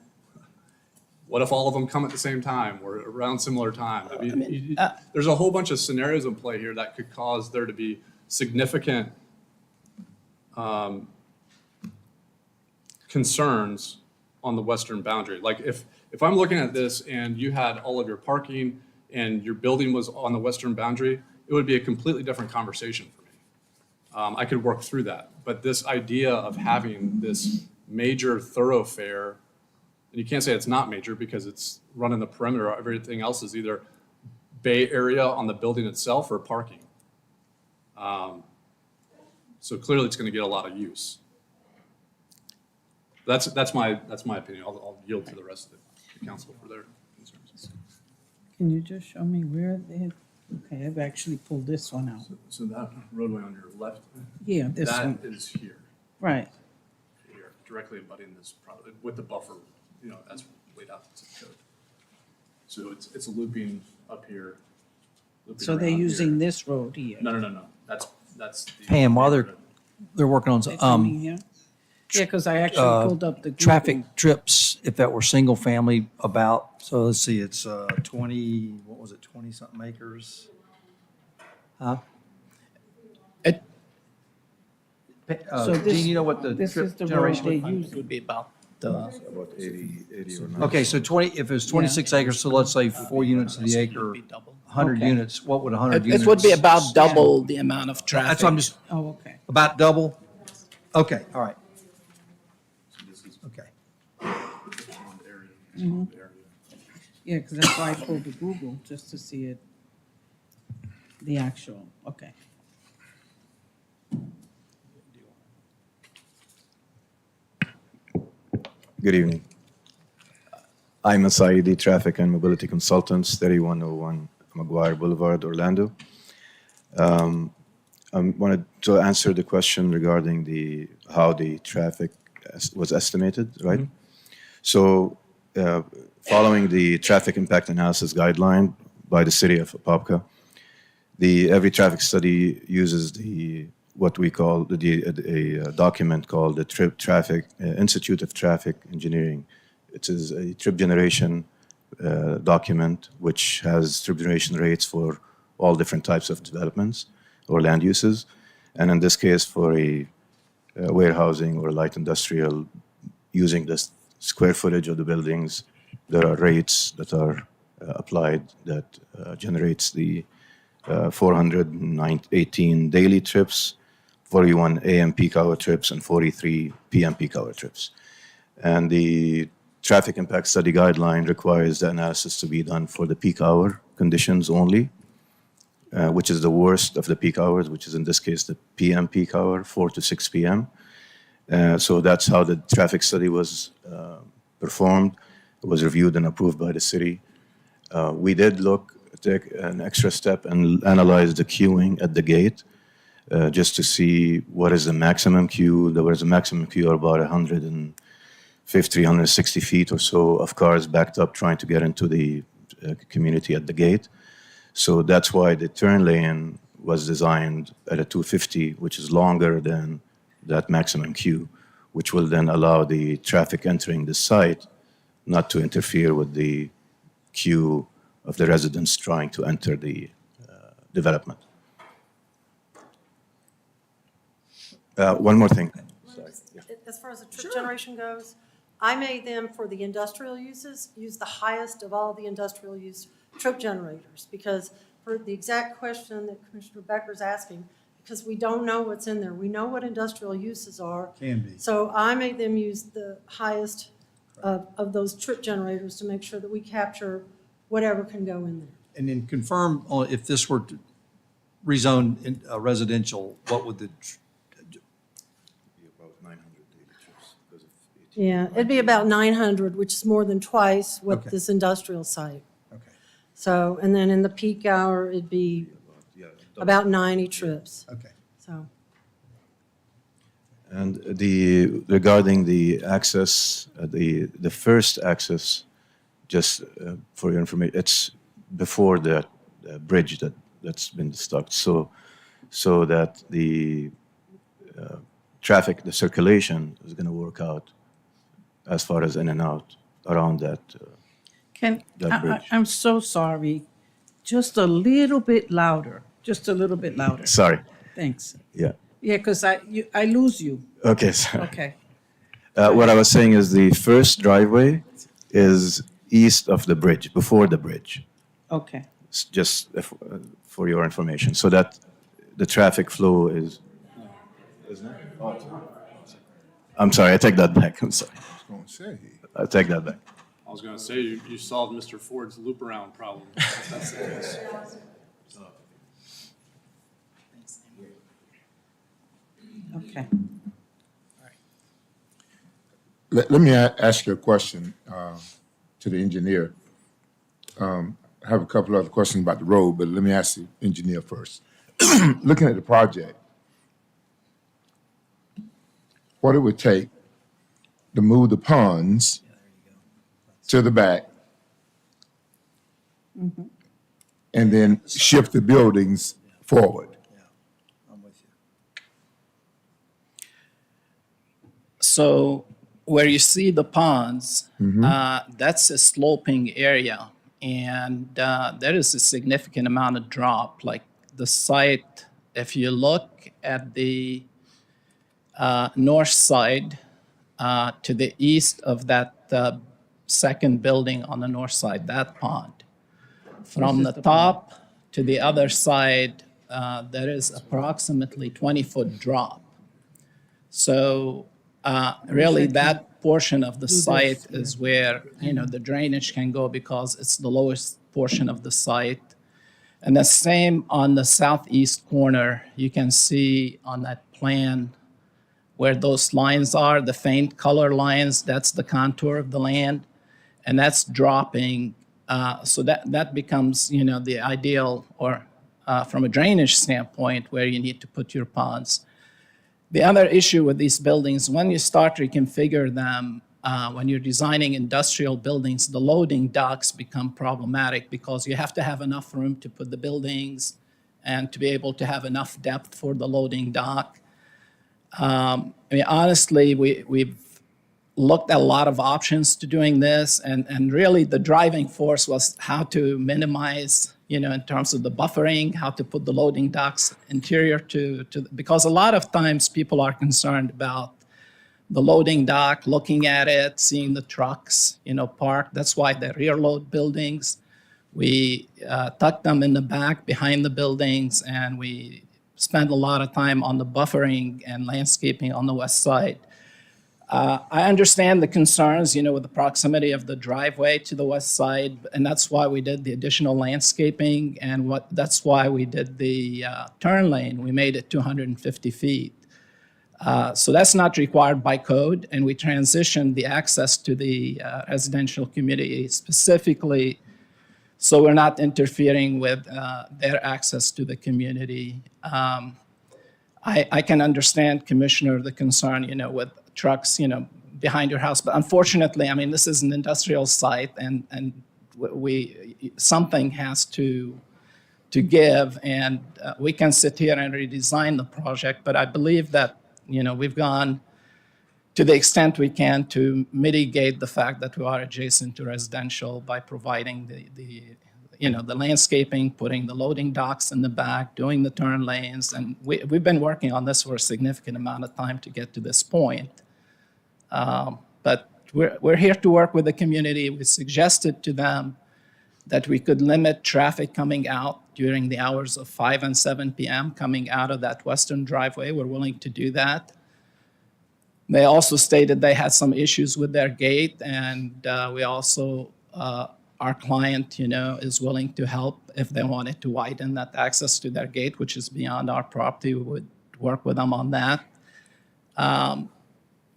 what if all of them come at the same time or around similar times? I mean, there's a whole bunch of scenarios in play here that could cause there to be significant concerns on the western boundary. Like if I'm looking at this and you had all of your parking and your building was on the western boundary, it would be a completely different conversation for me. I could work through that. But this idea of having this major thoroughfare, and you can't say it's not major because it's running the perimeter, everything else is either bay area on the building itself or parking. So clearly it's going to get a lot of use. That's my opinion. I'll yield to the rest of the council for their concerns. Can you just show me where they had, okay, I've actually pulled this one out. So that roadway on your left, Yeah, this one. that is here, Right. here, directly abutting this property with the buffer, as laid out in the code. So it's looping up here. looping So they're around using here. this road here. No. That's the. Pam, while they're working on They're some, coming here? Yeah, because I actually pulled up the Google. traffic trips, if that were single family about, so let's see, it's 20, what was it, 20-something acres? Huh? So this- Gene, you know what the this trip is the road generation they would be? use. Would be about About 80 or 90. Okay, so 20, if it was 26 acres, so let's say 4 units to the acre, 100 Okay. units, what would 100 units? It would be about double the amount of traffic. That's what I'm just, Oh, okay. about double? Okay, all right. Okay. Yeah, because that's why I pulled the Google, just to see it, the actual, okay. Good evening. I'm a Saidi Traffic and Mobility Consultants, 3101 McGuire Boulevard, Orlando. I wanted to answer the question regarding how the traffic was estimated, right? So, following the traffic impact analysis guideline by the city of Apopka, every traffic study uses what we call a document called the Traffic Institute of Traffic Engineering. It is a trip generation document which has trip generation rates for all different types of developments or land uses, and in this case for a warehousing or light industrial using the square footage of the buildings. There are rates that are applied that generates the 418 daily trips, 41 AM peak hour trips, and 43 PM peak hour trips. And the traffic impact study guideline requires the analysis to be done for the peak hour conditions only, which is the worst of the peak hours, which is in this case the PM peak hour, 4 to 6 PM. So that's how the traffic study was performed. It was reviewed and approved by the city. We did take an extra step and analyze the queuing at the gate just to see what is the maximum queue. There was a maximum queue of about 150, 160 feet or so of cars backed up trying to get into the community at the gate. So that's why the turn lane was designed at a 250, which is longer than that maximum queue, which will then allow the traffic entering the site not to interfere with the queue of the residents trying to enter the development. One more thing. As far as the trip generation goes, I made them for the industrial uses, use the highest of all the industrial use trip generators, because for the exact question that Commissioner Becker's asking, because we don't know what's in there. We know what industrial uses are. Can be. So I made them use the highest of those trip generators to make sure that we capture whatever can go in there. And then confirm if this were to rezone in residential, what would the, Yeah, it'd be about 900, which is more than twice what Okay. this industrial site. okay, So, and then in the peak hour, it'd be about 90 trips. okay. So, And regarding the access, the first access, just for your information, it's before the bridge that's been stuck. So that the traffic, the circulation is going to work out as far as in and out around that bridge. I'm so sorry. Just a little bit louder. Just a little bit louder. Sorry. Thanks. Yeah. Yeah, because I lose you. Okay, sorry. Okay. What I was saying is the first driveway is east of the bridge, before the bridge. Okay. Just for your information, so that the traffic flow is. Isn't it? I'm sorry, I take that back. I'm sorry. I was gonna say. I take that back. I was going to say, you solved Mr. Ford's loop around problem. That's the case. Okay. Let me ask you a question to the engineer. I have a couple other questions about the road, but let me ask the engineer first. Looking at the project, what it would take to move the ponds to the back and then shift the buildings forward. So where you see the ponds, that's a sloping area. And there is a significant amount of drop. Like the site, if you look at the north side to the east of that second building on the north side, that pond, from the top to the other side, there is approximately 20-foot drop. So really, that portion of the site is where, the drainage can go because it's the lowest portion of the site. And the same on the southeast corner, you can see on that plan where those lines are, the faint color lines, that's the contour of the land, and that's dropping. So that becomes, the ideal, or from a drainage standpoint, where you need to put your ponds. The other issue with these buildings, when you start to reconfigure them, when you're designing industrial buildings, the loading docks become problematic because you have to have enough room to put the buildings and to be able to have enough depth for the loading dock. Honestly, we've looked at a lot of options to doing this, and really the driving force was how to minimize, in terms of the buffering, how to put the loading docks interior to because a lot of times people are concerned about the loading dock, looking at it, seeing the trucks, parked. That's why the rear load buildings, we tuck them in the back behind the buildings, and we spend a lot of time on the buffering and landscaping on the west side. I understand the concerns, with the proximity of the driveway to the west side, and that's why we did the additional landscaping, and that's why we did the turn lane. We made it 250 feet. So that's not required by code, and we transitioned the access to the residential community specifically so we're not interfering with their access to the community. I can understand, Commissioner, the concern, with trucks, behind your house. But unfortunately, this is an industrial site, and something has to give, and we can sit here and redesign the project. But I believe that, we've gone to the extent we can to mitigate the fact that we are adjacent to residential by providing the landscaping, putting the loading docks in the back, doing the turn lanes. And we've been working on this for a significant amount of time to get to this point. But we're here to work with the community. We suggested to them that we could limit traffic coming out during the hours of 5 and 7 p.m. coming out of that western driveway. We're willing to do that. They also stated they had some issues with their gate, and we also, our client, is willing to help if they wanted to widen that access to their gate, which is beyond our property. We would work with them on that.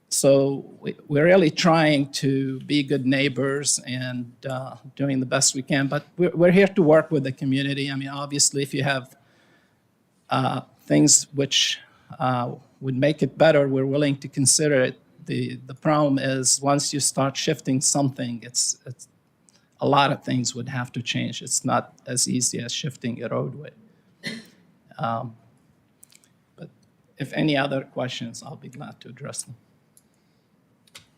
So we're really trying to be good neighbors and doing the best we can, but we're here to work with the community. Obviously, if you have things which would make it better, we're willing to consider it. The problem is once you start shifting something, it's a lot of things would have to change. It's not as easy as shifting a roadway. But if any other questions, I'll be glad to address them.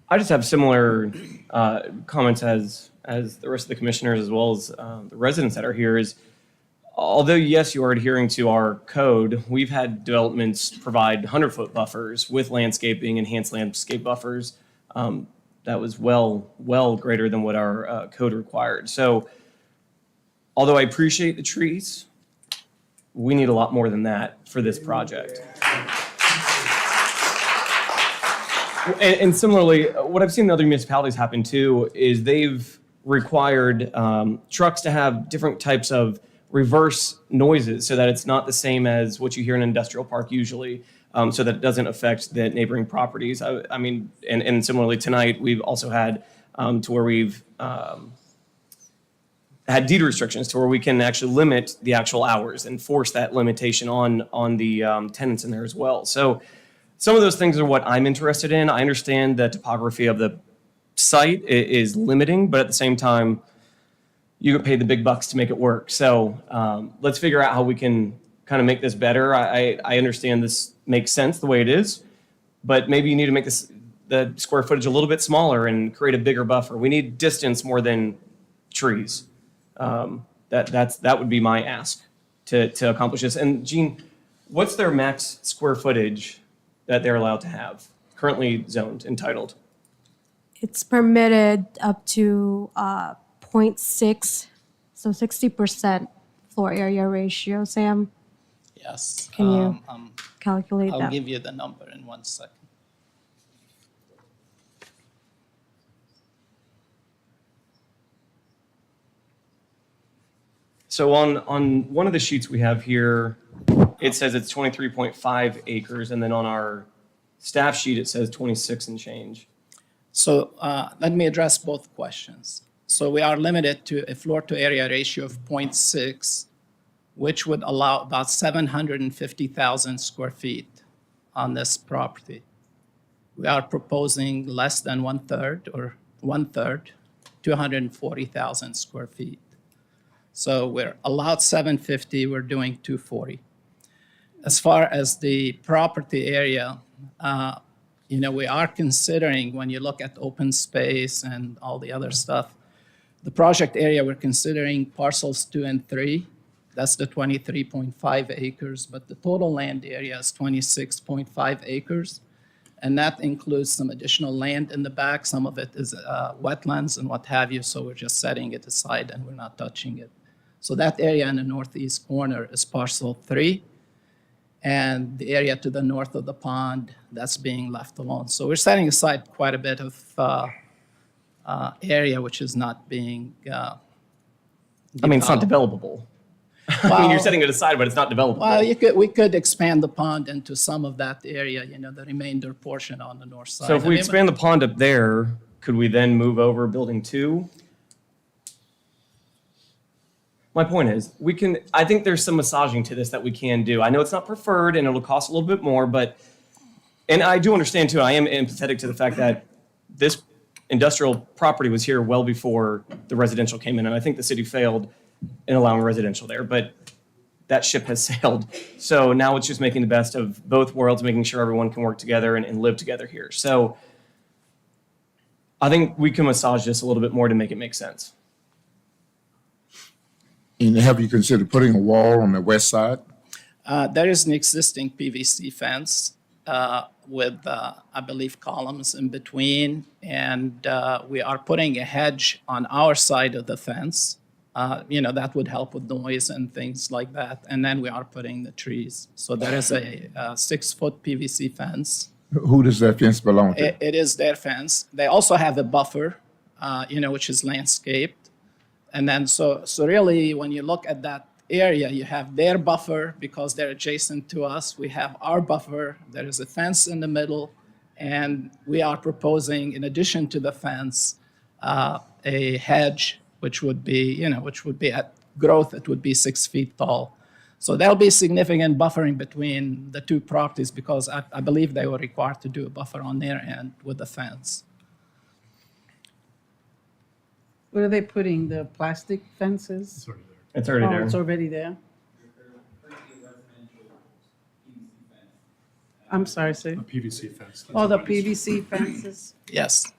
I just have similar comments as the rest of the commissioners, as well as the residents that are here. Is although yes, you are adhering to our code, we've had developments provide 100-foot buffers with landscaping, enhanced landscape buffers. That was well greater than what our code required. So, although I appreciate the trees, we need a lot more than that for this project. And similarly, what I've seen in other municipalities happen too is they've required trucks to have different types of reverse noises so that it's not the same as what you hear in an industrial park usually, so that it doesn't affect the neighboring properties. And similarly tonight, we've also had to where we've had deed restrictions to where we can actually limit the actual hours and force that limitation on the tenants in there as well. So some of those things are what I'm interested in. I understand the topography of the site is limiting, but at the same time, you get paid the big bucks to make it work. So let's figure out how we can kind of make this better. I understand this makes sense the way it is, but maybe you need to make the square footage a little bit smaller and create a bigger buffer. We need distance more than trees. That would be my ask to accomplish this. And Gene, what's their max square footage that they're allowed to have, currently zoned, entitled? It's permitted up to 0.6, so 60% floor area ratio. Sam, Yes. can you calculate I'll that? give you the number in 1 second. So on one of the sheets we have here, it says it's 23.5 acres, and then on our staff sheet, it says 26 and change. So let me address both questions. So we are limited to a floor to area ratio of 0.6, which would allow about 750,000 square feet on this property. We are proposing less than 1/3 or 1/3, 240,000 square feet. So we're allowed 750, we're doing 240. As far as the property area, we are considering, when you look at open space and all the other stuff, the project area, we're considering parcels 2 and 3. That's the 23.5 acres, but the total land area is 26.5 acres. And that includes some additional land in the back. Some of it is wetlands and what have you, so we're just setting it aside and we're not touching it. So that area in the northeast corner is parcel 3. And the area to the north of the pond, that's being left alone. So we're setting aside quite a bit of area which is not being I mean, it's not developable. I mean, you're setting it aside, but it's not developable. Well, we could expand the pond into some of that area, the remainder portion on the north side. So if we expand the pond up there, could we then move over building 2? My point is, I think there's some massaging to this that we can do. I know it's not preferred and it'll cost a little bit more, and I do understand too, I am empathetic to the fact that this industrial property was here well before the residential came in, and I think the city failed in allowing residential there, but that ship has sailed. So now it's just making the best of both worlds, making sure everyone can work together and live together here. So I think we can massage this a little bit more to make it make sense. And have you considered putting a wall on the west side? There is an existing PVC fence with, I believe, columns in between, and we are putting a hedge on our side of the fence. That would help with noise and things like that. And then we are putting the trees. So there is a 6-foot PVC fence. Who does that fence belong to? It is their fence. They also have a buffer, which is landscaped. And then so really, when you look at that area, you have their buffer because they're adjacent to us. We have our buffer. There is a fence in the middle. And we are proposing, in addition to the fence, a hedge, which would be at growth, it would be 6 feet tall. So there'll be significant buffering between the two properties because I believe they were required to do a buffer on their end with the fence. What are they putting, the plastic fences? It's already there. It's already there? I'm sorry, sir. A PVC fence. Oh, the PVC fences? Yes.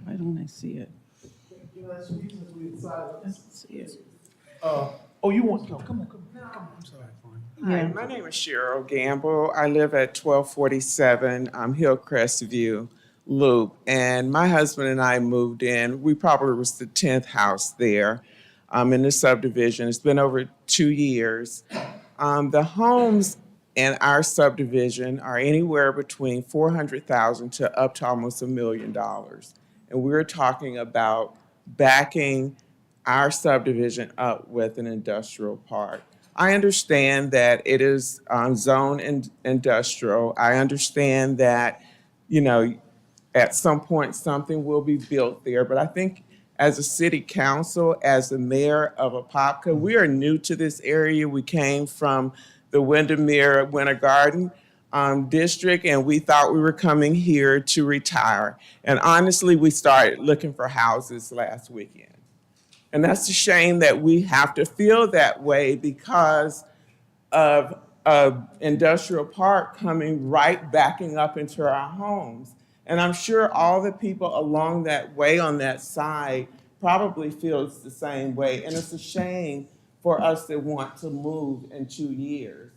Why don't I see it? See it. Oh, you want, no, come on, I'm sorry. Yeah. Hi, my name is Cheryl Gamble. I live at 1247 Hillcrest View Loop, and my husband and I moved in. We probably was the 10th house there in the subdivision. It's been over 2 years. The homes in our subdivision are anywhere between $400,000 to up to almost $1 million. And we're talking about backing our subdivision up with an industrial park. I understand that it is zoned industrial. I understand that, at some point something will be built there. But I think as a city council, as the mayor of Apopka, we are new to this area. We came from the Windermere Winter Garden district, and we thought we were coming here to retire. And honestly, we started looking for houses last weekend. And that's a shame that we have to feel that way because of an industrial park coming right backing up into our homes. And I'm sure all the people along that way on that side probably feels the same way. And it's a shame for us to want to move in 2 years.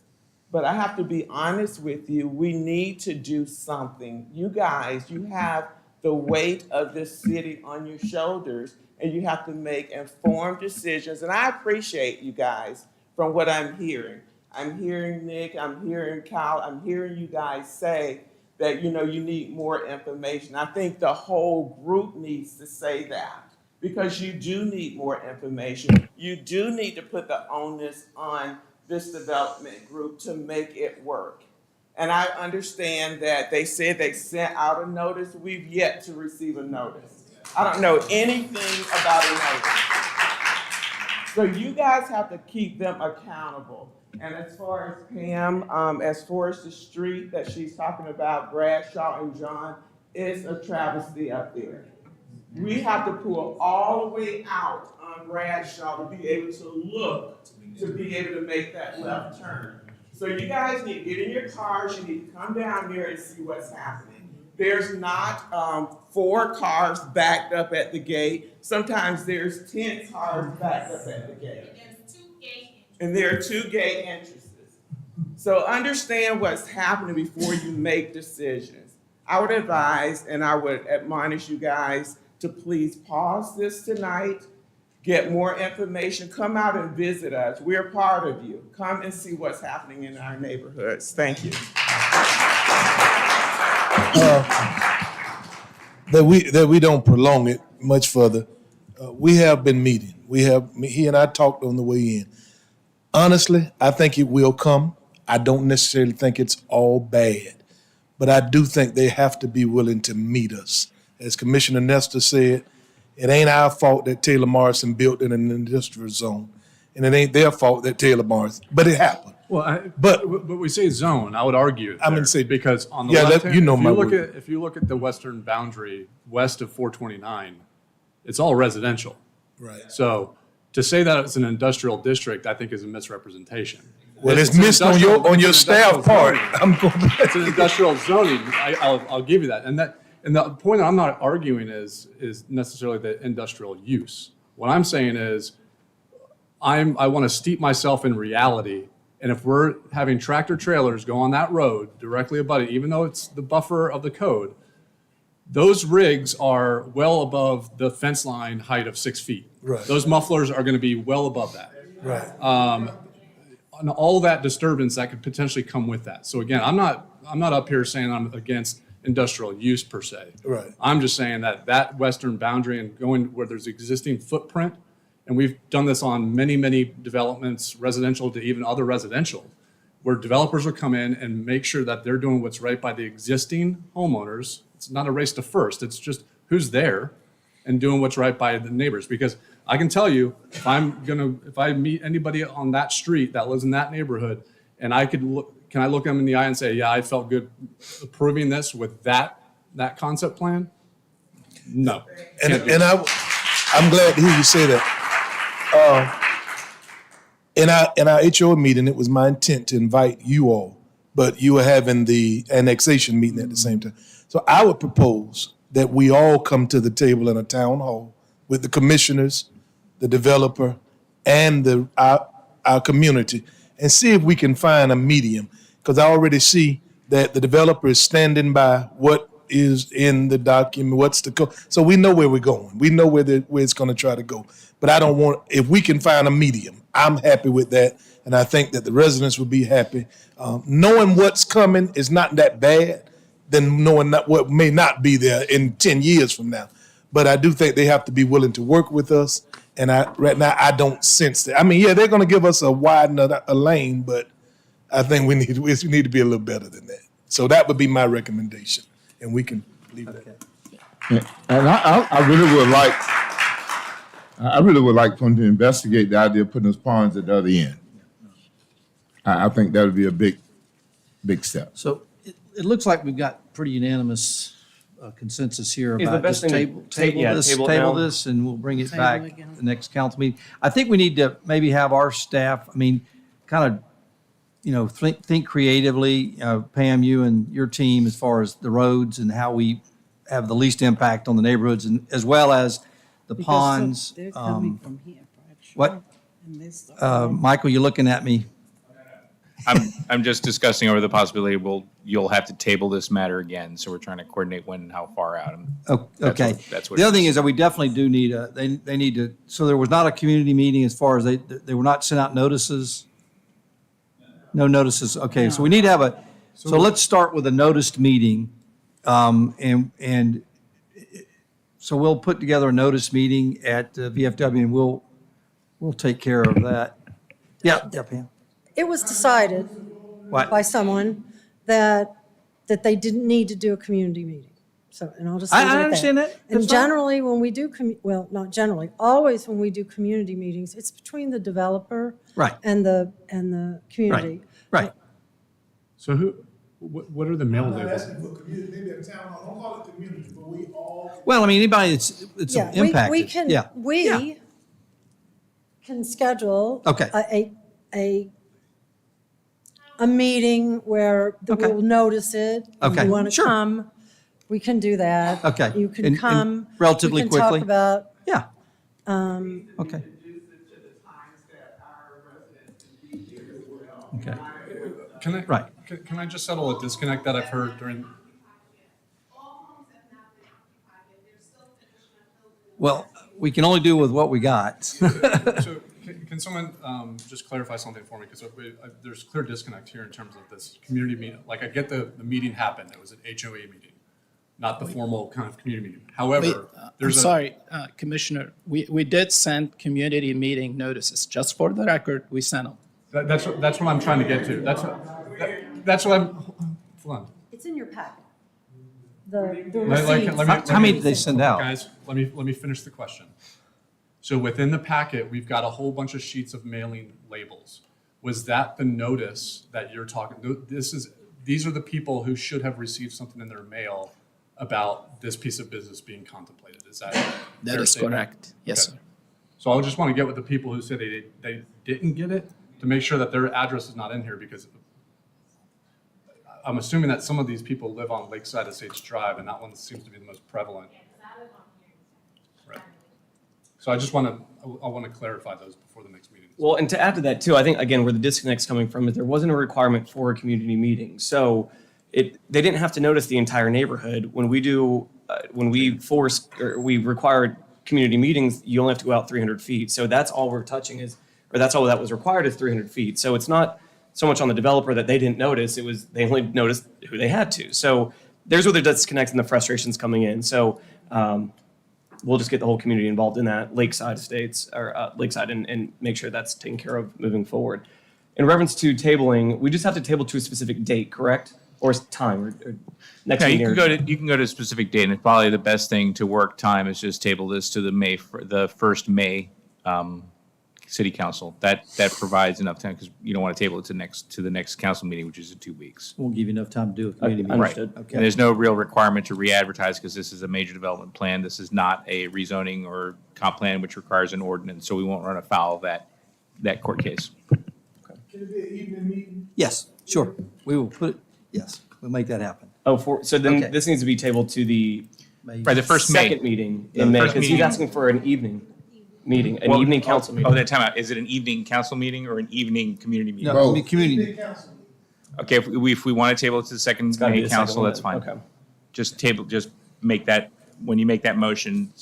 But I have to be honest with you, we need to do something. You guys, you have the weight of this city on your shoulders, and you have to make informed decisions. And I appreciate you guys from what I'm hearing. I'm hearing Nick, I'm hearing Kyle, I'm hearing you guys say that, you need more information. I think the whole group needs to say that because you do need more information. You do need to put the onus on this development group to make it work. And I understand that they said they sent out a notice. We've yet to receive a notice. I don't know anything about a notice. So you guys have to keep them accountable. And as far as Pam, as far as the street that she's talking about, Bradshaw and John, it's a travesty up there. We have to pull all the way out on Bradshaw to be able to look, to be able to make that left turn. So you guys need to get in your cars, you need to come down here and see what's happening. There's not 4 cars backed up at the gate. Sometimes there's 10 cars backed up at the gate. And there are 2 gate entrances. So understand what's happening before you make decisions. I would advise and I would admonish you guys to please pause this tonight, get more information, come out and visit us. We're part of you. Come and see what's happening in our neighborhoods. Thank you. That we don't prolong it much further. We have been meeting. He and I talked on the way in. Honestly, I think it will come. I don't necessarily think it's all bad, but I do think they have to be willing to meet us. As Commissioner Nestor said, it ain't our fault that Taylor Morrison built in an industrial zone, and it ain't their fault that Taylor Morrison, but it happened. Well, but we say zone. I would argue. I'm gonna say because on the yeah, left you know my word. if you look at the western boundary west of 429, it's all residential. Right. So to say that it's an industrial district, I think is a misrepresentation. Well, it's missed on your staff part. It's an industrial zoning. I'll give you that. And the point that I'm not arguing is necessarily the industrial use. What I'm saying is I want to steep myself in reality. And if we're having tractor trailers go on that road directly abutting, even though it's the buffer of the code, those rigs are well above the fence line height of 6 feet. Right. Those mufflers are going to be well above that. Right. And all that disturbance that could potentially come with that. So again, I'm not up here saying I'm against industrial use per se. Right. I'm just saying that western boundary and going where there's existing footprint, and we've done this on many, many developments, residential to even other residential, where developers will come in and make sure that they're doing what's right by the existing homeowners. It's not a race to first. It's just who's there and doing what's right by the neighbors. Because I can tell you, if I meet anybody on that street that lives in that neighborhood, and can I look them in the eye and say, yeah, I felt good approving this with that concept plan? No. And I'm glad to hear you say that. In our HO meeting, it was my intent to invite you all, but you were having the annexation meeting at the same time. So I would propose that we all come to the table in a town hall with the commissioners, the developer, and our community, and see if we can find a medium. Because I already see that the developer is standing by what is in the document, what's the code. So we know where we're going. We know where it's going to try to go. But I don't want, if we can find a medium, I'm happy with that. And I think that the residents will be happy. Knowing what's coming is not that bad than knowing what may not be there in 10 years from now. But I do think they have to be willing to work with us. And right now, I don't sense that. I mean, yeah, they're going to give us a lane, but I think we need to be a little better than that. So that would be my recommendation, and we can leave it at that. And I really would like for them to investigate the idea of putting those ponds at the other end. I think that would be a big step. So it looks like we've got pretty unanimous consensus here Is the about best just thing to table it now? this, and we'll bring it Table back again. the next council meeting. I think we need to maybe have our staff, kind of, think creatively, Pam, you and your team, as far as the roads and how we have the least impact on the neighborhoods, and as well as the ponds. They're coming from here. What? And they start- Michael, you're looking at me. I'm just discussing over the possibility you'll have to table this matter again. So we're trying to coordinate when and how far out. Okay. That's what The it other thing is. is that we definitely do need they need to, so there was not a community meeting as far as they were not sent out notices? No notices. Okay, so we need to have so let's start with a noticed meeting. And so we'll put together a notice meeting at VFW, and we'll take care of that. Yeah, Pam. It was decided What? by someone that they didn't need to do a community meeting. So, and I'll just leave it at I understand that. And That's fine. generally, when we do, well, not generally, always when we do community meetings, it's between the developer Right. and the community. Right. So what are the mail labels? Maybe a town hall, don't call it community, but we all. Well, I mean, anybody that's Yeah, impacted. we can, Yeah. we can schedule Okay. a meeting where Okay. we'll notice it. If Okay, you want to sure. come, we can do that. Okay. You can And come. relatively we can quickly? talk about. Yeah. Um, Okay. Okay. Can I, Right. can I just settle a disconnect that I've heard during? Well, we can only do with what we got. So can someone just clarify something for me? Because there's clear disconnect here in terms of this community meeting. Like I get the meeting happened. It was an HOA meeting, not the formal kind of community meeting. However, there's Sorry, Commissioner, we did send community meeting notices. Just for the record, we sent them. That's what I'm trying to get to. That's what I'm. Hold on. It's in your packet. The Let How many did they send out? Guys, let me finish the question. So within the packet, we've got a whole bunch of sheets of mailing labels. Was that the notice that you're talking? These are the people who should have received something in their mail about this piece of business being contemplated. Is that That fair is statement? correct. Yes, Okay. sir. So I just want to get with the people who said they didn't get it to make sure that their address is not in here, because I'm assuming that some of these people live on Lakeside Estates Drive, and that one seems to be the most prevalent. Right. So I want to clarify those before the next meeting. Well, and to add to that too, I think again where the disconnect's coming from is there wasn't a requirement for a community meeting. So they didn't have to notice the entire neighborhood. When we required community meetings, you only have to go out 300 feet. So that's all we're touching that's all that was required is 300 feet. So it's not so much on the developer that they didn't notice, they only noticed who they had to. So there's where the disconnect and the frustration's coming in. So we'll just get the whole community involved in that, Lakeside Estates, or Lakeside, and make sure that's taken care of moving forward. In reference to tabling, we just have to table to a specific date, correct? Or time, or next Yeah, meeting? you can go to a specific date, and probably the best thing to work time is just table this to the first May City Council. That provides enough time, because you don't want to table it to the next council meeting, which is in 2 weeks. We'll give you enough time to do a community meeting. Right. Okay. And there's no real requirement to re-advertise, because this is a major development plan. This is not a rezoning or comp plan, which requires an ordinance, so we won't run afoul of that court case. Can it be an evening meeting? Yes, sure. We will we'll make that happen. So then Okay. this needs to be tabled to the Right, the first May. second meeting The in May, first because he's meeting. asking for an evening meeting, an evening council meeting. Oh, that time out. Is it an evening council meeting or an evening community meeting? No, it'll be community. Okay, if we want to table it to the second gotta be May the second council, one that's then. fine. Okay. Just make that, when you make that motion,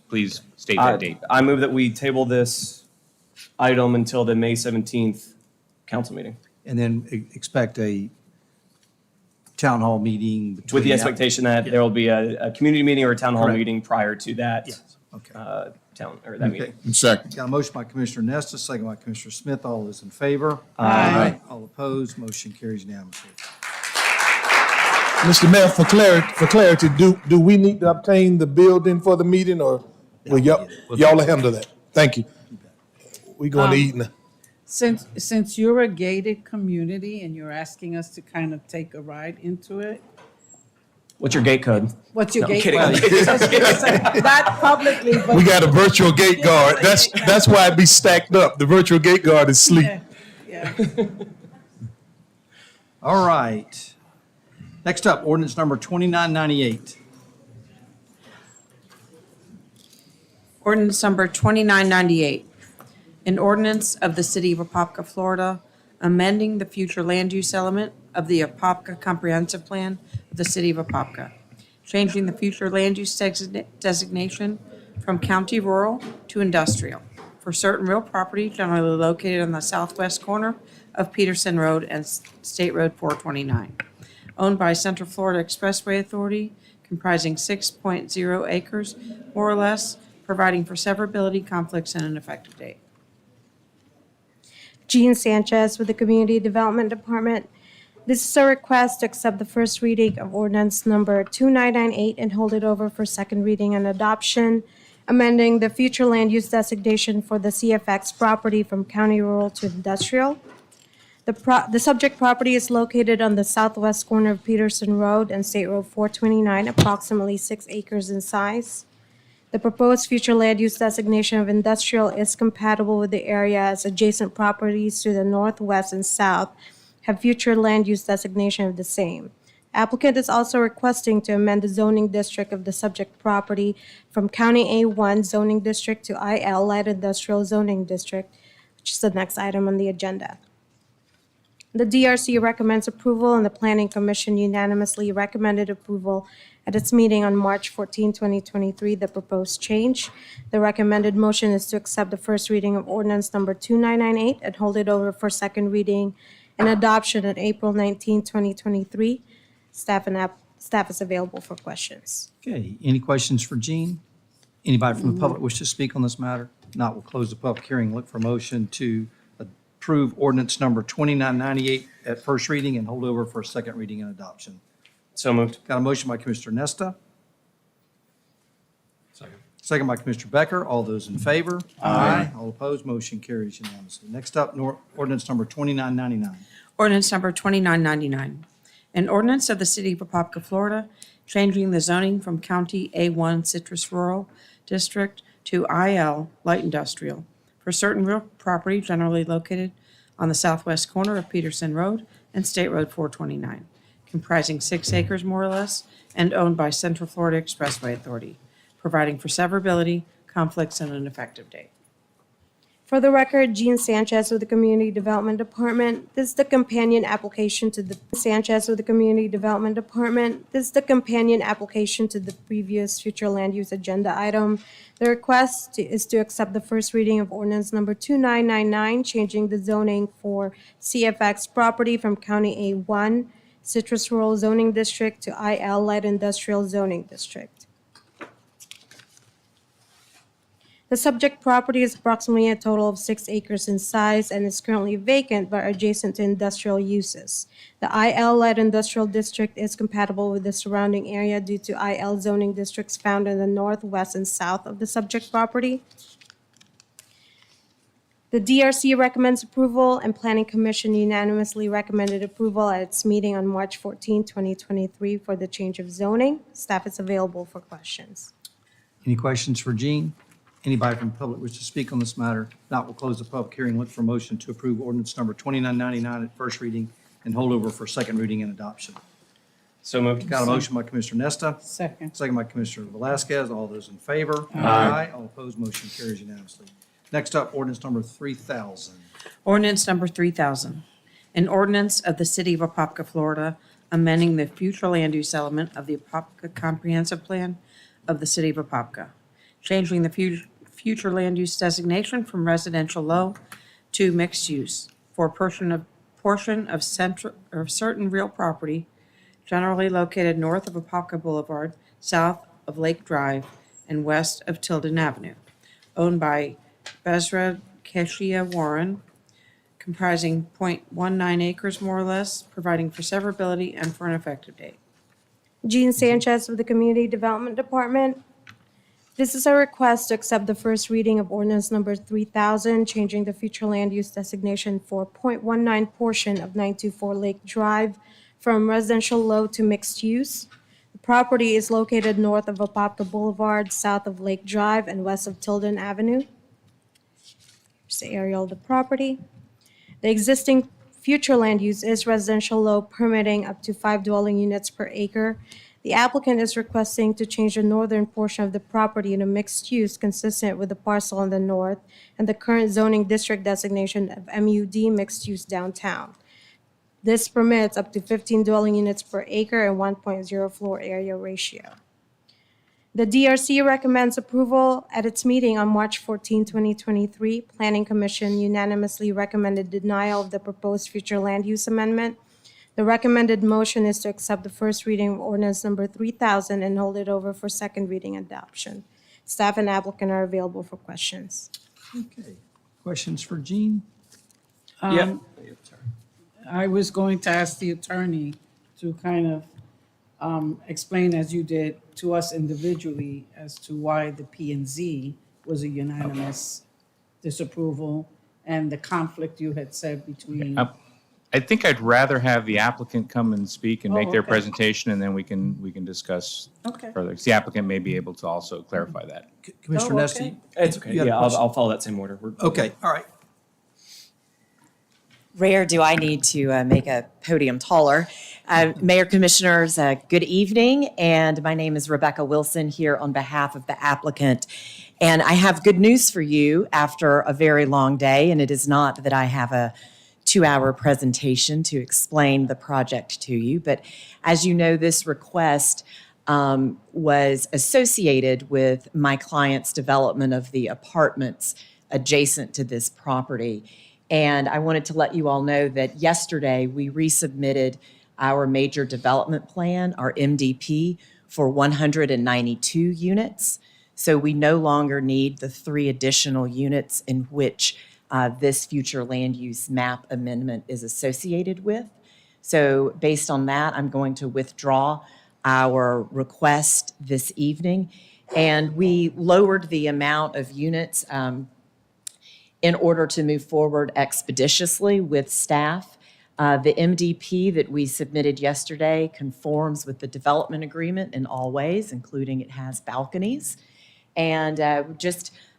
please state that date. I move that we table this item until the May 17th council meeting. And then expect a town hall meeting between. With the now- expectation that there will be a community meeting or a town hall Correct. meeting prior to that Yes, okay. that Okay. meeting. Second. Got a motion by Commissioner Nesta, second by Commissioner Smith. All those in favor? Aye. All opposed, motion carries unanimously. Mr. Mayor, for clarity, do we need to obtain the building for the meeting, or will y'all handle that? Thank you. We going to eat now. Since you're a gated community and you're asking us to kind of take a ride into it, What's your gate code? what's your No, I'm gate? kidding, Well, I'm kidding, I'm kidding. Not publicly, but. We got a virtual gate guard. That's why it be stacked up. The virtual gate guard is asleep. Yeah. All right. Next up, ordinance number 2998. Ordinance number 2998, an ordinance of the City of Apopka, Florida, amending the future land use element of the Apopka Comprehensive Plan of the City of Apopka, changing the future land use designation from county rural to industrial for certain real property generally located on the southwest corner of Peterson Road and State Road 429, owned by Central Florida Expressway Authority, comprising 6.0 acres, more or less, providing for severability, conflicts, and an effective date. Jean Sanchez with the Community Development Department. This is a request to accept the first reading of ordinance number 2998 and hold it over for second reading and adoption, amending the future land use designation for the CFX property from county rural to industrial. The subject property is located on the southwest corner of Peterson Road and State Road 429, approximately 6 acres in size. The proposed future land use designation of industrial is compatible with the area as adjacent properties to the northwest and south have future land use designation of the same. Applicant is also requesting to amend the zoning district of the subject property from County A1 zoning district to IL light industrial zoning district, which is the next item on the agenda. The DRC recommends approval, and the Planning Commission unanimously recommended approval at its meeting on March 14, 2023, the proposed change. The recommended motion is to accept the first reading of ordinance number 2998 and hold it over for second reading and adoption on April 19, 2023. Staff is available for questions. Okay, any questions for Jean? Anybody from the public wish to speak on this matter? Not, we'll close the public hearing, look for a motion to approve ordinance number 2998 at first reading and hold over for a second reading and adoption. So moved. Got a motion by Commissioner Nesta. Second by Commissioner Becker. All those in favor? Aye. All opposed, motion carries unanimously. Next up, ordinance number 2999. Ordinance number 2999. An ordinance of the City of Apopka, Florida, changing the zoning from County A1 Citrus Rural District to IL Light Industrial for certain real property generally located on the southwest corner of Peterson Road and State Road 429, comprising 6 acres more or less and owned by Central Florida Expressway Authority, providing for severability, conflicts, and an effective date. For the record, Jean Sanchez with the Community Development Department. This is the companion application to the previous future land use agenda item. The request is to accept the first reading of ordinance number 2999, changing the zoning for CFX property from County A1 Citrus Rural Zoning District to IL Light Industrial Zoning District. The subject property is approximately a total of 6 acres in size and is currently vacant but adjacent to industrial uses. The IL Light Industrial District is compatible with the surrounding area due to IL zoning districts found in the north, west, and south of the subject property. The DRC recommends approval, and Planning Commission unanimously recommended approval at its meeting on March 14, 2023 for the change of zoning. Staff is available for questions. Any questions for Jean? Anybody from the public wish to speak on this matter? Not, we'll close the public hearing, look for a motion to approve ordinance number 2999 at first reading and hold over for second reading and adoption. So moved. Got a motion by Commissioner Nesta. Second. Second by Commissioner Velasquez. All those in favor? Aye. All opposed, motion carries unanimously. Next up, ordinance number 3000. Ordinance number 3000. An ordinance of the City of Apopka, Florida, amending the future land use element of the Apopka Comprehensive Plan of the City of Apopka, changing the future land use designation from residential low to mixed use for a portion of certain real property generally located north of Apopka Boulevard, south of Lake Drive, and west of Tilden Avenue, owned by Bezra Keshia Warren, comprising 0.19 acres more or less, providing for severability and for an effective date. Jean Sanchez with the Community Development Department. This is a request to accept the first reading of ordinance number 3000, changing the future land use designation for 0.19 portion of 924 Lake Drive from residential low to mixed use. The property is located north of Apopka Boulevard, south of Lake Drive, and west of Tilden Avenue. Here's the aerial of the property. The existing future land use is residential low, permitting up to 5 dwelling units per acre. The applicant is requesting to change the northern portion of the property into mixed use consistent with the parcel on the north and the current zoning district designation of MUD mixed use downtown. This permits up to 15 dwelling units per acre and 1.0 floor area ratio. The DRC recommends approval at its meeting on March 14, 2023. Planning Commission unanimously recommended denial of the proposed future land use amendment. The recommended motion is to accept the first reading of ordinance number 3000 and hold it over for second reading adoption. Staff and applicant are available for questions. Okay. Questions for Jean? Yeah. I was going to ask the attorney to kind of explain, as you did, to us individually as to why the P and Z was a unanimous disapproval and the conflict you had said between. I think I'd rather have the applicant come and speak and Oh, make their okay. presentation, and then we can discuss Okay. further. 'Cause the applicant may be able to also clarify that. Commissioner Oh, Nesta? okay. It's okay. You had a Yeah, question? I'll follow that same order. Okay, all right. Rare do I need to make a podium taller. Mayor, Commissioners, good evening. And my name is Rebecca Wilson here on behalf of the applicant. And I have good news for you after a very long day. And it is not that I have a 2-hour presentation to explain the project to you. But as you know, this request was associated with my client's development of the apartments adjacent to this property. And I wanted to let you all know that yesterday we resubmitted our major development plan, our MDP, for 192 units. So we no longer need the 3 additional units in which this future land use map amendment is associated with. So based on that, I'm going to withdraw our request this evening. And we lowered the amount of units in order to move forward expeditiously with staff. The MDP that we submitted yesterday conforms with the development agreement in all ways, including it has balconies. And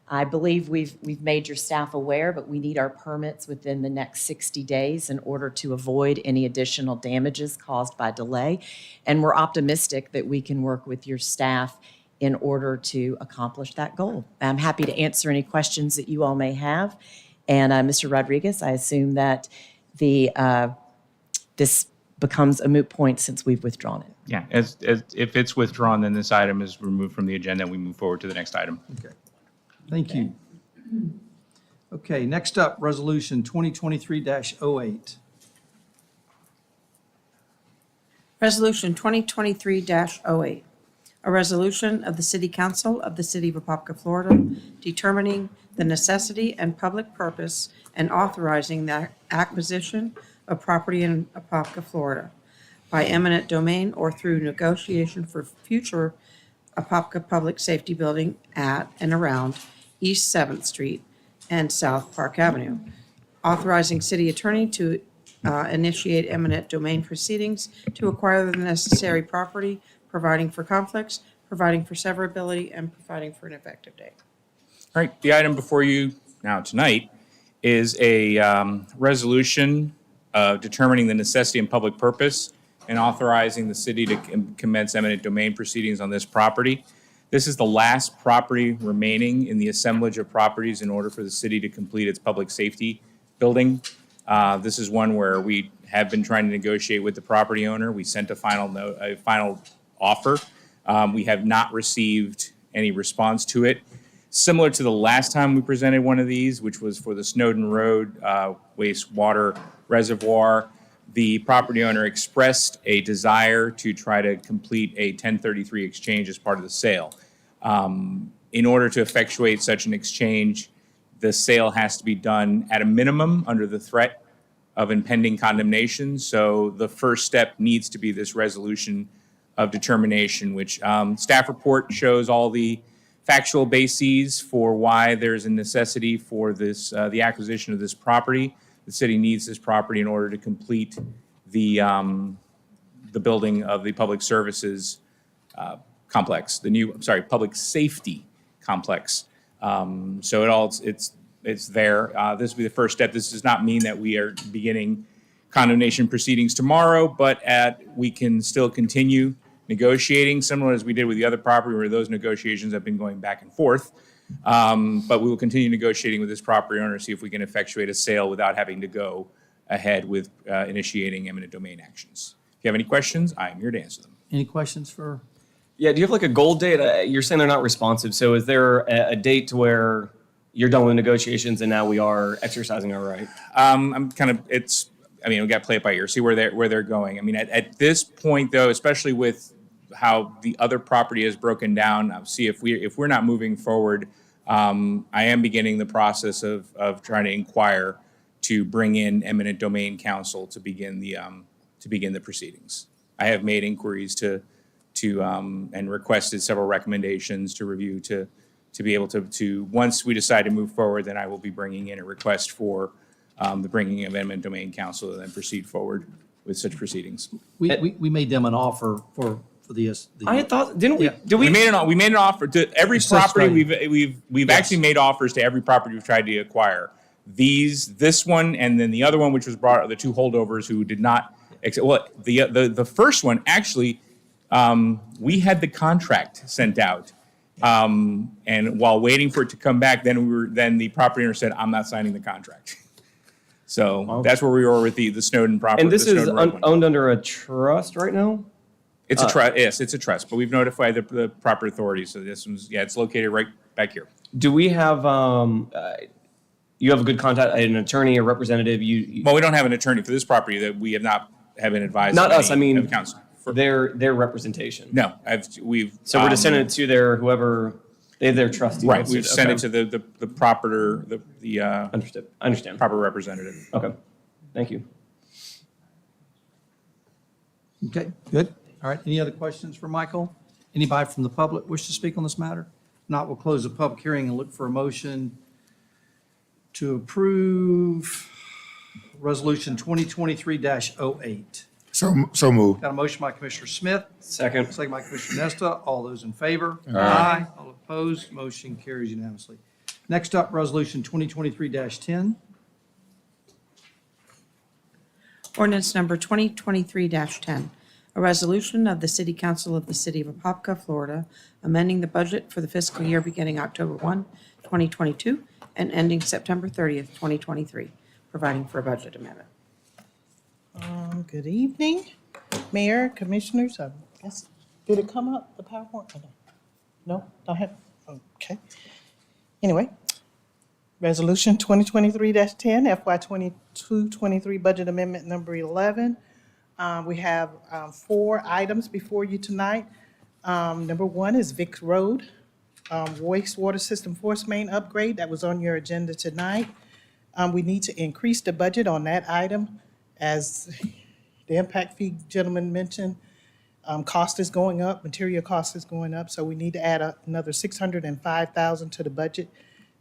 I believe we've made your staff aware, but we need our permits within the next 60 days in order to avoid any additional damages caused by delay. And we're optimistic that we can work with your staff in order to accomplish that goal. I'm happy to answer any questions that you all may have. And Mr. Rodriguez, I assume that this becomes a moot point since we've withdrawn it. Yeah, as if it's withdrawn, then this item is removed from the agenda and we move forward to the next item. Okay. Thank you. Okay, next up, Resolution 2023-08. Resolution 2023-08, a resolution of the City Council of the City of Apopka, Florida, determining the necessity and public purpose and authorizing the acquisition of property in Apopka, Florida, by eminent domain or through negotiation for future Apopka Public Safety Building at and around East 7th Street and South Park Avenue, authorizing city attorney to initiate eminent domain proceedings to acquire the necessary property, providing for conflicts, providing for severability, and providing for an effective date. All right, the item before you now tonight is a resolution determining the necessity and public purpose and authorizing the city to commence eminent domain proceedings on this property. This is the last property remaining in the assemblage of properties in order for the city to complete its public safety building. This is one where we have been trying to negotiate with the property owner. We sent a final offer. We have not received any response to it. Similar to the last time we presented one of these, which was for the Snowden Road wastewater reservoir, the property owner expressed a desire to try to complete a 1033 exchange as part of the sale. In order to effectuate such an exchange, the sale has to be done at a minimum under the threat of impending condemnation. So the first step needs to be this resolution of determination, which staff report shows all the factual bases for why there's a necessity for this, the acquisition of this property. The city needs this property in order to complete the building of the public services complex, public safety complex. So it's there. This will be the first step. This does not mean that we are beginning condemnation proceedings tomorrow, but we can still continue negotiating, similar as we did with the other property where those negotiations have been going back and forth. But we will continue negotiating with this property owner to see if we can effectuate a sale without having to go ahead with initiating eminent domain actions. If you have any questions, I am here to answer them. Any questions for? Yeah, do you have like a goal date? You're saying they're not responsive. So is there a date to where you're done with negotiations and now we are exercising our right? We got to play it by ear, see where they're going. I mean, at this point though, especially with how the other property is broken down, I'll see if we're not moving forward. I am beginning the process of trying to inquire to bring in eminent domain counsel to begin the proceedings. I have made inquiries to and requested several recommendations to review to be able to once we decide to move forward, then I will be bringing in a request for the bringing of eminent domain counsel and then proceed forward with such proceedings. We made them an offer for the. I thought, didn't we? Yeah. We made an offer to every property. We've Yes. actually made offers to every property we've tried to acquire. This one, and then the other one, which was brought, the two holdovers who did not accept. Well, the first one actually, we had the contract sent out, and while waiting for it to come back, then the property owner said, "I'm not signing the contract." So that's where we were with the Snowden property. And this is owned under a trust right now? It's a trust. Yes, it's a trust, but we've notified the proper authorities. So this one's, it's located right back here. Do we have, you have a good contact, an attorney, a representative? Well, we don't have an attorney for this property that we have not been advised. Not of us, I any mean, of counsel. their representation. No, we've. So we're to send it to their, whoever, they have their trustee. Right, we've sent it to the proper, Understood, I understand. proper representative. Okay, thank you. Okay, good. All right, any other questions for Michael? Anybody from the public wish to speak on this matter? Not, we'll close the public hearing and look for a motion to approve Resolution 2023-08. So moved. Got a motion by Commissioner Smith. Second. Second by Commissioner Nesta. All those in favor? Aye. All opposed? Motion carries unanimously. Next up, Resolution 2023-10. Ordinance number 2023-10, a resolution of the City Council of the City of Apopka, Florida, amending the budget for the fiscal year beginning October 1, 2022, and ending September 30th, 2023, providing for a budget amendment. Good evening, Mayor, Commissioners. I guess, did it come up, the PowerPoint? No, don't have, okay. Anyway, Resolution 2023-10, FY 22-23 Budget Amendment Number 11. We have 4 items before you tonight. Number 1 is Vic Road, wastewater system force main upgrade. That was on your agenda tonight. We need to increase the budget on that item. As the impact fee gentleman mentioned, cost is going up, material cost is going up, so we need to add another $605,000 to the budget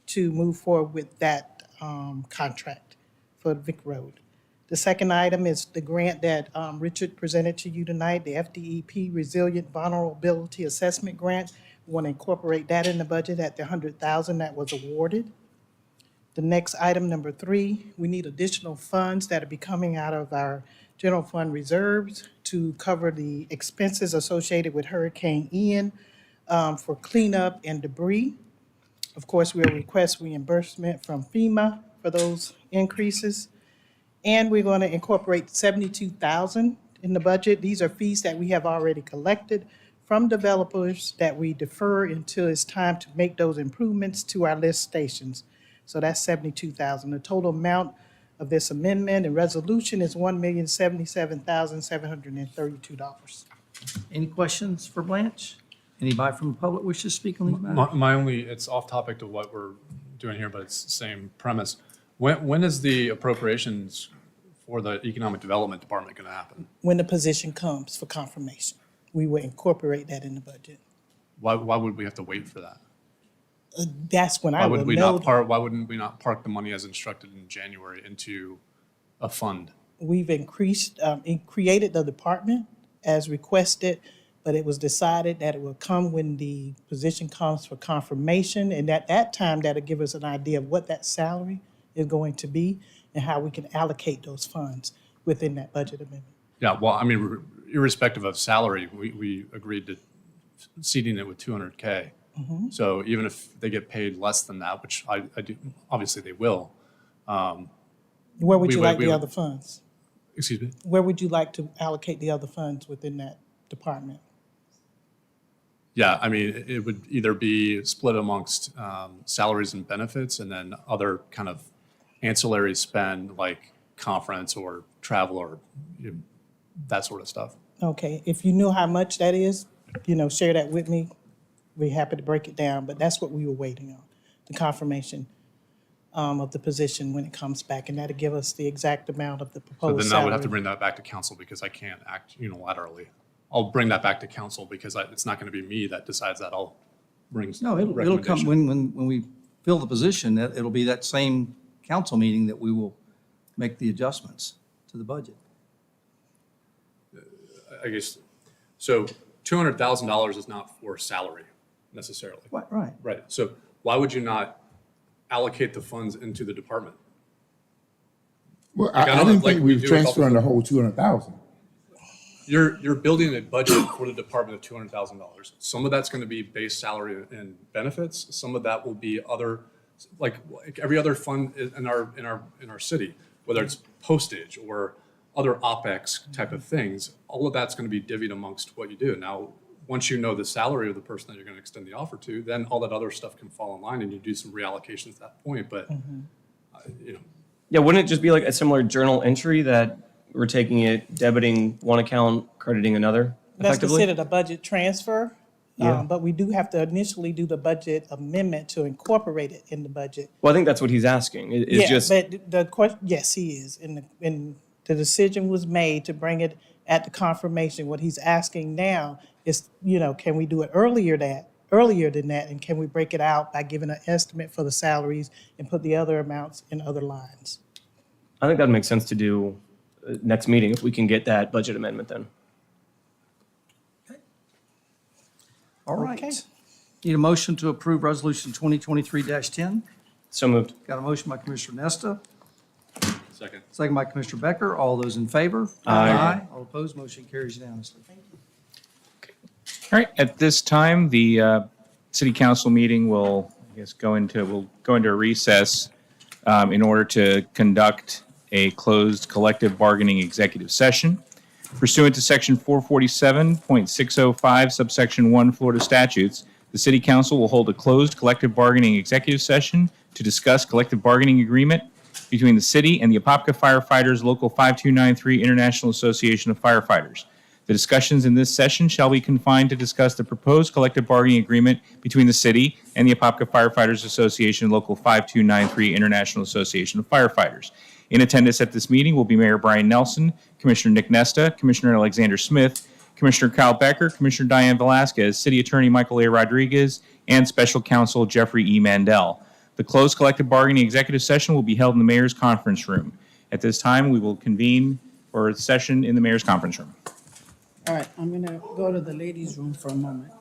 to move forward with that contract for Vic Road. The second item is the grant that Richard presented to you tonight, the FDEP Resilient Vulnerability Assessment Grant. We want to incorporate that in the budget at the $100,000 that was awarded. The next item, number 3, we need additional funds that are be coming out of our general fund reserves to cover the expenses associated with Hurricane Ian for cleanup and debris. Of course, we'll request reimbursement from FEMA for those increases. And we're going to incorporate $72,000 in the budget. These are fees that we have already collected from developers that we defer until it's time to make those improvements to our lift stations. So that's $72,000. The total amount of this amendment and resolution is $1,077,732. Any questions for Blanche? Anybody from the public wish to speak on these matters? My only, it's off topic to what we're doing here, but it's the same premise. When is the appropriations for the Economic Development Department going to happen? When the position comes for confirmation, we will incorporate that in the budget. Why would we have to wait for that? That's when I Why will would we know. why wouldn't we not park the money as instructed in January into a fund? We've created the department as requested, but it was decided that it will come when the position comes for confirmation. And at that time, that'll give us an idea of what that salary is going to be and how we can allocate those funds within that budget amendment. Yeah, well, I mean, irrespective of salary, we agreed to seeding it with 200K. So even if they get paid less than that, which I do, obviously they will. Where would you like the other funds? Excuse me? Where would you like to allocate the other funds within that department? Yeah, I mean, it would either be split amongst salaries and benefits and then other kind of ancillary spend like conference or travel or that sort of stuff. Okay, if you knew how much that is, share that with me. We're happy to break it down, but that's what we were waiting on, the confirmation of the position when it comes back, and that'll give us the exact amount of the So proposed then I salary. would have to bring that back to council because I can't act unilaterally. I'll bring that back to council because it's not going to be me that decides that. I'll bring No, it'll come when we fill the position, it'll be that same council meeting that we will make the adjustments to the budget. I guess, so $200,000 is not for salary necessarily. Right. Right. So why would you not allocate the funds into the department? Well, Like, I don't- didn't like think we we were do with all transferring the whole 200,000. You're building a budget for the department of $200,000. Some of that's going to be base salary and benefits. Some of that will be other, like every other fund in our city. whether it's postage or other OpEx type of things, all of that's going to be divvied amongst what you do. Now, once you know the salary of the person that you're going to extend the offer to, then all that other stuff can fall in line and you do some reallocations at that point. But, you know, Yeah, wouldn't it just be like a similar journal entry that we're taking it, debiting one account, crediting another That's effectively? considered a budget transfer. Yeah. But we do have to initially do the budget amendment to incorporate it in the budget. Well, I think that's what he's asking. It's Yeah, just, but the question, yes, he is. And the decision was made to bring it at the confirmation. What he's asking now is, can we do it earlier than that? And can we break it out by giving an estimate for the salaries and put the other amounts in other lines? I think that makes sense to do next meeting if we can get that budget amendment then. All right. Okay. Need a motion to approve Resolution 2023-10. So moved. Got a motion by Commissioner Nesta, second. second by Commissioner Becker. All those in favor? Aye. All opposed, motion carries unanimously. All right, at this time, the city council meeting will, go into a recess in order to conduct a closed collective bargaining executive session. Pursuant to Section 447.605, subsection 1 Florida statutes, the city council will hold a closed collective bargaining executive session to discuss collective bargaining agreement between the city and the Apopka Firefighters Local 5293 International Association of Firefighters. The discussions in this session shall be confined to discuss the proposed collective bargaining agreement between the city and the Apopka Firefighters Association Local 5293 International Association of Firefighters. In attendance at this meeting will be Mayor Brian Nelson, Commissioner Nick Nesta, Commissioner Alexander Smith, Commissioner Kyle Becker, Commissioner Diane Velasquez, City Attorney Michael A. Rodriguez, and Special Counsel Jeffrey E. Mandel. The closed collective bargaining executive session will be held in the Mayor's Conference Room. At this time, we will convene for a session in the Mayor's Conference Room. All right, I'm going to go to the ladies' room for a moment.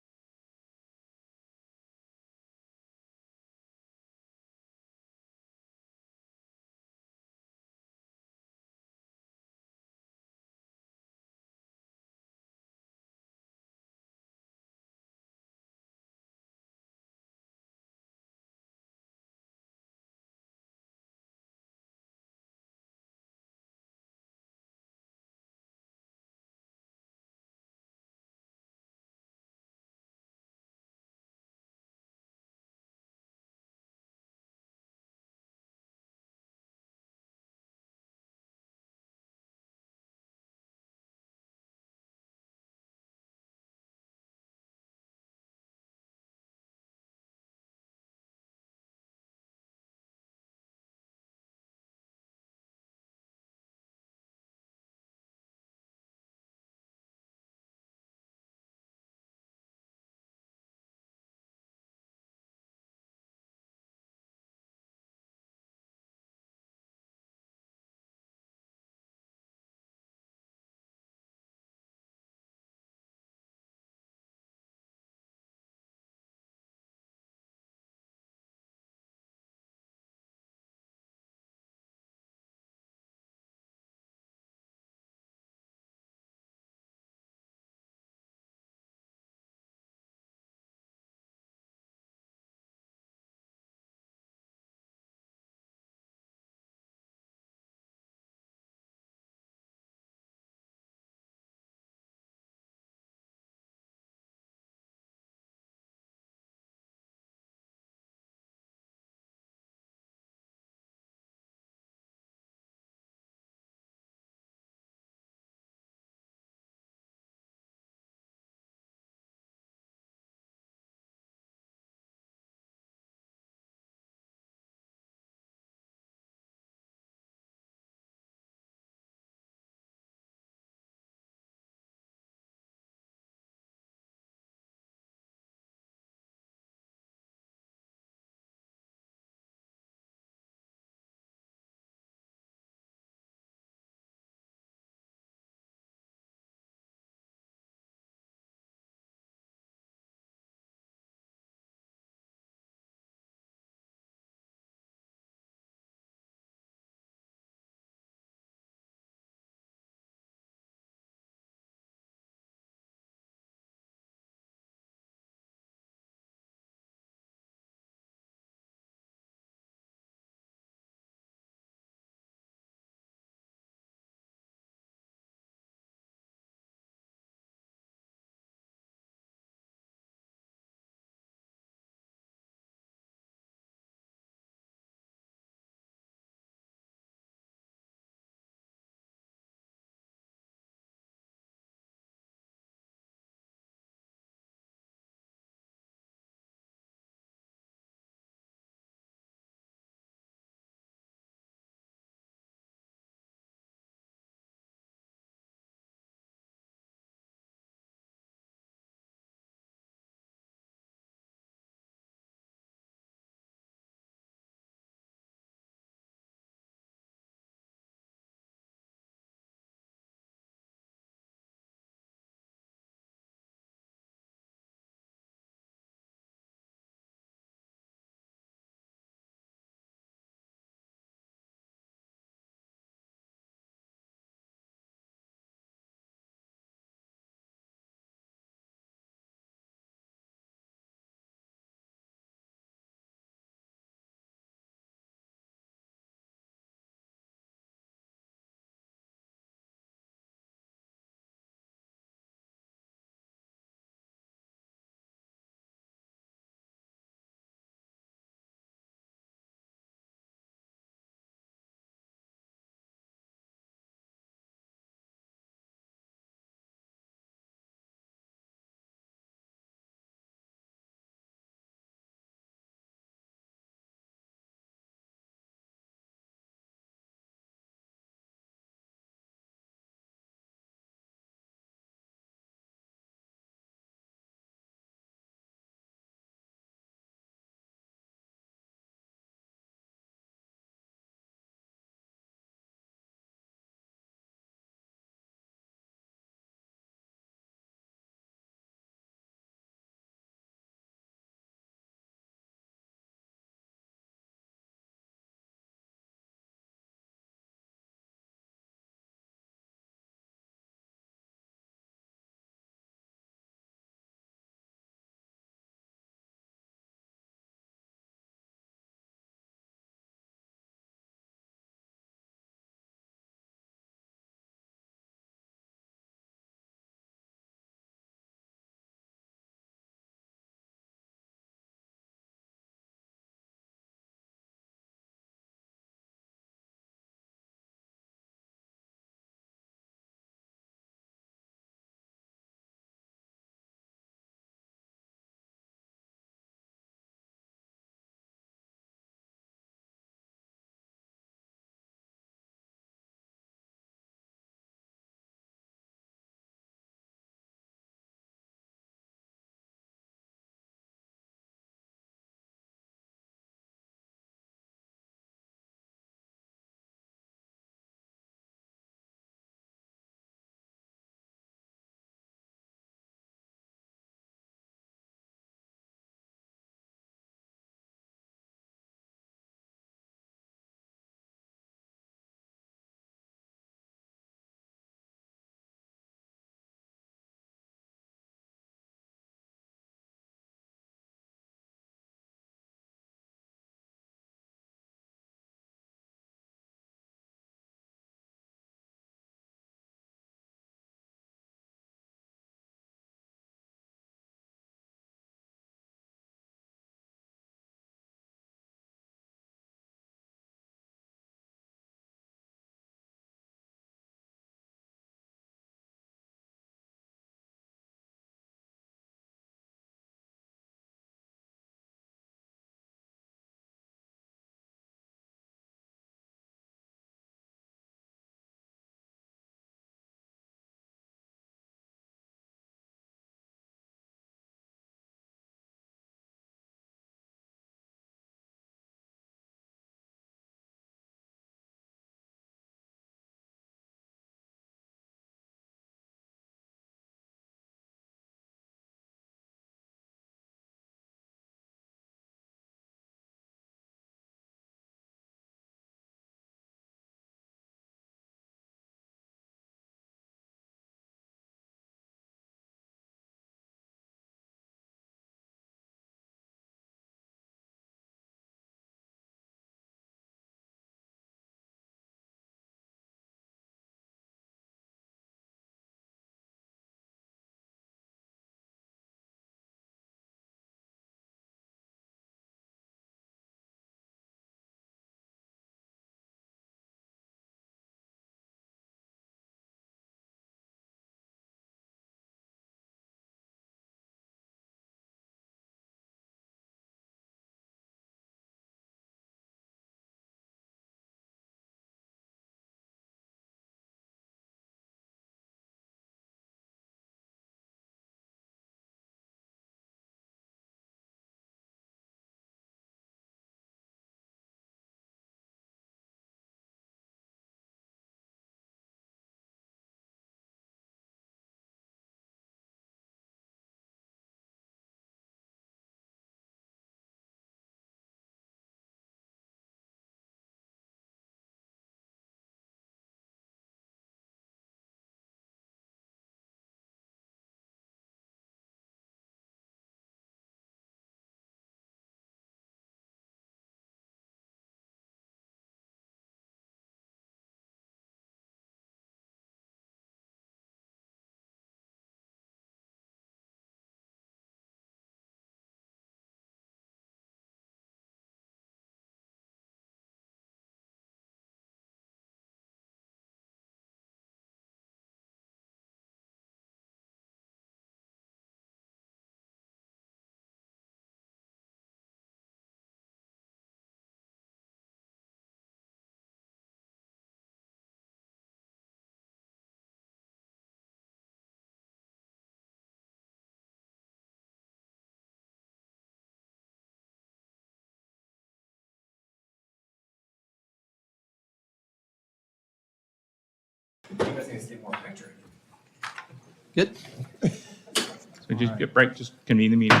Good. So just get break, just convene the meeting.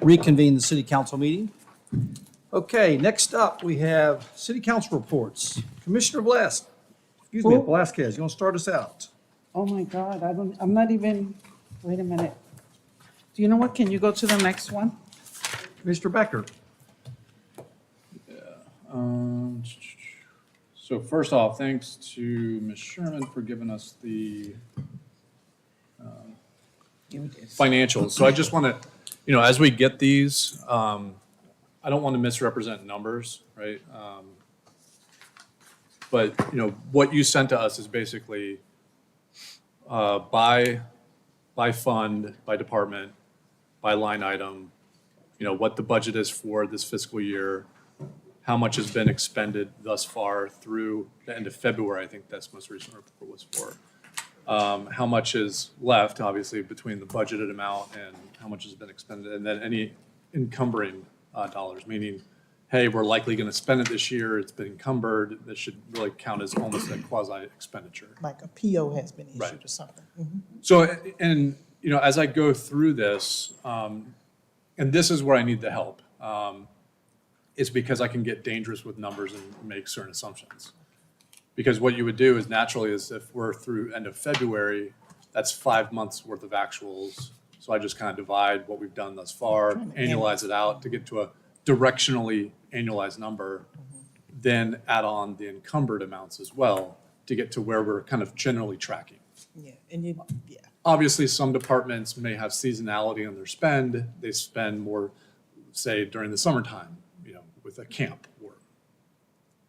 Reconvene the city council meeting. Okay, next up, we have city council reports. Commissioner Velasquez, you want to start us out? Oh my God, I'm not even, wait a minute. Do you know what? Can you go to the next one? Mr. Becker? So first off, thanks to Ms. Sherman for giving us the financials. So I just want to, as we get these, I don't want to misrepresent numbers, right? But, what you sent to us is basically by fund, by department, by line item, what the budget is for this fiscal year, how much has been expended thus far through the end of February, I think that's most recent report was for. How much is left, obviously, between the budgeted amount and how much has been expended, and then any encumbering dollars, meaning, hey, we're likely going to spend it this year, it's been encumbered, that should really count as almost a quasi expenditure. Like a PO has been issued Right. or something. So, and, as I go through this, and this is where I need the help, is because I can get dangerous with numbers and make certain assumptions. Because what you would do is naturally is if we're through end of February, that's 5 months worth of actuals. So I just kind of divide what we've done thus far, annualize it out to get to a directionally annualized number, then add on the encumbered amounts as well to get to where we're kind of generally tracking. Yeah, and yeah. Obviously, some departments may have seasonality in their spend. They spend more, say, during the summertime, with a camp or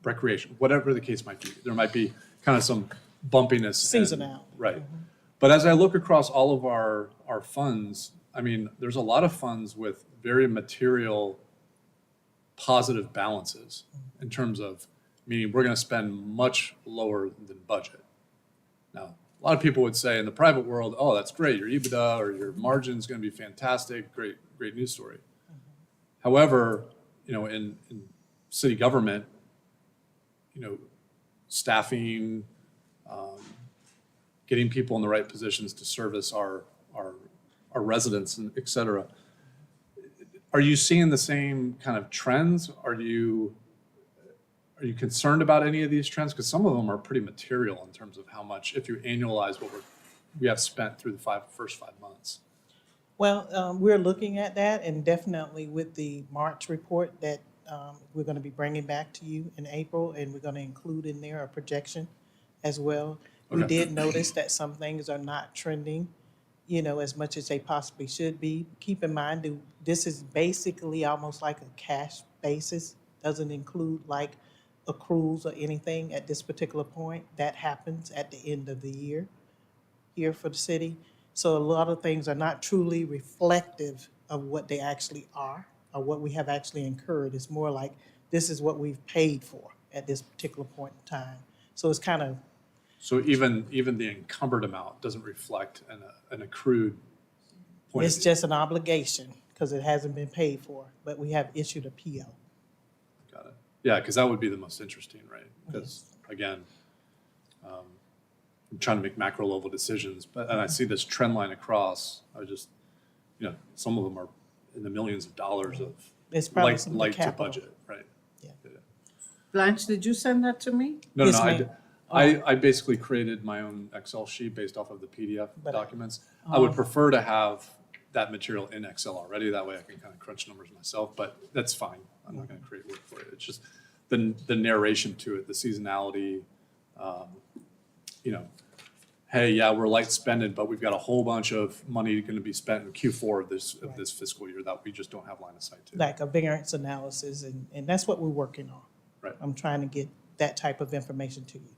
recreation, whatever the case might be. There might be kind of some bumpiness. Seasonal. Right. But as I look across all of our funds, I mean, there's a lot of funds with very material positive balances in terms of, meaning we're going to spend much lower than budget. Now, a lot of people would say in the private world, oh, that's great, your EBITDA or your margin's going to be fantastic, great news story. However, in city government, staffing, getting people in the right positions to service our residents, and et cetera. Are you seeing the same kind of trends? Are you concerned about any of these trends? Because some of them are pretty material in terms of how much, if you annualize what we have spent through the first 5 months. Well, we're looking at that, and definitely with the March report that we're going to be bringing back to you in April, and we're going to include in there a projection as well. We Okay. did notice that some things are not trending, as much as they possibly should be. Keep in mind, this is basically almost like a cash basis, doesn't include like accruals or anything at this particular point. That happens at the end of the year here for the city. So a lot of things are not truly reflective of what they actually are or what we have actually incurred. It's more like this is what we've paid for at this particular point in time. So it's kind of, So even the encumbered amount doesn't reflect an accrued point of it's view. just an obligation because it hasn't been paid for, but we have issued a PO. Got it. Yeah, because that would be the most interesting, right? Because again, I'm trying to make macro level decisions, and I see this trend line across. I just, some of them are in the millions of dollars of It's probably some of the light to capital. budget, right? Blanche, did you send that to me? No, Yes, no, ma'am. I basically created my own Excel sheet based off of the PDF But- documents. I would prefer to have that material in Excel already. That way I can kind of crunch numbers myself, but that's fine. I'm not going to create work for it. It's just the narration to it, the seasonality, hey, yeah, we're light spending, but we've got a whole bunch of money going to be spent in Q4 of this fiscal year that we just don't have line of sight to. Like a variance analysis, and that's what we're working on. Right. I'm trying to get that type of information to you.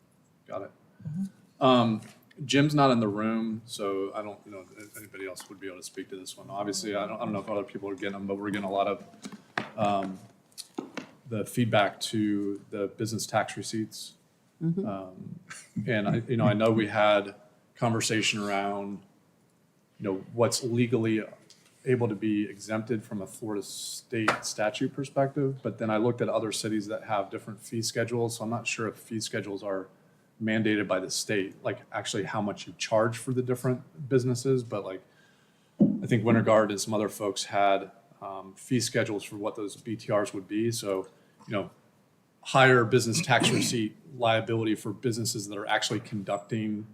Got it. Jim's not in the room, so I don't know if anybody else would be able to speak to this one. Obviously, I don't know if other people are getting them, but we're getting a lot of the feedback to the business tax receipts. And I know we had conversation around, what's legally able to be exempted from a Florida state statute perspective, but then I looked at other cities that have different fee schedules, so I'm not sure if fee schedules are mandated by the state, like actually how much you charge for the different businesses, but like I think Winter Guard and some other folks had fee schedules for what those BTRs would be. So, higher business tax receipt liability for businesses that are actually conducting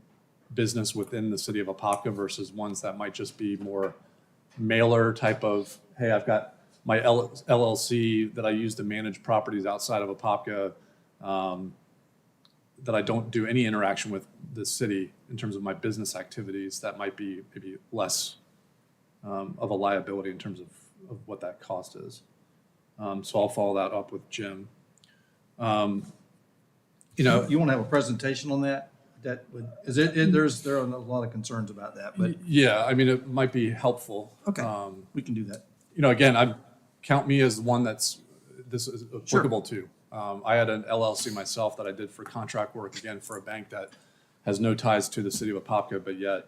business within the city of Apopka versus ones that might just be more mailer type of, hey, I've got my LLC that I use to manage properties outside of Apopka, that I don't do any interaction with the city in terms of my business activities. That might be maybe less of a liability in terms of what that cost is. So I'll follow that up with Jim. You want to have a presentation on that? That would, there are a lot of concerns about that, but. Yeah, I mean, it might be helpful. Okay, we can do that. Again, count me as the one this is applicable to. I had an LLC myself that I did for contract work, again, for a bank that has no ties to the city of Apopka, but yet,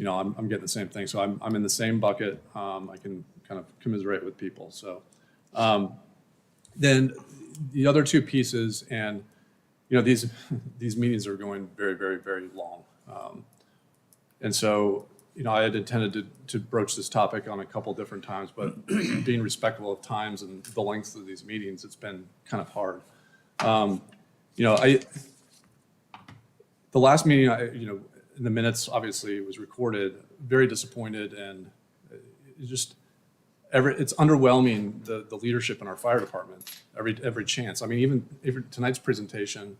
I'm getting the same thing. So I'm in the same bucket. I can kind of commiserate with people. So then the other two pieces, and these meetings are going very, very, very long. And so, I had intended to broach this topic on a couple different times, but being respectful of times and the lengths of these meetings, it's been kind of hard. The last meeting, in the minutes, obviously, it was recorded, very disappointed, and it's underwhelming, the leadership in our fire department, every chance. I mean, even tonight's presentation,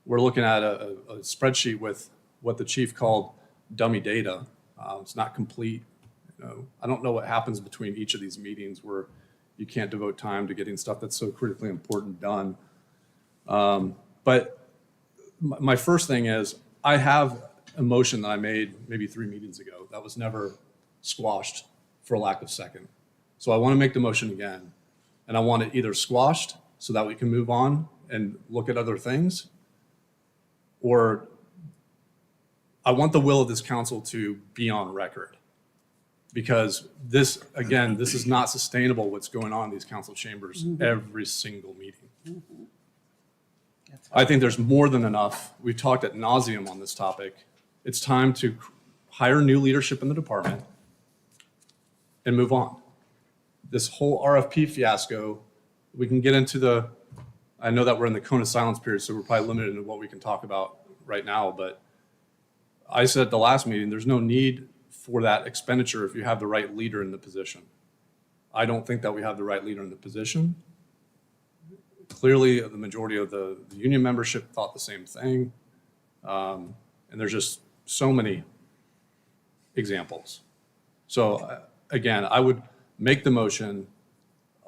we're looking at a spreadsheet with what the chief called dummy data. It's not complete. I don't know what happens between each of these meetings where you can't devote time to getting stuff that's so critically important done. But my first thing is, I have a motion that I made maybe 3 meetings ago that was never squashed for a lack of second. So I want to make the motion again, and I want it either squashed so that we can move on and look at other things, or I want the will of this council to be on record, because this is not sustainable what's going on in these council chambers every single meeting. I think there's more than enough. We've talked ad nauseum on this topic. It's time to hire new leadership in the department and move on. This whole RFP fiasco, we can get into I know that we're in the cone of silence period, so we're probably limited in what we can talk about right now, but I said at the last meeting, there's no need for that expenditure if you have the right leader in the position. I don't think that we have the right leader in the position. Clearly, the majority of the union membership thought the same thing. And there's just so many examples. So again, I would make the motion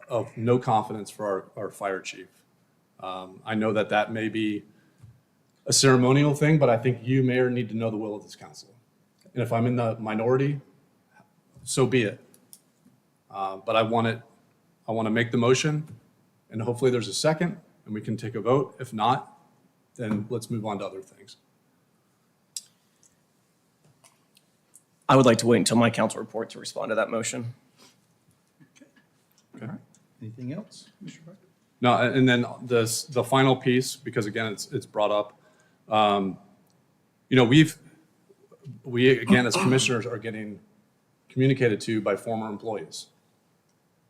of no confidence for our fire chief. I know that may be a ceremonial thing, but I think you, Mayor, need to know the will of this council. And if I'm in the minority, so be it. But I want to make the motion, and hopefully there's a second, and we can take a vote. If not, then let's move on to other things. I would like to wait until my council report to respond to that motion. All right. Anything else, Mr. Becker? No, and then the final piece, because again, it's brought up. We again, as commissioners, are getting communicated to by former employees.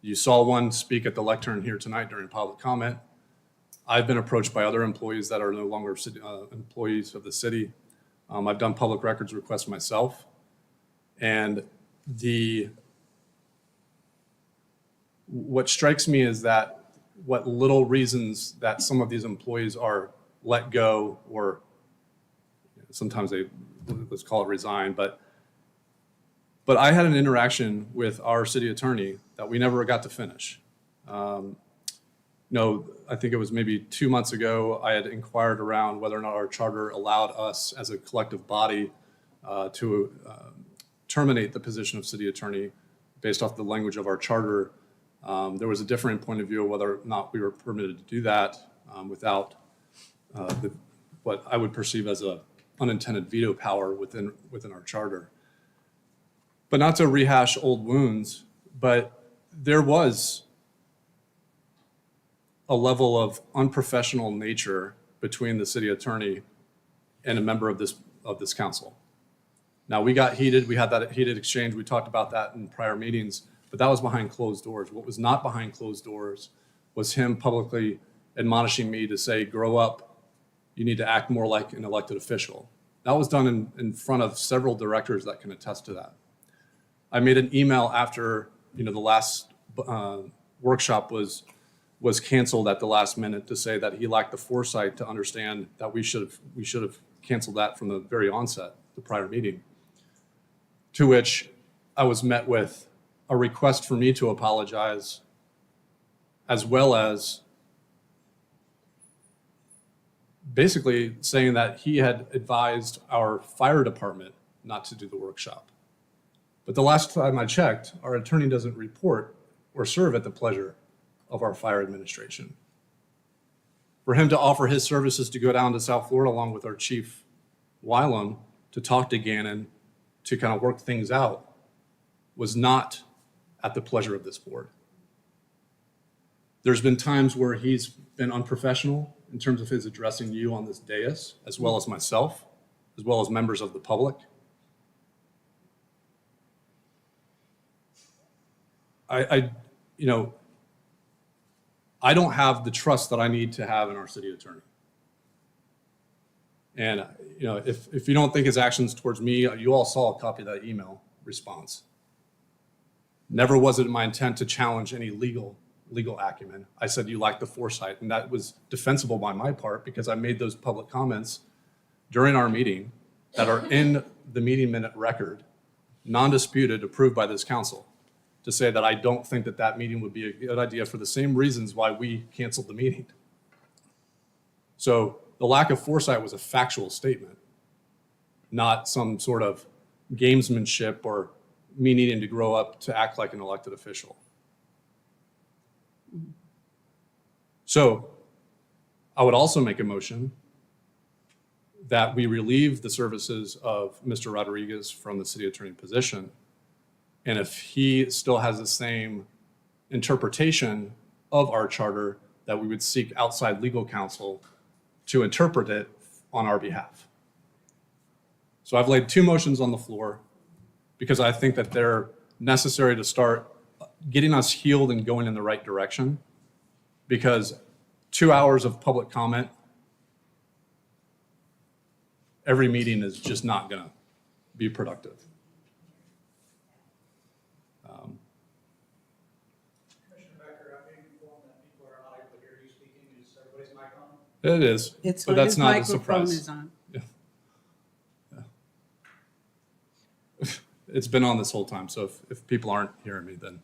You saw one speak at the lectern here tonight during public comment. I've been approached by other employees that are no longer employees of the city. I've done public records requests myself. And what strikes me is that what little reasons that some of these employees are let go, or sometimes let's call it resign, but I had an interaction with our city attorney that we never got to finish. I think it was maybe 2 months ago, I had inquired around whether or not our charter allowed us as a collective body to terminate the position of city attorney based off the language of our charter. There was a different point of view of whether or not we were permitted to do that without what I would perceive as a unintended veto power within our charter. But not to rehash old wounds, but there was a level of unprofessional nature between the city attorney and a member of this council. Now, we got heated. We had that heated exchange. We talked about that in prior meetings, but that was behind closed doors. What was not behind closed doors was him publicly admonishing me to say, grow up. You need to act more like an elected official. That was done in front of several directors that can attest to that. I made an email after, the last workshop was canceled at the last minute to say that he lacked the foresight to understand that we should have canceled that from the very onset, the prior meeting. To which I was met with a request for me to apologize, as well as basically saying that he had advised our fire department not to do the workshop. But the last time I checked, our attorney doesn't report or serve at the pleasure of our fire administration. For him to offer his services to go down to South Florida along with our chief Wylam to talk to Gannon to kind of work things out was not at the pleasure of this board. There's been times where he's been unprofessional in terms of his addressing you on this dais, as well as myself, as well as members of the public. I don't have the trust that I need to have in our city attorney. And, if you don't think his actions towards me, you all saw a copy of that email response. Never was it my intent to challenge any legal acumen. I said you lack the foresight, and that was defensible by my part because I made those public comments during our meeting that are in the meeting minute record, non-disputed, approved by this council, to say that I don't think that meeting would be a good idea for the same reasons why we canceled the meeting. So the lack of foresight was a factual statement, not some sort of gamesmanship or me needing to grow up to act like an elected official. So I would also make a motion that we relieve the services of Mr. Rodriguez from the city attorney position. And if he still has the same interpretation of our charter, that we would seek outside legal counsel to interpret it on our behalf. So I've laid two motions on the floor because I think that they're necessary to start getting us healed and going in the right direction. Because 2 hours of public comment every meeting is just not going to be productive. Commissioner Becker, I'm being informed that people are not able to hear you speaking. Is everybody's mic on? It is, It's but when that's his not a microphone surprise. is on. It's been on this whole time, so if people aren't hearing me, then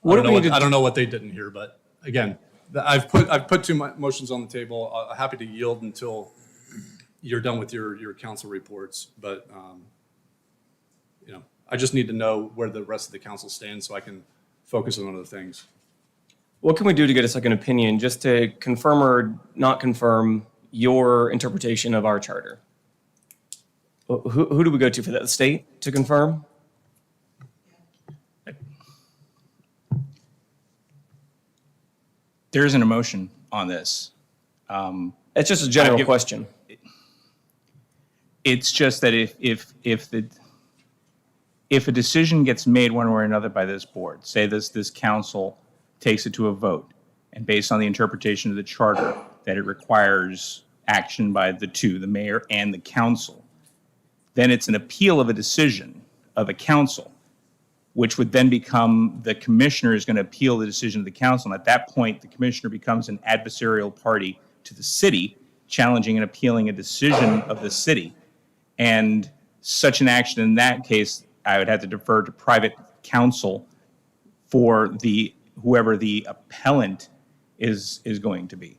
I don't know what they didn't hear, but again, I've put two motions on the table. I'm happy to yield until you're done with your council reports, but I just need to know where the rest of the council stands so I can focus on other things. What can we do to get a second opinion, just to confirm or not confirm your interpretation of our charter? Who do we go to for that? The state to confirm? There isn't a motion on this. It's just a general question. It's just that if a decision gets made one way or another by this board, say this council takes it to a vote, and based on the interpretation of the charter, that it requires action by the mayor and the council, then it's an appeal of a decision of a council, which would then become the commissioner is going to appeal the decision of the council. And at that point, the commissioner becomes an adversarial party to the city, challenging and appealing a decision of the city. And such an action in that case, I would have to defer to private counsel for whoever the appellant is going to be.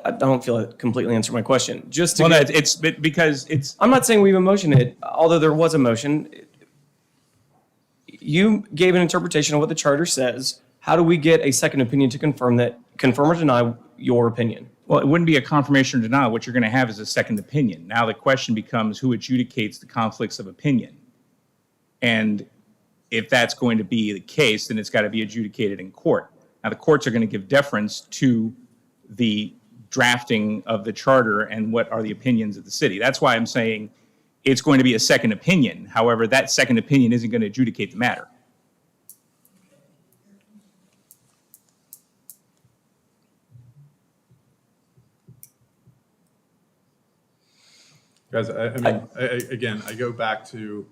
I don't feel it completely answered my question. Just to because I'm not saying we even motioned it, although there was a motion. You gave an interpretation of what the charter says. How do we get a second opinion to confirm or deny your opinion? Well, it wouldn't be a confirmation or denial. What you're going to have is a second opinion. Now the question becomes who adjudicates the conflicts of opinion. And if that's going to be the case, then it's got to be adjudicated in court. Now, the courts are going to give deference to the drafting of the charter and what are the opinions of the city. That's why I'm saying it's going to be a second opinion. However, that second opinion isn't going to adjudicate the matter. Guys, again, I go back to,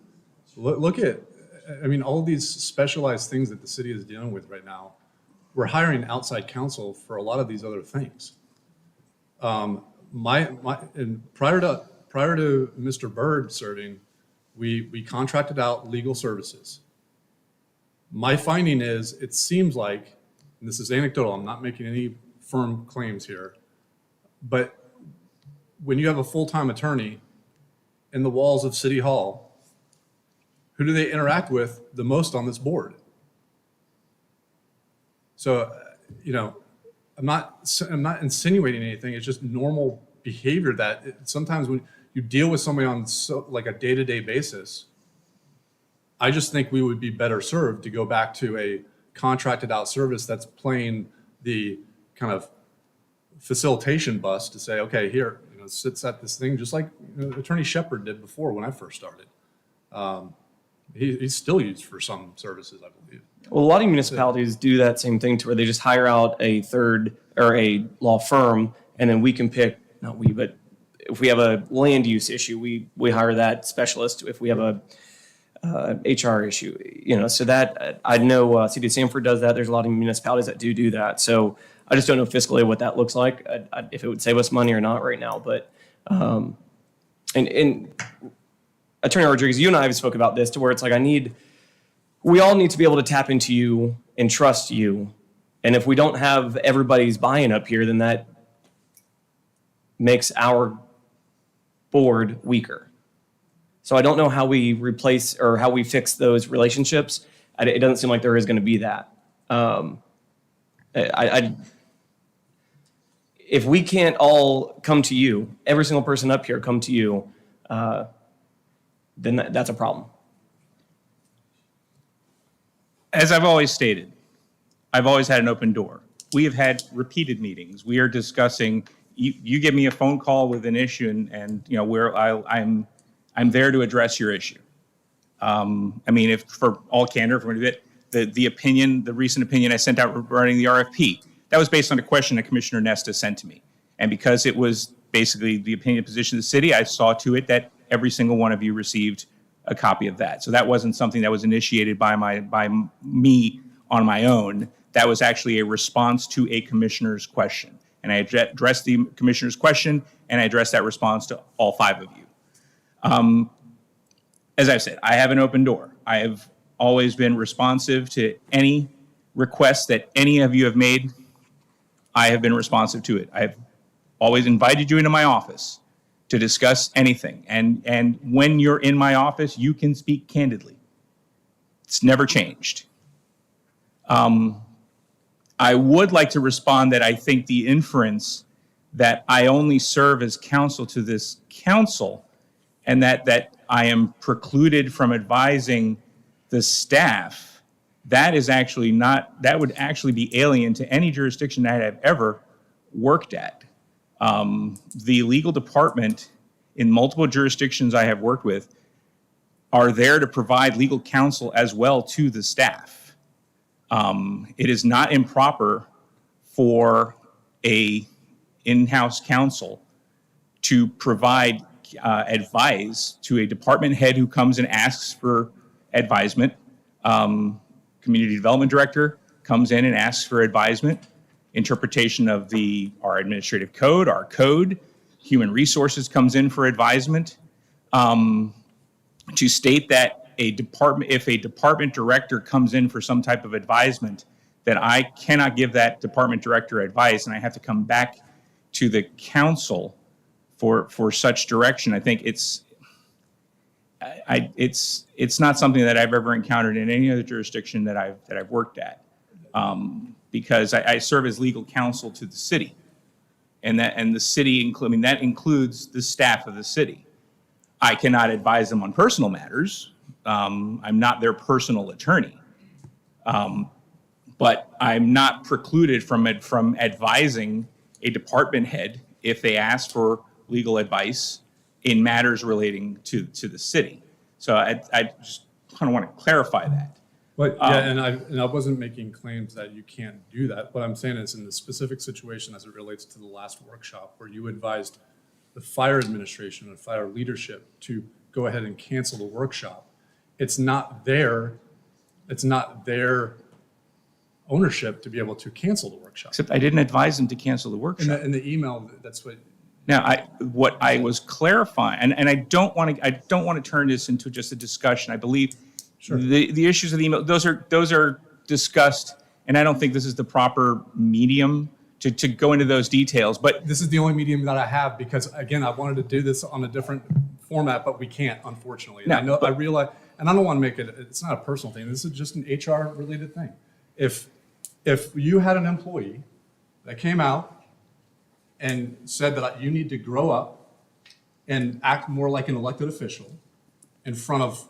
look at, all these specialized things that the city is dealing with right now. We're hiring outside counsel for a lot of these other things. And prior to Mr. Byrd serving, we contracted out legal services. My finding is, it seems like, and this is anecdotal, I'm not making any firm claims here, but when you have a full-time attorney in the walls of City Hall, who do they interact with the most on this board? So, I'm not insinuating anything. It's just normal behavior that sometimes when you deal with somebody on like a day-to-day basis, I just think we would be better served to go back to a contracted out service that's playing the kind of facilitation bus to say, okay, here, sits at this thing, just like Attorney Shepard did before when I first started. He's still used for some services, I believe. Well, a lot of municipalities do that same thing to where they just hire out a third or a law firm, and then we can pick, not we, but if we have a land use issue, we hire that specialist. If we have a HR issue, so that I know City of Sanford does that. There's a lot of municipalities that do that. So I just don't know fiscally what that looks like, if it would save us money or not right now. But and Attorney Rodriguez, you and I have spoke about this to where it's like we all need to be able to tap into you and trust you. And if we don't have everybody's buy-in up here, then that makes our board weaker. So I don't know how we replace or how we fix those relationships. It doesn't seem like there is going to be that. If we can't all come to you, every single person up here come to you, then that's a problem. As I've always stated, I've always had an open door. We have had repeated meetings. We are discussing. You give me a phone call with an issue, and where I'm there to address your issue. If for all candor, the recent opinion I sent out regarding the RFP, that was based on a question that Commissioner Nesta sent to me, and because it was basically the opinion position of the city, I saw to it that every single one of you received a copy of that. So that wasn't something that was initiated by me on my own. That was actually a response to a commissioner's question. And I addressed the commissioner's question, and I addressed that response to all 5 of you. As I've said, I have an open door. I have always been responsive to any requests that any of you have made. I have been responsive to it. I've always invited you into my office to discuss anything. And when you're in my office, you can speak candidly. It's never changed. I would like to respond that I think the inference that I only serve as counsel to this council and that I am precluded from advising the staff, that is actually not, that would actually be alien to any jurisdiction that I've ever worked at. The legal department in multiple jurisdictions I have worked with are there to provide legal counsel as well to the staff. It is not improper for a in-house counsel to provide advice to a department head who comes and asks for advisement. Community development director comes in and asks for advisement, interpretation of our administrative code, our code. Human resources comes in for advisement. To state that if a department director comes in for some type of advisement, that I cannot give that department director advice and I have to come back to the council for such direction. I think it's not something that I've ever encountered in any other jurisdiction that I've worked at, because I serve as legal counsel to the city, and the city that includes the staff of the city. I cannot advise them on personal matters. I'm not their personal attorney, But I'm not precluded from advising a department head if they ask for legal advice in matters relating to the city. So I just kind of want to clarify that. But yeah, and I wasn't making claims that you can't do that. What I'm saying is in the specific situation as it relates to the last workshop where you advised the fire administration and fire leadership to go ahead and cancel the workshop, it's not their ownership to be able to cancel the workshop. Except I didn't advise them to cancel the workshop. In the email, that's what. Now, what I was clarifying, and I don't want to turn this into just a discussion. I believe the issues of the email, those are discussed, and I don't think this is the proper medium to go into those details. But this is the only medium that I have because, again, I wanted to do this on a different format, but we can't, unfortunately. And I realize, and I don't want to make it, it's not a personal thing. This is just an HR related thing. If you had an employee that came out and said that you need to grow up and act more like an elected official in front of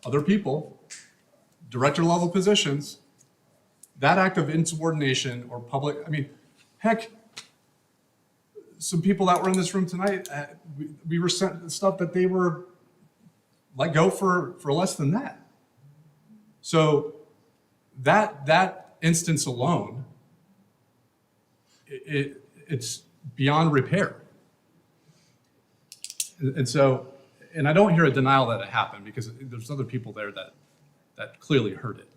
other people, director level positions, that act of insubordination or public, I mean, heck, some people that were in this room tonight, we were sent stuff that they were let go for less than that. So that instance alone, it's beyond repair. And so, and I don't hear a denial that it happened because there's other people there that clearly heard it,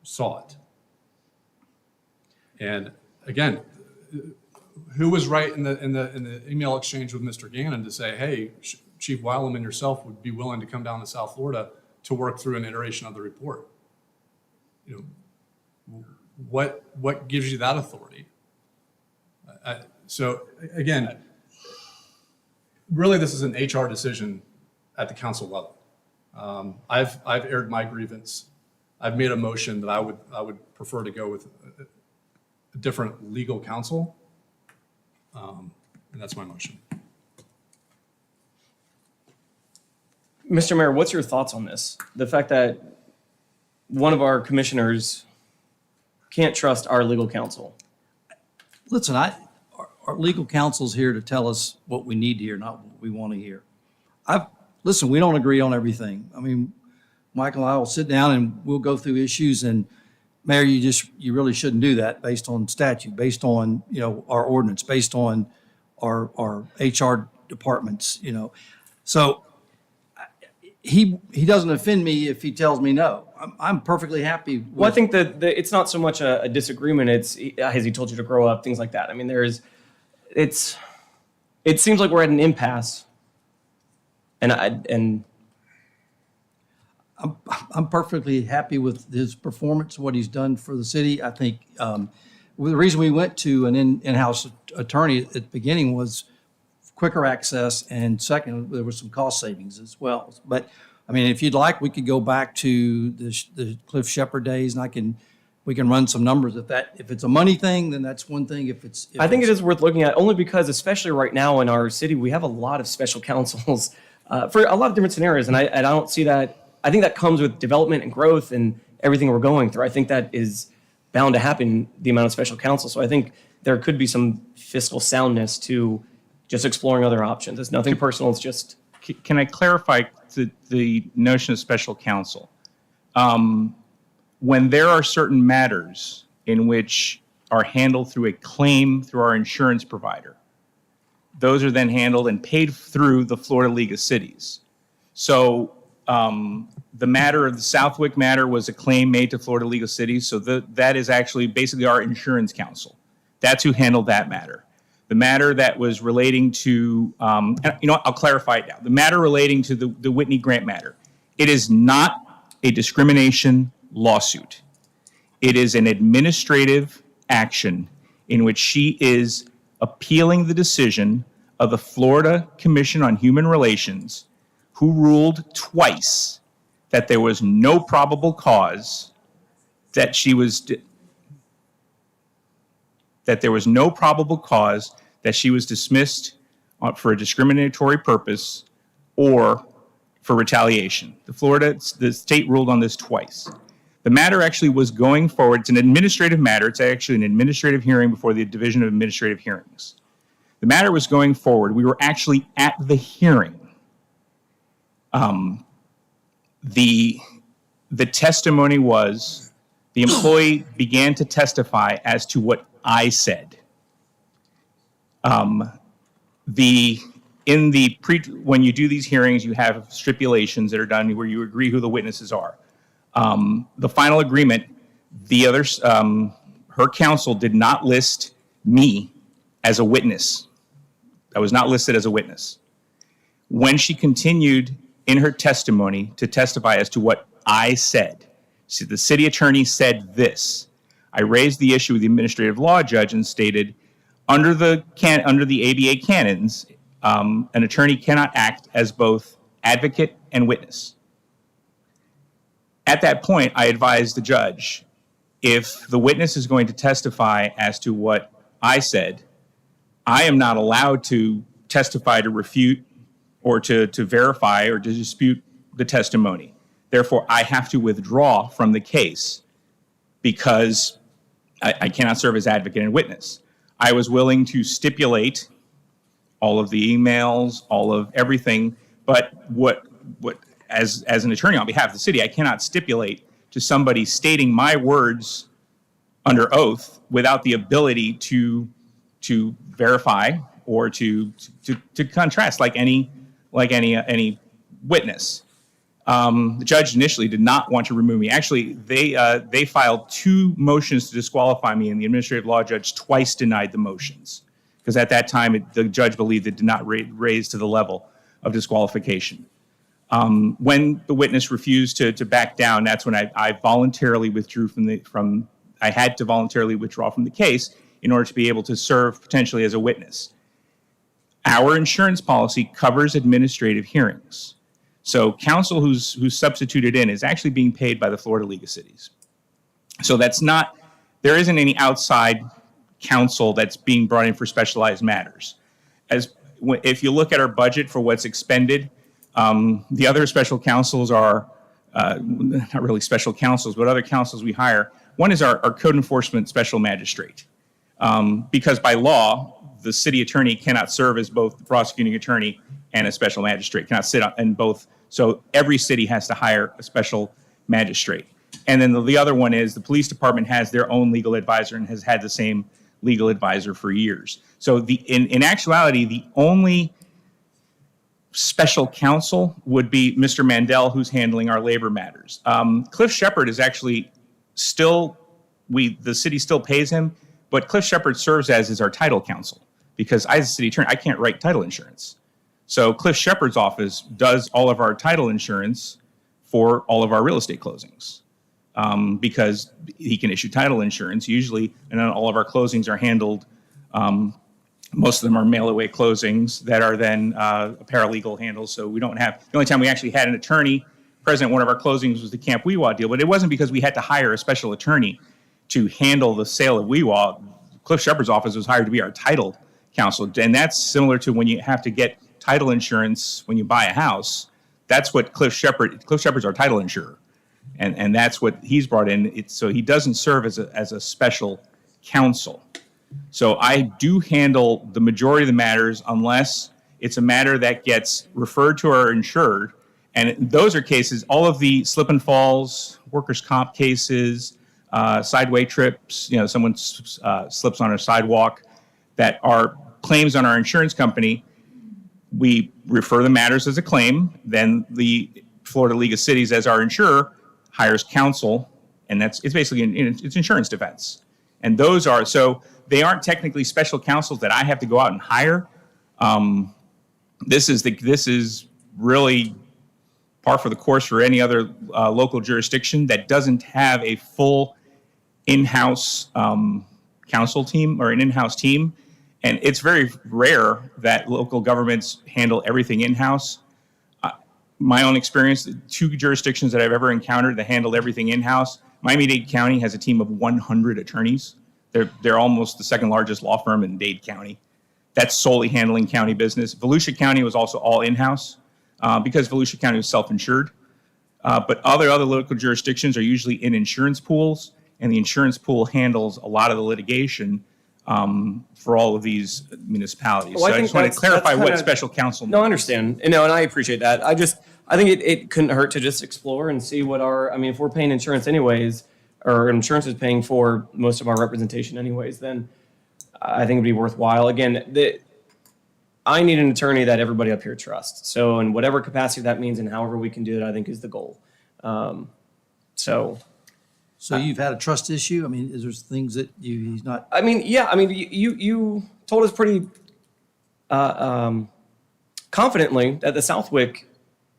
saw it. And again, who was right in the email exchange with Mr. Gannon to say, hey, Chief Wylam and yourself would be willing to come down to South Florida to work through an iteration of the report? You know, what gives you that authority? So again, really this is an HR decision at the council level. I've aired my grievance. I've made a motion that I would prefer to go with a different legal counsel. And that's my motion. Mr. Mayor, what's your thoughts on this? The fact that one of our commissioners can't trust our legal counsel. Listen, our legal counsel's here to tell us what we need to hear, not what we want to hear. Listen, we don't agree on everything. I mean, Michael and I will sit down and we'll go through issues, and Mayor, you really shouldn't do that based on statute, based on, our ordinance, based on our HR departments, So he doesn't offend me if he tells me no. I'm perfectly happy with. Well, I think that it's not so much a disagreement. It's, has he told you to grow up, things like that. I mean, it seems like we're at an impasse. And I'm perfectly happy with his performance, what he's done for the city. I think the reason we went to an in-house attorney at the beginning was quicker access, and second, there was some cost savings as well. But I mean, if you'd like, we could go back to the Cliff Shepherd days, and we can run some numbers. If it's a money thing, then that's one thing. I think it is worth looking at, only because, especially right now in our city, we have a lot of special counsels for a lot of different scenarios, and I don't see that. I think that comes with development and growth and everything we're going through. I think that is bound to happen, the amount of special counsel. So I think there could be some fiscal soundness to just exploring other options. It's nothing personal. It's just. Can I clarify the notion of special counsel? When there are certain matters in which are handled through a claim through our insurance provider, those are then handled and paid through the Florida League of Cities. So the matter of the Southwick matter was a claim made to Florida League of Cities. So that is actually basically our insurance counsel. That's who handled that matter. The matter that was relating to, I'll clarify it now. The matter relating to the Whitney Grant matter, it is not a discrimination lawsuit. It is an administrative action in which she is appealing the decision of the Florida Commission on Human Relations, who ruled twice that there was no probable cause that she was dismissed for a discriminatory purpose or for retaliation. The state ruled on this twice. The matter actually was going forward. It's an administrative matter. It's actually an administrative hearing before the Division of Administrative Hearings. The matter was going forward. We were actually at the hearing. The testimony was the employee began to testify as to what I said. When you do these hearings, you have stipulations that are done where you agree who the witnesses are. The final agreement, her counsel did not list me as a witness. I was not listed as a witness. When she continued in her testimony to testify as to what I said, the city attorney said this. I raised the issue with the administrative law judge and stated, under the ABA canons, an attorney cannot act as both advocate and witness. At that point, I advised the judge, if the witness is going to testify as to what I said, I am not allowed to testify to refute or to verify or to dispute the testimony. Therefore, I have to withdraw from the case because I cannot serve as advocate and witness. I was willing to stipulate all of the emails, all of everything, but as an attorney on behalf of the city, I cannot stipulate to somebody stating my words under oath without the ability to verify or to contrast like any witness. The judge initially did not want to remove me. Actually, they filed 2 motions to disqualify me, and the administrative law judge twice denied the motions because at that time the judge believed it did not raise to the level of disqualification. When the witness refused to back down, that's when I voluntarily withdrew I had to voluntarily withdraw from the case in order to be able to serve potentially as a witness. Our insurance policy covers administrative hearings. So counsel who's substituted in is actually being paid by the Florida League of Cities. So there isn't any outside counsel that's being brought in for specialized matters. If you look at our budget for what's expended, the other special counsels are, not really special counsels, but other counsels we hire. One is our code enforcement special magistrate. Because by law, the city attorney cannot serve as both the prosecuting attorney and a special magistrate, cannot sit in both. So every city has to hire a special magistrate. And then the other one is the police department has their own legal advisor and has had the same legal advisor for years. So in actuality, the only special counsel would be Mr. Mandel, who's handling our labor matters. Cliff Shepard is actually still, the city still pays him, but Cliff Shepard serves as our title counsel because as a city attorney, I can't write title insurance. So Cliff Shepard's office does all of our title insurance for all of our real estate closings because he can issue title insurance usually, and then all of our closings are handled. Most of them are mail-away closings that are then a paralegal handles. So we don't have, the only time we actually had an attorney present at one of our closings was the Camp Weewa deal, but it wasn't because we had to hire a special attorney to handle the sale of Weewa. Cliff Shepard's office was hired to be our title counsel. And that's similar to when you have to get title insurance when you buy a house. That's what Cliff Shepard's our title insurer. And that's what he's brought in. So he doesn't serve as a special counsel. So I do handle the majority of the matters unless it's a matter that gets referred to our insured. And those are cases, all of the slip and falls, workers' comp cases, sideway trips, someone slips on a sidewalk that are claims on our insurance company. We refer the matters as a claim. Then the Florida League of Cities, as our insurer, hires counsel, and it's basically it's insurance defense. And those are, so they aren't technically special counsels that I have to go out and hire. This is really par for the course for any other local jurisdiction that doesn't have a full in-house counsel team or an in-house team. And it's very rare that local governments handle everything in-house. My own experience, the 2 jurisdictions that I've ever encountered that handled everything in-house, Miami-Dade County has a team of 100 attorneys. They're almost the second largest law firm in Dade County. That's solely handling county business. Volusia County was also all in-house because Volusia County was self-insured. But other local jurisdictions are usually in insurance pools, and the insurance pool handles a lot of the litigation for all of these municipalities. Well, So I just want to that's clarify what kinda- special counsel means. No, I understand. And no, and I appreciate that. I think it couldn't hurt to just explore and see what if we're paying insurance anyways, or insurance is paying for most of our representation anyways, then I think it'd be worthwhile. Again, I need an attorney that everybody up here trusts. So in whatever capacity that means and however we can do it, I think is the goal. So you've had a trust issue? I mean, is there things that he's not? You told us pretty confidently that the Southwick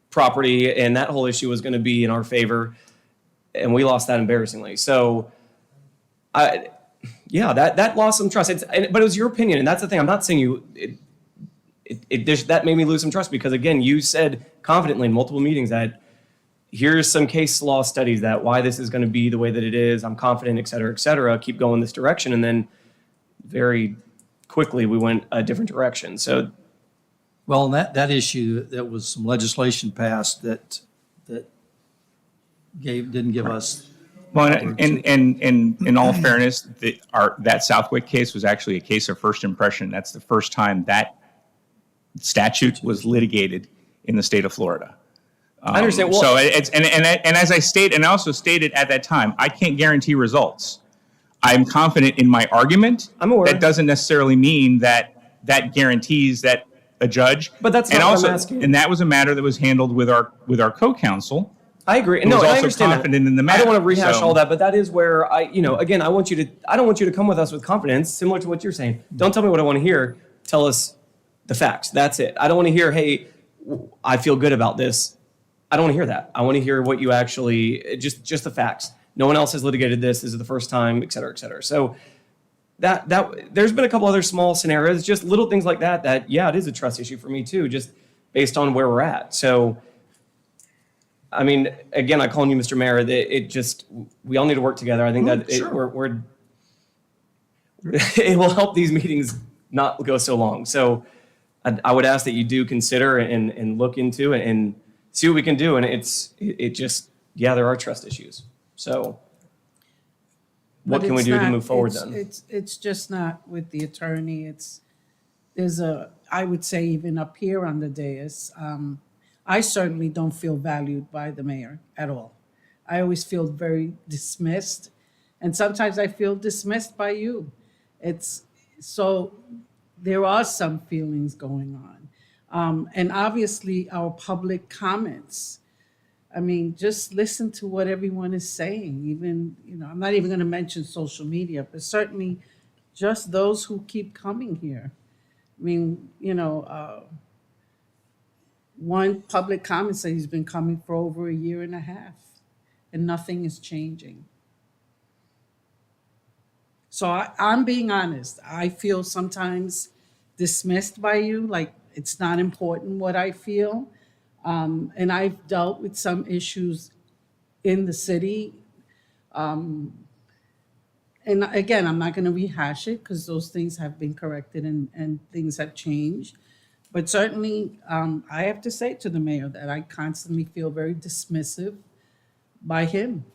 property and that whole issue was going to be in our favor, and we lost that embarrassingly. So, that lost some trust. But it was your opinion, and that's the thing. I'm not saying that made me lose some trust because, again, you said confidently in multiple meetings that here's some case law studies that why this is going to be the way that it is. I'm confident, et cetera, keep going this direction. And then very quickly we went a different direction. So, Well, on that issue, there was some legislation passed that didn't give us. Well, and in all fairness, that Southwick case was actually a case of first impression. That's the first time that statute was litigated in the state of Florida. I understand. Well, so and as I state, and I also stated at that time, I can't guarantee results. I'm confident in my argument. I'm aware. That doesn't necessarily mean that guarantees that a judge. But that's not what I'm asking. And that was a matter that was handled with our co-counsel. I agree. No, I also understand confident that. in the matter. I don't want to rehash So- all that, but that is where again, I don't want you to come with us with confidence, similar to what you're saying. Don't tell me what I want to hear. Tell us the facts. That's it. I don't want to hear, hey, I feel good about this. I don't want to hear that. I want to hear what you actually, just the facts. No one else has litigated this. This is the first time, et cetera, et cetera. So that there's been a couple other small scenarios, just little things like that, yeah, it is a trust issue for me too, just based on where we're at. So, I mean, again, I call you Mr. Mayor, we all need to work together. I think it will help these meetings not go so long. So I would ask that you do consider and look into it and see what we can do. And there are trust issues. So what But can we it's do to not- move forward it's- then? It's just not with the attorney. I would say even up here on the dais, I certainly don't feel valued by the mayor at all. I always feel very dismissed, and sometimes I feel dismissed by you. So there are some feelings going on. And obviously our public comments. I mean, just listen to what everyone is saying. Even, I'm not even going to mention social media, but certainly just those who keep coming here. I mean, one public comment said he's been coming for over a year and a half, and nothing is changing. So I'm being honest. I feel sometimes dismissed by you, like it's not important what I feel. And I've dealt with some issues in the city. And again, I'm not going to rehash it because those things have been corrected and things have changed. But certainly, I have to say to the mayor that I constantly feel very dismissive by him.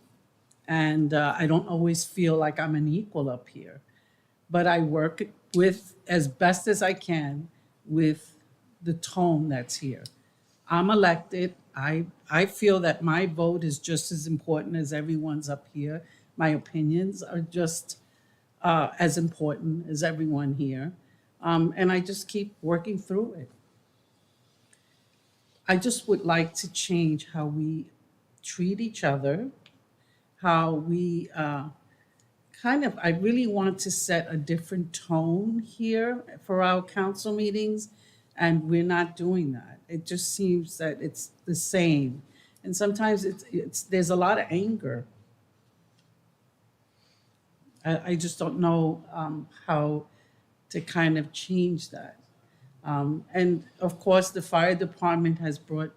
And I don't always feel like I'm an equal up here. But I work with, as best as I can, with the tone that's here. I'm elected. I feel that my vote is just as important as everyone's up here. My opinions are just as important as everyone here. And I just keep working through it. I just would like to change how we treat each other, how we I really want to set a different tone here for our council meetings, and we're not doing that. It just seems that it's the same. And sometimes there's a lot of anger. I just don't know how to kind of change that. And of course, the fire department has brought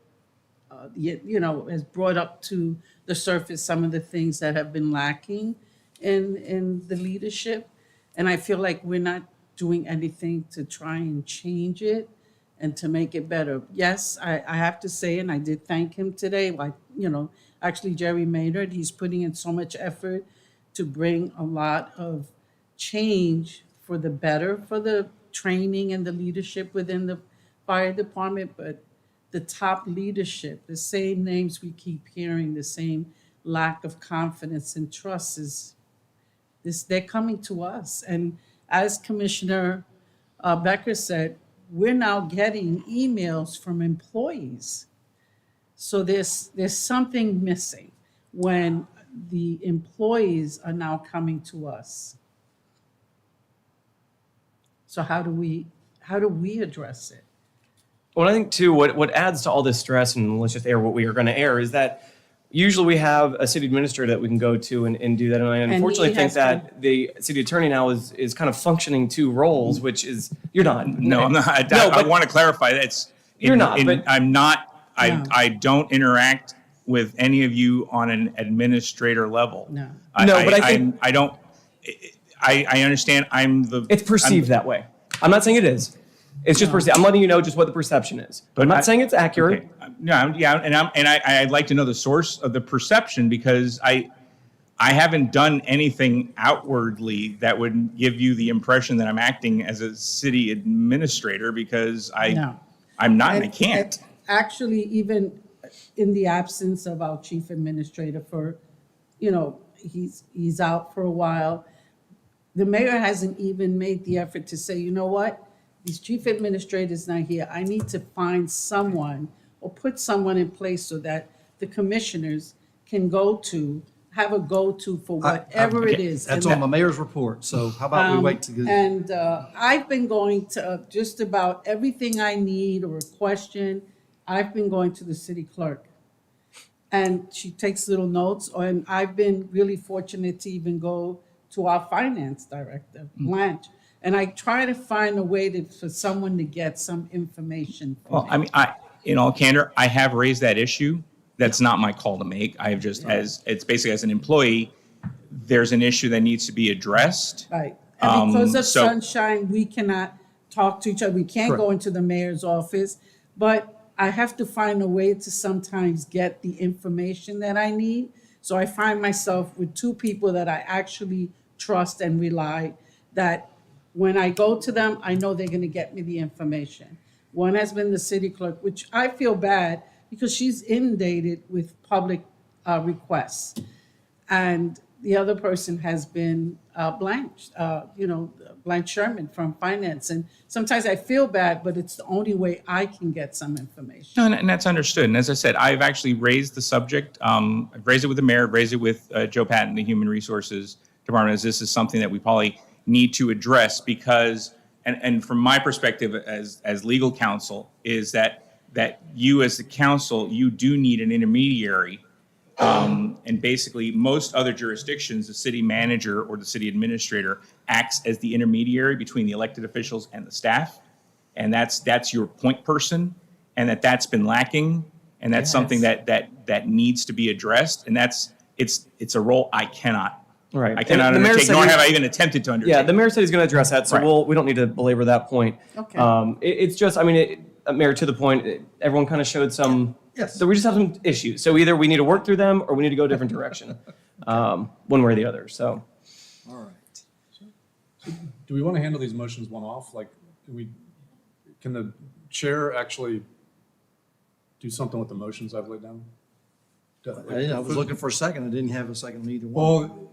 up to the surface some of the things that have been lacking in the leadership. And I feel like we're not doing anything to try and change it and to make it better. Yes, I have to say, and I did thank him today, like actually Jerry Maynard, he's putting in so much effort to bring a lot of change for the better, for the training and the leadership within the fire department, but the top leadership, the same names we keep hearing, the same lack of confidence and trust is this, they're coming to us. And as Commissioner Becker said, we're now getting emails from employees. So there's something missing when the employees are now coming to us. So how do we address it? Well, I think too, what adds to all this stress, and let's just air what we are going to air, is that usually we have a city administrator that we can go to and do that. And I unfortunately think that the city attorney now is kind of functioning two roles, which is, you're not. No, I'm not. I want to clarify that You're not, but- I'm not. No. I don't interact with any of you on an administrator level. No. No, but I think- I don't. I understand. It's perceived that way. I'm not saying it is. It's just perceived. I'm letting you know just what the perception is. But I'm not saying it's accurate. Okay. No, yeah, and I'd like to know the source of the perception, because I haven't done anything outwardly that would give you the impression that I'm acting as a city administrator, because I'm not, and I can't. Actually, even in the absence of our chief administrator for, he's out for a while, the mayor hasn't even made the effort to say, you know what? These chief administrators not here. I need to find someone or put someone in place so that the commissioners can have a go-to for whatever it is. That's And on the mayor's report, so how about we wait to get. And I've been going to just about everything I need or a question, I've been going to the city clerk. And she takes little notes, and I've been really fortunate to even go to our finance director, Blanche. And I try to find a way for someone to get some information. Well, I mean, in all candor, I have raised that issue. That's not my call to make. I have just, it's basically as an employee, there's an issue that needs to be addressed. Right. And because of so- sunshine, we cannot talk to each other. We can't go into the mayor's office. But I have to find a way to sometimes get the information that I need. So I find myself with two people that I actually trust and rely, that when I go to them, I know they're going to get me the information. One has been the city clerk, which I feel bad because she's inundated with public requests. And the other person has been Blanche, Blanche Sherman from finance. And sometimes I feel bad, but it's the only way I can get some information. No, and that's understood. And as I said, I've actually raised the subject. I've raised it with the mayor, I've raised it with Joe Patton, the Human Resources Department, as this is something that we probably need to address, because, and from my perspective as legal counsel, is that you as the council, you do need an intermediary. And basically, most other jurisdictions, the city manager or the city administrator acts as the intermediary between the elected officials and the staff. And that's your point person, and that's been lacking. And that's something that needs to be addressed. And it's a role I cannot. Right. I cannot And the mayor undertake, said nor he- have I even attempted to undertake. Yeah, the mayor said he's going to address that, so Right. we don't need to belabor that point. Okay. It's just, I mean, Mayor, to the point, everyone kind of showed some. Yes. So we just have some issues. So either we need to work through them, or we need to go a different direction, one way or the other. So. All right. Do we want to handle these motions one off? Like, can the chair actually do something with the motions I've laid down? I was looking for a second. I didn't have a second on either one. Well,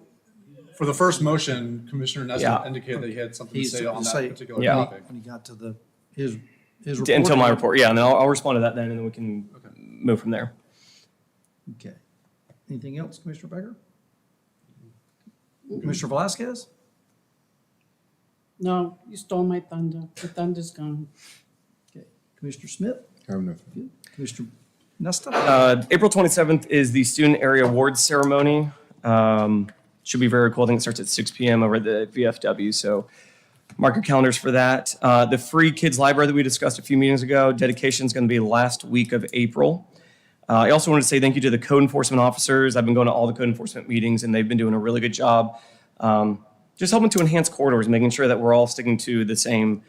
for the first motion, Commissioner Nesbitt Yeah. indicated that he had something to He's say on that particular Yeah. topic. When he got to his report. Until my report, yeah, and then I'll respond to that then, and then we can move from there. Okay. Anything else, Commissioner Becker? Commissioner Velasquez? No, you stole my thunder. The thunder's gone. Okay. Commissioner Smith? Have nothing. Commissioner Nesta? April 27th is the Student Area Awards Ceremony. Should be very cool. I think it starts at 6 p.m. over at the VFW, so mark your calendars for that. The free kids library that we discussed a few meetings ago, dedication is going to be last week of April. I also wanted to say thank you to the code enforcement officers. I've been going to all the code enforcement meetings, and they've been doing a really good job just helping to enhance corridors, making sure that we're all sticking to the same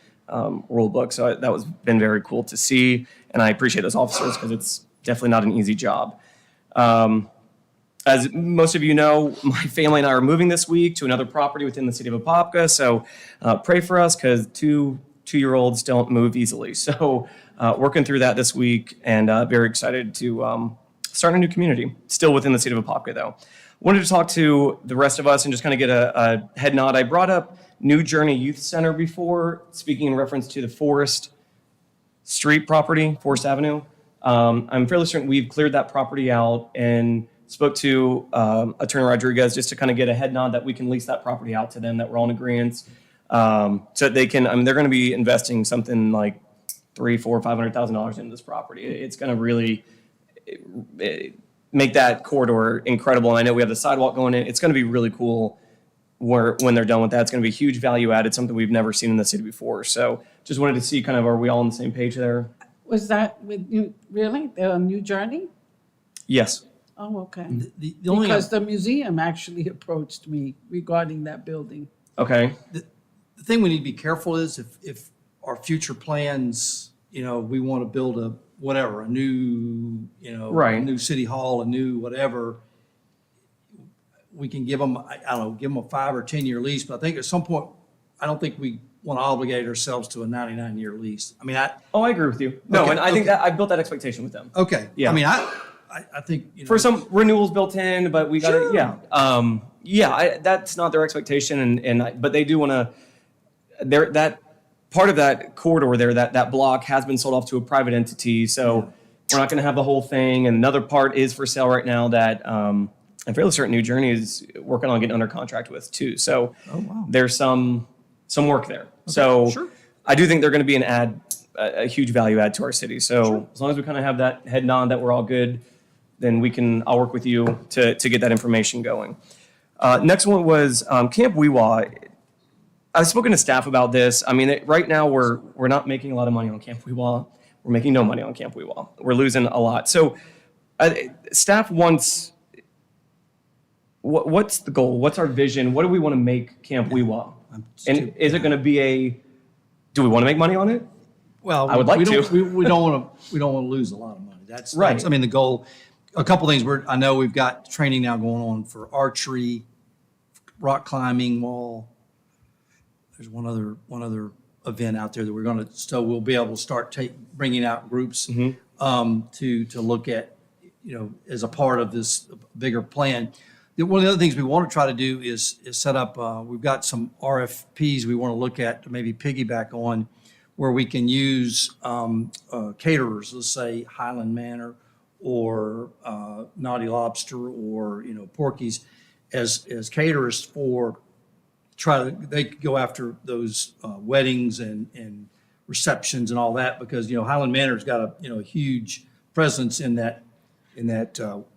rule book. So that was been very cool to see, and I appreciate those officers because it's definitely not an easy job. As most of you know, my family and I are moving this week to another property within the city of Apopka. So pray for us because two-year-olds don't move easily. So working through that this week and very excited to start a new community, still within the city of Apopka though. Wanted to talk to the rest of us and just kind of get a head nod. I brought up New Journey Youth Center before, speaking in reference to the Forest Street property, Forest Avenue. I'm fairly certain we've cleared that property out and spoke to Attorney Rodriguez just to kind of get a head nod that we can lease that property out to them, that we're all in agreement. So that they can, I mean, they're going to be investing something like $300,000, $400,000, $500,000 into this property. It's going to really make that corridor incredible. And I know we have the sidewalk going in. It's going to be really cool when they're done with that. It's going to be a huge value added, something we've never seen in the city before. So just wanted to see kind of, are we all on the same page there? Was that with you, really? The New Journey? Yes. Oh, okay. The only Because the museum actually approached me regarding that building. Okay. The thing we need to be careful is if our future plans, we want to build a new, Right. a new city hall, a new whatever, we can give them, I don't know, give them a 5 or 10 year lease. But I think at some point, I don't think we want to obligate ourselves to a 99-year lease. I mean, I agree with you. No, Okay, and I think okay. that I built that expectation with them. Okay. Yeah. I mean, I think, For some renewals built in, but we got to, yeah. That's not their expectation. But they do want to, that part of that corridor there, that block has been sold off to a private entity. So we're not going to have the whole thing. And another part is for sale right now that I'm fairly certain New Journey is working on getting under contract with too. So there's some work there. So sure. I do think they're going to be a huge value add to our city. So as long as we kind of have that head nod that we're all good, then I'll work with you to get that information going. Next one was Camp Weewa. I've spoken to staff about this. I mean, right now we're not making a lot of money on Camp Weewa. We're making no money on Camp Weewa. We're losing a lot. So staff wants, what's the goal? What's our vision? What do we want to make Camp Weewa? And is it going to be do we want to make money on it? Well, I would like to. We don't want to lose a lot of money. That's right. I mean, the goal. A couple things. I know we've got training now going on for archery, rock climbing, wall. There's one other event out there that we're going to. So we'll be able to start bringing out groups to look at, as a part of this bigger plan. One of the other things we want to try to do is set up. We've got some RFPs we want to look at to maybe piggyback on, where we can use caterers. Let's say Highland Manor or Naughty Lobster or Porky's as caterers for they could go after those weddings and receptions and all that, because Highland Manor's got a huge presence in that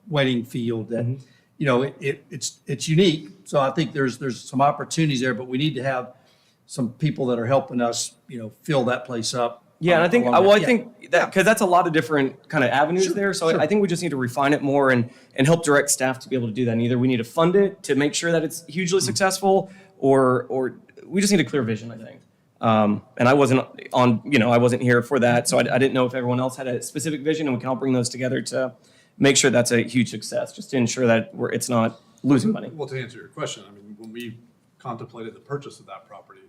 wedding field that it's unique. So I think there's some opportunities there, but we need to have some people that are helping us fill that place up. Yeah, and I think I think that because that's a lot of different kind of avenues Sure, there. So sure. I think we just need to refine it more and help direct staff to be able to do that. And either we need to fund it to make sure that it's hugely successful, or we just need a clear vision, I think. And I wasn't I wasn't here for that, so I didn't know if everyone else had a specific vision, and we can all bring those together to make sure that's a huge success, just to ensure that it's not losing money. Well, to answer your question, I mean, when we contemplated the purchase of that property,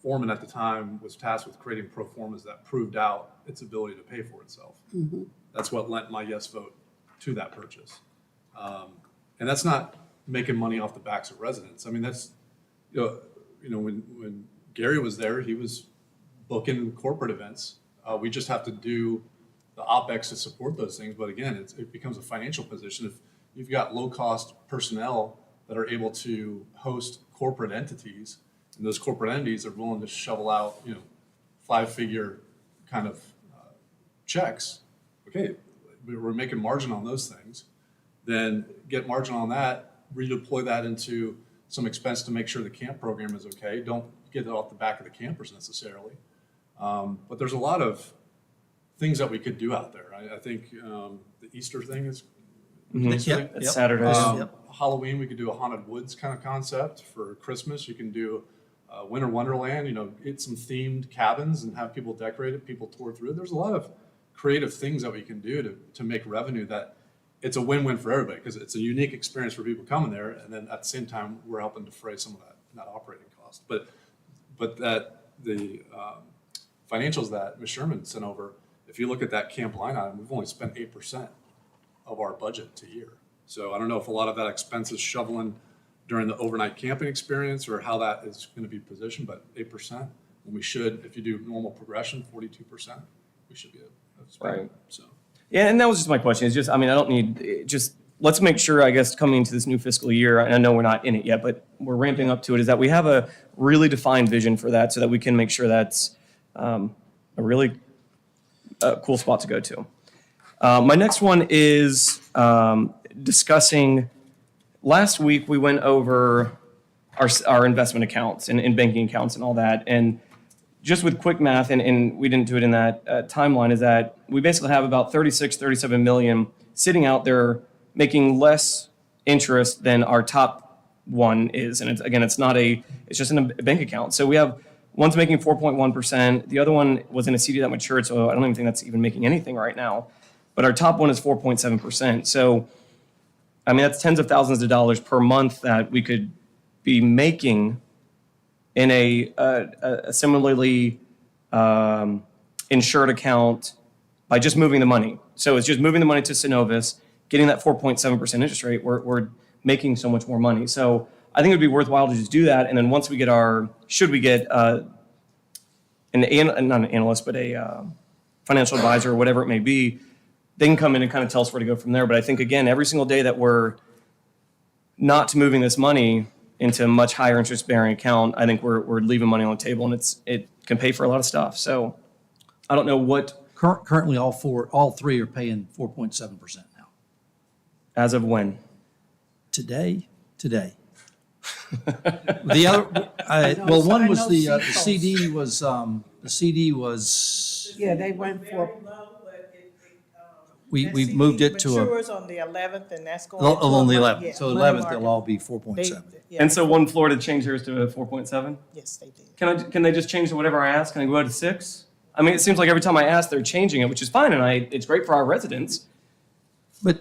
Foreman at the time was tasked with creating pro formas that proved out its ability to pay for itself. Mm-hmm. That's what lent my yes vote to that purchase. And that's not making money off the backs of residents. I mean, that's, when Gary was there, he was booking corporate events. We just have to do the OpEx to support those things. But again, it becomes a financial position. If you've got low-cost personnel that are able to host corporate entities, and those corporate entities are willing to shovel out, 5-figure kind of checks, okay, we're making margin on those things, then get margin on that, redeploy that into some expense to make sure the camp program is okay. Don't get it off the back of the campers necessarily. But there's a lot of things that we could do out there. I think the Easter thing is It's Saturday. Halloween, we could do a haunted woods kind of concept. For Christmas, you can do Winter Wonderland, get some themed cabins and have people decorate it, people tour through it. There's a lot of creative things that we can do to make revenue that it's a win-win for everybody, because it's a unique experience for people coming there, and then at the same time, we're helping defray some of that operating cost. But that the financials that Ms. Sherman sent over, if you look at that camp line item, we've only spent 8% of our budget to year. So I don't know if a lot of that expense is shoveling during the overnight camping experience or how that is going to be positioned, but 8%, when we should, if you do normal progression, 42%, we should be at Right. So. Yeah, and that was just my question. It's just, I mean, I don't need, just, let's make sure, I guess, coming into this new fiscal year, and I know we're not in it yet, but we're ramping up to it, is that we have a really defined vision for that so that we can make sure that's a really cool spot to go to. My next one is discussing, last week we went over our investment accounts and banking accounts and all that, and just with quick math, and we didn't do it in that timeline, is that we basically have about 37 million sitting out there making less interest than our top one is. And it's just in a bank account. So we have, one's making 4.1%. The other one was in a CD that matured, so I don't even think that's even making anything right now. But our top one is 4.7%. So, I mean, that's tens of thousands of dollars per month that we could be making in a similarly insured account by just moving the money. So it's just moving the money to Synovus, getting that 4.7% interest rate. We're making so much more money. So I think it would be worthwhile to just do that. And then once we get should we get not an analyst, but a financial advisor or whatever it may be, they can come in and kind of tell us where to go from there. But I think, again, every single day that we're not moving this money into a much higher interest bearing account, I think we're leaving money on the table, and it can pay for a lot of stuff. So I don't know what. Currently, all three are paying 4.7% now. As of when? Today. The other, well, one was the CD was, Yeah, they went for. we moved it to Matures on the 11th, and that's going. on the to- 11th. yeah, So money 11th, market. they'll all be 4.7. Yeah. And so one Florida changed theirs to a 4.7? Yes, they did. Can they just change to whatever I ask? Can I go out to 6? I mean, it seems like every time I ask, they're changing it, which is fine, and it's great for our residents. But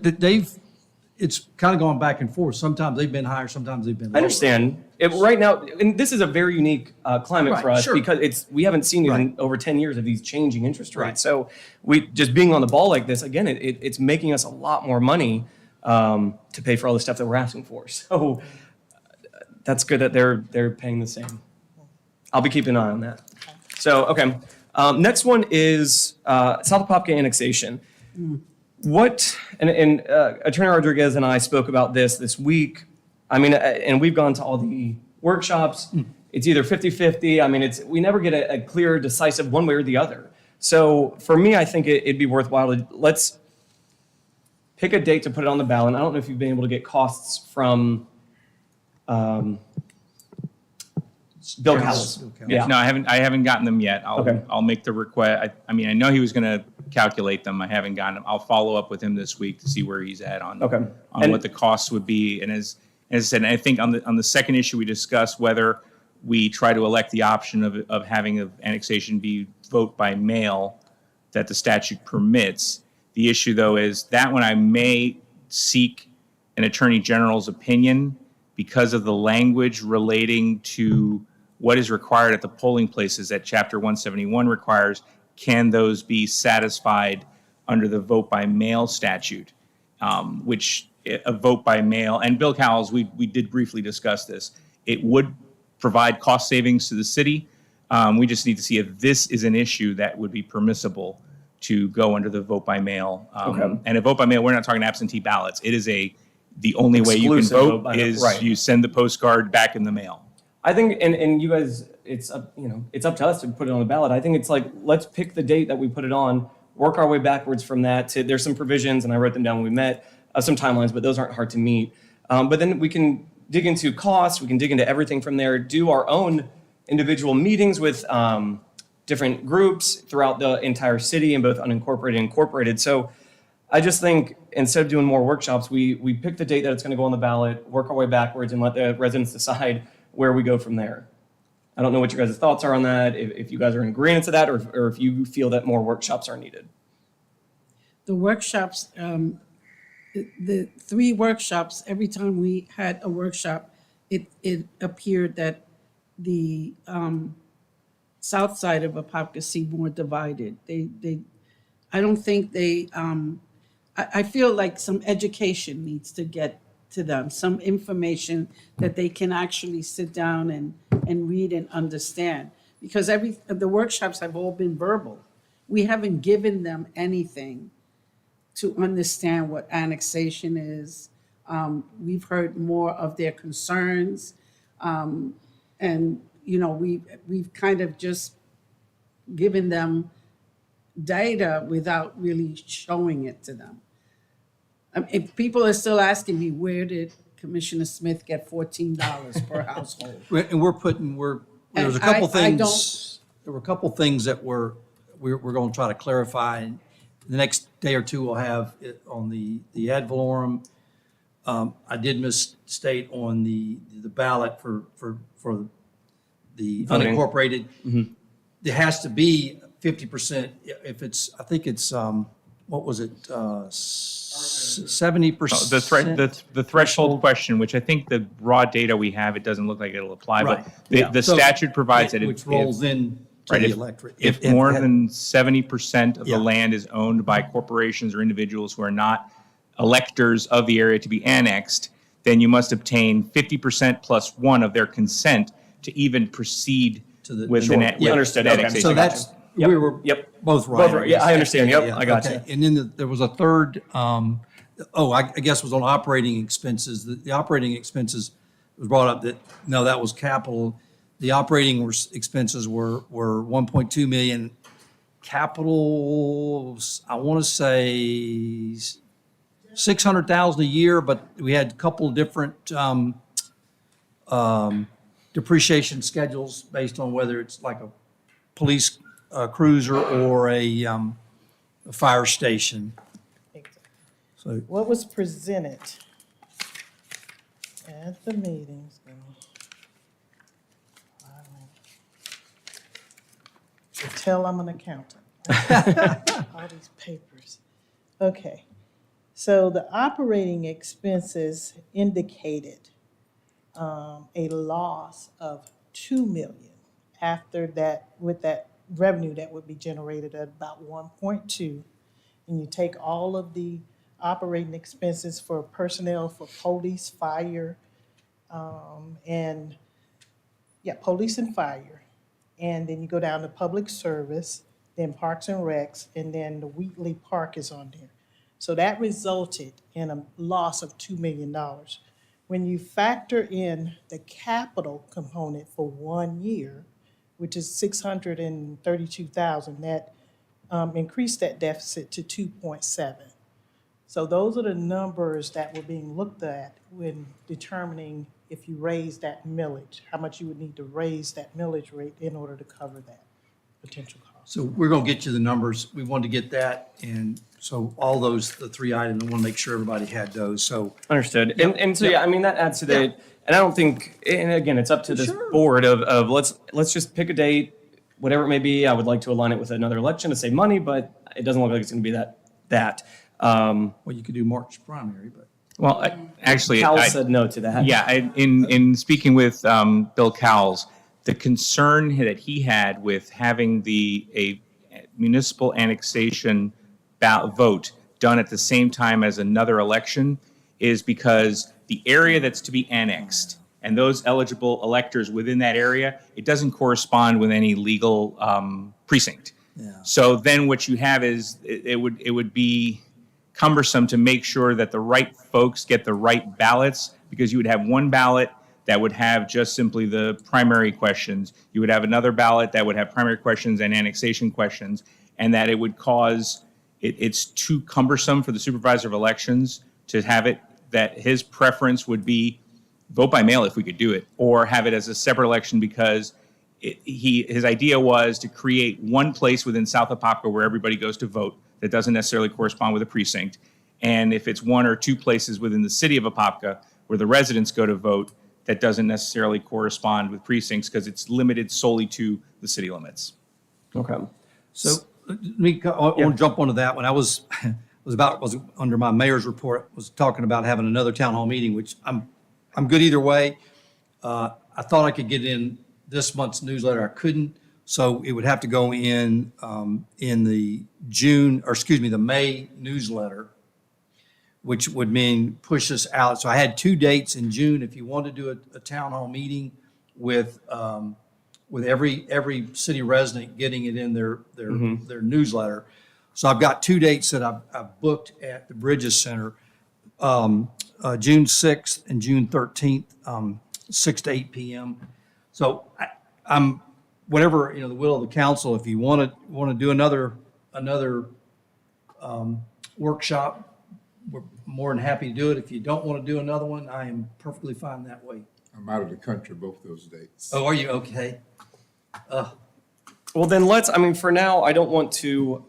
it's kind of gone back and forth. Sometimes they've been higher, sometimes they've been lower. I understand. Right now, and this is a very unique climate Right, for us sure. because we haven't seen it in over 10 years of these changing interest rates. So we just being on the ball like this, again, it's making us a lot more money to pay for all the stuff that we're asking for. So that's good that they're paying the same. I'll be keeping an eye on that. So, okay. Next one is South Apopka annexation. What, and Attorney Rodriguez and I spoke about this week. I mean, and we've gone to all the workshops. It's either 50-50. I mean, we never get a clear, decisive one way or the other. So for me, I think it'd be worthwhile to let's pick a date to put it on the ballot. I don't know if you've been able to get costs from Bill Cowles. Yeah. No, I haven't gotten them yet. Okay. I'll make the request. I mean, I know he was going to calculate them. I haven't gotten them. I'll follow up with him this week to see where he's at on what the costs would be. And as I said, I think on the second issue we discussed whether we try to elect the option of having annexation be vote by mail that the statute permits. The issue though is that one I may seek an attorney general's opinion because of the language relating to what is required at the polling places that Chapter 171 requires. Can those be satisfied under the vote by mail statute, which a vote by mail, and Bill Cowles, we did briefly discuss this. It would provide cost savings to the city. We just need to see if this is an issue that would be permissible to go under the vote by mail. And a vote by mail, we're not talking absentee ballots. It is the only way you can Exclusive vote is you send the postcard back in the mail. I think, and you guys, it's up to us to put it on the ballot. I think it's like, let's pick the date that we put it on, work our way backwards from that to, there's some provisions, and I wrote them down when we met, some timelines, but those aren't hard to meet. But then we can dig into costs, we can dig into everything from there, do our own individual meetings with different groups throughout the entire city in both unincorporated and incorporated. So I just think instead of doing more workshops, we pick the date that it's going to go on the ballot, work our way backwards, and let the residents decide where we go from there. I don't know what your guys' thoughts are on that, if you guys are in agreement to that, or if you feel that more workshops are needed. the workshops, the 3 workshops, every time we had a workshop, it appeared that the south side of Apopka seemed more divided. I don't think I feel like some education needs to get to them, some information that they can actually sit down and read and understand. Because the workshops have all been verbal. We haven't given them anything to understand what annexation is. We've heard more of their concerns. And, we've kind of just given them data without really showing it to them. If people are still asking me, where did Commissioner Smith get $14 per household? And there's a And couple I things, there were a couple things that we're going to try to clarify. And the next day or two, we'll have it on the ad valorem. I did misstate on the ballot for the Voting. unincorporated. There has to be 50% if it's, I think it's, what was it, 70%? The threshold question, which I think the raw data we have, it doesn't look like it'll apply, Right. but Yeah. the So, statute provides that which rolls in to right, the if- electorate. If If- more if- than 70% of Yeah. the land is owned by corporations or individuals who are not electors of the area to be annexed, then you must obtain 50% plus 1 of their consent to even proceed with Sure. Yeah, understood. Okay. annexation. So that's, Yep. we were Yep. both right. Both right. Yeah, I understand. Yep, I got okay. you. And then there was a third, I guess was on operating expenses. The operating expenses was brought up that, no, that was capital. The operating expenses were 1.2 million. Capital, I want to say 600,000 a year, but we had a couple of different depreciation schedules based on whether it's like a police cruiser or a fire station. So What was presented at the meetings? You tell I'm an accountant. All these papers. Okay. So the operating expenses indicated a loss of 2 million after that, with that revenue that would be generated at about 1.2. And you take all of the operating expenses for personnel, for police, fire, police and fire. And then you go down to public service, then parks and recs, and then the Wheatley Park is on there. So that resulted in a loss of $2 million. When you factor in the capital component for 1 year, which is 632,000, that increased that deficit to 2.7. So those are the numbers that were being looked at when determining if you raise that millage, how much you would need to raise that millage rate in order to cover that potential cost. So we're going to get you the numbers. We wanted to get that. And so all those, the 3 items, I want to make sure everybody had those. So Understood. Yep. And so, Yep. yeah, I mean, that adds to the, and I don't think, and again, it's up to this board of let's just pick a date, whatever it may be. I would like to align it with another election to save money, but it doesn't look like it's going to be that. Well, you could do March primary, but. Well, actually, Cal said no to that. Yeah, in speaking with Bill Cowles, the concern that he had with having a municipal annexation vote done at the same time as another election is because the area that's to be annexed and those eligible electors within that area, it doesn't correspond with any legal precinct. Yeah. So then what you have is it would be cumbersome to make sure that the right folks get the right ballots, because you would have one ballot that would have just simply the primary questions. You would have another ballot that would have primary questions and annexation questions, and that it would cause, it's too cumbersome for the supervisor of elections to have it, that his preference would be vote by mail if we could do it, or have it as a separate election, because his idea was to create one place within South Apopka where everybody goes to vote that doesn't necessarily correspond with a precinct. And if it's 1 or 2 places within the city of Apopka where the residents go to vote, that doesn't necessarily correspond with precincts because it's limited solely to the city limits. Okay. So let me, I want to jump onto that one. I was was under my mayor's report, was talking about having another town hall meeting, which I'm good either way. I thought I could get in this month's newsletter. I couldn't. So it would have to go in the the May newsletter, which would mean push us out. So I had 2 dates in June. If you want to do a town hall meeting with every city resident getting it in their newsletter. So I've got 2 dates that I've booked at the Bridges Center, June 6th and June 13th, 6 to 8 p.m. So I'm whatever, the will of the council. If you want to do another workshop, we're more than happy to do it. If you don't want to do another one, I am perfectly fine that way. I'm out of the country both those dates. Oh, are you? Okay. Well, then for now, I don't want to,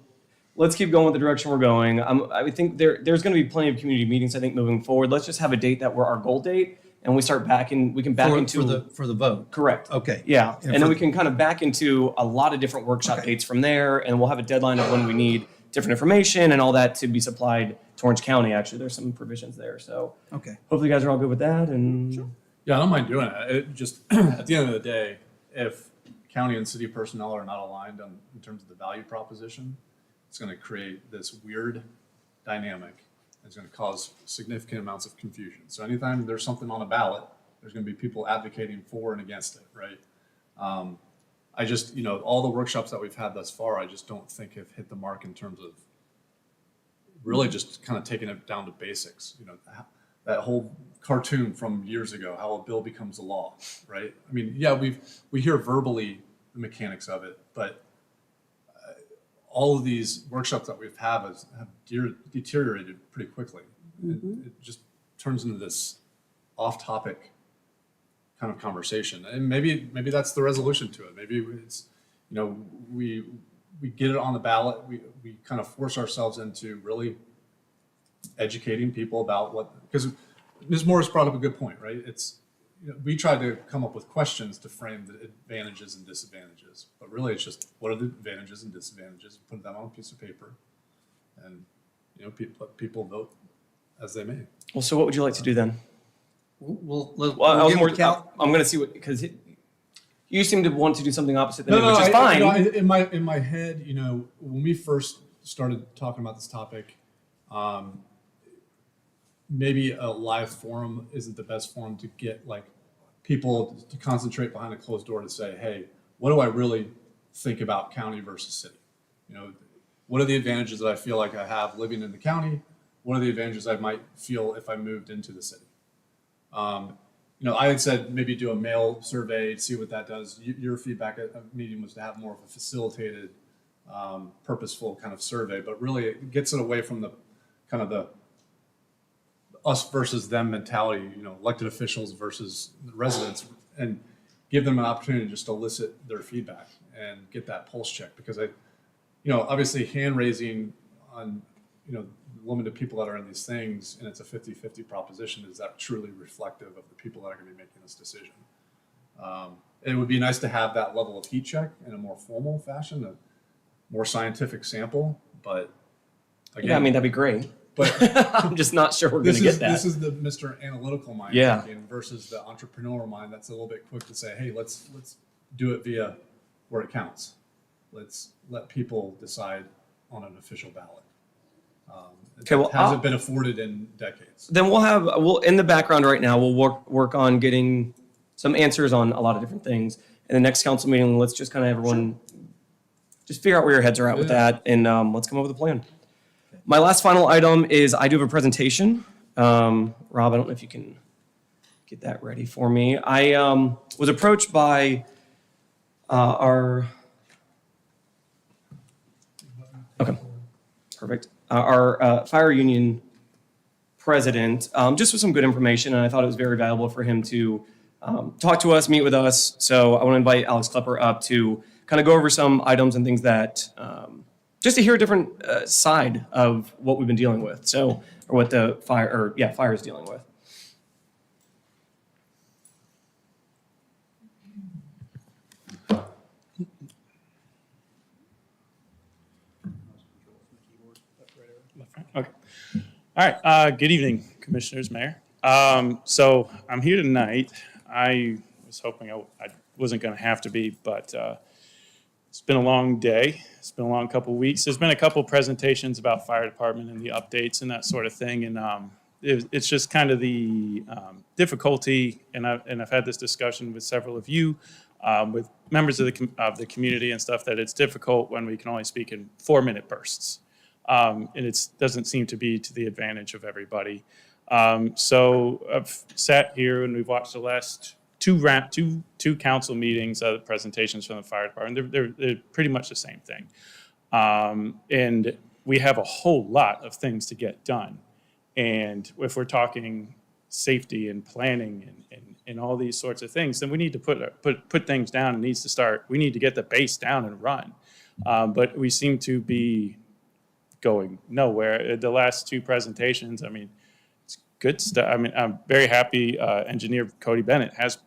let's keep going with the direction we're going. I would think there's going to be plenty of community meetings, I think, moving forward. Let's just have a date that we're our goal date, and we start we can back into. For the vote. Correct. Okay. Yeah, and then we can kind of back into a lot of different workshop dates from there, and we'll have a deadline of when we need different information and all that to be supplied to Orange County. Actually, there's some provisions there, so. Okay. Hopefully you guys are all good with that, and. Sure. Yeah, I don't mind doing it. It just, at the end of the day, if county and city personnel are not aligned in terms of the value proposition, it's going to create this weird dynamic. It's going to cause significant amounts of confusion. So anytime there's something on a ballot, there's going to be people advocating for and against it, right? I just, all the workshops that we've had thus far, I just don't think have hit the mark in terms of really just kind of taking it down to basics. That whole cartoon from years ago, how a bill becomes a law, right? I mean, yeah, we hear verbally the mechanics of it, but all of these workshops that we've had have deteriorated pretty quickly. It just turns into this off-topic kind of conversation, and maybe that's the resolution to it. Maybe it's we get it on the ballot. We kind of force ourselves into really educating people about because Ms. Morris brought up a good point, right? It's we try to come up with questions to frame the advantages and disadvantages, but really it's just what are the advantages and disadvantages? Put them on a piece of paper, and people vote as they may. Well, so what would you like to do then? I'm going to see because you seem to want to do something opposite than me, which is fine. In my head, when we first started talking about this topic, maybe a live forum isn't the best forum to get people to concentrate behind a closed door to say, hey, what do I really think about county versus city? What are the advantages that I feel like I have living in the county? What are the advantages I might feel if I moved into the city? I had said maybe do a mail survey, see what that does. Your feedback at a meeting was to have more of a facilitated, purposeful kind of survey, but really it gets it away from the kind of the us versus them mentality, elected officials versus the residents, and give them an opportunity just to elicit their feedback and get that pulse check. Because obviously hand raising on, limited people that are in these things, and it's a 50-50 proposition, is that truly reflective of the people that are going to be making this decision? It would be nice to have that level of heat check in a more formal fashion, a more scientific sample, but again. Yeah, that'd be great. But I'm just not sure we're going to get that. This is the Mr. Analytical mind thinking versus the entrepreneurial mind that's a little bit quick to say, hey, let's do it via where it counts. Let's let people decide on an official ballot. Hasn't been afforded in decades. Then we'll in the background right now, we'll work on getting some answers on a lot of different things. In the next council meeting, let's just kind of everyone just figure out where your heads are at with that, and let's come up with a plan. My last final item is I do have a presentation. Rob, I don't know if you can get that ready for me. I was approached by our fire union president, just with some good information, and I thought it was very valuable for him to talk to us, meet with us. So I want to invite Alex Klepper up to kind of go over some items and things that, just to hear a different side of what we've been dealing with. So, or what the fire is dealing with. Okay. All right. Good evening, Commissioners, Mayor. So I'm here tonight. I was hoping I wasn't going to have to be, but it's been a long day. It's been a long couple of weeks. There's been a couple presentations about fire department and the updates and that sort of thing, and it's just kind of the difficulty. And I've had this discussion with several of you, with members of the community and stuff, that it's difficult when we can only speak in 4-minute bursts. And it doesn't seem to be to the advantage of everybody. So I've sat here and we've watched the last two council meetings, presentations from the fire department. They're pretty much the same thing. And we have a whole lot of things to get done. And if we're talking safety and planning and all these sorts of things, then we need to put things down. It needs to start. We need to get the base down and run. But we seem to be going nowhere. The last two presentations, I mean, it's good stuff. I mean, I'm very happy Engineer Cody Bennett has,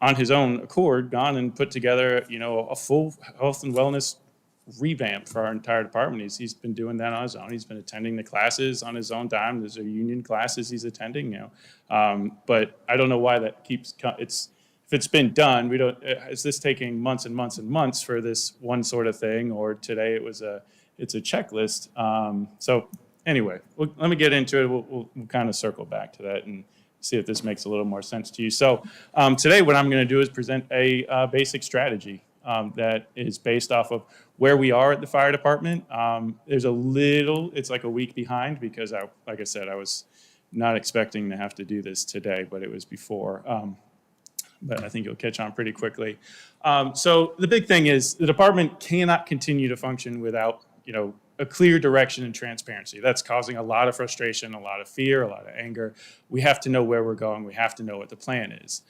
on his own accord, gone and put together, a full health and wellness revamp for our entire department. He's been doing that on his own. He's been attending the classes on his own dime. There's union classes he's attending, but I don't know why that keeps, if it's been done, is this taking months and months and months for this one sort of thing, or today it's a checklist. So anyway, let me get into it. We'll kind of circle back to that and see if this makes a little more sense to you. So today what I'm going to do is present a basic strategy that is based off of where we are at the fire department. It's like a week behind because like I said, I was not expecting to have to do this today, but it was before. But I think you'll catch on pretty quickly. So the big thing is the department cannot continue to function without a clear direction and transparency. That's causing a lot of frustration, a lot of fear, a lot of anger. We have to know where we're going. We have to know what the plan is.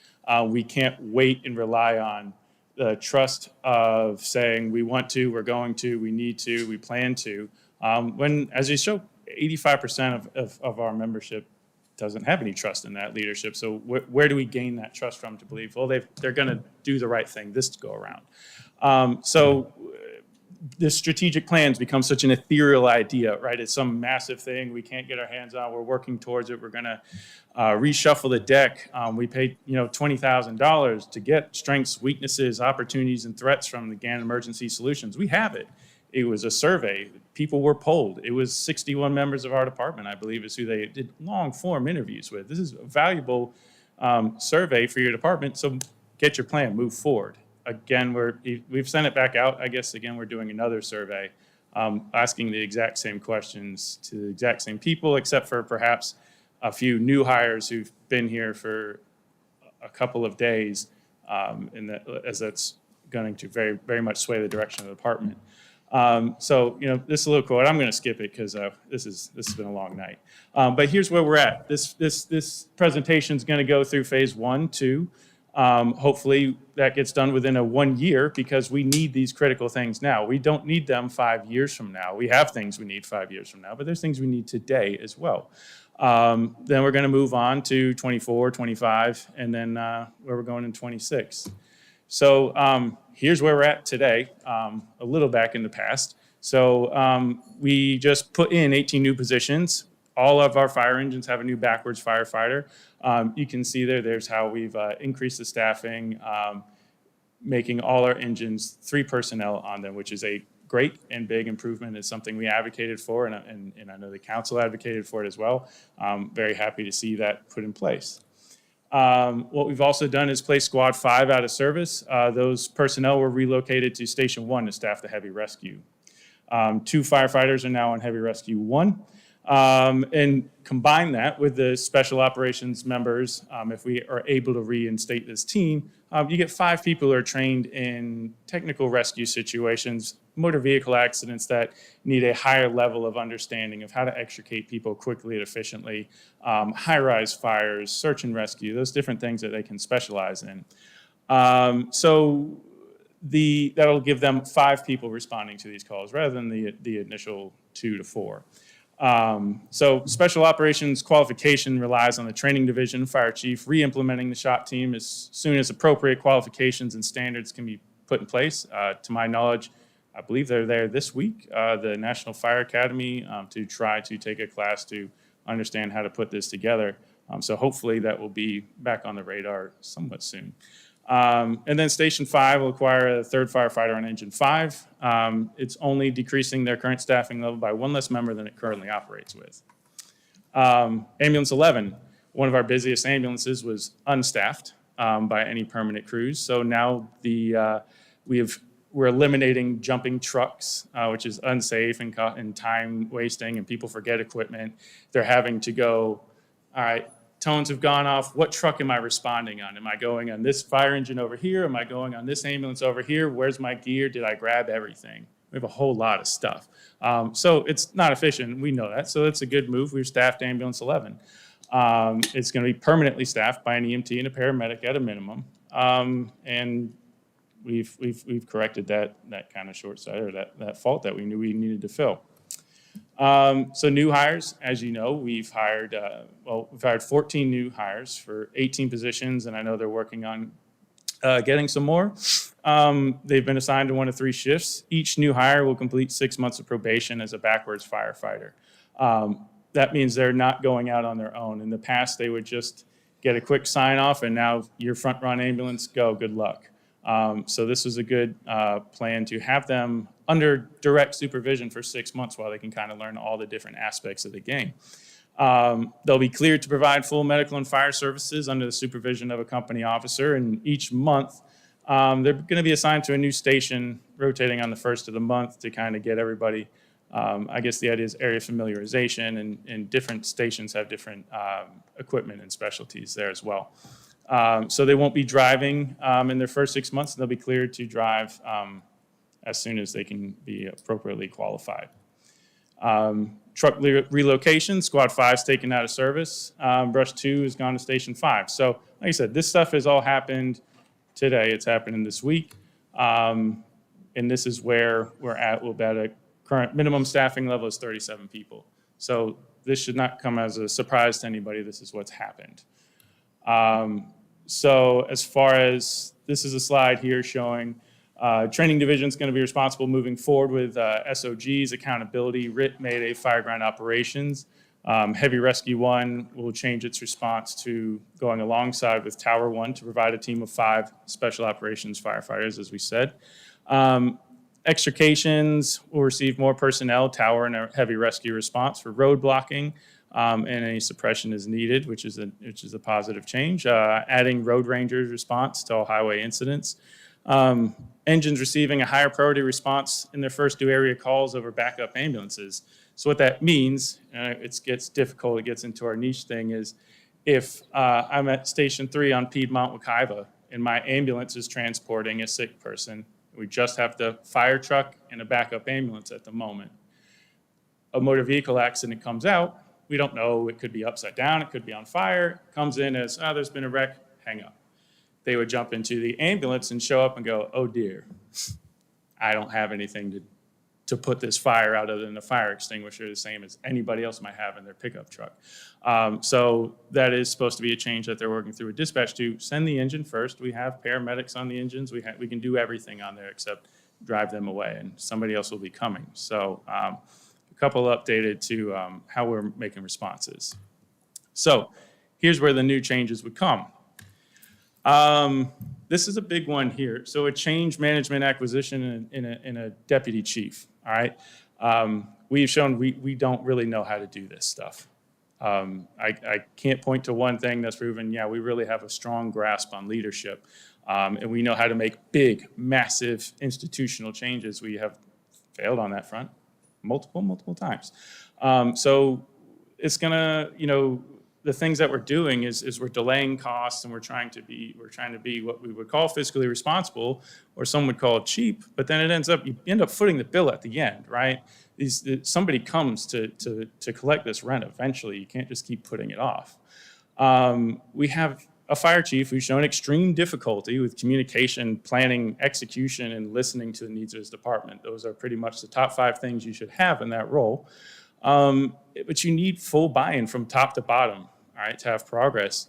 We can't wait and rely on the trust of saying we want to, we're going to, we need to, we plan to. When, as you show, 85% of our membership doesn't have any trust in that leadership. So where do we gain that trust from to believe, well, they're going to do the right thing this go around? So the strategic plans become such an ethereal idea, right? It's some massive thing we can't get our hands on. We're working towards it. We're going to reshuffle the deck. We paid, $20,000 to get strengths, weaknesses, opportunities, and threats from the Gannon Emergency Solutions. We have it. It was a survey. People were polled. It was 61 members of our department, I believe, is who they did long form interviews with. This is a valuable survey for your department. So get your plan, move forward. Again, we've sent it back out. I guess, again, we're doing another survey, asking the exact same questions to the exact same people, except for perhaps a few new hires who've been here for a couple of days, as that's going to very, very much sway the direction of the department. So, this is a little quote. I'm going to skip it because this has been a long night. But here's where we're at. This presentation is going to go through phase 1, 2. Hopefully that gets done within a 1 year because we need these critical things now. We don't need them 5 years from now. We have things we need 5 years from now, but there's things we need today as well. Then we're going to move on to 24, 25, and then where we're going in 26. So here's where we're at today, a little back in the past. So we just put in 18 new positions. All of our fire engines have a new backwards firefighter. You can see there's how we've increased the staffing, making all our engines 3 personnel on them, which is a great and big improvement. It's something we advocated for, and I know the council advocated for it as well. Very happy to see that put in place. What we've also done is place Squad 5 out of service. Those personnel were relocated to Station 1 to staff the heavy rescue. 2 firefighters are now on Heavy Rescue 1. And combine that with the special operations members, if we are able to reinstate this team, you get 5 people who are trained in technical rescue situations, motor vehicle accidents that need a higher level of understanding of how to extricate people quickly and efficiently, high-rise fires, search and rescue, those different things that they can specialize in. So that'll give them 5 people responding to these calls rather than the initial 2 to 4. So special operations qualification relies on the training division, fire chief, re-implementing the SHOT team as soon as appropriate qualifications and standards can be put in place. To my knowledge, I believe they're there this week, the National Fire Academy, to try to take a class to understand how to put this together. So hopefully that will be back on the radar somewhat soon. And then Station 5 will acquire a third firefighter on Engine 5. It's only decreasing their current staffing level by one less member than it currently operates with. Ambulance 11, one of our busiest ambulances, was unstaffed by any permanent crews. So now we're eliminating jumping trucks, which is unsafe and time wasting, and people forget equipment. They're having to go, all right, tones have gone off. What truck am I responding on? Am I going on this fire engine over here? Am I going on this ambulance over here? Where's my gear? Did I grab everything? We have a whole lot of stuff. So it's not efficient. We know that. So that's a good move. We've staffed Ambulance 11. It's going to be permanently staffed by an EMT and a paramedic at a minimum. And we've corrected that kind of short sight, or that fault that we knew we needed to fill. So new hires, as you know, we've hired 14 new hires for 18 positions, and I know they're working on getting some more. They've been assigned to one of 3 shifts. Each new hire will complete 6 months of probation as a backwards firefighter. That means they're not going out on their own. In the past, they would just get a quick sign off, and now your front run ambulance, go, good luck. So this was a good plan to have them under direct supervision for 6 months while they can kind of learn all the different aspects of the game. They'll be cleared to provide full medical and fire services under the supervision of a company officer, and each month they're going to be assigned to a new station, rotating on the first of the month to kind of get everybody. I guess the idea is area familiarization, and different stations have different equipment and specialties there as well. So they won't be driving in their first 6 months, and they'll be cleared to drive as soon as they can be appropriately qualified. Truck relocation, Squad 5 is taken out of service. Brush 2 has gone to Station 5. So like I said, this stuff has all happened today. It's happening this week. And this is where we're at. We'll bet a current minimum staffing level is 37 people. So this should not come as a surprise to anybody. This is what's happened. So as far as, this is a slide here showing training division is going to be responsible moving forward with SOGs, accountability, RIT, Mayday, fireground operations. Heavy Rescue 1 will change its response to going alongside with Tower 1 to provide a team of 5 special operations firefighters, as we said. Extrications will receive more personnel, Tower and a Heavy Rescue response for road blocking. And any suppression is needed, which is a positive change. Adding road rangers response to all highway incidents. Engines receiving a higher priority response in their first 2 area calls over backup ambulances. So what that means, it gets difficult, it gets into our niche thing, is if I'm at Station 3 on Piedmont Wekiva and my ambulance is transporting a sick person, we just have the fire truck and a backup ambulance at the moment. A motor vehicle accident comes out, we don't know, it could be upside down, it could be on fire, comes in as, there's been a wreck, hang up. They would jump into the ambulance and show up and go, oh dear, I don't have anything to put this fire out other than a fire extinguisher, the same as anybody else might have in their pickup truck. So that is supposed to be a change that they're working through with dispatch to send the engine first. We have paramedics on the engines. We can do everything on there except drive them away, and somebody else will be coming. So a couple updated to how we're making responses. So here's where the new changes would come. This is a big one here. So a change management acquisition in a deputy chief, all right? We've shown we don't really know how to do this stuff. I can't point to one thing that's proven, yeah, we really have a strong grasp on leadership, and we know how to make big, massive institutional changes. We have failed on that front multiple times. So it's gonna, the things that we're doing is we're delaying costs, and we're trying to be what we would call fiscally responsible, or some would call it cheap, but then you end up footing the bill at the end, right? Somebody comes to collect this rent eventually. You can't just keep putting it off. We have a fire chief who's shown extreme difficulty with communication, planning, execution, and listening to the needs of his department. Those are pretty much the top 5 things you should have in that role. But you need full buy-in from top to bottom, all right, to have progress.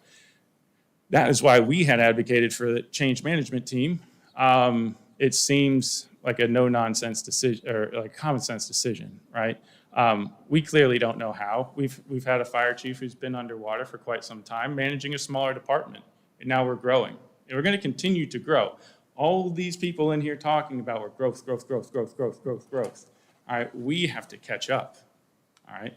That is why we had advocated for the change management team. It seems like a no-nonsense decision or like common sense decision, right? We clearly don't know how. We've had a fire chief who's been underwater for quite some time, managing a smaller department, and now we're growing, and we're going to continue to grow. All these people in here talking about we're growth, growth, growth, growth, growth, growth, growth. All right, we have to catch up. All right,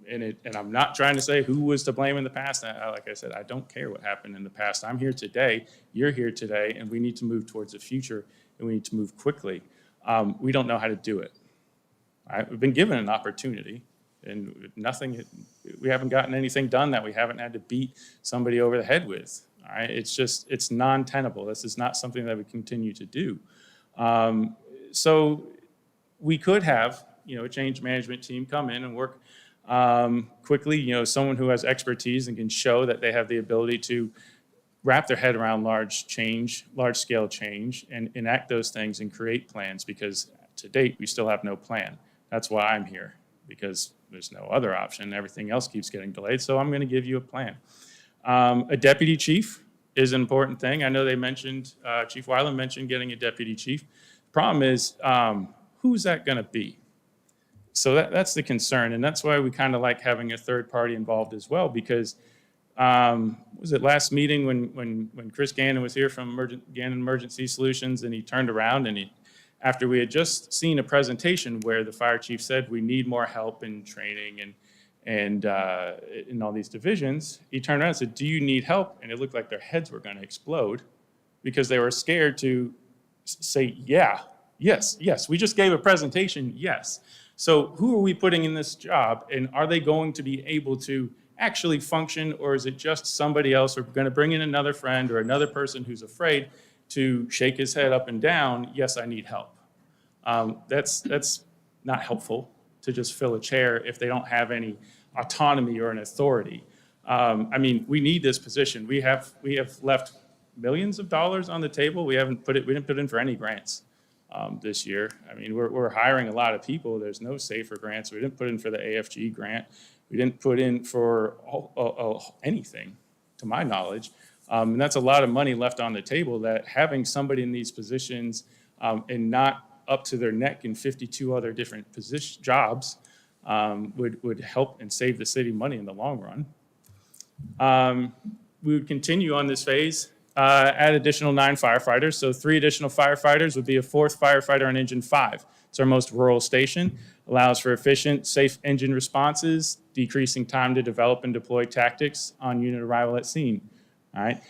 and I'm not trying to say who was to blame in the past. Like I said, I don't care what happened in the past. I'm here today. You're here today, and we need to move towards the future, and we need to move quickly. We don't know how to do it. All right, we've been given an opportunity, and we haven't gotten anything done that we haven't had to beat somebody over the head with. All right, it's non-tenable. This is not something that we continue to do. So we could have, a change management team come in and work quickly, someone who has expertise and can show that they have the ability to wrap their head around large-scale change and enact those things and create plans, because to date, we still have no plan. That's why I'm here, because there's no other option. Everything else keeps getting delayed, so I'm going to give you a plan. A deputy chief is an important thing. I know they mentioned, Chief Weiland mentioned getting a deputy chief. Problem is, who's that going to be? So that's the concern, and that's why we kind of like having a third party involved as well, because was it last meeting when Chris Gannon was here from Gannon Emergency Solutions, and he turned around and after we had just seen a presentation where the fire chief said we need more help in training and in all these divisions, he turned around and said, "Do you need help?" And it looked like their heads were going to explode because they were scared to say, yes, we just gave a presentation, yes. So who are we putting in this job, and are they going to be able to actually function, or is it just somebody else? We're going to bring in another friend or another person who's afraid to shake his head up and down, yes, I need help. That's not helpful to just fill a chair if they don't have any autonomy or an authority. We need this position. We have left millions of dollars on the table. We didn't put in for any grants this year. We're hiring a lot of people. There's no SAFER grants. We didn't put in for the AFG grant. We didn't put in for anything, to my knowledge. And that's a lot of money left on the table that having somebody in these positions and not up to their neck in 52 other different jobs would help and save the city money in the long run. We would continue on this phase, add additional 9 firefighters. So 3 additional firefighters would be a 4th firefighter on Engine 5. It's our most rural station, allows for efficient, safe engine responses, decreasing time to develop and deploy tactics on unit arrival at scene. All right.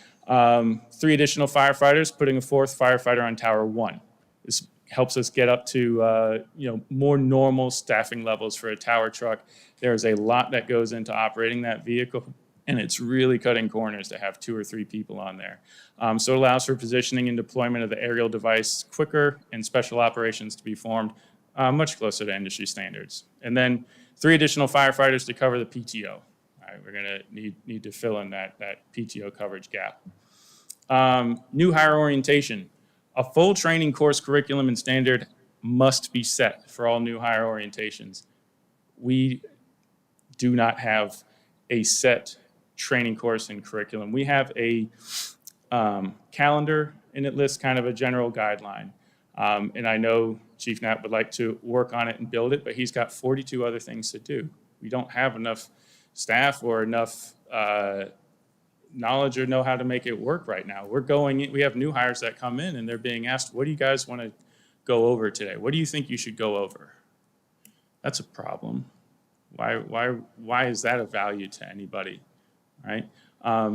3 additional firefighters, putting a 4th firefighter on Tower 1. This helps us get up to more normal staffing levels for a tower truck. There's a lot that goes into operating that vehicle, and it's really cutting corners to have 2 or 3 people on there. So it allows for positioning and deployment of the aerial device quicker and special operations to be formed much closer to industry standards. And then 3 additional firefighters to cover the PTO. All right, we're going to need to fill in that PTO coverage gap. New hire orientation. A full training course curriculum and standard must be set for all new hire orientations. We do not have a set training course and curriculum. We have a calendar, and it lists kind of a general guideline. And I know Chief Knapp would like to work on it and build it, but he's got 42 other things to do. We don't have enough staff or enough knowledge or know how to make it work right now. We have new hires that come in and they're being asked, what do you guys want to go over today? What do you think you should go over? That's a problem. Why is that a value to anybody? All right.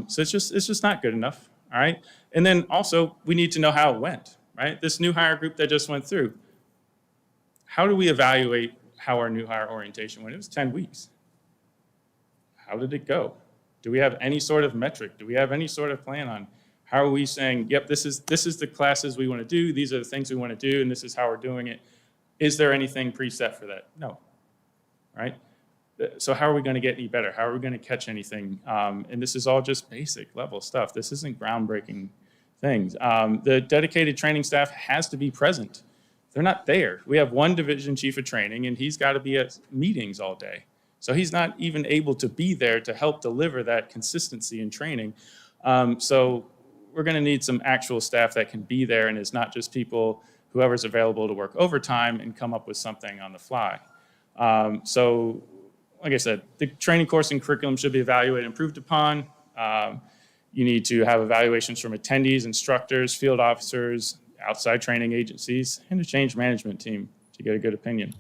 So it's just not good enough. All right. And then also we need to know how it went, right? This new hire group that just went through, how do we evaluate how our new hire orientation went? It was 10 weeks. How did it go? Do we have any sort of metric? Do we have any sort of plan on how are we saying, yep, this is the classes we want to do, these are the things we want to do, and this is how we're doing it? Is there anything preset for that? No, right? So how are we going to get any better? How are we going to catch anything? And this is all just basic level stuff. This isn't groundbreaking things. The dedicated training staff has to be present. They're not there. We have one division chief of training, and he's got to be at meetings all day. So he's not even able to be there to help deliver that consistency in training. So we're going to need some actual staff that can be there and is not just people whoever's available to work overtime and come up with something on the fly. So, like I said, the training course and curriculum should be evaluated and improved upon. You need to have evaluations from attendees, instructors, field officers, outside training agencies, and a change management team to get a good opinion.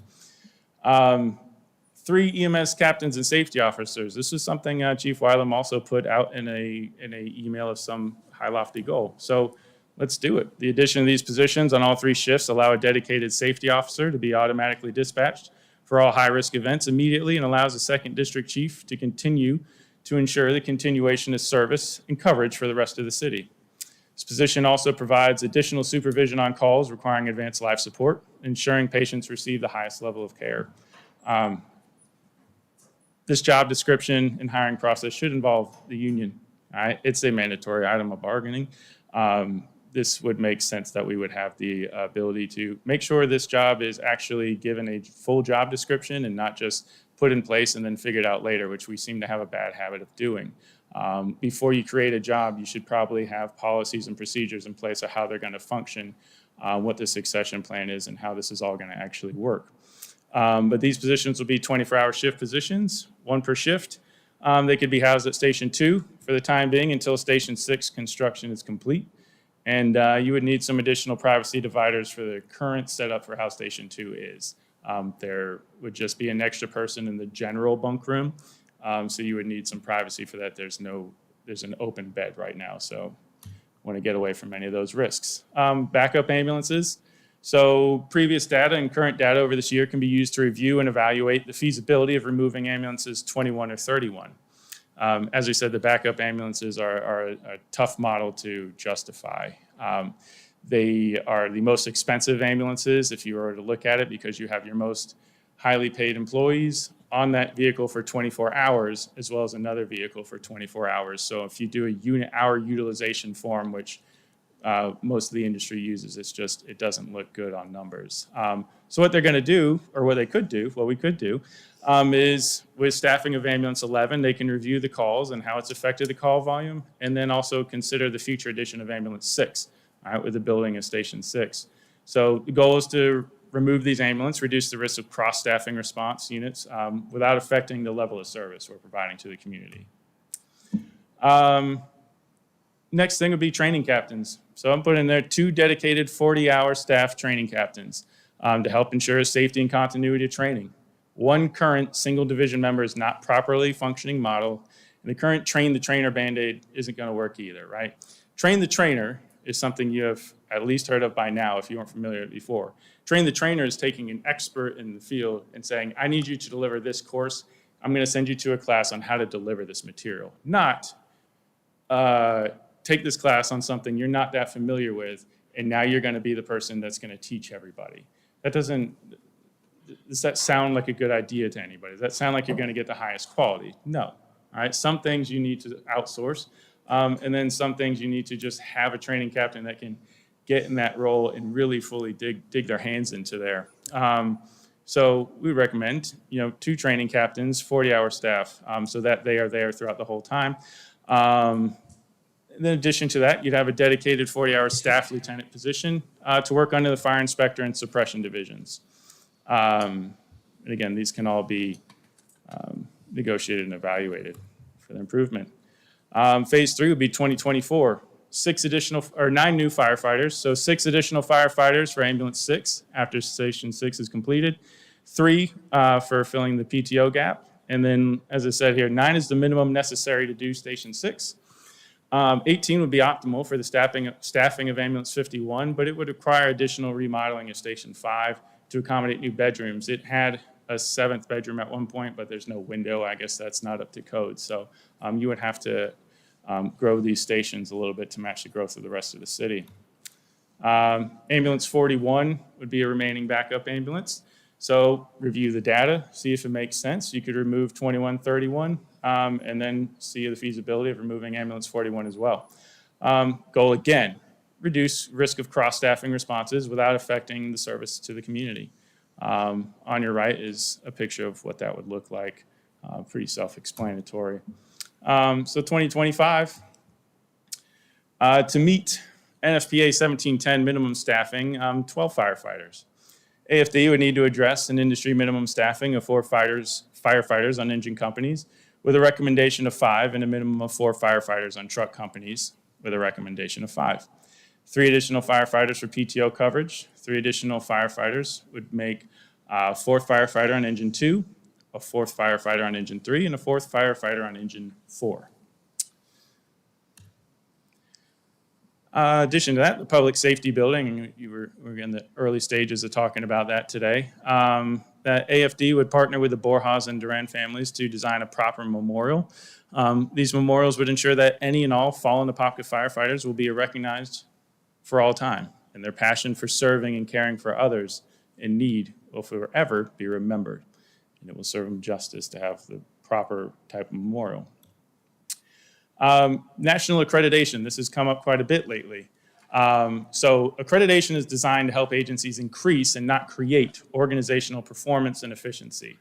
3 EMS captains and safety officers. This is something Chief Wylam also put out in a email of some high lofty goal. So let's do it. The addition of these positions on all 3 shifts allow a dedicated safety officer to be automatically dispatched for all high-risk events immediately and allows the 2nd District Chief to continue to ensure the continuation of service and coverage for the rest of the city. This position also provides additional supervision on calls requiring advanced life support, ensuring patients receive the highest level of care. This job description and hiring process should involve the union. All right? It's a mandatory item of bargaining. This would make sense that we would have the ability to make sure this job is actually given a full job description and not just put in place and then figured out later, which we seem to have a bad habit of doing. Before you create a job, you should probably have policies and procedures in place of how they're going to function, what the succession plan is, and how this is all going to actually work. But these positions will be 24-hour shift positions, 1 per shift. They could be housed at Station 2 for the time being until Station 6 construction is complete. And you would need some additional privacy dividers for the current setup for how Station 2 is. There would just be an extra person in the general bunk room. So you would need some privacy for that. There's an open bed right now, so want to get away from any of those risks. Backup ambulances. So previous data and current data over this year can be used to review and evaluate the feasibility of removing ambulances 21 or 31. As we said, the backup ambulances are a tough model to justify. They are the most expensive ambulances if you were to look at it because you have your most highly paid employees on that vehicle for 24 hours as well as another vehicle for 24 hours. So if you do a unit hour utilization form, which most of the industry uses, it doesn't look good on numbers. So what they're going to do, or what they could do, what we could do, is with staffing of Ambulance 11, they can review the calls and how it's affected the call volume, and then also consider the future addition of Ambulance 6, all right, with the building of Station 6. So the goal is to remove these ambulances, reduce the risk of cross-staffing response units without affecting the level of service we're providing to the community. Next thing would be training captains. So I'm putting there 2 dedicated 40-hour staff training captains to help ensure safety and continuity of training. 1 current single division member is not properly functioning model, and the current train the trainer Band-Aid isn't going to work either, right? Train the trainer is something you have at least heard of by now if you weren't familiar with it before. Train the trainer is taking an expert in the field and saying, I need you to deliver this course. I'm going to send you to a class on how to deliver this material. Not take this class on something you're not that familiar with, and now you're going to be the person that's going to teach everybody. Does that sound like a good idea to anybody? Does that sound like you're going to get the highest quality? No. All right. Some things you need to outsource, and then some things you need to just have a training captain that can get in that role and really fully dig their hands into there. So we recommend, 2 training captains, 40-hour staff, so that they are there throughout the whole time. In addition to that, you'd have a dedicated 40-hour staff lieutenant position to work under the fire inspector and suppression divisions. And again, these can all be negotiated and evaluated for the improvement. Phase 3 would be 2024. 9 new firefighters, so 6 additional firefighters for Ambulance 6 after Station 6 is completed, 3 for filling the PTO gap, and then, as I said here, 9 is the minimum necessary to do Station 6. 18 would be optimal for the staffing of Ambulance 51, but it would require additional remodeling of Station 5 to accommodate new bedrooms. It had a 7th bedroom at one point, but there's no window. I guess that's not up to code. So you would have to grow these stations a little bit to match the growth of the rest of the city. Ambulance 41 would be a remaining backup ambulance. So review the data, see if it makes sense. You could remove 2131 and then see the feasibility of removing Ambulance 41 as well. Goal again, reduce risk of cross-staffing responses without affecting the service to the community. On your right is a picture of what that would look like, pretty self-explanatory. So 2025, to meet NFPA 1710 minimum staffing, 12 firefighters. AFD would need to address an industry minimum staffing of 4 firefighters on engine companies with a recommendation of 5 and a minimum of 4 firefighters on truck companies with a recommendation of 5. 3 additional firefighters for PTO coverage. 3 additional firefighters would make a 4th firefighter on engine 2, a 4th firefighter on engine 3, and a 4th firefighter on engine 4. Addition to that, the public safety building, we're in the early stages of talking about that today. That AFD would partner with the Borjas and Duran families to design a proper memorial. These memorials would ensure that any and all fallen Apopka firefighters will be recognized for all time, and their passion for serving and caring for others in need will forever be remembered. And it will serve them justice to have the proper type of memorial. National accreditation, this has come up quite a bit lately. So accreditation is designed to help agencies increase and not create organizational performance and efficiency,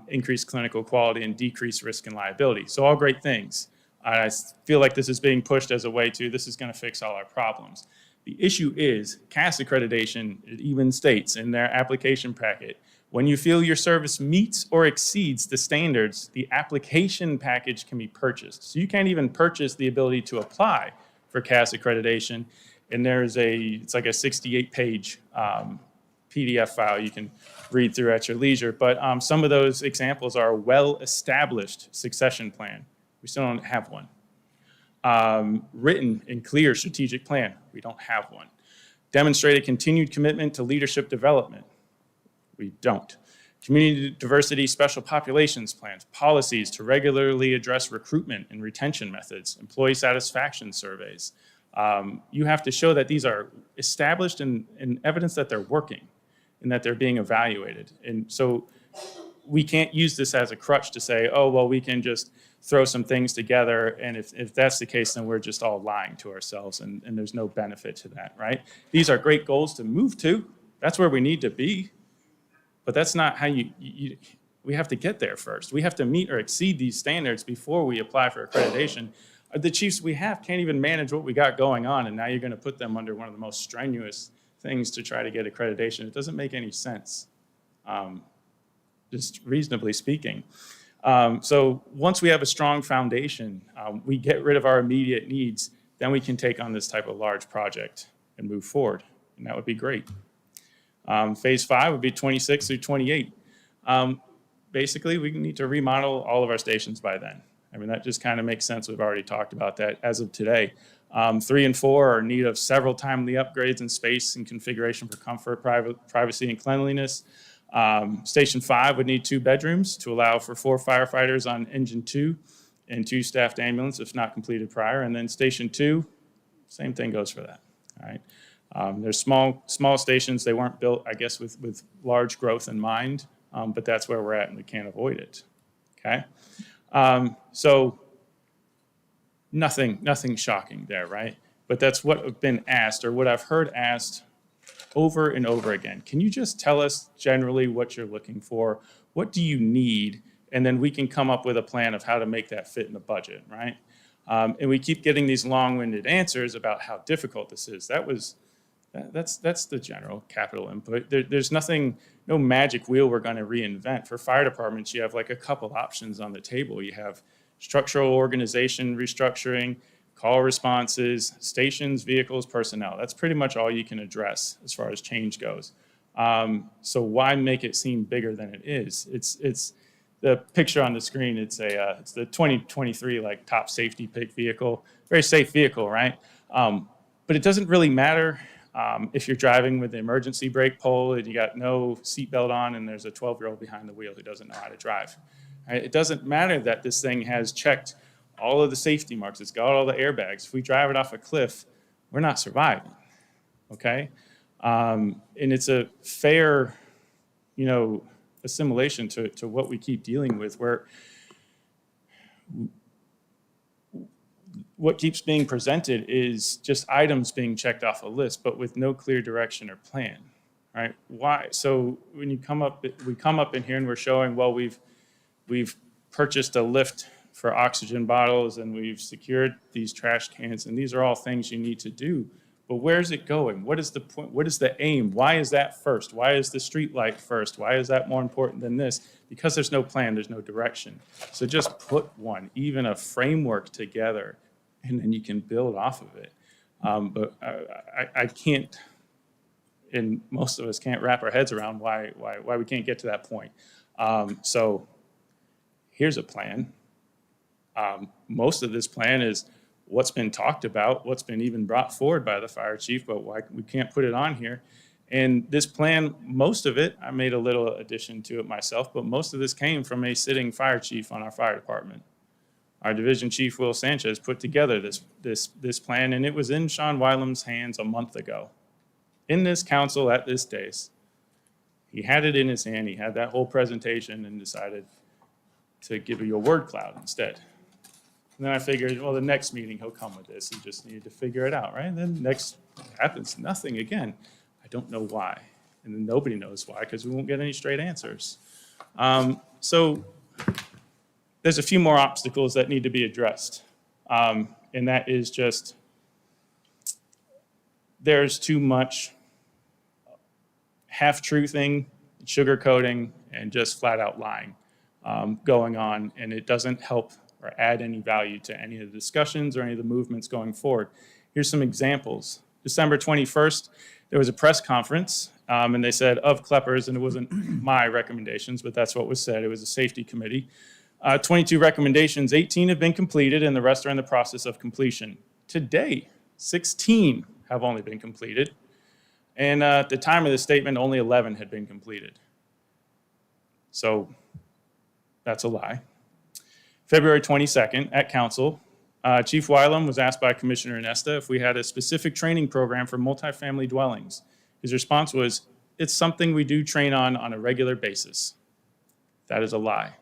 increase clinical quality, and decrease risk and liability. So all great things. I feel like this is being pushed as a way to, this is going to fix all our problems. The issue is CAS accreditation, it even states in their application packet, when you feel your service meets or exceeds the standards, the application package can be purchased. So you can't even purchase the ability to apply for CAS accreditation. And it's like a 68-page PDF file you can read through at your leisure. But some of those examples are a well-established succession plan. We still don't have one. Written and clear strategic plan. We don't have one. Demonstrate a continued commitment to leadership development. We don't. Community diversity special populations plans, policies to regularly address recruitment and retention methods, employee satisfaction surveys. You have to show that these are established and evidence that they're working and that they're being evaluated. And so we can't use this as a crutch to say, oh, well, we can just throw some things together, and if that's the case, then we're just all lying to ourselves, and there's no benefit to that, right? These are great goals to move to. That's where we need to be. But that's not how we have to get there first. We have to meet or exceed these standards before we apply for accreditation. The chiefs we have can't even manage what we got going on, and now you're going to put them under one of the most strenuous things to try to get accreditation. It doesn't make any sense, just reasonably speaking. So once we have a strong foundation, we get rid of our immediate needs, then we can take on this type of large project and move forward, and that would be great. Phase 5 would be 26 through 28. Basically, we need to remodel all of our stations by then. I mean, that just kind of makes sense. We've already talked about that as of today. 3 and 4 are in need of several timely upgrades in space and configuration for comfort, privacy, and cleanliness. Station 5 would need 2 bedrooms to allow for 4 firefighters on engine 2 and 2 staffed ambulance if not completed prior. And then Station 2, same thing goes for that. All right. There's small stations. They weren't built, I guess, with large growth in mind, but that's where we're at, and we can't avoid it. Okay, so nothing shocking there, right? But that's what I've been asked, or what I've heard asked over and over again. Can you just tell us generally what you're looking for? What do you need? And then we can come up with a plan of how to make that fit in the budget, right? And we keep getting these long-winded answers about how difficult this is. That's the general capital input. There's no magic wheel we're going to reinvent. For fire departments, you have like a couple options on the table. You have structural organization restructuring, call responses, stations, vehicles, personnel. That's pretty much all you can address as far as change goes. So why make it seem bigger than it is? It's the picture on the screen. It's the 2023 like top safety pick vehicle, very safe vehicle, right? But it doesn't really matter. If you're driving with the emergency brake pole and you got no seatbelt on and there's a 12-year-old behind the wheel who doesn't know how to drive. Right? It doesn't matter that this thing has checked all of the safety marks. It's got all the airbags. If we drive it off a cliff, we're not surviving, okay? And it's a fair, assimilation to what we keep dealing with, where what keeps being presented is just items being checked off a list, but with no clear direction or plan, right? Why? So when we come up in here and we're showing, well, we've purchased a lift for oxygen bottles, and we've secured these trash cans, and these are all things you need to do. But where's it going? What is the point? What is the aim? Why is that first? Why is the street light first? Why is that more important than this? Because there's no plan, there's no direction. So just put one, even a framework together, and then you can build off of it. But I can't, and most of us can't wrap our heads around why we can't get to that point. So here's a plan. Most of this plan is what's been talked about, what's been even brought forward by the fire chief, but why we can't put it on here. And this plan, most of it, I made a little addition to it myself, but most of this came from a sitting fire chief on our fire department. Our division chief, Will Sanchez, put together this plan, and it was in Sean Wylam's hands a month ago. In this council at this dais, he had it in his hand, he had that whole presentation and decided to give you a word cloud instead. And then I figured, well, the next meeting he'll come with this. He just needed to figure it out, right? And then next happens nothing again. I don't know why. And then nobody knows why because we won't get any straight answers. So there's a few more obstacles that need to be addressed. And that is just there's too much half-truthing, sugarcoating, and just flat-out lying going on, and it doesn't help or add any value to any of the discussions or any of the movements going forward. Here's some examples. December 21st, there was a press conference, and they said of Kleppers, and it wasn't my recommendations, but that's what was said. It was a safety committee. 22 recommendations, 18 have been completed, and the rest are in the process of completion. Today, 16 have only been completed, and at the time of the statement, only 11 had been completed. So that's a lie. February 22nd, at council, Chief Wylam was asked by Commissioner Nesta if we had a specific training program for multifamily dwellings. His response was, it's something we do train on a regular basis. That is a lie.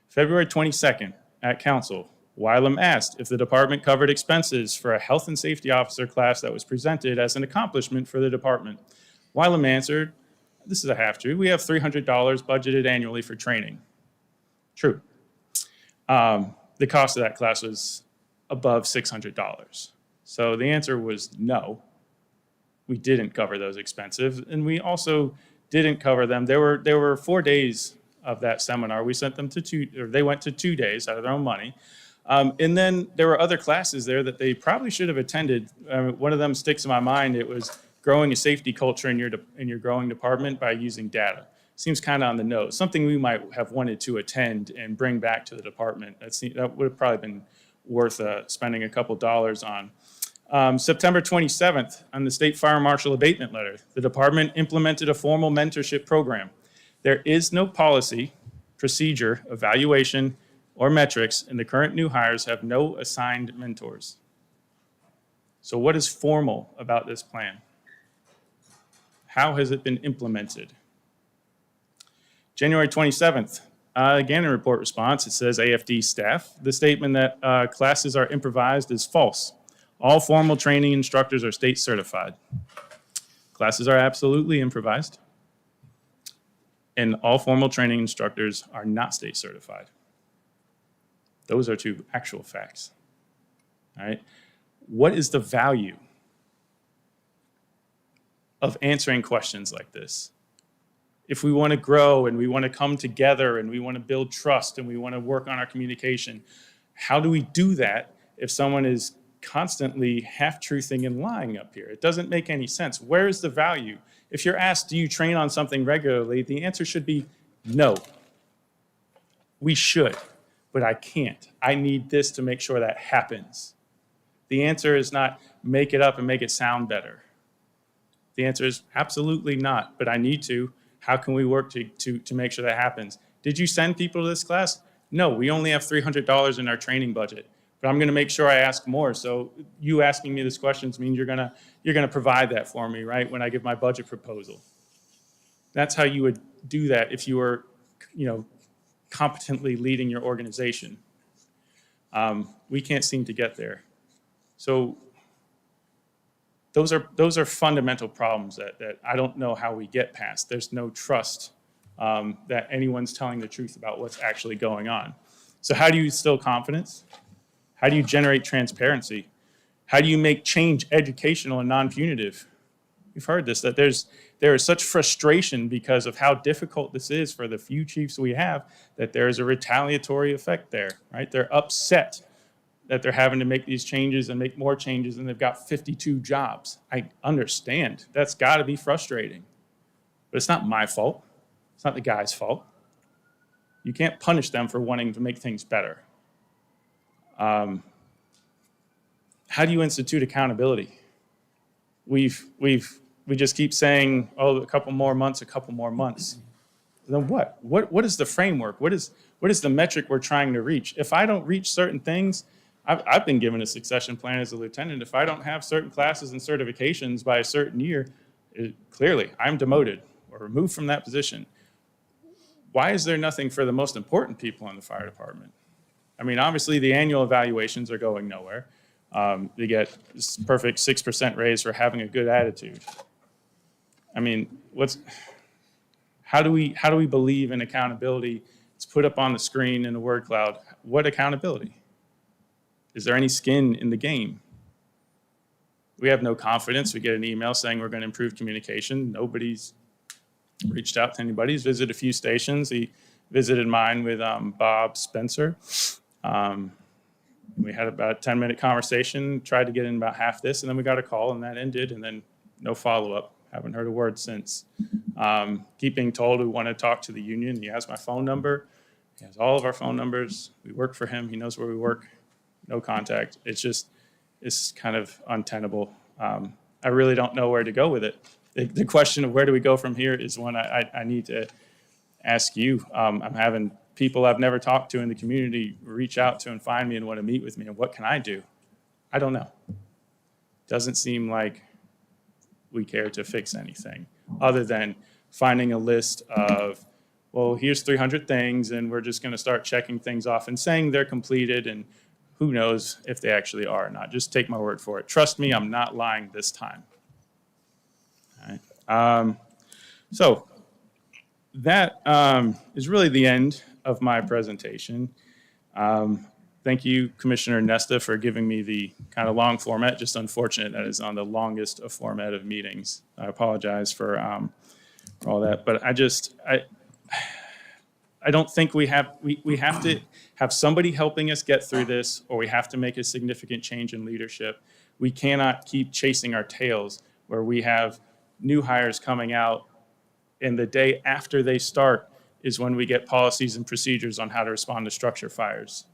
February 22nd, at council, Wylam asked if the department covered expenses for a health and safety officer class that was presented as an accomplishment for the department. Wylam answered, this is a half-truth, we have $300 budgeted annually for training. True. The cost of that class was above $600. So the answer was no. We didn't cover those expenses, and we also didn't cover them. There were 4 days of that seminar. We sent them to they went to 2 days out of their own money. And then there were other classes there that they probably should have attended. One of them sticks in my mind. It was growing a safety culture in your growing department by using data. Seems kind of on the nose. Something we might have wanted to attend and bring back to the department. That would have probably been worth spending a couple dollars on. September 27th, on the State Fire Marshal abatement letter, the department implemented a formal mentorship program. There is no policy, procedure, evaluation, or metrics, and the current new hires have no assigned mentors. So what is formal about this plan? How has it been implemented? January 27th, again in report response, it says AFD staff, the statement that classes are improvised is false. All formal training instructors are state certified. Classes are absolutely improvised, and all formal training instructors are not state certified. Those are two actual facts. All right. What is the value of answering questions like this? If we want to grow and we want to come together and we want to build trust and we want to work on our communication, how do we do that if someone is constantly half-truthing and lying up here? It doesn't make any sense. Where is the value? If you're asked, do you train on something regularly, the answer should be no. We should, but I can't. I need this to make sure that happens. The answer is not make it up and make it sound better. The answer is absolutely not, but I need to. How can we work to make sure that happens? Did you send people to this class? No, we only have $300 in our training budget, but I'm gonna make sure I ask more. So you asking me this questions means you're gonna provide that for me, right? When I give my budget proposal. That's how you would do that if you were, competently leading your organization. We can't seem to get there. So those are fundamental problems that I don't know how we get past. There's no trust that anyone's telling the truth about what's actually going on. So how do you instill confidence? How do you generate transparency? How do you make change educational and non-punitive? We've heard this, that there is such frustration because of how difficult this is for the few chiefs we have, that there is a retaliatory effect there, right? They're upset that they're having to make these changes and make more changes, and they've got 52 jobs. I understand. That's got to be frustrating. But it's not my fault. It's not the guy's fault. You can't punish them for wanting to make things better. How do you institute accountability? We just keep saying, oh, a couple more months. Then what? What is the framework? What is the metric we're trying to reach? If I don't reach certain things, I've been given a succession plan as a lieutenant. If I don't have certain classes and certifications by a certain year, clearly I'm demoted or removed from that position. Why is there nothing for the most important people in the fire department? I mean, obviously the annual evaluations are going nowhere. They get this perfect 6% raise for having a good attitude. I mean, how do we believe in accountability? It's put up on the screen in the word cloud. What accountability? Is there any skin in the game? We have no confidence. We get an email saying we're going to improve communication. Nobody's reached out to anybody. He's visited a few stations. He visited mine with Bob Spencer. We had about a 10-minute conversation, tried to get in about half this, and then we got a call, and that ended, and then no follow-up. Haven't heard a word since. Keep being told we want to talk to the union. He has my phone number. He has all of our phone numbers. We work for him. He knows where we work. No contact. It's kind of untenable. I really don't know where to go with it. The question of where do we go from here is one I need to ask you. I'm having people I've never talked to in the community reach out to and find me and want to meet with me. And what can I do? I don't know. Doesn't seem like we care to fix anything other than finding a list of, well, here's 300 things, and we're just going to start checking things off and saying they're completed, and who knows if they actually are or not. Just take my word for it. Trust me, I'm not lying this time. All right. So that is really the end of my presentation. Thank you, Commissioner Nesta, for giving me the kind of long format. Just unfortunate that is on the longest of format of meetings. I apologize for all that, but I don't think we have to have somebody helping us get through this, or we have to make a significant change in leadership. We cannot keep chasing our tails where we have new hires coming out, and the day after they start is when we get policies and procedures on how to respond to structure fires.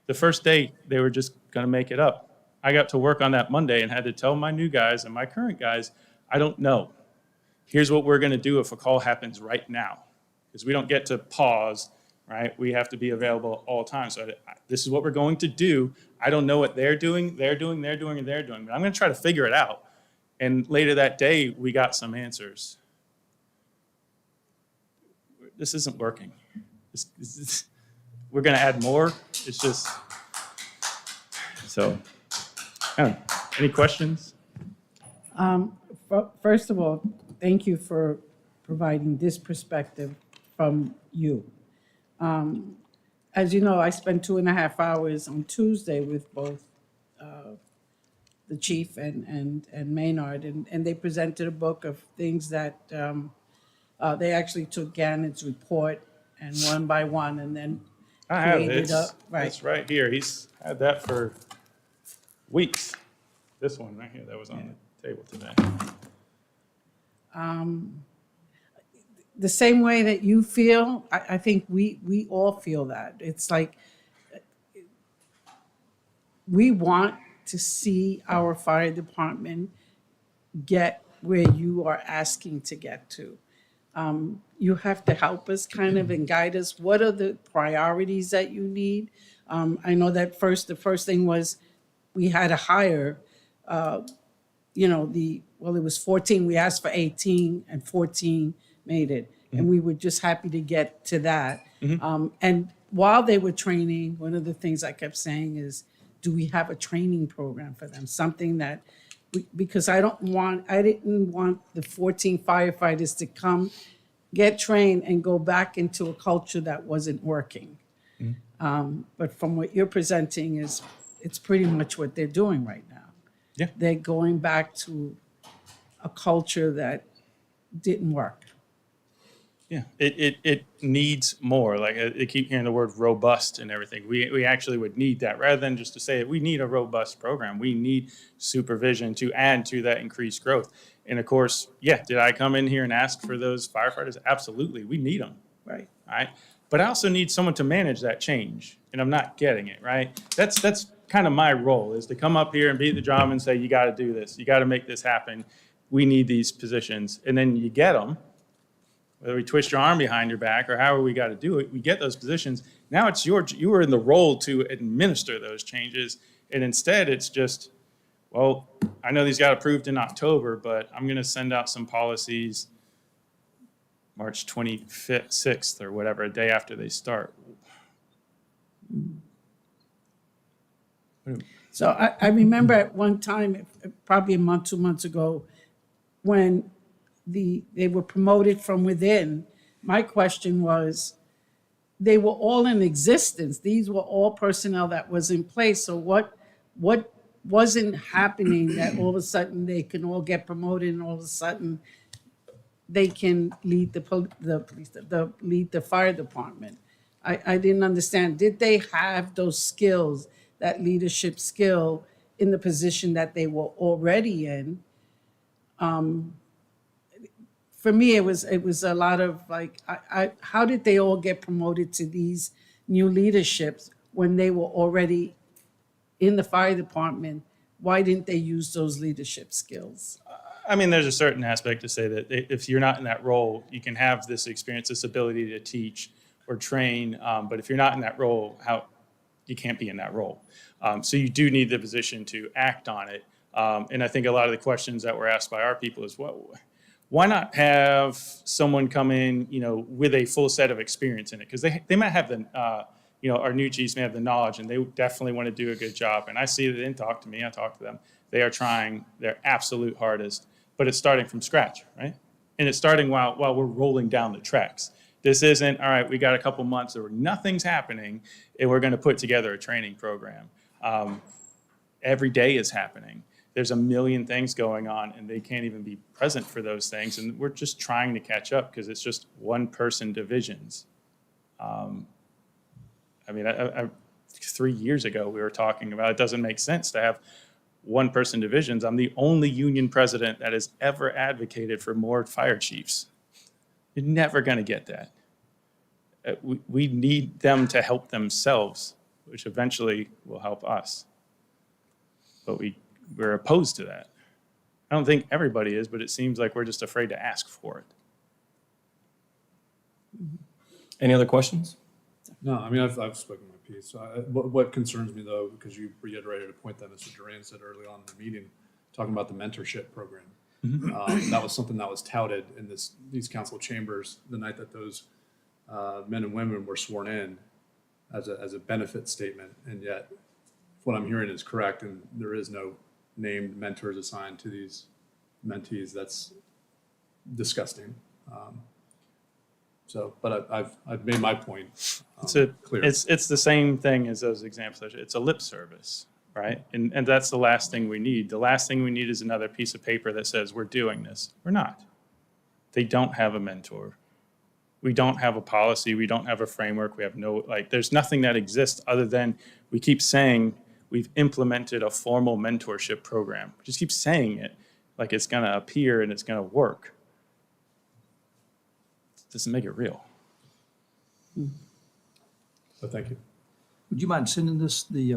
The first day, they were just going to make it up. I got to work on that Monday and had to tell my new guys and my current guys, I don't know. Here's what we're going to do if a call happens right now. Because we don't get to pause, right? We have to be available all the time. So this is what we're going to do. I don't know what they're doing, and they're doing, but I'm going to try to figure it out. And later that day, we got some answers. This isn't working. We're going to add more. It's just, so, any questions? First of all, thank you for providing this perspective from you. As you know, I spent 2.5 hours on Tuesday with both the chief and Maynard, and they presented a book of things that they actually took Gannon's report and one by one, and then I have created this. right. It's right here. He's had that for weeks. This one right here that was on the table today. The same way that you feel, I think we all feel that. It's like we want to see our fire department get where you are asking to get to. You have to help us kind of and guide us. What are the priorities that you need? I know that the first thing was we had to hire, it was 14. We asked for 18 and 14 made it. Mm-hmm. And we were just happy to get to that. Mm-hmm. And while they were training, one of the things I kept saying is, do we have a training program for them? Something that, because I didn't want the 14 firefighters to come, get trained, and go back into a culture that wasn't working. Mm-hmm. But from what you're presenting it's pretty much what they're doing right now. Yeah. They're going back to a culture that didn't work. Yeah, it needs more. Like I keep hearing the word robust and everything. We actually would need that rather than just to say it. We need a robust program. We need supervision to add to that increased growth. And of course, yeah, did I come in here and ask for those firefighters? Absolutely, we need them. Right. All right, but I also need someone to manage that change, and I'm not getting it. Right. That's kind of my role, is to come up here and beat the drum and say, you got to do this. You got to make this happen. We need these positions, and then you get them. Whether we twist your arm behind your back or however we got to do it, we get those positions. Now it's you are in the role to administer those changes. And instead it's just, well, I know these got approved in October, but I'm going to send out some policies March 25th, 6th or whatever, a day after they start. So I remember at one time, probably a month, 2 months ago, when they were promoted from within, my question was, they were all in existence. These were all personnel that was in place. So what wasn't happening that all of a sudden they can all get promoted and all of a sudden they can lead lead the fire department? I didn't understand. Did they have those skills, that leadership skill, in the position that they were already in? For me, it was a lot of like, how did they all get promoted to these new leaderships when they were already in the fire department? Why didn't they use those leadership skills? I mean, there's a certain aspect to say that if you're not in that role, you can have this experience, this ability to teach or train. But if you're not in that role, you can't be in that role. So you do need the position to act on it. And I think a lot of the questions that were asked by our people is, why not have someone come in, with a full set of experience in it? Because they might have our new chiefs may have the knowledge, and they definitely want to do a good job. And I see that they didn't talk to me. I talk to them. They are trying their absolute hardest, but it's starting from scratch, right? And it's starting while we're rolling down the tracks. This isn't, all right, we got a couple months where nothing's happening, and we're going to put together a training program. Every day is happening. There's a million things going on, and they can't even be present for those things. And we're just trying to catch up because it's just one-person divisions. I mean, 3 years ago, we were talking about it doesn't make sense to have one-person divisions. I'm the only union president that has ever advocated for more fire chiefs. You're never going to get that. We need them to help themselves, which eventually will help us. But we're opposed to that. I don't think everybody is, but it seems like we're just afraid to ask for it. Any other questions? No, I mean, I've spoken my piece. What concerns me, though, because you reiterated a point that Mr. Duran said early on in the meeting, talking about the mentorship program. That was something that was touted in these council chambers the night that those men and women were sworn in as a benefit statement. And yet, what I'm hearing is correct, and there is no named mentors assigned to these mentees. That's disgusting. But I've made my point clear. It's the same thing as those examples. It's a lip service, right? And that's the last thing we need. The last thing we need is another piece of paper that says we're doing this. We're not. They don't have a mentor. We don't have a policy. We don't have a framework. We have there's nothing that exists other than we keep saying we've implemented a formal mentorship program. We just keep saying it like it's going to appear and it's going to work. It doesn't make it real. So thank you. Would you mind sending the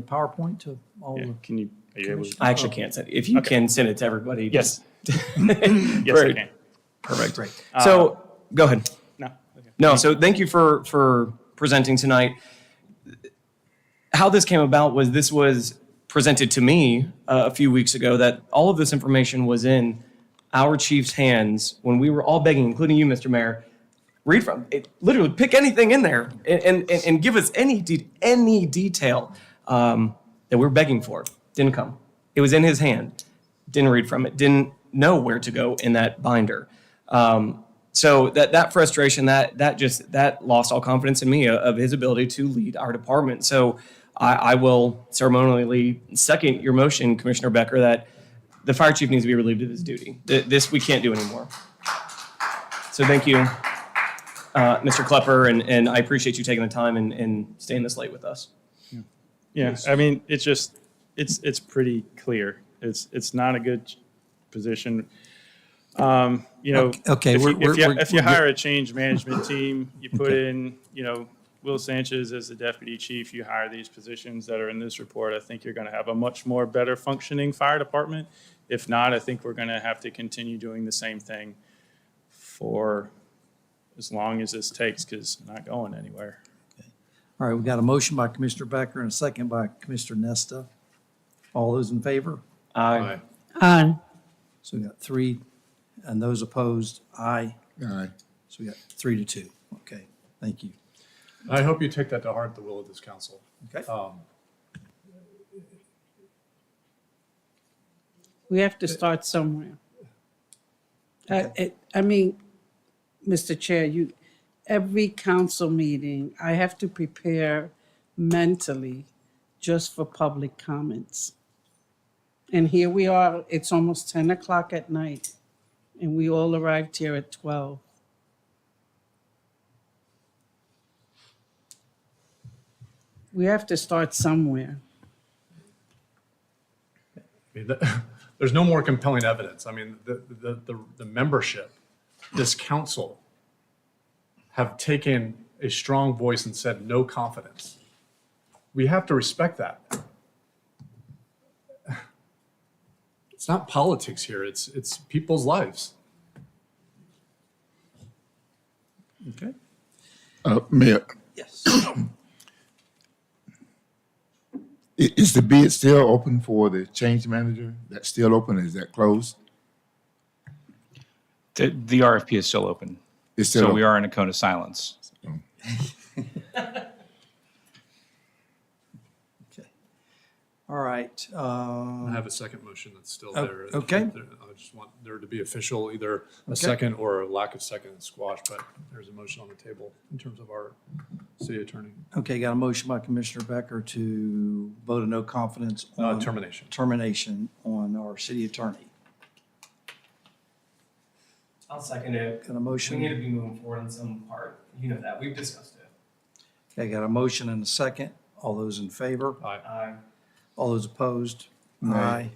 PowerPoint to all the? Are you able to? I actually can't send it. If you can send it to everybody. Yes. Yes, I can. Perfect. Great. So go ahead. No. Okay. No, so thank you for presenting tonight. How this came about was this was presented to me a few weeks ago, that all of this information was in our chief's hands when we were all begging, including you, Mr. Mayor, read from it, literally pick anything in there and give us any detail that we're begging for. Didn't come. It was in his hand. Didn't read from it. Didn't know where to go in that binder. So that frustration, that lost all confidence in me of his ability to lead our department. So I will ceremonially second your motion, Commissioner Becker, that the fire chief needs to be relieved of his duty. This we can't do anymore. So thank you, Mr. Klepper, and I appreciate you taking the time and staying this late with us. Yeah, I mean, it's pretty clear. It's not a good position. Okay, if you hire a change management team, you put in, Will Sanchez as the deputy chief, you hire these positions that are in this report, I think you're going to have a much more better functioning fire department. If not, I think we're going to have to continue doing the same thing for as long as this takes, because it's not going anywhere. All right, we got a motion by Commissioner Becker and a second by Commissioner Nesta. All those in favor? Aye. Aye. So we got 3, and those opposed, aye. Aye. So we got 3-2. Okay, thank you. I hope you take that to heart, the will of this council. Okay. We have to start somewhere. I mean, Mr. Chair, every council meeting, I have to prepare mentally just for public comments. And here we are, it's almost 10 o'clock at night, and we all arrived here at 12. We have to start somewhere. I mean, there's no more compelling evidence. I mean, the membership, this council, have taken a strong voice and said no confidence. We have to respect that. It's not politics here. It's people's lives. Okay. Mayor, Yes. is the bid still open for the change manager? That's still open? Is that closed? The RFP is still open. It's still So open. we are in a cone of silence. Okay. All right. I have a second motion that's still Oh, there. okay. I just want there to be official, either a Okay. second or a lack of second and squash, but there's a motion on the table in terms of our city attorney. Okay, got a motion by Commissioner Becker to vote of no confidence on termination on our city attorney. I'll second it. Got a motion? We need to be moving forward on some part. You know that. We've discussed it. Okay, got a motion and a second. All those in favor? Aye. All those opposed? Aye. Aye.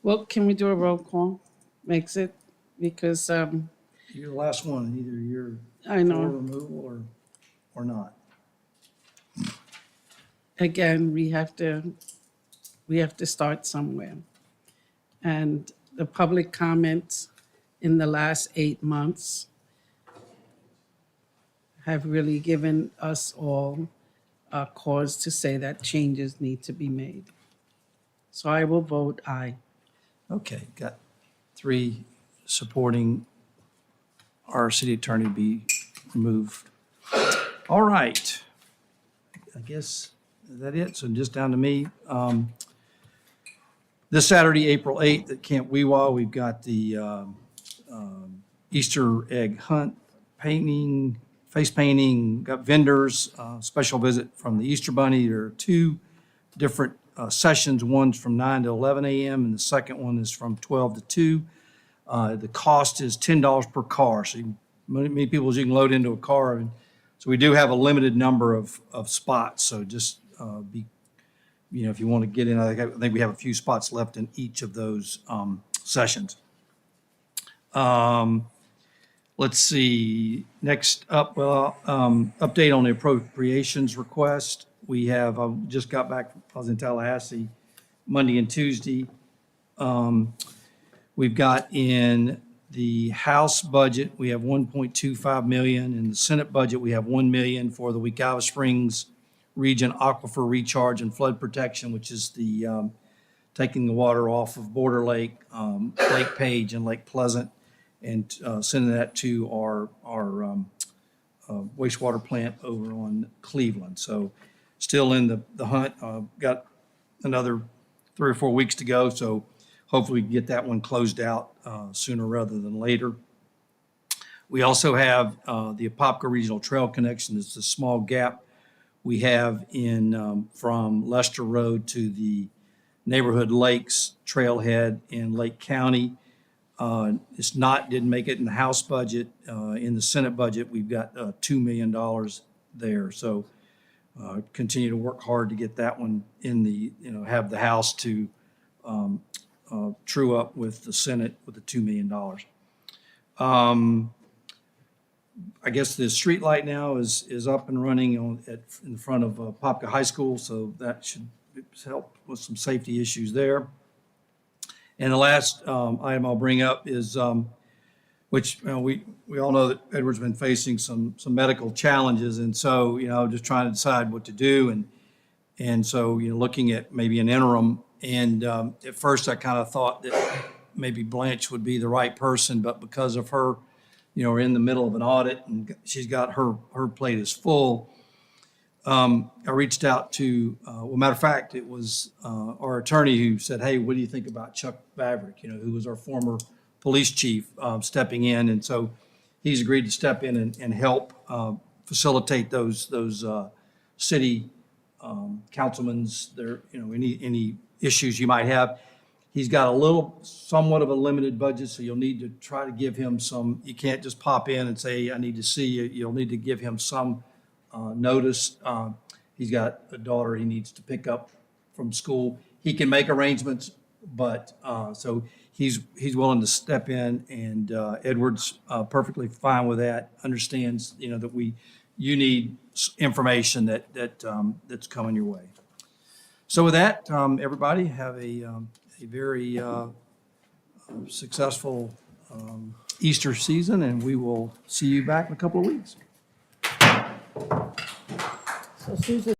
Well, can we do a roll call? Makes it, because, You're the last one. Either you're I for know, removal or not. again, we have to start somewhere. And the public comments in the last 8 months have really given us all a cause to say that changes need to be made. So I will vote aye. Okay, got 3 supporting our city attorney be removed. All right. I guess, is that it? So just down to me. This Saturday, April 8th at Camp Weewa, we've got the Easter egg hunt, painting, face painting, got vendors, special visit from the Easter Bunny. There are 2 different sessions. One's from 9 to 11 a.m. and the second one is from 12 to 2. The cost is $10 per car. So many people, you can load into a car. And so we do have a limited number of spots. So just be, if you want to get in, I think we have a few spots left in each of those sessions. Let's see, next up, update on the appropriations request. We have, I just got back, I was in Tallahassee Monday and Tuesday. We've got in the House budget, we have 1.25 million. In the Senate budget, we have 1 million for the Wekiwa Springs Region Aquifer Recharge and Flood Protection, which is the taking the water off of Border Lake, Lake Page and Lake Pleasant, and sending that to our wastewater plant over on Cleveland. So still in the hunt, got another 3 or 4 weeks to go. So hopefully we can get that one closed out sooner rather than later. We also have the Apopka Regional Trail Connection. It's a small gap we have in from Lester Road to the Neighborhood Lakes Trailhead in Lake County. Didn't make it in the House budget. In the Senate budget, we've got $2 million there. So continue to work hard to get that one in the, have the House to true up with the Senate with the $2 million. I guess the street light now is up and running in front of Apopka High School, so that should help with some safety issues there. And the last item I'll bring up is, which we all know that Edward's been facing some medical challenges, and so just trying to decide what to do, and so looking at maybe an interim. And at first I kind of thought that maybe Blanche would be the right person, but because of her, we're in the middle of an audit and she's got her plate is full. I reached out to, matter of fact, it was our attorney who said, hey, what do you think about Chuck Vavrick, who was our former police chief, stepping in. And so he's agreed to step in and help facilitate those city councilmen's, any issues you might have. He's got somewhat of a limited budget, so you'll need to try to give him some, you can't just pop in and say, I need to see you. You'll need to give him some notice. He's got a daughter he needs to pick up from school. He can make arrangements, but so he's willing to step in, and Edward's perfectly fine with that. Understands that you need information that's coming your way. So with that, everybody have a very successful Easter season, and we will see you back in a couple of weeks. So Susan.